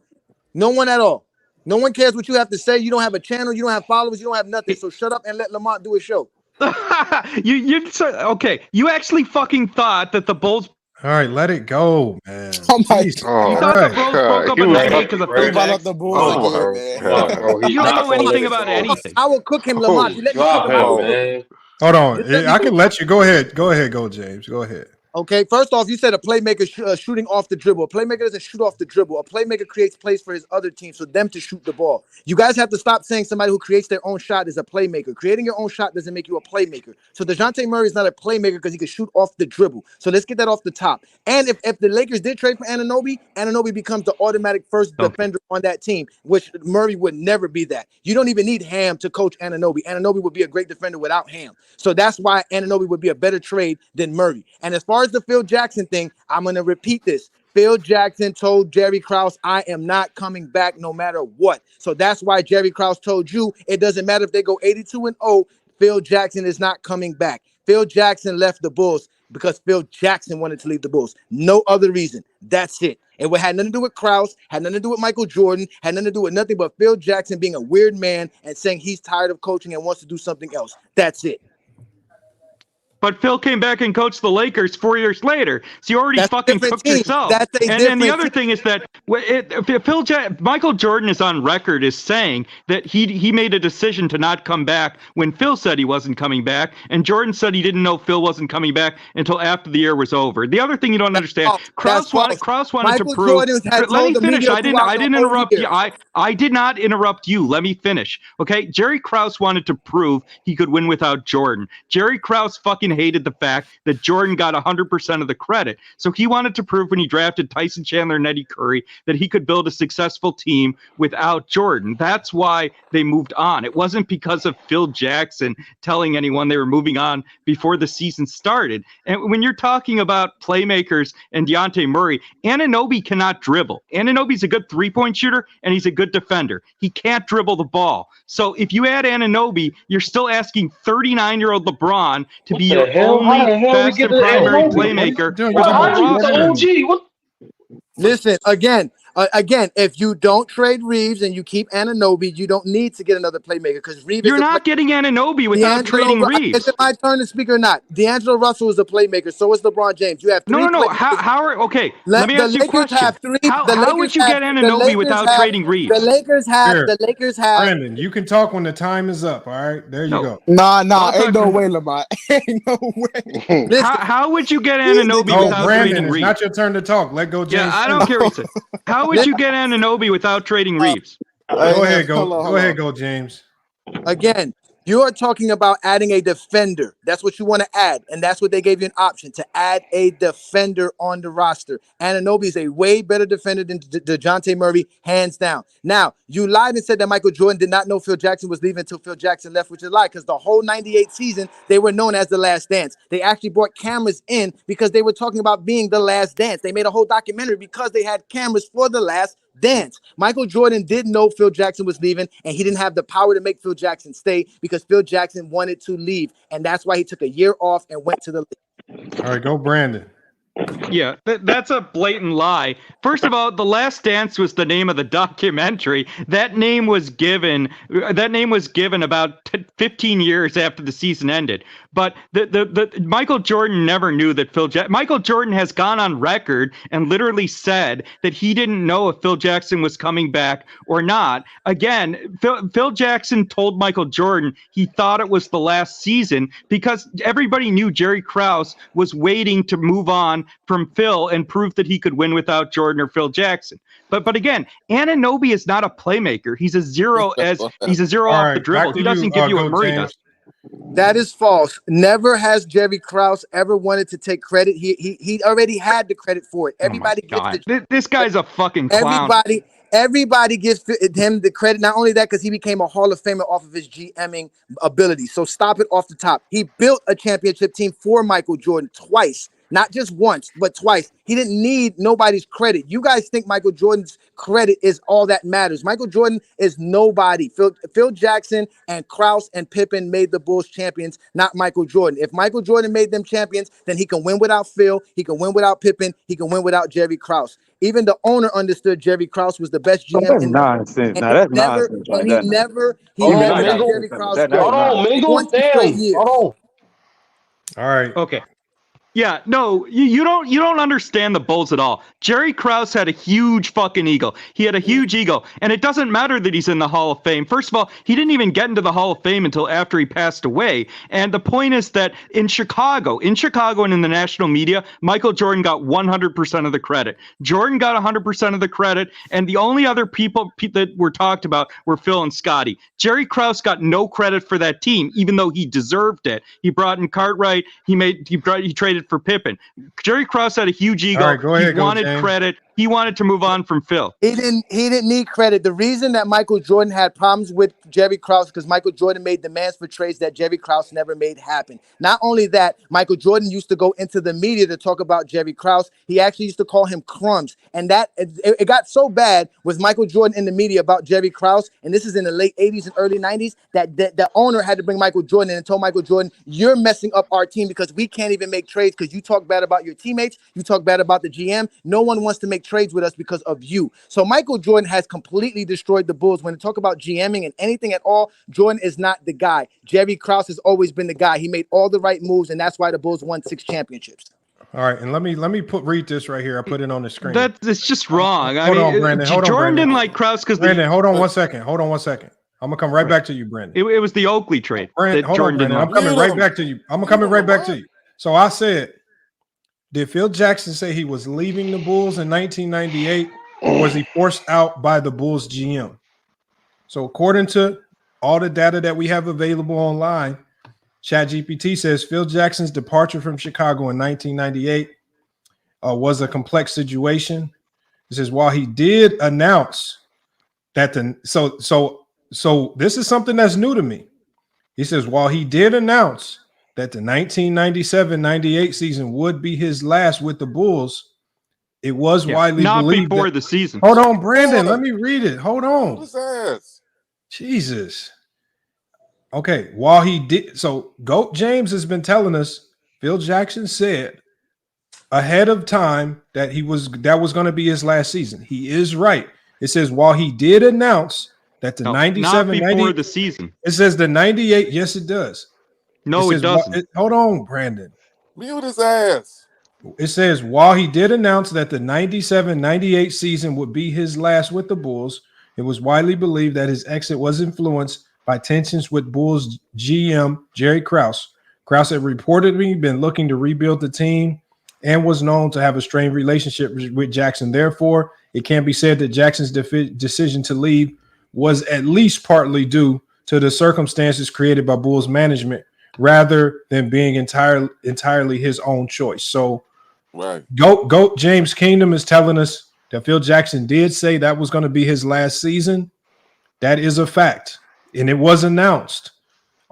No one at all. No one cares what you have to say. You don't have a channel. You don't have followers. You don't have nothing. So shut up and let Lamont do his show. Okay. You actually fucking thought that the Bulls. All right, let it go, man. Oh my You thought the Bulls broke up in 98 because of Fairfax? You don't know anything about anything. I will cook him, Lamont. Hold on. I can let you go ahead. Go James. Go ahead. Okay, first off, you said a playmaker shooting off the dribble. A playmaker doesn't shoot off the dribble. A playmaker creates plays for his other team for them to shoot the ball. You guys have to stop saying somebody who creates their own shot is a playmaker. Creating your own shot doesn't make you a playmaker. So DeJounte Murray is not a playmaker because he can shoot off the dribble. So let's get that off the top. And if the Lakers did trade for Anunoby becomes the automatic first defender on that team, which Murray would never be that. You don't even need Ham to coach Anunoby. Anunoby would be a great defender without Ham. So that's why Anunoby would be a better trade than Murray. And as far as the Phil Jackson thing, I'm going to repeat this. Phil Jackson told Jerry Krause, I am not coming back no matter what. So that's why Jerry Krause told you it doesn't matter if they go 82-0, Phil Jackson is not coming back. Phil Jackson left the Bulls because Phil Jackson wanted to leave the Bulls. No other reason. That's it. It had nothing to do with Krause, had nothing to do with Michael Jordan, had nothing to do with nothing but Phil Jackson being a weird man and saying he's tired of coaching and wants to do something else. That's it. But Phil came back and coached the Lakers 4 years later. So you already fucking cooked yourself. And the other thing is that Michael Jordan is on record as saying that he made a decision to not come back when Phil said he wasn't coming back. And Jordan said he didn't know Phil wasn't coming back until after the year was over. The other thing you don't understand, Krause wanted to prove. Let me finish. I didn't interrupt you. I did not interrupt you. Let me finish. Okay. Jerry Krause wanted to prove he could win without Jordan. Jerry Krause fucking hated the fact that Jordan got 100% of the credit. So he wanted to prove when he drafted Tyson Chandler and Eddie Curry that he could build a successful team without Jordan. That's why they moved on. It wasn't because of Phil Jackson telling anyone they were moving on before the season started. And when you're talking about playmakers and DeJounte Murray, Anunoby cannot dribble. Anunoby's a good three-point shooter and he's a good defender. He can't dribble the ball. So if you add Anunoby, you're still asking 39-year-old LeBron to be your only best and primary playmaker. Listen, again, if you don't trade Reeves and you keep Anunoby, you don't need to get another playmaker because Reeves. You're not getting Anunoby without trading Reeves. Is it my turn to speak or not? D'Angelo Russell is a playmaker. So is LeBron James. You have three. No. Okay. Let me ask you a question. How would you get Anunoby without trading Reeves? The Lakers have. Brandon, you can talk when the time is up. All right, there you go. Nah, ain't no way, Lamar. Ain't no way. How would you get Anunoby without trading Reeves? It's not your turn to talk. Let go, James. Yeah, I don't care. How would you get Anunoby without trading Reeves? Go ahead, go, James. Again, you are talking about adding a defender. That's what you want to add. And that's what they gave you an option to add a defender on the roster. Anunoby is a way better defender than DeJounte Murray, hands down. Now, you lied and said that Michael Jordan did not know Phil Jackson was leaving until Phil Jackson left, which is a lie because the whole 98 season, they were known as The Last Dance. They actually brought cameras in because they were talking about being The Last Dance. They made a whole documentary because they had cameras for The Last Dance. Michael Jordan did know Phil Jackson was leaving, and he didn't have the power to make Phil Jackson stay because Phil Jackson wanted to leave, and that's why he took a year off and went to the league. All right, go Brandon. Yeah, that's a blatant lie. First of all, The Last Dance was the name of the documentary. That name was given about 15 years after the season ended. But the Michael Jordan never knew that Michael Jordan has gone on record and literally said that he didn't know if Phil Jackson was coming back or not. Again, Phil Jackson told Michael Jordan he thought it was the last season because everybody knew Jerry Krause was waiting to move on from Phil and prove that he could win without Jordan or Phil Jackson. But again, Anunoby is not a playmaker. He's a zero off the dribble. He doesn't give you what Murray does. That is false. Never has Jerry Krause ever wanted to take credit. He already had the credit for it. Everybody gives this guy's a fucking clown. Everybody gives him the credit. Not only that, because he became a Hall of Famer off of his GMing ability. So stop it off the top. He built a championship team for Michael Jordan twice. Not just once, but twice. He didn't need nobody's credit. You guys think Michael Jordan's credit is all that matters. Michael Jordan is nobody. Phil Jackson and Krause and Pippen made the Bulls champions, not Michael Jordan. If Michael Jordan made them champions, then he can win without Phil. He can win without Pippen. He can win without Jerry Krause. Even the owner understood Jerry Krause was the best GM. That's nonsense. Now that's nonsense. And he never let Jerry Krause go. Hold on, Mingle. Damn. Hold on. All right. Okay. Yeah, no, you don't understand the Bulls at all. Jerry Krause had a huge fucking ego. He had a huge ego, and it doesn't matter that he's in the Hall of Fame. First of all, he didn't even get into the Hall of Fame until after he passed away. And the point is that in Chicago and in the national media, Michael Jordan got 100% of the credit. Jordan got 100% of the credit, and the only other people that were talked about were Phil and Scotty. Jerry Krause got no credit for that team, even though he deserved it. He brought in Cartwright. He traded for Pippen. Jerry Krause had a huge ego. All right, go ahead, he wanted James. credit. He wanted to move on from Phil. He didn't need credit. The reason that Michael Jordan had problems with Jerry Krause because Michael Jordan made demands for trades that Jerry Krause never made happen. Not only that, Michael Jordan used to go into the media to talk about Jerry Krause. He actually used to call him crumbs. And that it got so bad with Michael Jordan in the media about Jerry Krause, and this is in the late 80s and early 90s, that the owner had to bring Michael Jordan in and told Michael Jordan, you're messing up our team because we can't even make trades because you talk bad about your teammates. You talk bad about the GM. No one wants to make trades with us because of you. So Michael Jordan has completely destroyed the Bulls. When they talk about GMing and anything at all, Jordan is not the guy. Jerry Krause has always been the guy. He made all the right moves, and that's why the Bulls won 6 championships. All right, and let me read this right here. I put it on the screen. It's just wrong. Hold on, Brandon. Jordan didn't like Krause because Brandon, hold on one second. I'm gonna come right back to you, Brandon. It was the Oakley trade. Brandon, hold on, Brandon. I'm coming right back to you. So I said, did Phil Jackson say he was leaving the Bulls in 1998, or was he forced out by the Bulls GM? So according to all the data that we have available online, ChatGPT says Phil Jackson's departure from Chicago in 1998 was a complex situation. It says while he did announce that so this is something that's new to me. He says while he did announce that the 1997-98 season would be his last with the Bulls, it was widely believed before the season. Hold on, Brandon. Let me read it. Hold on. What's ass? Jesus. Okay, while he did so, Goat James has been telling us Phil Jackson said ahead of time that that was going to be his last season. He is right. It says while he did announce that the 97 not before the season. It says the 98. Yes, it does. No, it doesn't. Hold on, Brandon. Mute his ass. It says while he did announce that the 97-98 season would be his last with the Bulls, it was widely believed that his exit was influenced by tensions with Bulls GM Jerry Krause. Krause had reportedly been looking to rebuild the team and was known to have a strained relationship with Jackson. Therefore, it can be said that Jackson's decision to leave was at least partly due to the circumstances created by Bulls management rather than being entirely his own choice. So right. Goat James Kingdom is telling us that Phil Jackson did say that was going to be his last season. That is a fact. And it was announced.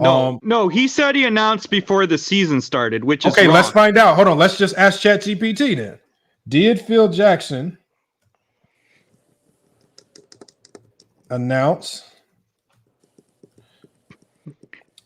No, he said he announced before the season started, which is okay. wrong. Let's find out. Hold on. Let's just ask ChatGPT then. Did Phil Jackson announce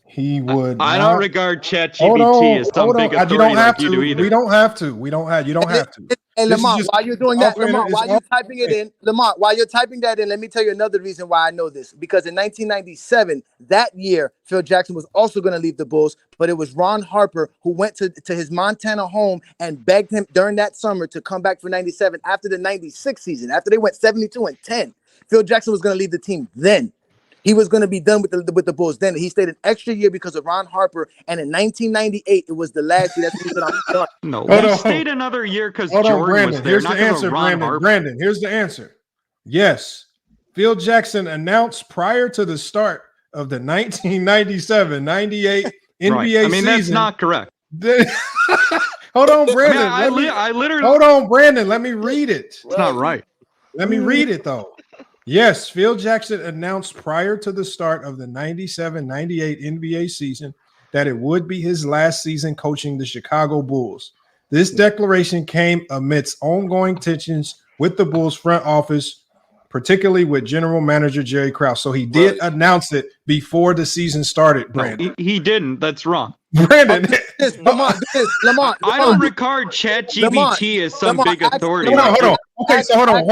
he would? I don't regard ChatGPT as some big authority like you do either. We don't have to. You don't have to. Hey, Lamont, while you're doing that, Lamont, while you're typing it in, Lamont, while you're typing that in, let me tell you another reason why I know this. Because in 1997, that year, Phil Jackson was also going to leave the Bulls, but it was Ron Harper who went to his Montana home and begged him during that summer to come back for 97 after the 96 season. After they went 72-10, Phil Jackson was going to leave the team then. He was going to be done with the Bulls then. He stayed an extra year because of Ron Harper, and in 1998, it was the last year. That's when he said, I'm done. No, he stayed another year because Jordan was there. Here's the answer, Brandon. Here's the answer. Yes, Phil Jackson announced prior to the start of the 1997-98 NBA season. I mean, that's not correct. Hold on, Brandon. I literally. Hold on, Brandon. Let me read it. It's not right. Let me read it, though. Yes, Phil Jackson announced prior to the start of the 97-98 NBA season that it would be his last season coaching the Chicago Bulls. This declaration came amidst ongoing tensions with the Bulls front office, particularly with general manager Jerry Krause. So he did announce it before the season started, Brandon. No, he didn't. That's wrong. Brandon. Lamont. I don't regard ChatGPT as some big authority. Hold on. Okay, so hold on.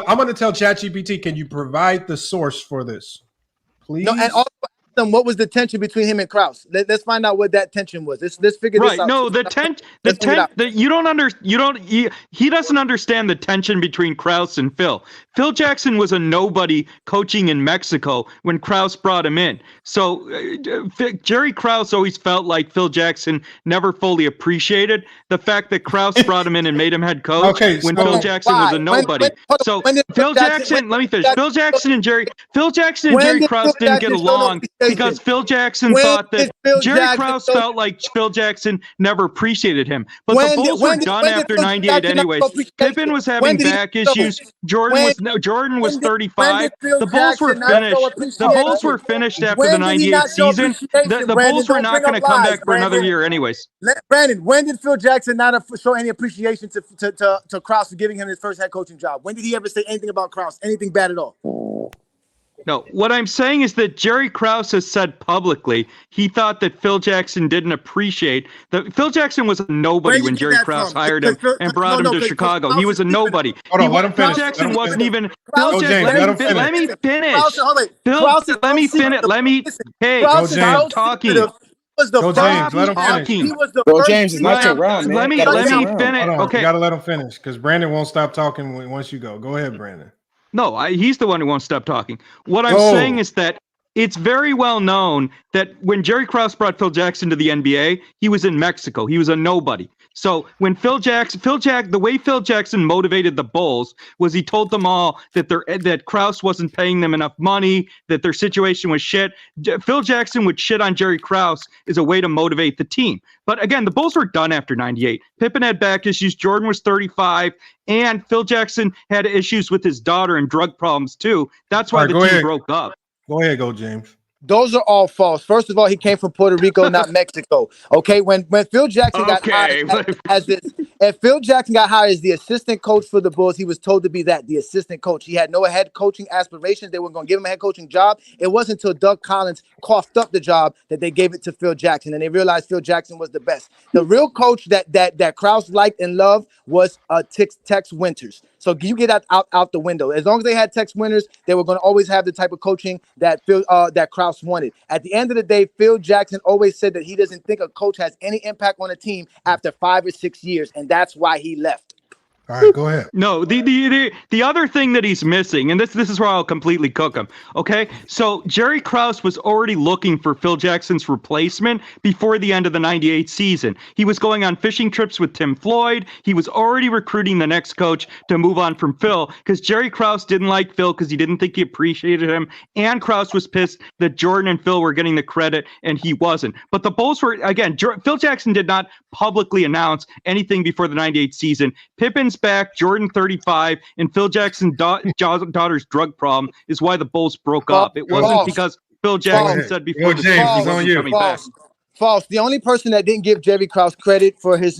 I'm going to tell ChatGPT, can you provide the source for this, please? No, and also them what was the tension between him and Krause. Let's find out what that tension was. Let's figure this Right. out. No, the he doesn't understand the tension between Krause and Phil. Phil Jackson was a nobody coaching in Mexico when Krause brought him in. So Jerry Krause always felt like Phil Jackson never fully appreciated the fact that Krause brought him in and made him head coach when Phil Jackson was a nobody. Phil Jackson and Jerry Krause didn't get along because Phil Jackson thought that Jerry Krause felt like Phil Jackson never appreciated him. But the Bulls were done after 98 anyways. Pippen was having back issues. Jordan was 35. The Bulls were finished. The Bulls were finished after the 98 season. The Bulls were not going to come back for another year anyways. Brandon, when did Phil Jackson not show any appreciation to Krause for giving him his first head coaching job? When did he ever say anything about Krause, anything bad at all? No, what I'm saying is that Jerry Krause has said publicly he thought that Phil Jackson didn't appreciate that. Phil Jackson was a nobody when Jerry Krause hired him and brought him to Chicago. He was a nobody. Hold on, let him finish. Phil Jackson wasn't even. Phil Jackson, let me finish. Let me finish. Hey, stop talking. Go James, let him finish. Bro, James is not your round, man. Let me finish. Okay, you gotta let him finish because Brandon won't stop talking once you go. Go ahead, Brandon. No, he's the one who won't stop talking. What I'm saying is that it's very well known that when Jerry Krause brought Phil Jackson to the NBA, he was in Mexico. He was a nobody. So when the way Phil Jackson motivated the Bulls was he told them all that Krause wasn't paying them enough money, that their situation was shit. Phil Jackson would shit on Jerry Krause as a way to motivate the team. But again, the Bulls were done after 98. Pippen had back issues. Jordan was 35. And Phil Jackson had issues with his daughter and drug problems too. That's why the team broke up. Go ahead, James. Those are all false. First of all, he came from Puerto Rico, not Mexico. Okay, when Phil Jackson got hired if Phil Jackson got hired as the assistant coach for the Bulls, he was told to be the assistant coach. He had no head coaching aspirations. They were going to give him a head coaching job. It wasn't until Doug Collins coughed up the job that they gave it to Phil Jackson, and they realized Phil Jackson was the best. The real coach that Krause liked and loved was Tex Winters. So you get out the window. As long as they had Tex Winters, they were going to always have the type of coaching that Krause wanted. At the end of the day, Phil Jackson always said that he doesn't think a coach has any impact on a team after 5 or 6 years, and that's why he left. All right, go ahead. No, the other thing that he's missing, and this is where I'll completely cook him. Okay, so Jerry Krause was already looking for Phil Jackson's replacement before the end of the 98 season. He was going on fishing trips with Tim Floyd. He was already recruiting the next coach to move on from Phil because Jerry Krause didn't like Phil because he didn't think he appreciated him. And Krause was pissed that Jordan and Phil were getting the credit and he wasn't. But the Bulls were, again, Phil Jackson did not publicly announce anything before the 98 season. Pippen's back, Jordan 35, and Phil Jackson's daughter's drug problem is why the Bulls broke up. It wasn't because Phil Jackson said before the season he wasn't coming back. False. The only person that didn't give Jerry Krause credit for his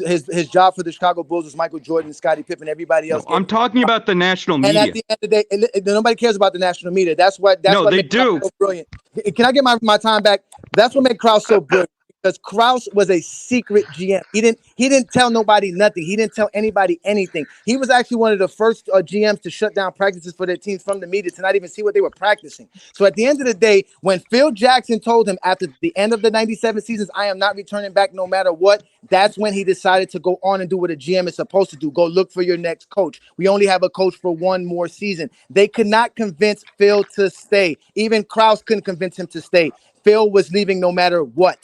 job for the Chicago Bulls was Michael Jordan, Scottie Pippen, everybody else. No, I'm talking about the national media. And at the end of the day, nobody cares about the national media. That's what they do. So brilliant. Can I get my time back? That's what made Krause so brilliant. Because Krause was a secret GM. He didn't tell nobody nothing. He didn't tell anybody anything. He was actually one of the first GMs to shut down practices for their teams from the media to not even see what they were practicing. So at the end of the day, when Phil Jackson told him after the end of the 97 seasons, I am not returning back no matter what, that's when he decided to go on and do what a GM is supposed to do. Go look for your next coach. We only have a coach for one more season. They could not convince Phil to stay. Even Krause couldn't convince him to stay. Phil was leaving no matter what.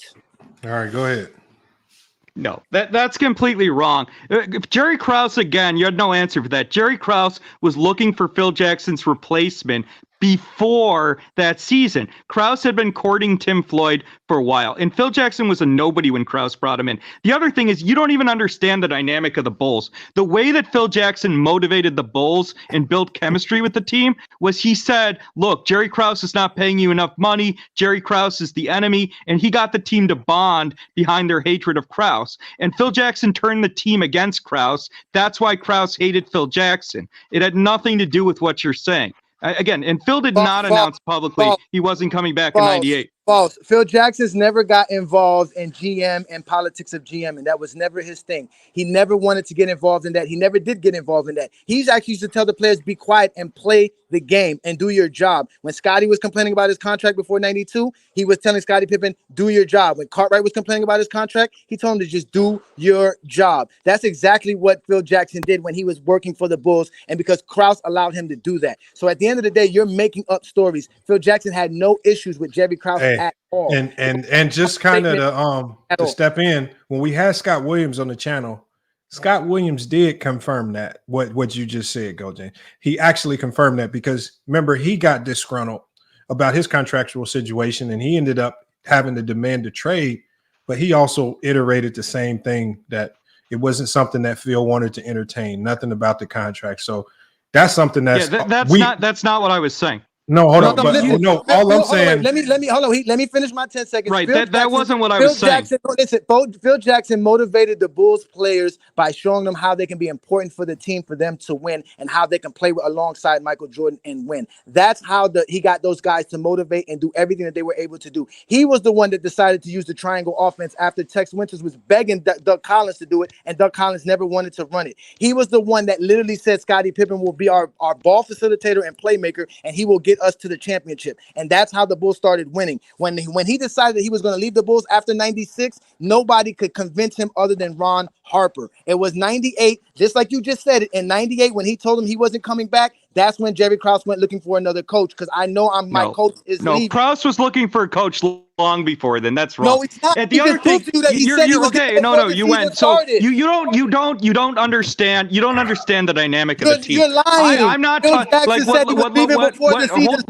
All right, go ahead. No, that's completely wrong. Jerry Krause, again, you had no answer for that. Jerry Krause was looking for Phil Jackson's replacement before that season. Krause had been courting Tim Floyd for a while, and Phil Jackson was a nobody when Krause brought him in. The other thing is you don't even understand the dynamic of the Bulls. The way that Phil Jackson motivated the Bulls and built chemistry with the team was he said, look, Jerry Krause is not paying you enough money. Jerry Krause is the enemy, and he got the team to bond behind their hatred of Krause. And Phil Jackson turned the team against Krause. That's why Krause hated Phil Jackson. It had nothing to do with what you're saying. Again, and Phil did not announce publicly he wasn't coming back in 98. False. Phil Jackson's never got involved in GM and politics of GM, and that was never his thing. He never wanted to get involved in that. He never did get involved in that. He's actually used to tell the players, be quiet and play the game and do your job. When Scottie was complaining about his contract before 92, he was telling Scottie Pippen, do your job. When Cartwright was complaining about his contract, he told him to just do your job. That's exactly what Phil Jackson did when he was working for the Bulls, and because Krause allowed him to do that. So at the end of the day, you're making up stories. Phil Jackson had no issues with Jerry Krause at all. And just kind of to step in, when we had Scott Williams on the channel, Scott Williams did confirm that what you just said, Gojan. He actually confirmed that, because remember, he got disgruntled about his contractual situation and he ended up having to demand a trade, but he also iterated the same thing, that it wasn't something that Phil wanted to entertain, nothing about the contract. So that's something that's that's not what I was saying. No, hold on. All I'm saying. Let me finish my 10 seconds. Right, that wasn't what I was saying. Phil Jackson motivated the Bulls players by showing them how they can be important for the team, for them to win, and how they can play alongside Michael Jordan and win. That's how he got those guys to motivate and do everything that they were able to do. He was the one that decided to use the triangle offense after Tex Winters was begging Doug Collins to do it, and Doug Collins never wanted to run it. He was the one that literally said Scottie Pippen will be our ball facilitator and playmaker, and he will get us to the championship. And that's how the Bulls started winning. When he decided that he was going to leave the Bulls after 96, nobody could convince him other than Ron Harper. It was 98, just like you just said it, in 98 when he told him he wasn't coming back. That's when Jerry Krause went looking for another coach, because I know my coach is leaving. Krause was looking for a coach long before then. That's wrong. No, it's not. And the other thing, you went. So you don't understand. You don't understand the dynamic of the team. You're lying. I'm not talking like what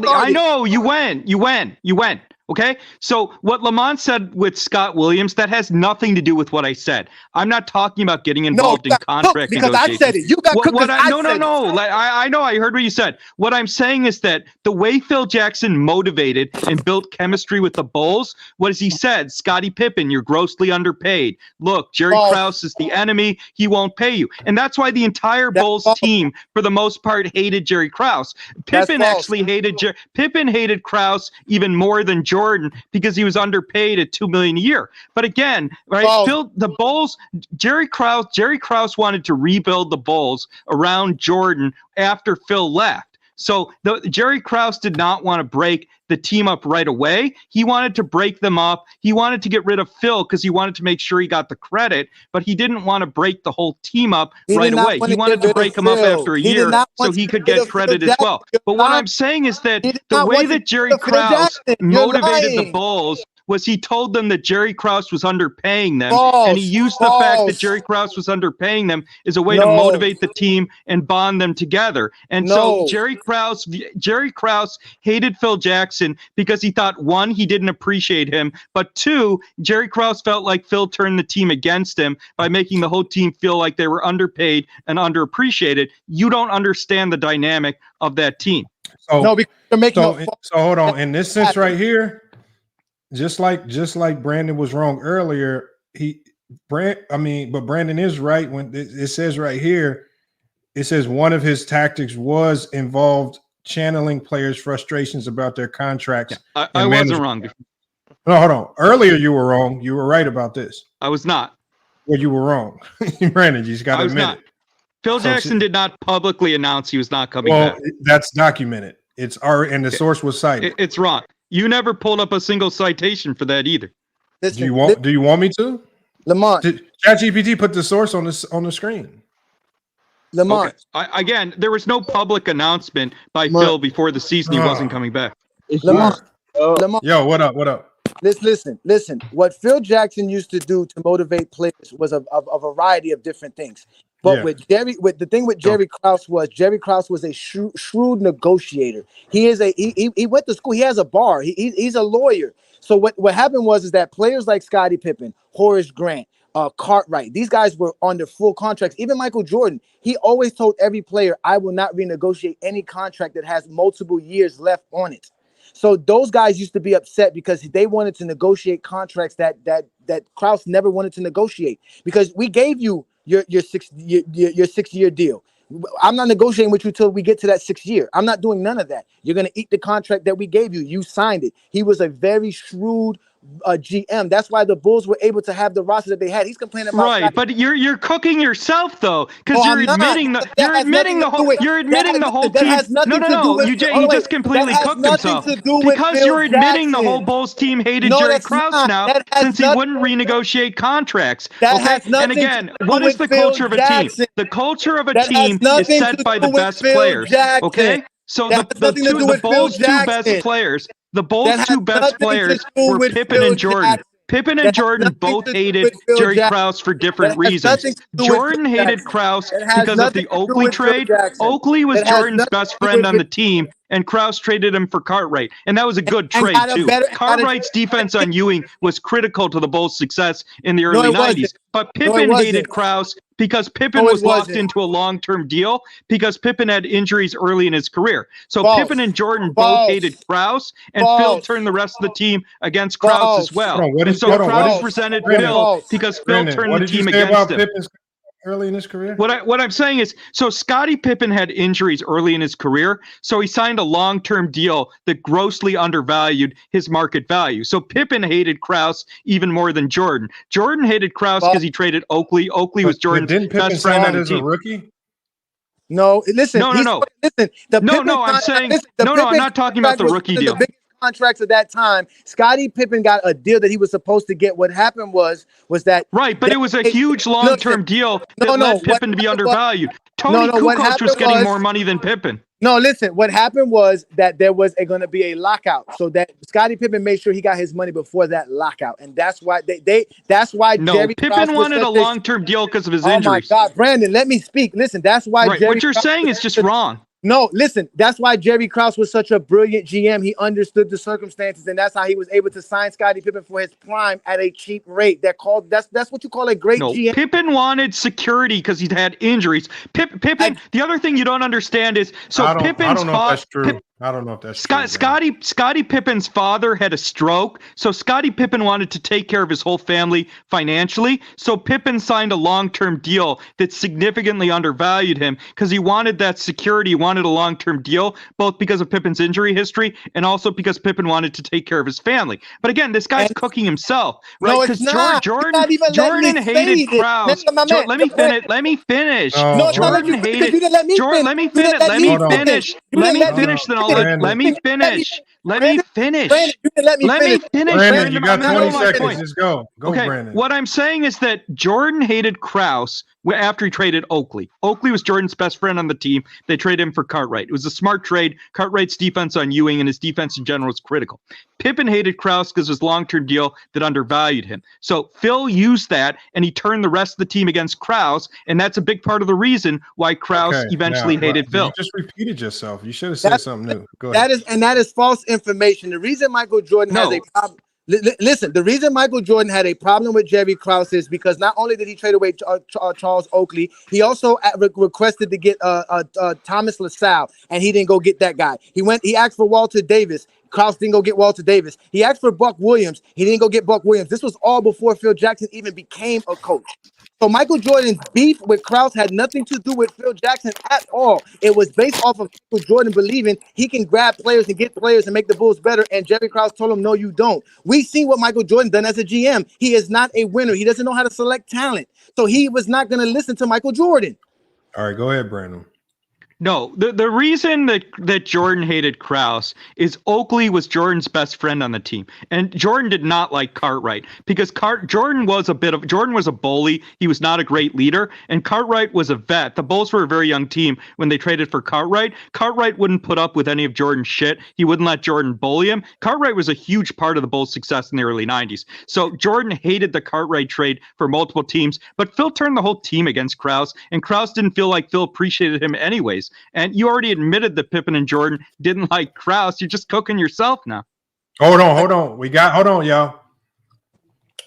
I know you went. Okay, so what Lamont said with Scott Williams, that has nothing to do with what I said. I'm not talking about getting involved in contract because negotiations. I said it. You got cooked. No. I know. I heard what you said. What I'm saying is that the way Phil Jackson motivated and built chemistry with the Bulls was he said, Scottie Pippen, you're grossly underpaid. Look, Jerry Krause is the enemy. He won't pay you. And that's why the entire Bulls team, for the most part, hated Jerry Krause. Pippen actually hated Krause even more than Jordan, because he was underpaid at $2 million a year. But again, right, the Bulls, Jerry Krause wanted to rebuild the Bulls around Jordan after Phil left. So Jerry Krause did not want to break the team up right away. He wanted to break them up. He wanted to get rid of Phil because he wanted to make sure he got the credit, but he didn't want to break the whole team up right away. He wanted to break them up after a year so he could get credit as well. But what I'm saying is that the way that Jerry Krause motivated the Bulls was he told them that Jerry Krause was underpaying them, and he used the fact that Jerry Krause was underpaying them as a way to motivate the team and bond them together. And so Jerry Krause hated Phil Jackson because he thought, one, he didn't appreciate him, but two, Jerry Krause felt like Phil turned the team against him by making the whole team feel like they were underpaid and underappreciated. You don't understand the dynamic of that team. So hold on. In this sense right here, just like Brandon was wrong earlier, but Brandon is right when it says right here, it says one of his tactics was involved channeling players' frustrations about their contracts. Yeah, I wasn't wrong. No, hold on. Earlier you were wrong. You were right about this. I was not. Well, you were wrong. Brandon, you just got to admit it. Phil Jackson did not publicly announce he was not coming back. That's documented. It's and the source was cited. It's wrong. You never pulled up a single citation for that either. Do you want me to? Lamont. ChatGPT put the source on the screen. Lamont. Okay. Again, there was no public announcement by Phil before the season he wasn't coming back. Lamont. Yo, what up? What up? Listen. What Phil Jackson used to do to motivate players was a variety of different things. But with Jerry Krause was a shrewd negotiator. He went to school. He has a bar. He's a lawyer. So what happened was that players like Scottie Pippen, Horace Grant, Cartwright, these guys were on their full contracts. Even Michael Jordan, he always told every player, "I will not renegotiate any contract that has multiple years left on it." So those guys used to be upset because they wanted to negotiate contracts that Krause never wanted to negotiate, because we gave you your 6-year deal. I'm not negotiating with you till we get to that 6th year. I'm not doing none of that. You're going to eat the contract that we gave you. You signed it. He was a very shrewd GM. That's why the Bulls were able to have the roster that they had. He's complaining about right, Scottie. but you're cooking yourself though, because No, you're I'm not. admitting That has nothing to do with- you're that admitting has- the whole that team. has nothing to do No. with- He hold on, just wait. completely That has cooked nothing himself to do with because Phil you're admitting the whole Jackson. Bulls team hated No, Jerry that's Krause not. now That has since he nothing- wouldn't renegotiate contracts. That Okay, has nothing and again, to do what is with the Phil culture of a Jackson. team? The culture of a That has team is nothing set to by do the with best Phil players. Jackson. Okay, so That has nothing to do with Phil Bulls' two best Jackson. players. The Bulls' That has two best nothing to players do were with Pippen Phil and Jordan. Jackson. Pippen That and has Jordan nothing both to do hated with Phil Jerry Jackson. Krause for That different has reasons. nothing to do with Jordan Phil hated Jackson. Krause It has because of nothing the to do Oakley with Phil trade. Jackson. Oakley was It has Jordan's nothing best to do friend with on the team, and Krause traded him for Cartwright, and that was a good and trade got a too. better- Cartwright's defense on Ewing was critical to the Bulls' success in the No, early it wasn't. 90s. But No, it Pippen wasn't. hated Krause because Pippen No, it was locked wasn't. into a long-term deal because Pippen had injuries early in his career. So False. Pippen and Jordan False. both hated Krause, and Phil False. turned the rest of the team against Krause as well. Hold on, what And is- so hold on, what Krause is- resented Brandon, Phil because Phil Brandon, turned what the did you team say against about him. Pippen's early in his career? What I'm saying is, so Scottie Pippen had injuries early in his career, so he signed a long-term deal that grossly undervalued his market value. So Pippen hated Krause even more than Jordan. Jordan hated Krause because he traded Oakley. Oakley was But Jordan's didn't Pippen best sign friend that on the as a team. rookie? No, listen. No. Listen. The No, Pippen I'm saying the I'm Pippen not talking about contract the was rookie one of deal. the biggest contracts of that time. Scottie Pippen got a deal that he was supposed to get. What happened was that right, but it was a huge long-term deal that led Pippen to be undervalued. Tony what Kukoc was happened getting was- more money than Pippen. No, listen. What happened was that there was going to be a lockout, so that Scottie Pippen made sure he got his money before that lockout, and that's why that's why No, Jerry Pippen Krause was wanted a such long-term deal because of his Oh my injuries. God, Brandon, let me speak. Listen, that's why Right, Jerry what you're Krause saying was is just such a- wrong. No, listen, that's why Jerry Krause was such a brilliant GM. He understood the circumstances, and that's how he was able to sign Scottie Pippen for his prime at a cheap rate. That's what you call a great No, GM. Pippen wanted security because he'd had injuries. Pippen. The other thing you don't understand is I don't Pippen's know if that's true. I don't know if that's true. Scottie Pippen's father had a stroke, so Scottie Pippen wanted to take care of his whole family financially. So Pippen signed a long-term deal that significantly undervalued him because he wanted that security, he wanted a long-term deal, both because of Pippen's injury history and also because Pippen wanted to take care of his family. But again, this guy's cooking himself, right? No, it's not. You're not even letting me Hated say it. Krause. My man, Let me finish. Let me finish. No, it's not like Jordan you hated. you didn't let me Jordan, finish. let me You finish. didn't Let me finish. finish. You Let didn't me let finish. Then I'll Brandon, let me finish. Let me finish. Brandon, you didn't let me finish. Brandon, you got I'm 20 my seconds. point. Just go. Go, Okay, Brandon. what I'm saying is that Jordan hated Krause after he traded Oakley. Oakley was Jordan's best friend on the team. They traded him for Cartwright. It was a smart trade. Cartwright's defense on Ewing and his defense in general was critical. Pippen hated Krause because of his long-term deal that undervalued him. So Phil used that, and he turned the rest of the team against Krause, and that's a big part of the reason why Krause eventually hated Phil. You just repeated yourself. You should have said something new. Go ahead. That is false information. The reason Michael Jordan has a problem. Listen, the reason Michael Jordan had a problem with Jerry Krause is because not only did he trade away Charles Oakley, he also requested to get Thomas LaSalle, and he didn't go get that guy. He asked for Walter Davis. Krause didn't go get Walter Davis. He asked for Buck Williams. He didn't go get Buck Williams. This was all before Phil Jackson even became a coach. So Michael Jordan's beef with Krause had nothing to do with Phil Jackson at all. It was based off of Michael Jordan believing he can grab players and get players and make the Bulls better. And Jerry Krause told him, no, you don't. We see what Michael Jordan done as a GM. He is not a winner. He doesn't know how to select talent. So he was not going to listen to Michael Jordan. All right, go ahead, Brandon. No, the reason that Jordan hated Krause is Oakley was Jordan's best friend on the team, and Jordan did not like Cartwright because Jordan was a bully. He was not a great leader, and Cartwright was a vet. The Bulls were a very young team when they traded for Cartwright. Cartwright wouldn't put up with any of Jordan's shit. He wouldn't let Jordan bully him. Cartwright was a huge part of the Bulls' success in the early 90s. So Jordan hated the Cartwright trade for multiple teams, but Phil turned the whole team against Krause, and Krause didn't feel like Phil appreciated him anyways. And you already admitted that Pippen and Jordan didn't like Krause. You're just cooking yourself now. Hold on. Hold on, y'all.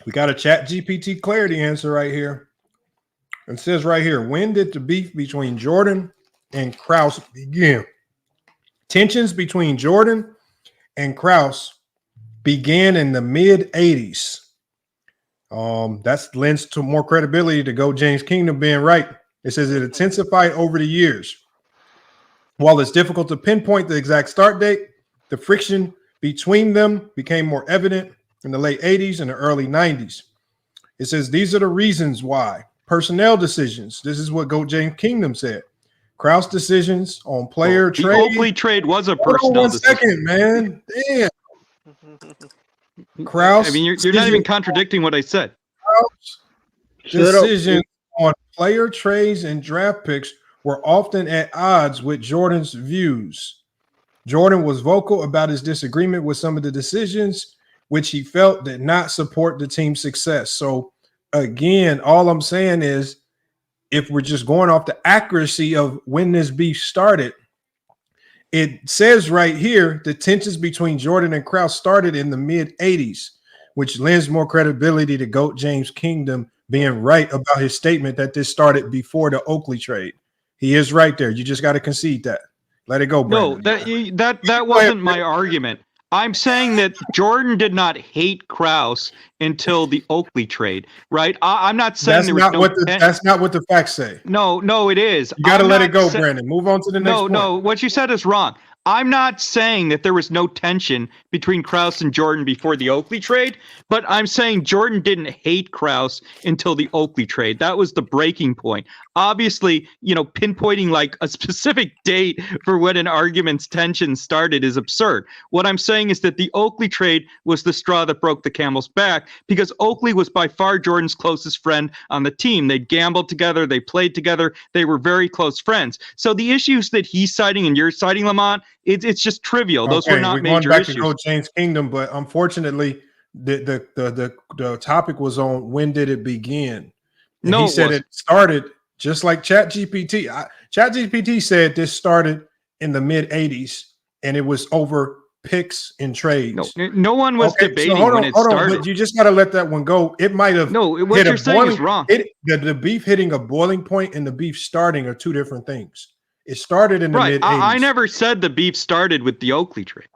We got a ChatGPT clarity answer right here. It says right here, when did the beef between Jordan and Krause begin? Tensions between Jordan and Krause began in the mid-'80s. That lends to more credibility to Go James Kingdom being right. It says it intensified over the years. While it's difficult to pinpoint the exact start date, the friction between them became more evident in the late 80s and the early 90s. It says these are the reasons why. Personnel decisions. This is what Goat James Kingdom said. Krause decisions on player The trade. Oakley trade was a Hold on personnel one decision. second, man. Damn. Krause. I mean, you're not even contradicting what I said. Decisions on player trades and draft picks were often at odds with Jordan's views. Jordan was vocal about his disagreement with some of the decisions, which he felt did not support the team's success. So, again, all I'm saying is if we're just going off the accuracy of when this beef started, it says right here the tensions between Jordan and Krause started in the mid-'80s, which lends more credibility to Goat James Kingdom being right about his statement that this started before the Oakley trade. He is right there. You just got to concede that. Let it go, Brandon. No, that wasn't my argument. I'm saying that Jordan did not hate Krause until the Oakley trade, right? I'm not saying that's not what the facts say. No, it is. You got to let it go, Brandon. Move on to the next point. No, what you said is wrong. I'm not saying that there was no tension between Krause and Jordan before the Oakley trade, but I'm saying Jordan didn't hate Krause until the Oakley trade. That was the breaking point. Obviously, pinpointing like a specific date for when an argument's tension started is absurd. What I'm saying is that the Oakley trade was the straw that broke the camel's back because Oakley was by far Jordan's closest friend on the team. They gambled together. They played together. They were very close friends. So the issues that he's citing and you're citing, Lamont, it's just trivial. Those were not major issues. We're going back to Goat James Kingdom, but unfortunately, the topic was on when did it begin? And he said it started just like ChatGPT. ChatGPT said this started in the mid-'80s, and it was over picks and trades. No one was debating when it started. But you just got to let that one go. It might have. No, what you're saying is wrong. The beef hitting a boiling point and the beef starting are two different things. It started in the mid-'80s. I never said the beef started with the Oakley trade.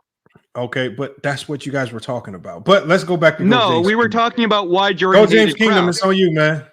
Okay, but that's what you guys were talking about. But let's go back to we were talking about why Jordan hated James Kingdom. Krause. It's on you, man.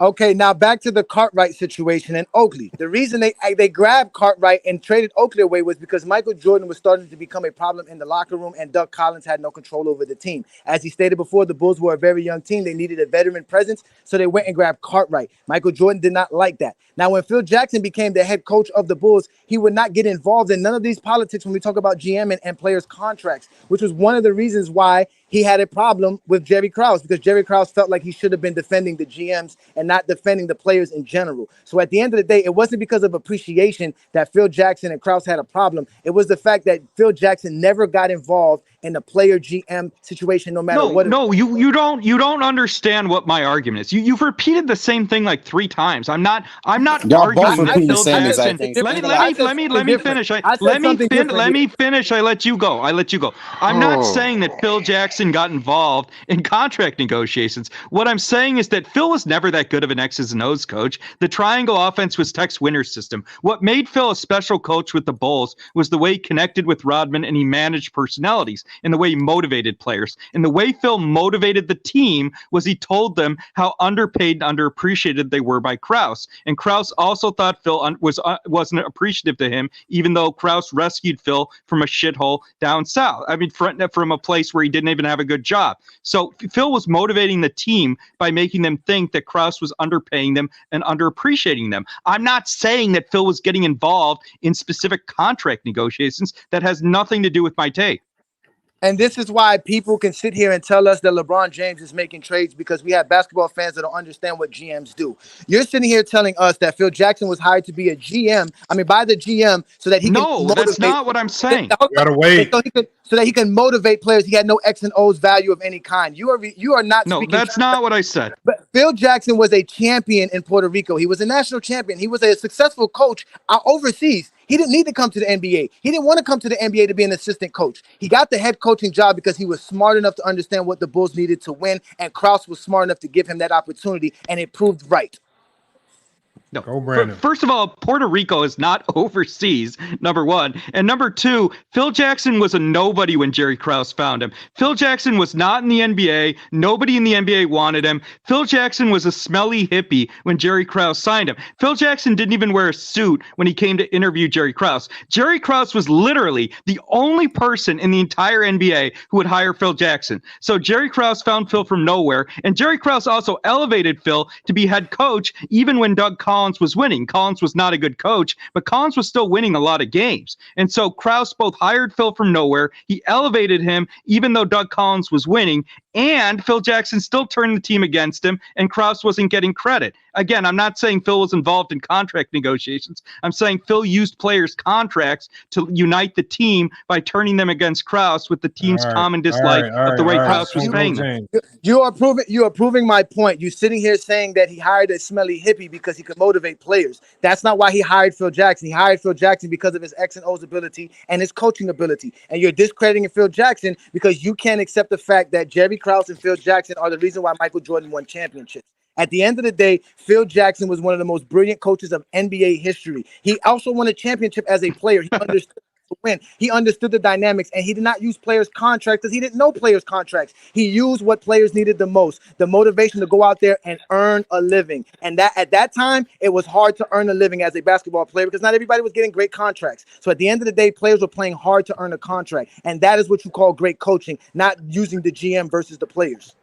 Okay, now back to the Cartwright situation in Oakley. The reason they grabbed Cartwright and traded Oakley away was because Michael Jordan was starting to become a problem in the locker room, and Doug Collins had no control over the team. As he stated before, the Bulls were a very young team. They needed a veteran presence, so they went and grabbed Cartwright. Michael Jordan did not like that. Now, when Phil Jackson became the head coach of the Bulls, he would not get involved in none of these politics when we talk about GM and players' contracts, which was one of the reasons why he had a problem with Jerry Krause, because Jerry Krause felt like he should have been defending the GMs and not defending the players in general. So at the end of the day, it wasn't because of appreciation that Phil Jackson and Krause had a problem. It was the fact that Phil Jackson never got involved in the player GM situation, no matter what. You don't understand what my argument is. You've repeated the same thing like 3 times. I'm not arguing that Phil Jackson. Let me finish. Let me finish. I let you go. I'm not saying that Phil Jackson got involved in contract negotiations. What I'm saying is that Phil was never that good of an X's and O's coach. The triangle offense was Tex Winter's system. What made Phil a special coach with the Bulls was the way he connected with Rodman and he managed personalities and the way he motivated players. And the way Phil motivated the team was he told them how underpaid and underappreciated they were by Krause. And Krause also thought Phil wasn't appreciative to him, even though Krause rescued Phil from a shithole down south. I mean, from a place where he didn't even have a good job. So Phil was motivating the team by making them think that Krause was underpaying them and underappreciating them. I'm not saying that Phil was getting involved in specific contract negotiations. That has nothing to do with my take. And this is why people can sit here and tell us that LeBron James is making trades, because we have basketball fans that don't understand what GMs do. You're sitting here telling us that Phil Jackson was hired to be by the GM so that he can motivate. That's not what I'm saying. Gotta wait. So that he can motivate players. He had no X and O's value of any kind. You are not. No, that's not what I said. But Phil Jackson was a champion in Puerto Rico. He was a national champion. He was a successful coach overseas. He didn't need to come to the NBA. He didn't want to come to the NBA to be an assistant coach. He got the head coaching job because he was smart enough to understand what the Bulls needed to win, and Krause was smart enough to give him that opportunity, and it proved right. No. Go, Brandon. First of all, Puerto Rico is not overseas, number one. And number two, Phil Jackson was a nobody when Jerry Krause found him. Phil Jackson was not in the NBA. Nobody in the NBA wanted him. Phil Jackson was a smelly hippie when Jerry Krause signed him. Phil Jackson didn't even wear a suit when he came to interview Jerry Krause. Jerry Krause was literally the only person in the entire NBA who would hire Phil Jackson. So Jerry Krause found Phil from nowhere. And Jerry Krause also elevated Phil to be head coach even when Doug Collins was winning. Collins was not a good coach, but Collins was still winning a lot of games. And so Krause both hired Phil from nowhere. He elevated him even though Doug Collins was winning. And Phil Jackson still turned the team against him, and Krause wasn't getting credit. Again, I'm not saying Phil was involved in contract negotiations. I'm saying Phil used players' contracts to unite the team by turning them against Krause with the team's common dislike of the way Krause was paying them. You are proving my point. You're sitting here saying that he hired a smelly hippie because he could motivate players. That's not why he hired Phil Jackson. He hired Phil Jackson because of his X and O's ability and his coaching ability. And you're discrediting Phil Jackson because you can't accept the fact that Jerry Krause and Phil Jackson are the reason why Michael Jordan won championships. At the end of the day, Phil Jackson was one of the most brilliant coaches of NBA history. He also won a championship as a player. He understood to win. He understood the dynamics, and he did not use players' contracts because he didn't know players' contracts. He used what players needed the most, the motivation to go out there and earn a living. And that at that time, it was hard to earn a living as a basketball player because not everybody was getting great contracts. So at the end of the day, players were playing hard to earn a contract. And that is what you call great coaching, not using the GM versus the players.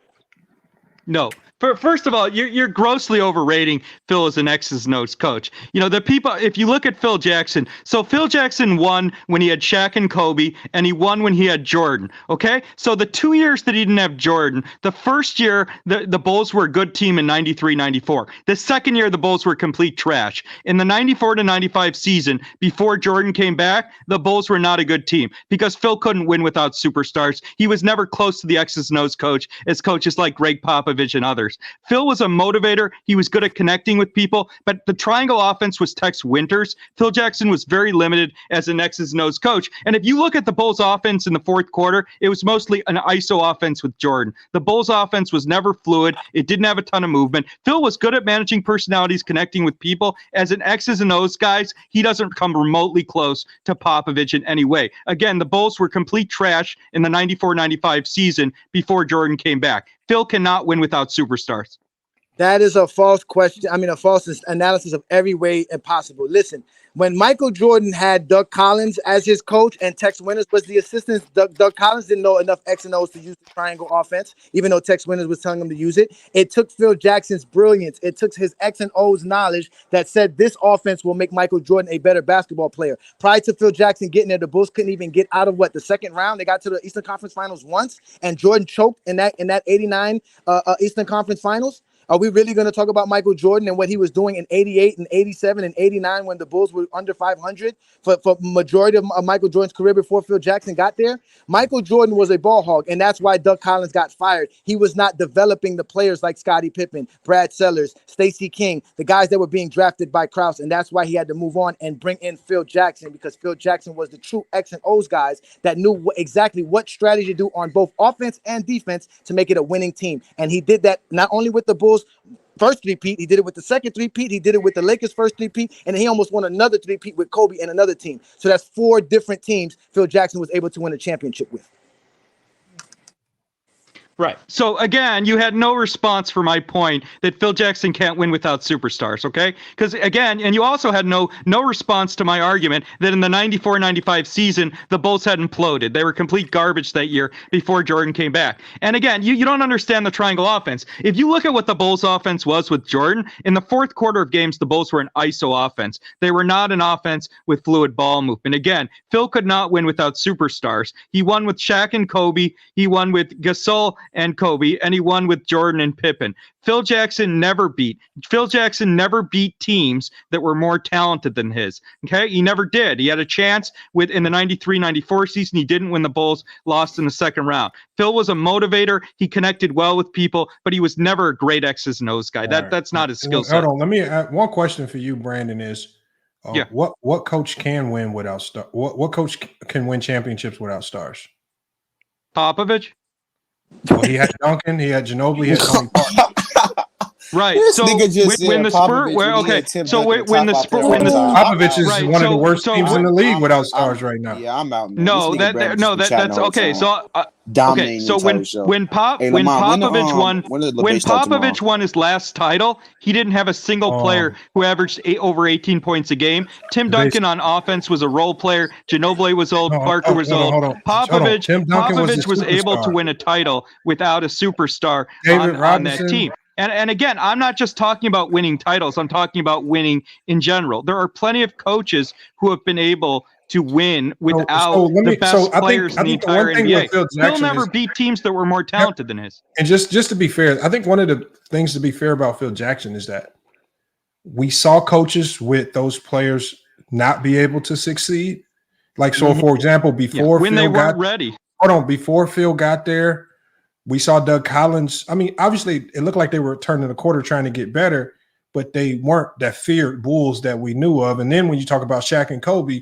No. First of all, you're grossly overrating Phil as an X's and O's coach. You know, the people, if you look at Phil Jackson, so Phil Jackson won when he had Shaq and Kobe, and he won when he had Jordan, okay? So the 2 years that he didn't have Jordan, the first year, the Bulls were a good team in 93-94. The second year, the Bulls were complete trash. In the 94-95 season, before Jordan came back, the Bulls were not a good team because Phil couldn't win without superstars. He was never close to the X's and O's coach as coaches like Greg Popovich and others. Phil was a motivator. He was good at connecting with people, but the triangle offense was Tex Winters. Phil Jackson was very limited as an X's and O's coach. And if you look at the Bulls offense in the fourth quarter, it was mostly an ISO offense with Jordan. The Bulls offense was never fluid. It didn't have a ton of movement. Phil was good at managing personalities, connecting with people. As an X's and O's guys, he doesn't come remotely close to Popovich in any way. Again, the Bulls were complete trash in the 94-95 season before Jordan came back. Phil cannot win without superstars. That is a false question. I mean, a false analysis of every way possible. Listen, when Michael Jordan had Doug Collins as his coach and Tex Winters was the assistant, Doug Collins didn't know enough X and O's to use the triangle offense, even though Tex Winters was telling him to use it. It took Phil Jackson's brilliance. It took his X and O's knowledge that said this offense will make Michael Jordan a better basketball player. Prior to Phil Jackson getting there, the Bulls couldn't even get out of the second round. They got to the Eastern Conference Finals once, and Jordan choked in that 89 Eastern Conference Finals. Are we really going to talk about Michael Jordan and what he was doing in 88 and 87 and 89 when the Bulls were under 500 for majority of Michael Jordan's career before Phil Jackson got there? Michael Jordan was a ball hog, and that's why Doug Collins got fired. He was not developing the players like Scottie Pippen, Brad Sellers, Stacey King, the guys that were being drafted by Krause, and that's why he had to move on and bring in Phil Jackson because Phil Jackson was the true X and O's guys that knew exactly what strategy to do on both offense and defense to make it a winning team. And he did that not only with the Bulls first three-peat, he did it with the second three-peat, he did it with the Lakers first three-peat, and then he almost won another three-peat with Kobe and another team. So that's 4 different teams Phil Jackson was able to win a championship with. Right. So again, you had no response for my point that Phil Jackson can't win without superstars, okay? Because again, and you also had no response to my argument that in the 94-95 season, the Bulls had imploded. They were complete garbage that year before Jordan came back. And again, you don't understand the triangle offense. If you look at what the Bulls offense was with Jordan, in the fourth quarter of games, the Bulls were an ISO offense. They were not an offense with fluid ball movement. Again, Phil could not win without superstars. He won with Shaq and Kobe. He won with Gasol and Kobe, and he won with Jordan and Pippen. Phil Jackson never beat teams that were more talented than his. Okay, he never did. He had a chance in the 93-94 season. He didn't win. The Bulls lost in the second round. Phil was a motivator. He connected well with people, but he was never a great X's and O's guy. That's not his skill set. Hold on. Let me add one question for you, Brandon. Is what coach can win without stars? What coach can win championships without stars? Popovich. Well, he had Duncan, he had Ginobili, he had Tony Parker. Right. This So nigga just when said the Spurs, Popovich well, when he okay. had Tim So Duncan, when the the top 5 Spurs, player when all the time. Popovich is right. one of the worst So teams in the league without stars right now. Yeah, I'm out, man. no, This nigga Brandon just be chatting that's the whole okay. time, So okay. dominating the So entire show. Hey, when Lamont, Popovich when the debate start tomorrow? won his last title, he didn't have a single player who averaged over 18 points a game. Tim Duncan on offense was a role player. Ginobili was old. Parker was old. Hold on. Popovich Duncan was the was able to superstar. win a title without a superstar David on that Robinson. team. And again, I'm not just talking about winning titles. I'm talking about winning in general. There are plenty of coaches who have been able to win without the best players in the entire NBA. Phil never beat teams that were more talented than his. And just to be fair, I think one of the things to be fair about Phil Jackson is that we saw coaches with those players not be able to succeed. Like, so for example, before when Phil they weren't got ready. Before Phil got there, we saw Doug Collins. I mean, obviously, it looked like they were turning the quarter trying to get better, but they weren't that feared Bulls that we knew of. And then when you talk about Shaq and Kobe,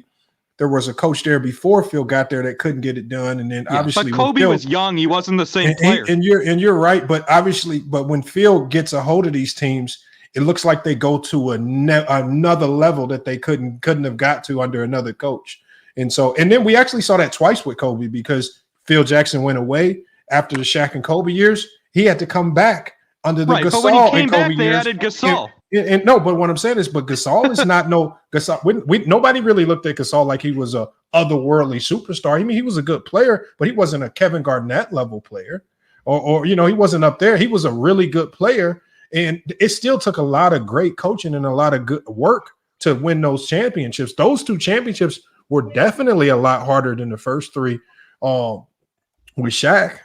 there was a coach there before Phil got there that couldn't get it done. And then obviously, but Kobe was young; he wasn't the same player. And you're right, but obviously, when Phil gets a hold of these teams, it looks like they go to another level that they couldn't have got to under another coach. And then we actually saw that twice with Kobe, because Phil Jackson went away after the Shaq and Kobe years. He had to come back under the Gasol. But when he came and Kobe back, they years. added Gasol. And no, but what I'm saying is, but Gasol is not no Gasol. Nobody really looked at Gasol like he was a otherworldly superstar. I mean, he was a good player, but he wasn't a Kevin Garnett level player, or he wasn't up there. He was a really good player, and it still took a lot of great coaching and a lot of good work to win those championships. Those 2 championships were definitely a lot harder than the first 3 with Shaq,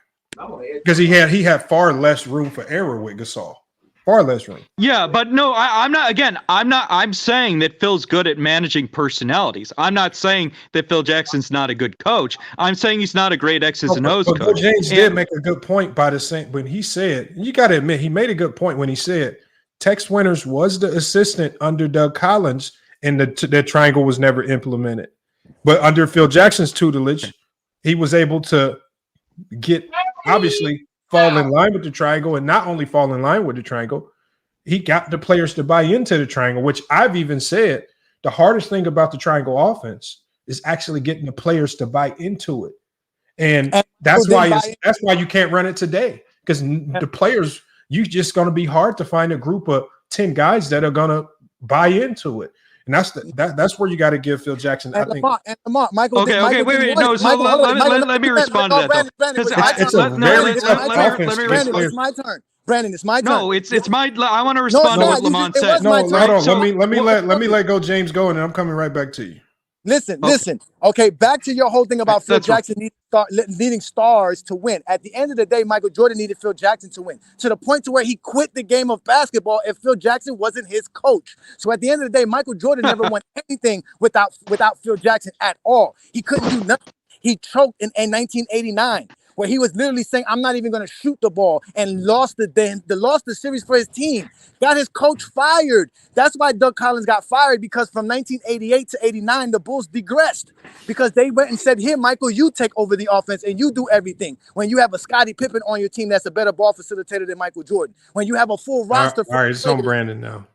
because he had far less room for error with Gasol. Far less room. Yeah, but no, I'm not. Again, I'm saying that Phil's good at managing personalities. I'm not saying that Phil Jackson's not a good coach. I'm saying he's not a great X's and O's but coach. James did make a good point by the same when he said, you got to admit, he made a good point when he said Tex Winters was the assistant under Doug Collins, and the triangle was never implemented. But under Phil Jackson's tutelage, he was able to fall in line with the triangle, and not only fall in line with the triangle, he got the players to buy into the triangle, which I've even said the hardest thing about the triangle offense is actually getting the players to buy into it. And that's why you can't run it today, because the players, you just going to be hard to find a group of 10 guys that are going to buy into it. And that's where you got to give Phil Jackson. I think. Michael. Okay, wait. No, so let me respond to that. It's my turn. Brandon, it's my turn. No, it's my. I want to respond to what Lamont said. No, hold on. Let me let go James go, and then I'm coming right back to you. Listen. Okay, back to your whole thing about Phil Jackson needing stars to win. At the end of the day, Michael Jordan needed Phil Jackson to win, to the point to where he quit the game of basketball if Phil Jackson wasn't his coach. So at the end of the day, Michael Jordan never won anything without Phil Jackson at all. He couldn't do nothing. He choked in 1989. Where he was literally saying, I'm not even going to shoot the ball, and lost the series for his team. Got his coach fired. That's why Doug Collins got fired, because from 1988 to 89, the Bulls digressed because they went and said, here, Michael, you take over the offense and you do everything. When you have a Scottie Pippen on your team that's a better ball facilitator than Michael Jordan. When you have a full roster. All right, it's on Brandon now.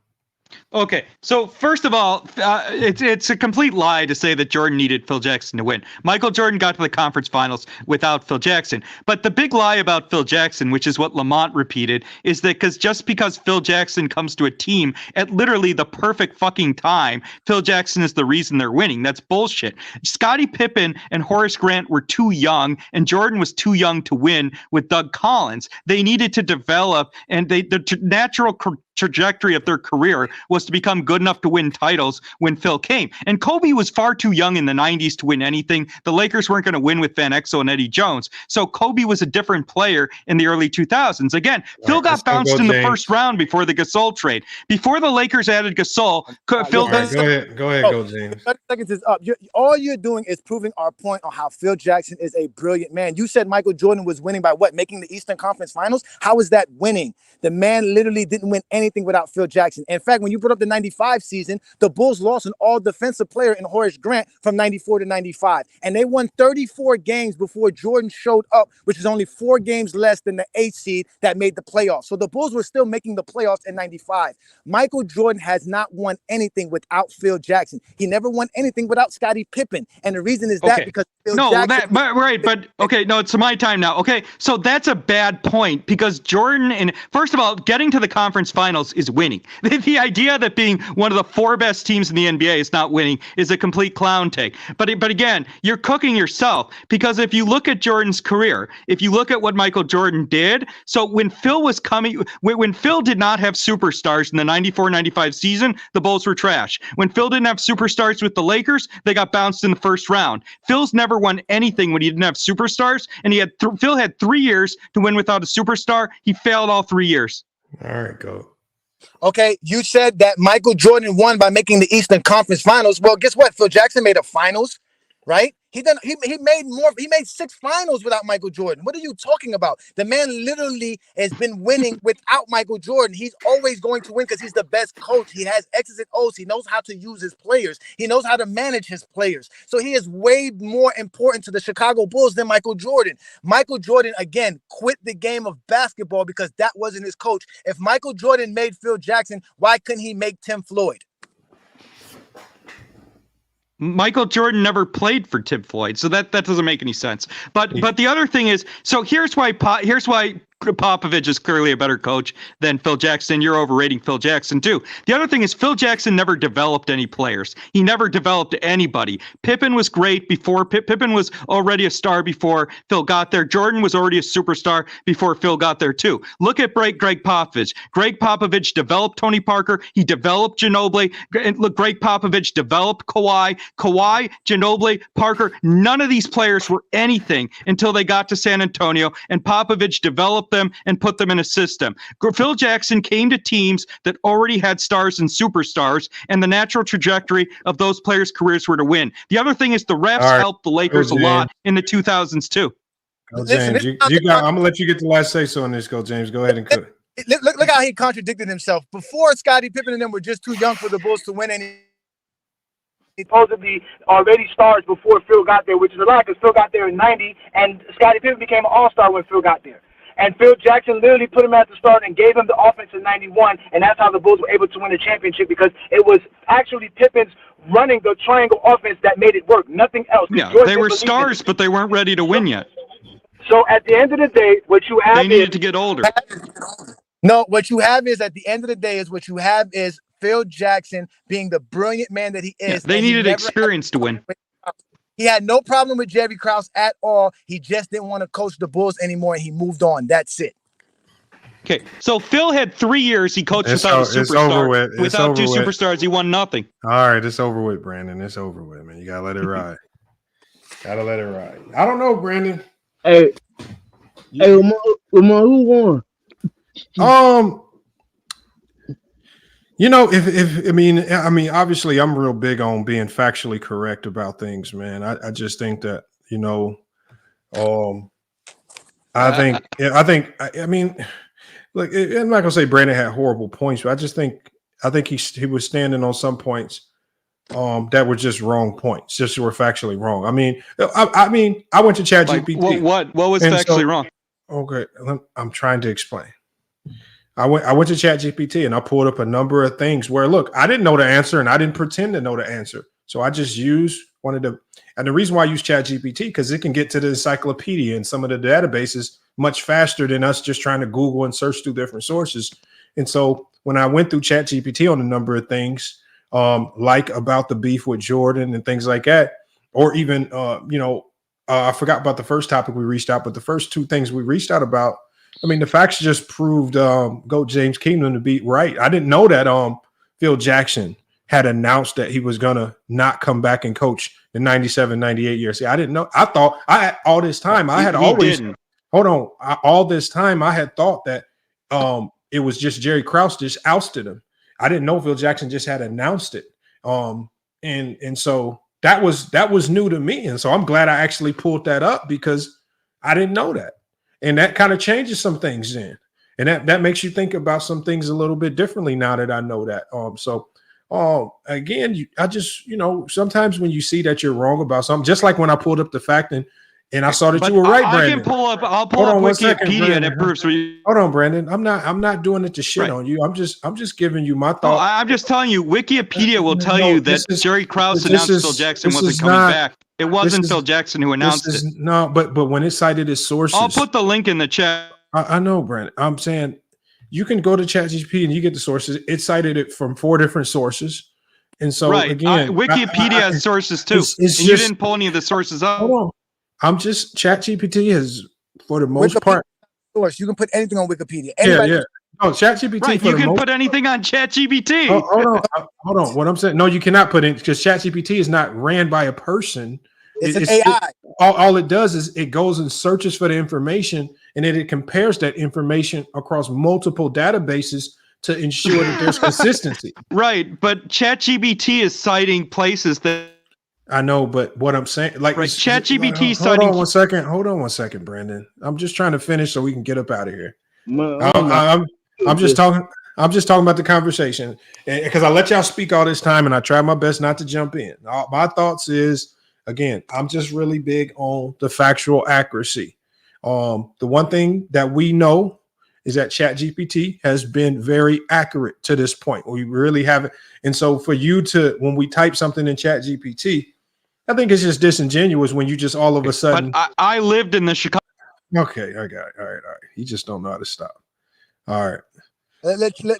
Okay, so first of all, it's a complete lie to say that Jordan needed Phil Jackson to win. Michael Jordan got to the conference finals without Phil Jackson. But the big lie about Phil Jackson, which is what Lamont repeated, is that just because Phil Jackson comes to a team at literally the perfect fucking time, Phil Jackson is the reason they're winning. That's bullshit. Scottie Pippen and Horace Grant were too young, and Jordan was too young to win with Doug Collins. They needed to develop, and the natural trajectory of their career was to become good enough to win titles when Phil came. And Kobe was far too young in the 90s to win anything. The Lakers weren't going to win with Van Exel and Eddie Jones. So Kobe was a different player in the early 2000s. Again, Phil got bounced in the first round before the Gasol trade. Before the Lakers added Gasol, Phil... Go ahead, go, James. 30 seconds is up. All you're doing is proving our point on how Phil Jackson is a brilliant man. You said Michael Jordan was winning by what? Making the Eastern Conference Finals? How is that winning? The man literally didn't win anything anything without Phil Jackson. In fact, when you put up the 95 season, the Bulls lost an all-defensive player in Horace Grant from 94 to 95. And they won 34 games before Jordan showed up, which is only 4 games less than the 8th seed that made the playoffs. So the Bulls were still making the playoffs in 95. Michael Jordan has not won anything without Phil Jackson. He never won anything without Scottie Pippen. And the reason is that because Phil Jackson... It's my time now. Okay, so that's a bad point because Jordan, and first of all, getting to the conference finals is winning. The idea that being one of the 4 best teams in the NBA is not winning is a complete clown take. But again, you're cooking yourself because if you look at Jordan's career, if you look at what Michael Jordan did, so when Phil was coming, when Phil did not have superstars in the 94-95 season, the Bulls were trash. When Phil didn't have superstars with the Lakers, they got bounced in the first round. Phil's never won anything when he didn't have superstars, and he had Phil had 3 years to win without a superstar. He failed all 3 years. All right, go. Okay, you said that Michael Jordan won by making the Eastern Conference Finals. Well, guess what? Phil Jackson made a finals, right? He made 6 finals without Michael Jordan. What are you talking about? The man literally has been winning without Michael Jordan. He's always going to win because he's the best coach. He has X's and O's. He knows how to use his players. He knows how to manage his players. So he is way more important to the Chicago Bulls than Michael Jordan. Michael Jordan, again, quit the game of basketball because that wasn't his coach. If Michael Jordan made Phil Jackson, why couldn't he make Tim Floyd? Michael Jordan never played for Tim Floyd, so that doesn't make any sense. But the other thing is, so here's why Popovich is clearly a better coach than Phil Jackson. You're overrating Phil Jackson too. The other thing is Phil Jackson never developed any players. He never developed anybody. Pippen was great before Pippen was already a star before Phil got there. Jordan was already a superstar before Phil got there too. Look at Greg Popovich. Greg Popovich developed Tony Parker. He developed Ginobili. And look, Greg Popovich developed Kawhi. Kawhi, Ginobili, Parker. None of these players were anything until they got to San Antonio, and Popovich developed them and put them in a system. Phil Jackson came to teams that already had stars and superstars, and the natural trajectory of those players' careers were to win. The other thing is the refs helped the Lakers a lot in the 2000s too. Go, James, you got. I'm gonna let you get the last say so on this. Go, James. Go ahead and cook. Look how he contradicted himself. Before, Scottie Pippen and them were just too young for the Bulls to win any. Supposedly already stars before Phil got there, which is a lie because Phil got there in 90, and Scottie Pippen became an all-star when Phil got there. And Phil Jackson literally put him at the start and gave him the offense in 91, and that's how the Bulls were able to win the championship because it was actually Pippen's running the triangle offense that made it work, nothing else. Yeah, they were stars, but they weren't ready to win yet. So at the end of the day, what you have they needed to get older. No, what you have is at the end of the day is Phil Jackson being the brilliant man that he is. Yeah, they needed experience to win. He had no problem with Jerry Krause at all. He just didn't want to coach the Bulls anymore, and he moved on. That's it. Okay, so Phil had 3 years. He coached without a superstar. Without 2 superstars, he won nothing. All right, it's over with, Brandon. It's over with, man. You gotta let it ride. Gotta let it ride. I don't know, Brandon. Hey, who won? You know, if I mean, obviously, I'm real big on being factually correct about things, man. I just think that, you know, I mean, look, I'm not gonna say Brandon had horrible points, but I think he was standing on some points that were just wrong points, just were factually wrong. I mean, I went to ChatGPT. What was factually wrong? Okay, I'm trying to explain. I went to ChatGPT and I pulled up a number of things where, look, I didn't know the answer and I didn't pretend to know the answer. So I just used and the reason why I use ChatGPT, because it can get to the encyclopedia and some of the databases much faster than us just trying to Google and search through different sources. And so when I went through ChatGPT on a number of things, like about the beef with Jordan and things like that, or even, I forgot about the first topic we reached out, but the first 2 things we reached out about, I mean, the facts just proved GOAT James Kingdom to be right. I didn't know that Phil Jackson had announced that he was going to not come back and coach the 97, 98 years. See, I didn't know. I thought all this time I had always all this time I had thought that it was just Jerry Krause just ousted him. I didn't know Phil Jackson just had announced it. And so that was new to me. And so I'm glad I actually pulled that up because I didn't know that. And that kind of changes some things then. And that makes you think about some things a little bit differently now that I know that. Again, I just, sometimes when you see that you're wrong about something, just like when I pulled up the fact and I saw that you were right, Brandon. I'll pull up Wikipedia that proves. Hold on, Brandon. I'm not doing it to shit on you. I'm just giving you my thought. I'm just telling you, Wikipedia will tell you that Jerry Krause announced Phil Jackson wasn't coming back. It wasn't Phil Jackson who announced it. No, but when it cited its sources, I'll put the link in the chat. I know, Brandon. I'm saying you can go to ChatGPT and you get the sources. It cited it from 4 different sources. And so again, Wikipedia has sources too. You didn't pull any of the sources up. Hold on. I'm just ChatGPT has, for the most part, source. You can put anything on Wikipedia. Yeah. Oh, ChatGPT. Right, you can put anything on ChatGPT. Hold on. What I'm saying, no, you cannot put in, because ChatGPT is not ran by a person. It's an AI. All it does is it goes and searches for the information, and then it compares that information across multiple databases to ensure that there's consistency. Right, but ChatGPT is citing places that I know, but what I'm saying, ChatGPT citing. Hold on one second, Brandon. I'm just trying to finish so we can get up out of here. I'm just talking about the conversation, because I let y'all speak all this time, and I try my best not to jump in. My thoughts is, again, I'm just really big on the factual accuracy. The one thing that we know is that ChatGPT has been very accurate to this point. We really haven't. And so for you to, when we type something in ChatGPT, I think it's just disingenuous when you just all of a sudden. But I lived in the Chicago. Okay, I got it. All right. You just don't know how to stop. All right.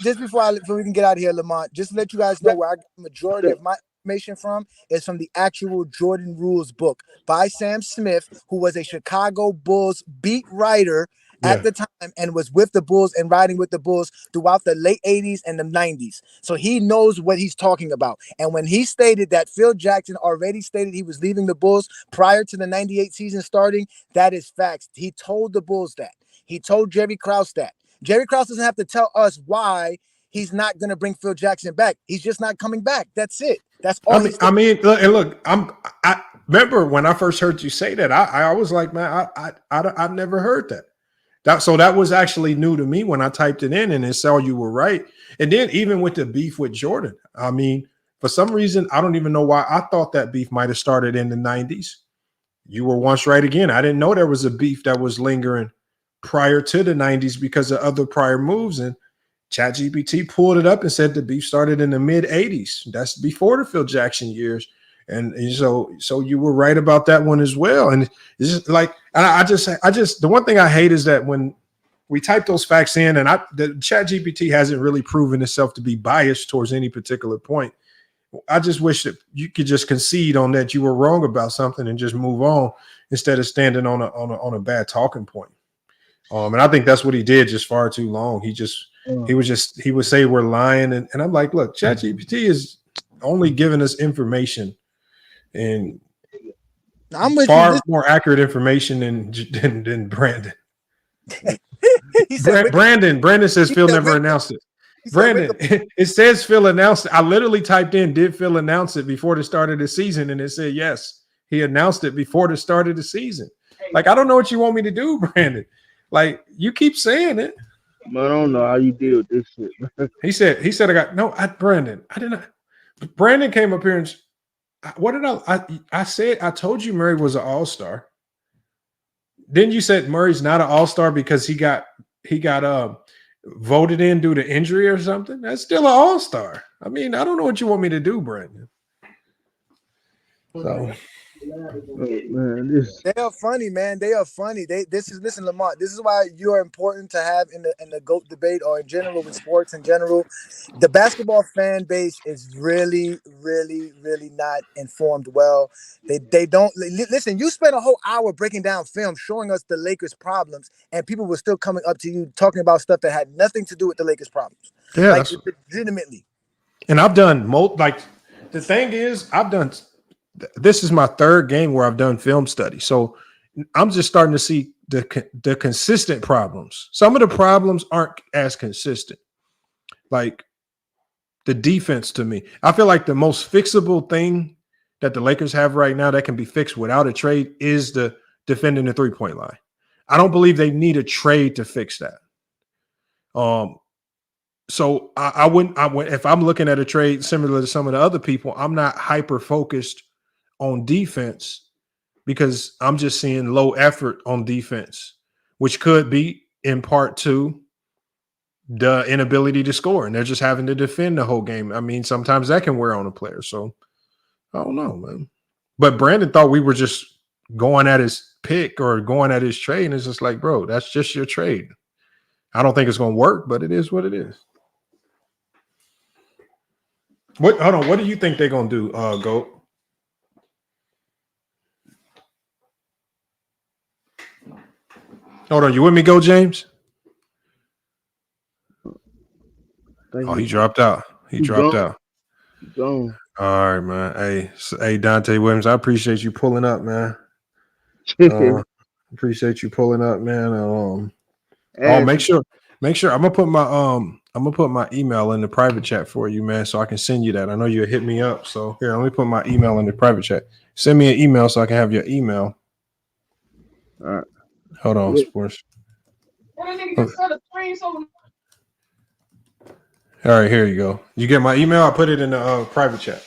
Just before we can get out of here, Lamont, just to let you guys know where I get the majority of my information from is from the actual Jordan Rules book by Sam Smith, who was a Chicago Bulls beat writer at the time and was with the Bulls and riding with the Bulls throughout the late 80s and the 90s. So he knows what he's talking about. And when he stated that Phil Jackson already stated he was leaving the Bulls prior to the 98 season starting, that is facts. He told the Bulls that. He told Jerry Krause that. Jerry Krause doesn't have to tell us why he's not going to bring Phil Jackson back. He's just not coming back. That's it. That's all. Look, I remember when I first heard you say that, I was like, man, I've never heard that. So that was actually new to me when I typed it in, and it saw you were right. And then even with the beef with Jordan, I mean, for some reason, I don't even know why I thought that beef might have started in the 90s. You were once right again. I didn't know there was a beef that was lingering prior to the 90s because of other prior moves. And ChatGPT pulled it up and said the beef started in the mid 80s. That's before the Phil Jackson years. And so you were right about that one as well. And it's just like, I just the one thing I hate is that when we type those facts in, and the ChatGPT hasn't really proven itself to be biased towards any particular point. I just wish that you could just concede on that you were wrong about something and just move on instead of standing on a bad talking point. And I think that's what he did just far too long. He would say we're lying, and I'm like, look, ChatGPT is only giving us information. And I'm with far more accurate information than Brandon. Brandon says Phil never announced it. Brandon, it says Phil announced it. I literally typed in, did Phil announce it before the start of the season? And it said, yes, he announced it before the start of the season. Like, I don't know what you want me to do, Brandon. Like, you keep saying it. But I don't know how you deal with this shit. He said, Brandon, I did not. Brandon came up here and I told you Murray was an all-star. Then you said Murray's not an all-star because he got voted in due to injury or something. That's still an all-star. I mean, I don't know what you want me to do, Brandon. So they are funny, man. They are funny. Listen, Lamont. This is why you are important to have in the GOAT debate, or in general with sports in general. The basketball fan base is really, really, really not informed well. They don't listen. You spent a whole hour breaking down film, showing us the Lakers' problems, and people were still coming up to you talking about stuff that had nothing to do with the Lakers' problems. Yeah, like legitimately. And I've done the thing is, this is my third game where I've done film study. So I'm just starting to see the consistent problems. Some of the problems aren't as consistent. Like the defense, to me, I feel like the most fixable thing that the Lakers have right now that can be fixed without a trade is the defending the 3-point line. I don't believe they need a trade to fix that. So I wouldn't if I'm looking at a trade similar to some of the other people, I'm not hyper focused on defense because I'm just seeing low effort on defense, which could be in part to the inability to score, and they're just having to defend the whole game. I mean, sometimes that can wear on a player. So I don't know, man. But Brandon thought we were just going at his pick or going at his trade, and it's just like, bro, that's just your trade. I don't think it's going to work, but it is what it is. Hold on. What do you think they're going to do, Goat? Hold on. You with me, Go James? Oh, he dropped out. He dropped out. Gone. All right, man. Hey, Dante Williams, I appreciate you pulling up, man. Appreciate you pulling up, man. Make sure I'm gonna put my email in the private chat for you, man, so I can send you that. I know you hit me up, so here, let me put my email in the private chat. Send me an email so I can have your email. All right. Hold on, sports. All right, here you go. You get my email? I put it in the private chat.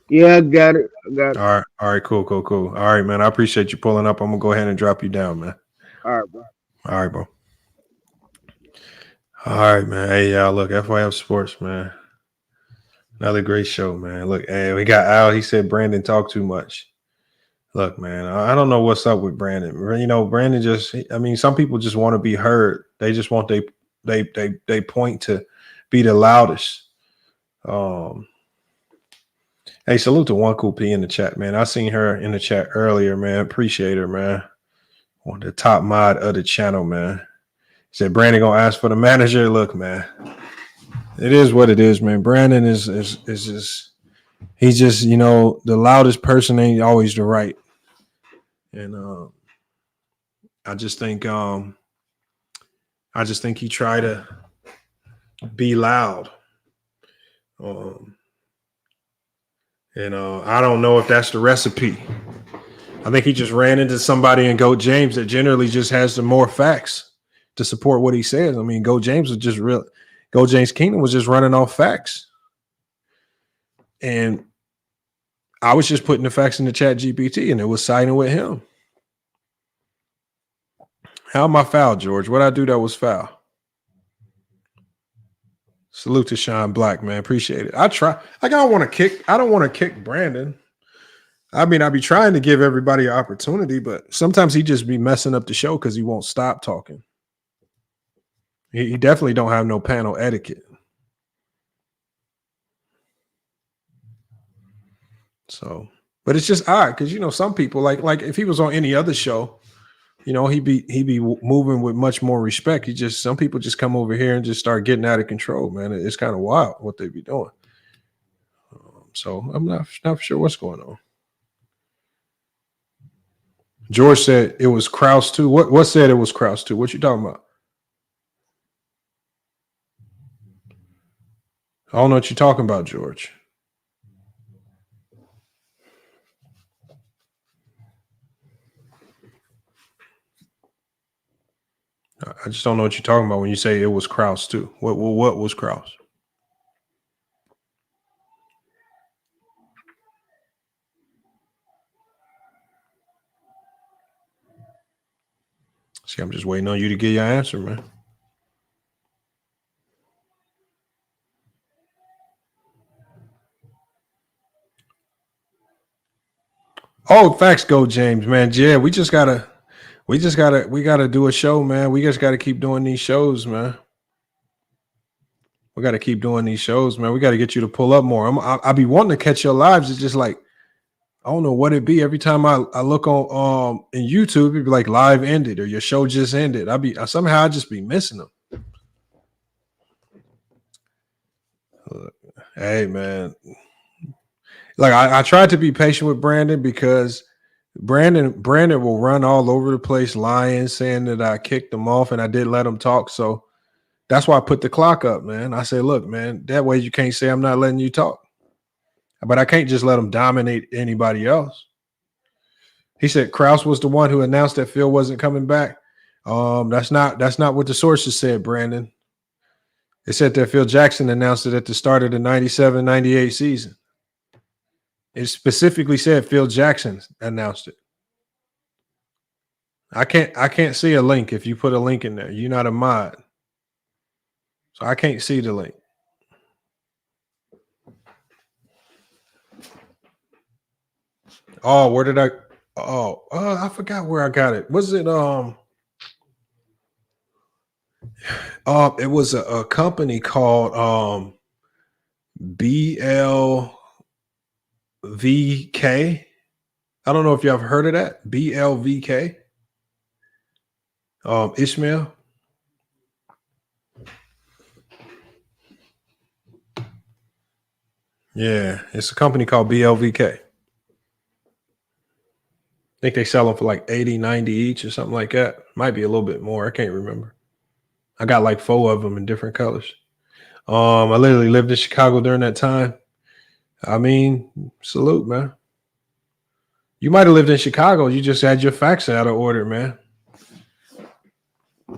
Yeah, I got it. All right, cool. All right, man. I appreciate you pulling up. I'm gonna go ahead and drop you down, man. All right, bro. All right, bro. All right, man. Hey, y'all. Look, FYF Sports, man. Another great show, man. Look, hey, we got Al. He said Brandon talked too much. Look, man, I don't know what's up with Brandon. You know, Brandon some people just want to be heard. They just want they point to be the loudest. Hey, salute to One Cool P in the chat, man. I seen her in the chat earlier, man. Appreciate her, man. On the top mod of the channel, man. Said Brandon gonna ask for the manager. Look, man, it is what it is, man. Brandon is just he's just, you know, the loudest person ain't always the right. And I just think he tried to be loud. And I don't know if that's the recipe. I think he just ran into somebody in Go James that generally just has the more facts to support what he says. I mean, Go James Kingdom was just running off facts. And I was just putting the facts in the chat GPT and it was siding with him. How am I foul, George? What I do that was foul? Salute to Sean Black, man. Appreciate it. I don't want to kick Brandon. I mean, I be trying to give everybody an opportunity, but sometimes he just be messing up the show because he won't stop talking. He definitely don't have no panel etiquette. So, but it's just odd because, you know, some people like if he was on any other show, you know, he'd be moving with much more respect. Some people just come over here and just start getting out of control, man. It's kind of wild what they be doing. So I'm not sure what's going on. George said it was Krause too. What said it was Krause too? What you talking about? I don't know what you're talking about, George. I just don't know what you're talking about when you say it was Krause too. What was Krause? See, I'm just waiting on you to get your answer, man. Oh, facts go, James, man. Yeah, we gotta do a show, man. We just gotta keep doing these shows, man. We gotta keep doing these shows, man. We gotta get you to pull up more. I be wanting to catch your lives. It's just like, I don't know what it be. Every time I look on in YouTube, it'd be like live ended or your show just ended. I somehow just be missing them. Hey, man. Like I tried to be patient with Brandon because Brandon will run all over the place lying, saying that I kicked him off and I didn't let him talk. So that's why I put the clock up, man. I say, look, man, that way you can't say I'm not letting you talk. But I can't just let him dominate anybody else. He said Krause was the one who announced that Phil wasn't coming back. That's not what the sources said, Brandon. They said that Phil Jackson announced it at the start of the 97-98 season. It specifically said Phil Jackson announced it. I can't see a link if you put a link in there. You're not a mod. So I can't see the link. Oh, where did I? I forgot where I got it. Was it it was a company called BLVK. I don't know if y'all have heard of that. BLVK. Ishmael. Yeah, it's a company called BLVK. I think they sell them for like 80, 90 each or something like that. Might be a little bit more. I can't remember. I got like 4 of them in different colors. I literally lived in Chicago during that time. I mean, salute, man. You might have lived in Chicago. You just had your facts out of order, man. I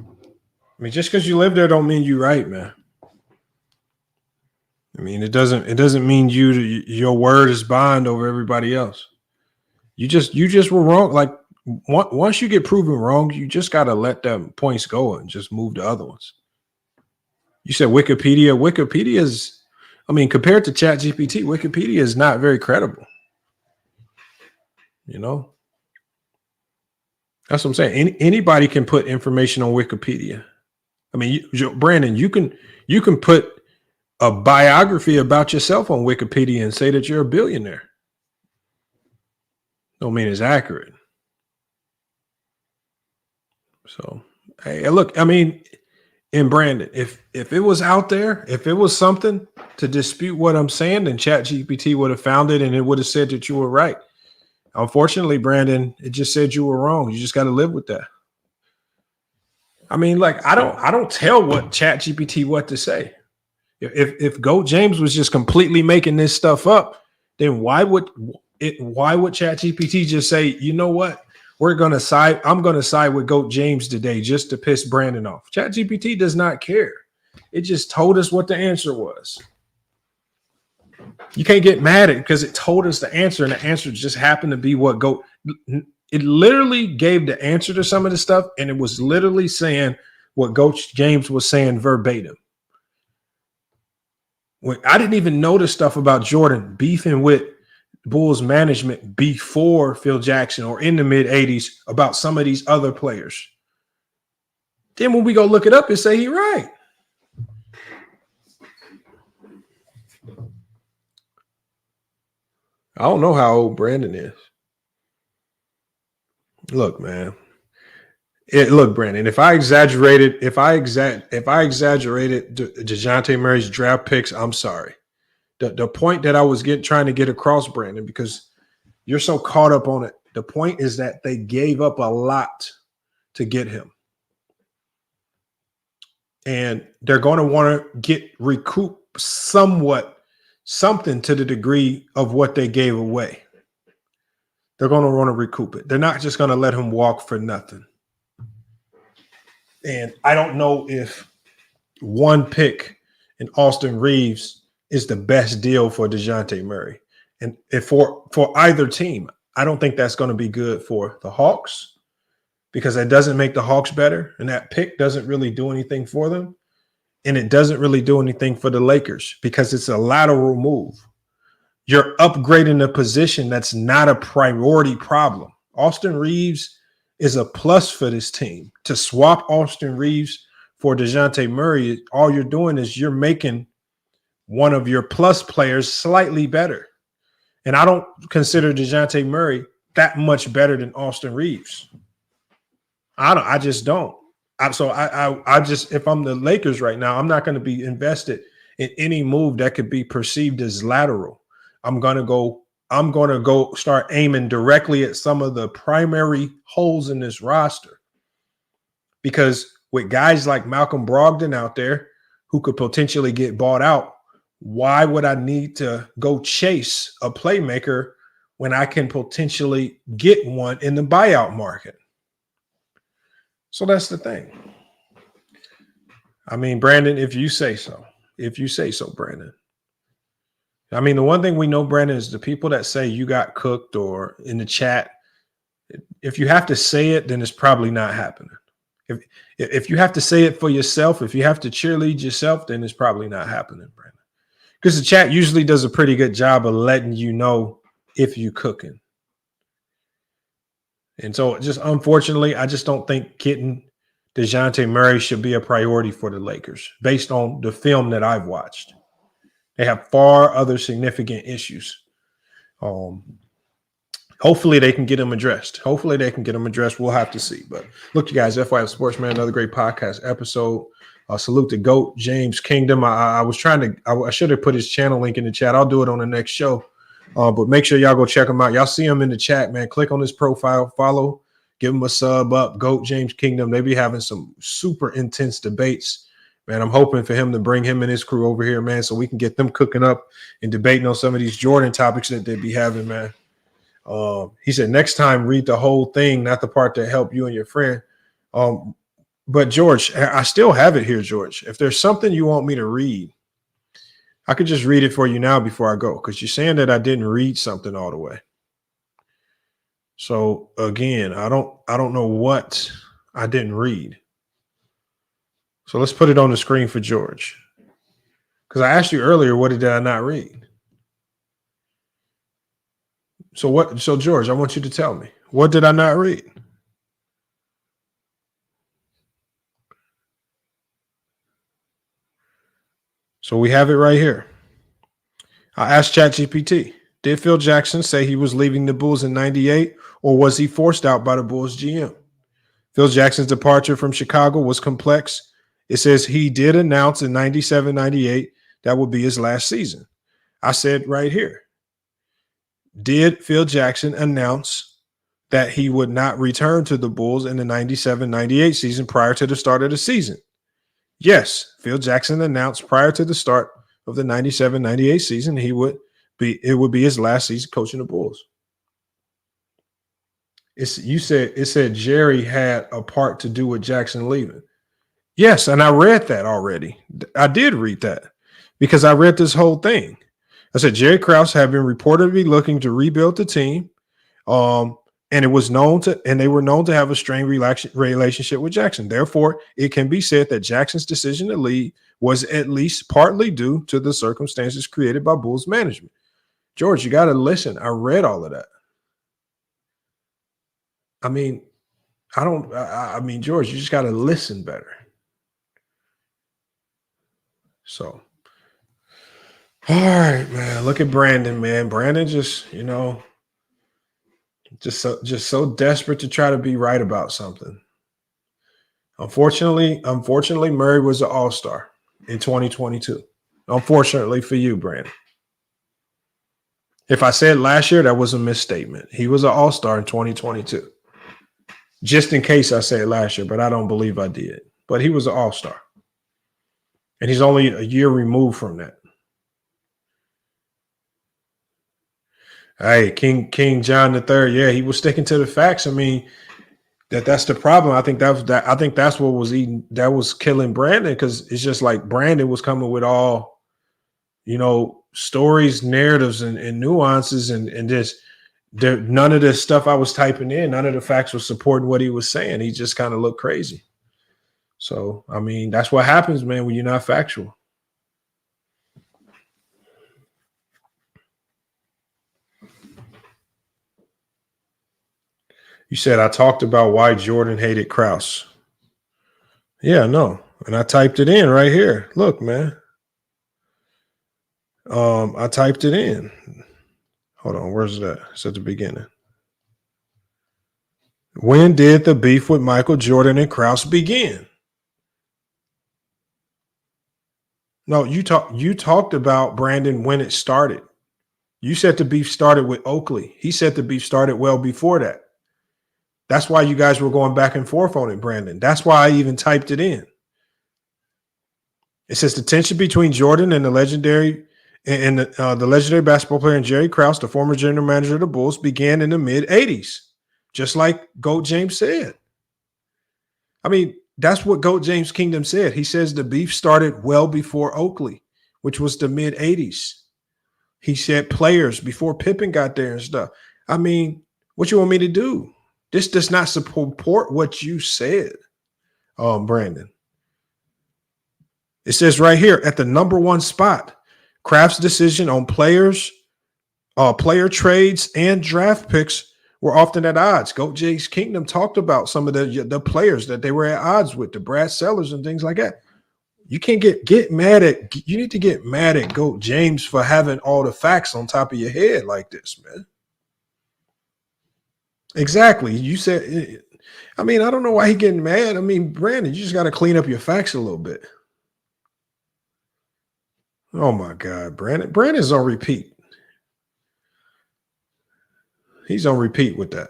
mean, just because you live there don't mean you're right, man. I mean, it doesn't mean your word is bond over everybody else. You just were wrong. Like once you get proven wrong, you just got to let them points go and just move to other ones. You said Wikipedia. Wikipedia is, I mean, compared to ChatGPT, Wikipedia is not very credible. You know, that's what I'm saying. Anybody can put information on Wikipedia. I mean, Brandon, you can put a biography about yourself on Wikipedia and say that you're a billionaire. Don't mean it's accurate. So, hey, look, I mean, in Brandon, if it was out there, if it was something to dispute what I'm saying, then ChatGPT would have found it and it would have said that you were right. Unfortunately, Brandon, it just said you were wrong. You just got to live with that. I mean, like, I don't tell what ChatGPT what to say. If Goat James was just completely making this stuff up, then why would ChatGPT just say, you know what? I'm gonna side with Goat James today just to piss Brandon off. ChatGPT does not care. It just told us what the answer was. You can't get mad at it because it told us the answer, and the answer just happened to be what Goat. It literally gave the answer to some of the stuff, and it was literally saying what Goat James was saying verbatim. I didn't even know the stuff about Jordan beefing with Bulls management before Phil Jackson or in the mid 80s about some of these other players. Then when we go look it up, it say he right. I don't know how old Brandon is. Look, man. Look, Brandon, if I exaggerated DeJounte Murray's draft picks, I'm sorry. The point that I was trying to get across, Brandon, because you're so caught up on it. The point is that they gave up a lot to get him. And they're going to want to recoup something to the degree of what they gave away. They're going to want to recoup it. They're not just going to let him walk for nothing. And I don't know if one pick in Austin Reeves is the best deal for DeJounte Murray. And if for either team, I don't think that's going to be good for the Hawks because that doesn't make the Hawks better. And that pick doesn't really do anything for them. And it doesn't really do anything for the Lakers because it's a lateral move. You're upgrading a position that's not a priority problem. Austin Reeves is a plus for this team. To swap Austin Reeves for DeJounte Murray, all you're doing is you're making one of your plus players slightly better. And I don't consider DeJounte Murray that much better than Austin Reeves. I just don't. I just, if I'm the Lakers right now, I'm not going to be invested in any move that could be perceived as lateral. I'm going to go start aiming directly at some of the primary holes in this roster. Because with guys like Malcolm Brogdon out there who could potentially get bought out, why would I need to go chase a playmaker when I can potentially get one in the buyout market? So that's the thing. I mean, Brandon, if you say so, Brandon. I mean, the one thing we know, Brandon, is the people that say you got cooked or in the chat, if you have to say it, then it's probably not happening. If you have to say it for yourself, if you have to cheerlead yourself, then it's probably not happening, Brandon. Because the chat usually does a pretty good job of letting you know if you cooking. And so just unfortunately, I just don't think getting DeJounte Murray should be a priority for the Lakers based on the film that I've watched. They have far other significant issues. Hopefully they can get them addressed. We'll have to see. But look, you guys, FYF Sports, man, another great podcast episode. Salute to GOAT, James Kingdom. I should have put his channel link in the chat. I'll do it on the next show. But make sure y'all go check him out. Y'all see him in the chat, man. Click on his profile, follow, give him a sub up. GOAT, James Kingdom. They be having some super intense debates. Man, I'm hoping for him to bring him and his crew over here, man, so we can get them cooking up and debating on some of these Jordan topics that they be having, man. He said, next time, read the whole thing, not the part that helped you and your friend. But George, I still have it here, George. If there's something you want me to read, I could just read it for you now before I go, because you're saying that I didn't read something all the way. So again, I don't know what I didn't read. So let's put it on the screen for George. Because I asked you earlier, what did I not read? So George, I want you to tell me, what did I not read? So we have it right here. I asked ChatGPT, did Phil Jackson say he was leaving the Bulls in 98, or was he forced out by the Bulls GM? Phil Jackson's departure from Chicago was complex. It says he did announce in 97, 98 that would be his last season. I said right here, did Phil Jackson announce that he would not return to the Bulls in the 97, 98 season prior to the start of the season? Yes, Phil Jackson announced prior to the start of the 97, 98 season it would be his last season coaching the Bulls. It said Jerry had a part to do with Jackson leaving. Yes, and I read that already. I did read that because I read this whole thing. I said Jerry Krause had been reportedly looking to rebuild the team, and they were known to have a strained relationship with Jackson. Therefore, it can be said that Jackson's decision to leave was at least partly due to the circumstances created by Bulls management. George, you got to listen. I read all of that. I mean, George, you just got to listen better. So, all right, man. Look at Brandon, man. Brandon just so desperate to try to be right about something. Unfortunately, Murray was an all-star in 2022. Unfortunately for you, Brandon. If I said last year, that was a misstatement. He was an all-star in 2022. Just in case I said last year, but I don't believe I did. But he was an all-star. And he's only a year removed from that. Hey, King John III, yeah, he was sticking to the facts. I mean, that's the problem. I think that's what was killing Brandon, because it's just like Brandon was coming with all, stories, narratives, and nuances, and just none of this stuff I was typing in, none of the facts was supporting what he was saying. He just kind of looked crazy. So, I mean, that's what happens, man, when you're not factual. You said I talked about why Jordan hated Krause. Yeah, no. And I typed it in right here. Look, man. I typed it in. Hold on, where's that? It's at the beginning. When did the beef with Michael Jordan and Krause begin? No, you talked about, Brandon, when it started. You said the beef started with Oakley. He said the beef started well before that. That's why you guys were going back and forth on it, Brandon. That's why I even typed it in. It says the tension between Jordan and the legendary And the legendary basketball player Jerry Krause, the former general manager of the Bulls, began in the mid-'80s, just like GOAT James said. I mean, that's what GOAT James Kingdom said. He says the beef started well before Oakley, which was the mid-'80s. He said players before Pippen got there and stuff. I mean, what you want me to do? This does not support what you said, Brandon. It says right here at the number 1 spot, Kraft's decision on players, player trades, and draft picks were often at odds. GOAT James Kingdom talked about some of the players that they were at odds with, the Brad Sellers and things like that. You can't get mad at. You need to get mad at GOAT James for having all the facts on top of your head like this, man. Exactly. You said. I mean, I don't know why he getting mad. I mean, Brandon, you just got to clean up your facts a little bit. Oh my God, Brandon. Brandon's on repeat. He's on repeat with that.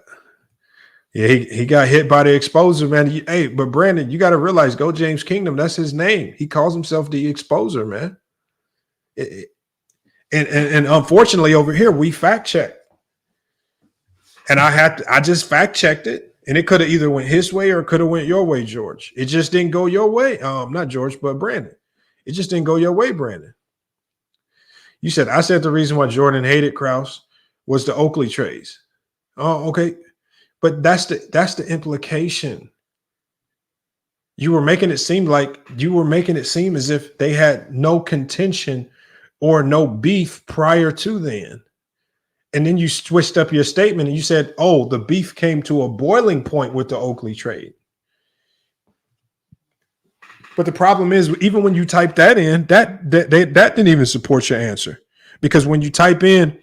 Yeah, he got hit by the exposer, man. Hey, but Brandon, you got to realize, GOAT James Kingdom, that's his name. He calls himself the exposer, man. And unfortunately, over here, we fact check. And I just fact checked it, and it could have either went his way or it could have went your way, George. It just didn't go your way. Not George, but Brandon. It just didn't go your way, Brandon. You said, I said the reason why Jordan hated Krause was the Oakley trades. Oh, okay. But that's the implication. You were making it seem as if they had no contention or no beef prior to then. And then you switched up your statement and you said, oh, the beef came to a boiling point with the Oakley trade. But the problem is, even when you type that in, that didn't even support your answer. Because when you type in,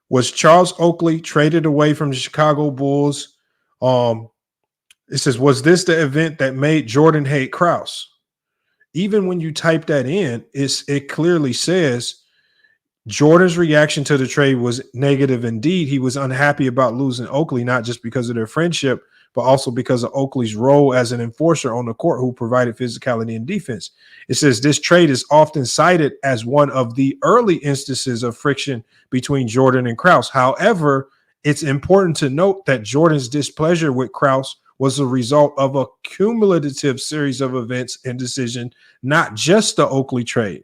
was Charles Oakley traded away from the Chicago Bulls? It says, was this the event that made Jordan hate Krause? Even when you type that in, it clearly says Jordan's reaction to the trade was negative indeed. He was unhappy about losing Oakley, not just because of their friendship, but also because of Oakley's role as an enforcer on the court who provided physicality and defense. It says this trade is often cited as one of the early instances of friction between Jordan and Krause. However, it's important to note that Jordan's displeasure with Krause was a result of a cumulative series of events and decisions, not just the Oakley trade.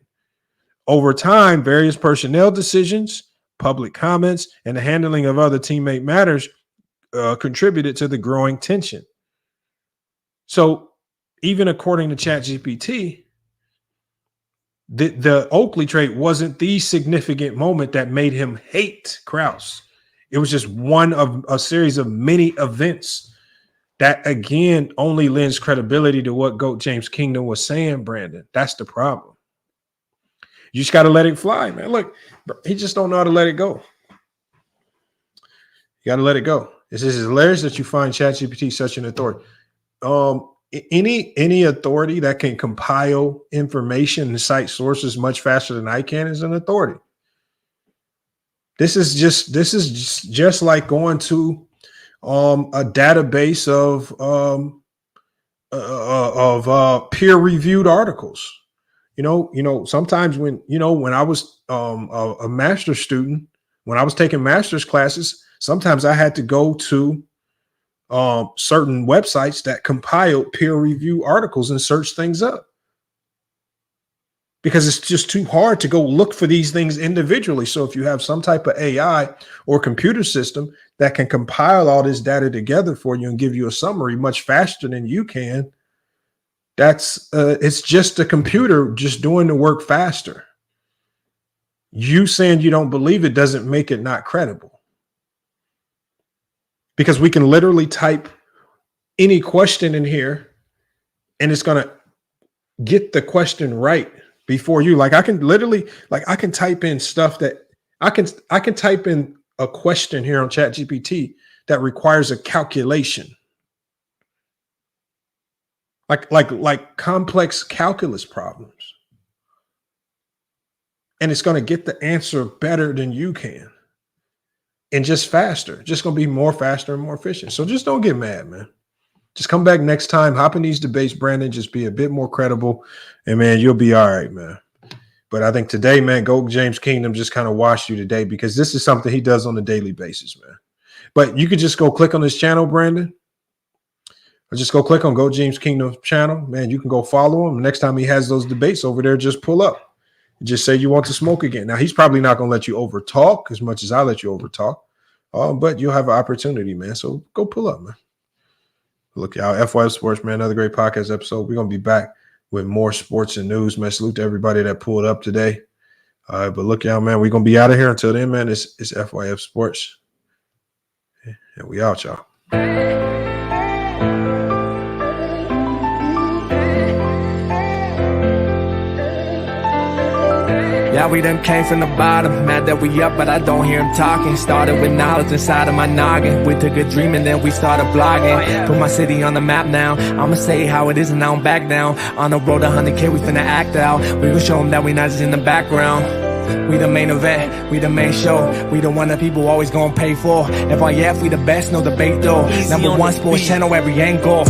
Over time, various personnel decisions, public comments, and the handling of other teammate matters contributed to the growing tension. So even according to ChatGPT, the Oakley trade wasn't the significant moment that made him hate Krause. It was just one of a series of many events that, again, only lends credibility to what GOAT James Kingdom was saying, Brandon. That's the problem. You just got to let it fly, man. Look, he just don't know how to let it go. You got to let it go. It's hilarious that you find ChatGPT such an authority. Any authority that can compile information and cite sources much faster than I can is an authority. This is just like going to a database of peer-reviewed articles. You know, sometimes when I was a master's student, when I was taking master's classes, sometimes I had to go to certain websites that compiled peer-reviewed articles and search things up, because it's just too hard to go look for these things individually. So if you have some type of AI or computer system that can compile all this data together for you and give you a summary much faster than you can, it's just a computer just doing the work faster. You saying you don't believe it doesn't make it not credible, because we can literally type any question in here and it's going to get the question right before you. Like I can type in stuff that I can type in a question here on ChatGPT that requires a calculation. Like complex calculus problems. And it's going to get the answer better than you can. And just faster. Just going to be more faster and more efficient. So just don't get mad, man. Just come back next time. Hop in these debates, Brandon. Just be a bit more credible. And, man, you'll be all right, man. But I think today, man, Go James Kingdom just kind of washed you today because this is something he does on a daily basis, man. But you could just go click on his channel, Brandon. Or just go click on Go James Kingdom's channel. Man, you can go follow him. Next time he has those debates over there, just pull up. Just say you want to smoke again. Now, he's probably not going to let you overtalk as much as I let you overtalk. But you'll have an opportunity, man. So go pull up, man. Look out, FYF Sports, man. Another great podcast episode. We're going to be back with more sports and news, man. Salute to everybody that pulled up today. But look out, man. We're going to be out of here. Until then, man, it's FYF Sports. And we out, y'all. Yeah, we done came from the bottom, mad that we up, but I don't hear him talking. Started with knowledge inside of my noggin. We took a dream and then we started blogging. Put my city on the map now. I'ma say how it is and I don't back down. On the road to 100K, we finna act out. We gon' show them that we not just in the background. We the main event, we the main show. We the one that people always gonna pay for. FYF, we the best, no debate though. Number one sports channel, every angle.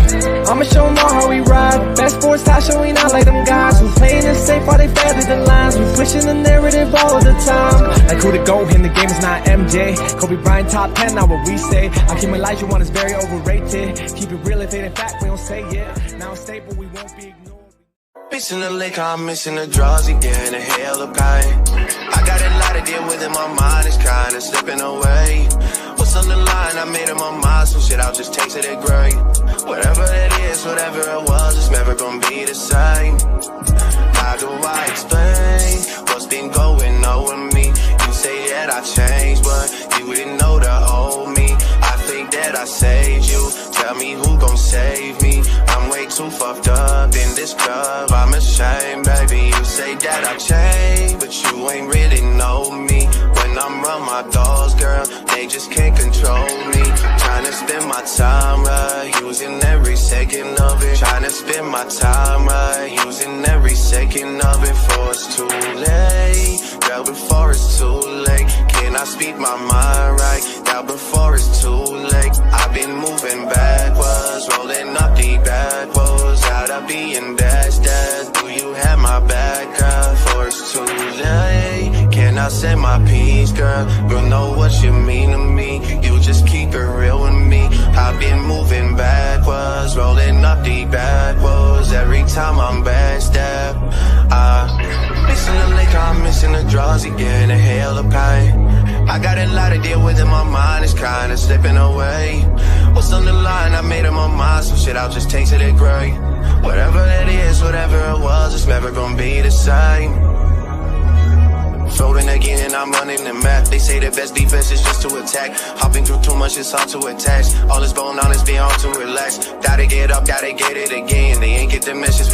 I'ma show them all how we ride. Best sports talk showing out like them guys who playing it safe while they feather the lines. We pushing the narrative all of the time. Like who to go in the game is not MJ. Kobe Bryant top 10, not what we say. I keep my life, you one is very overrated. Keep it real if it ain't fact, we don't say it. Now it's stable, we won't be ignored. Missing the lake, I'm missing the draws again, a hell of pain. I got a lot to deal with and my mind is kinda slipping away. What's on the line? I made up my mind, some shit I'll just take to the grave. Whatever it is, whatever it was, it's never gonna be the same. How do I explain what's been going on with me? You say that I changed, but you didn't know the old me. I think that I saved you, tell me who gon' save me. I'm way too fucked up in this club, I'm ashamed, baby. You say that I changed, but you ain't really know me. When I'm around my dogs, girl, they just can't control me. Trying to spend my time right, using every second of it. Trying to spend my time right, using every second of it. Before it's too late, girl, before it's too late. Can I speak my mind right, girl, before it's too late. I've been moving backwards, rolling up the backwards. Out of being dash. Do you have my back, girl, before it's too late? Can I say my piece, girl? Girl, know what you mean to me. You just keep it real with me. I've been moving backwards, rolling up the backwards. Every time I'm backstep, missing the lake, I'm missing the draws again, a hell of pain. I got a lot to deal with and my mind is kinda slipping away. What's on the line? I made up my mind, some shit I'll just take to the grave. Whatever it is, whatever it was, it's never gonna be the same. Floating again and I'm running the map. They say the best defense is just to attack. Hopping through too much, it's hard to attach. All this bone on is being hard to relax. Gotta get up, gotta get it again. They ain't get the message.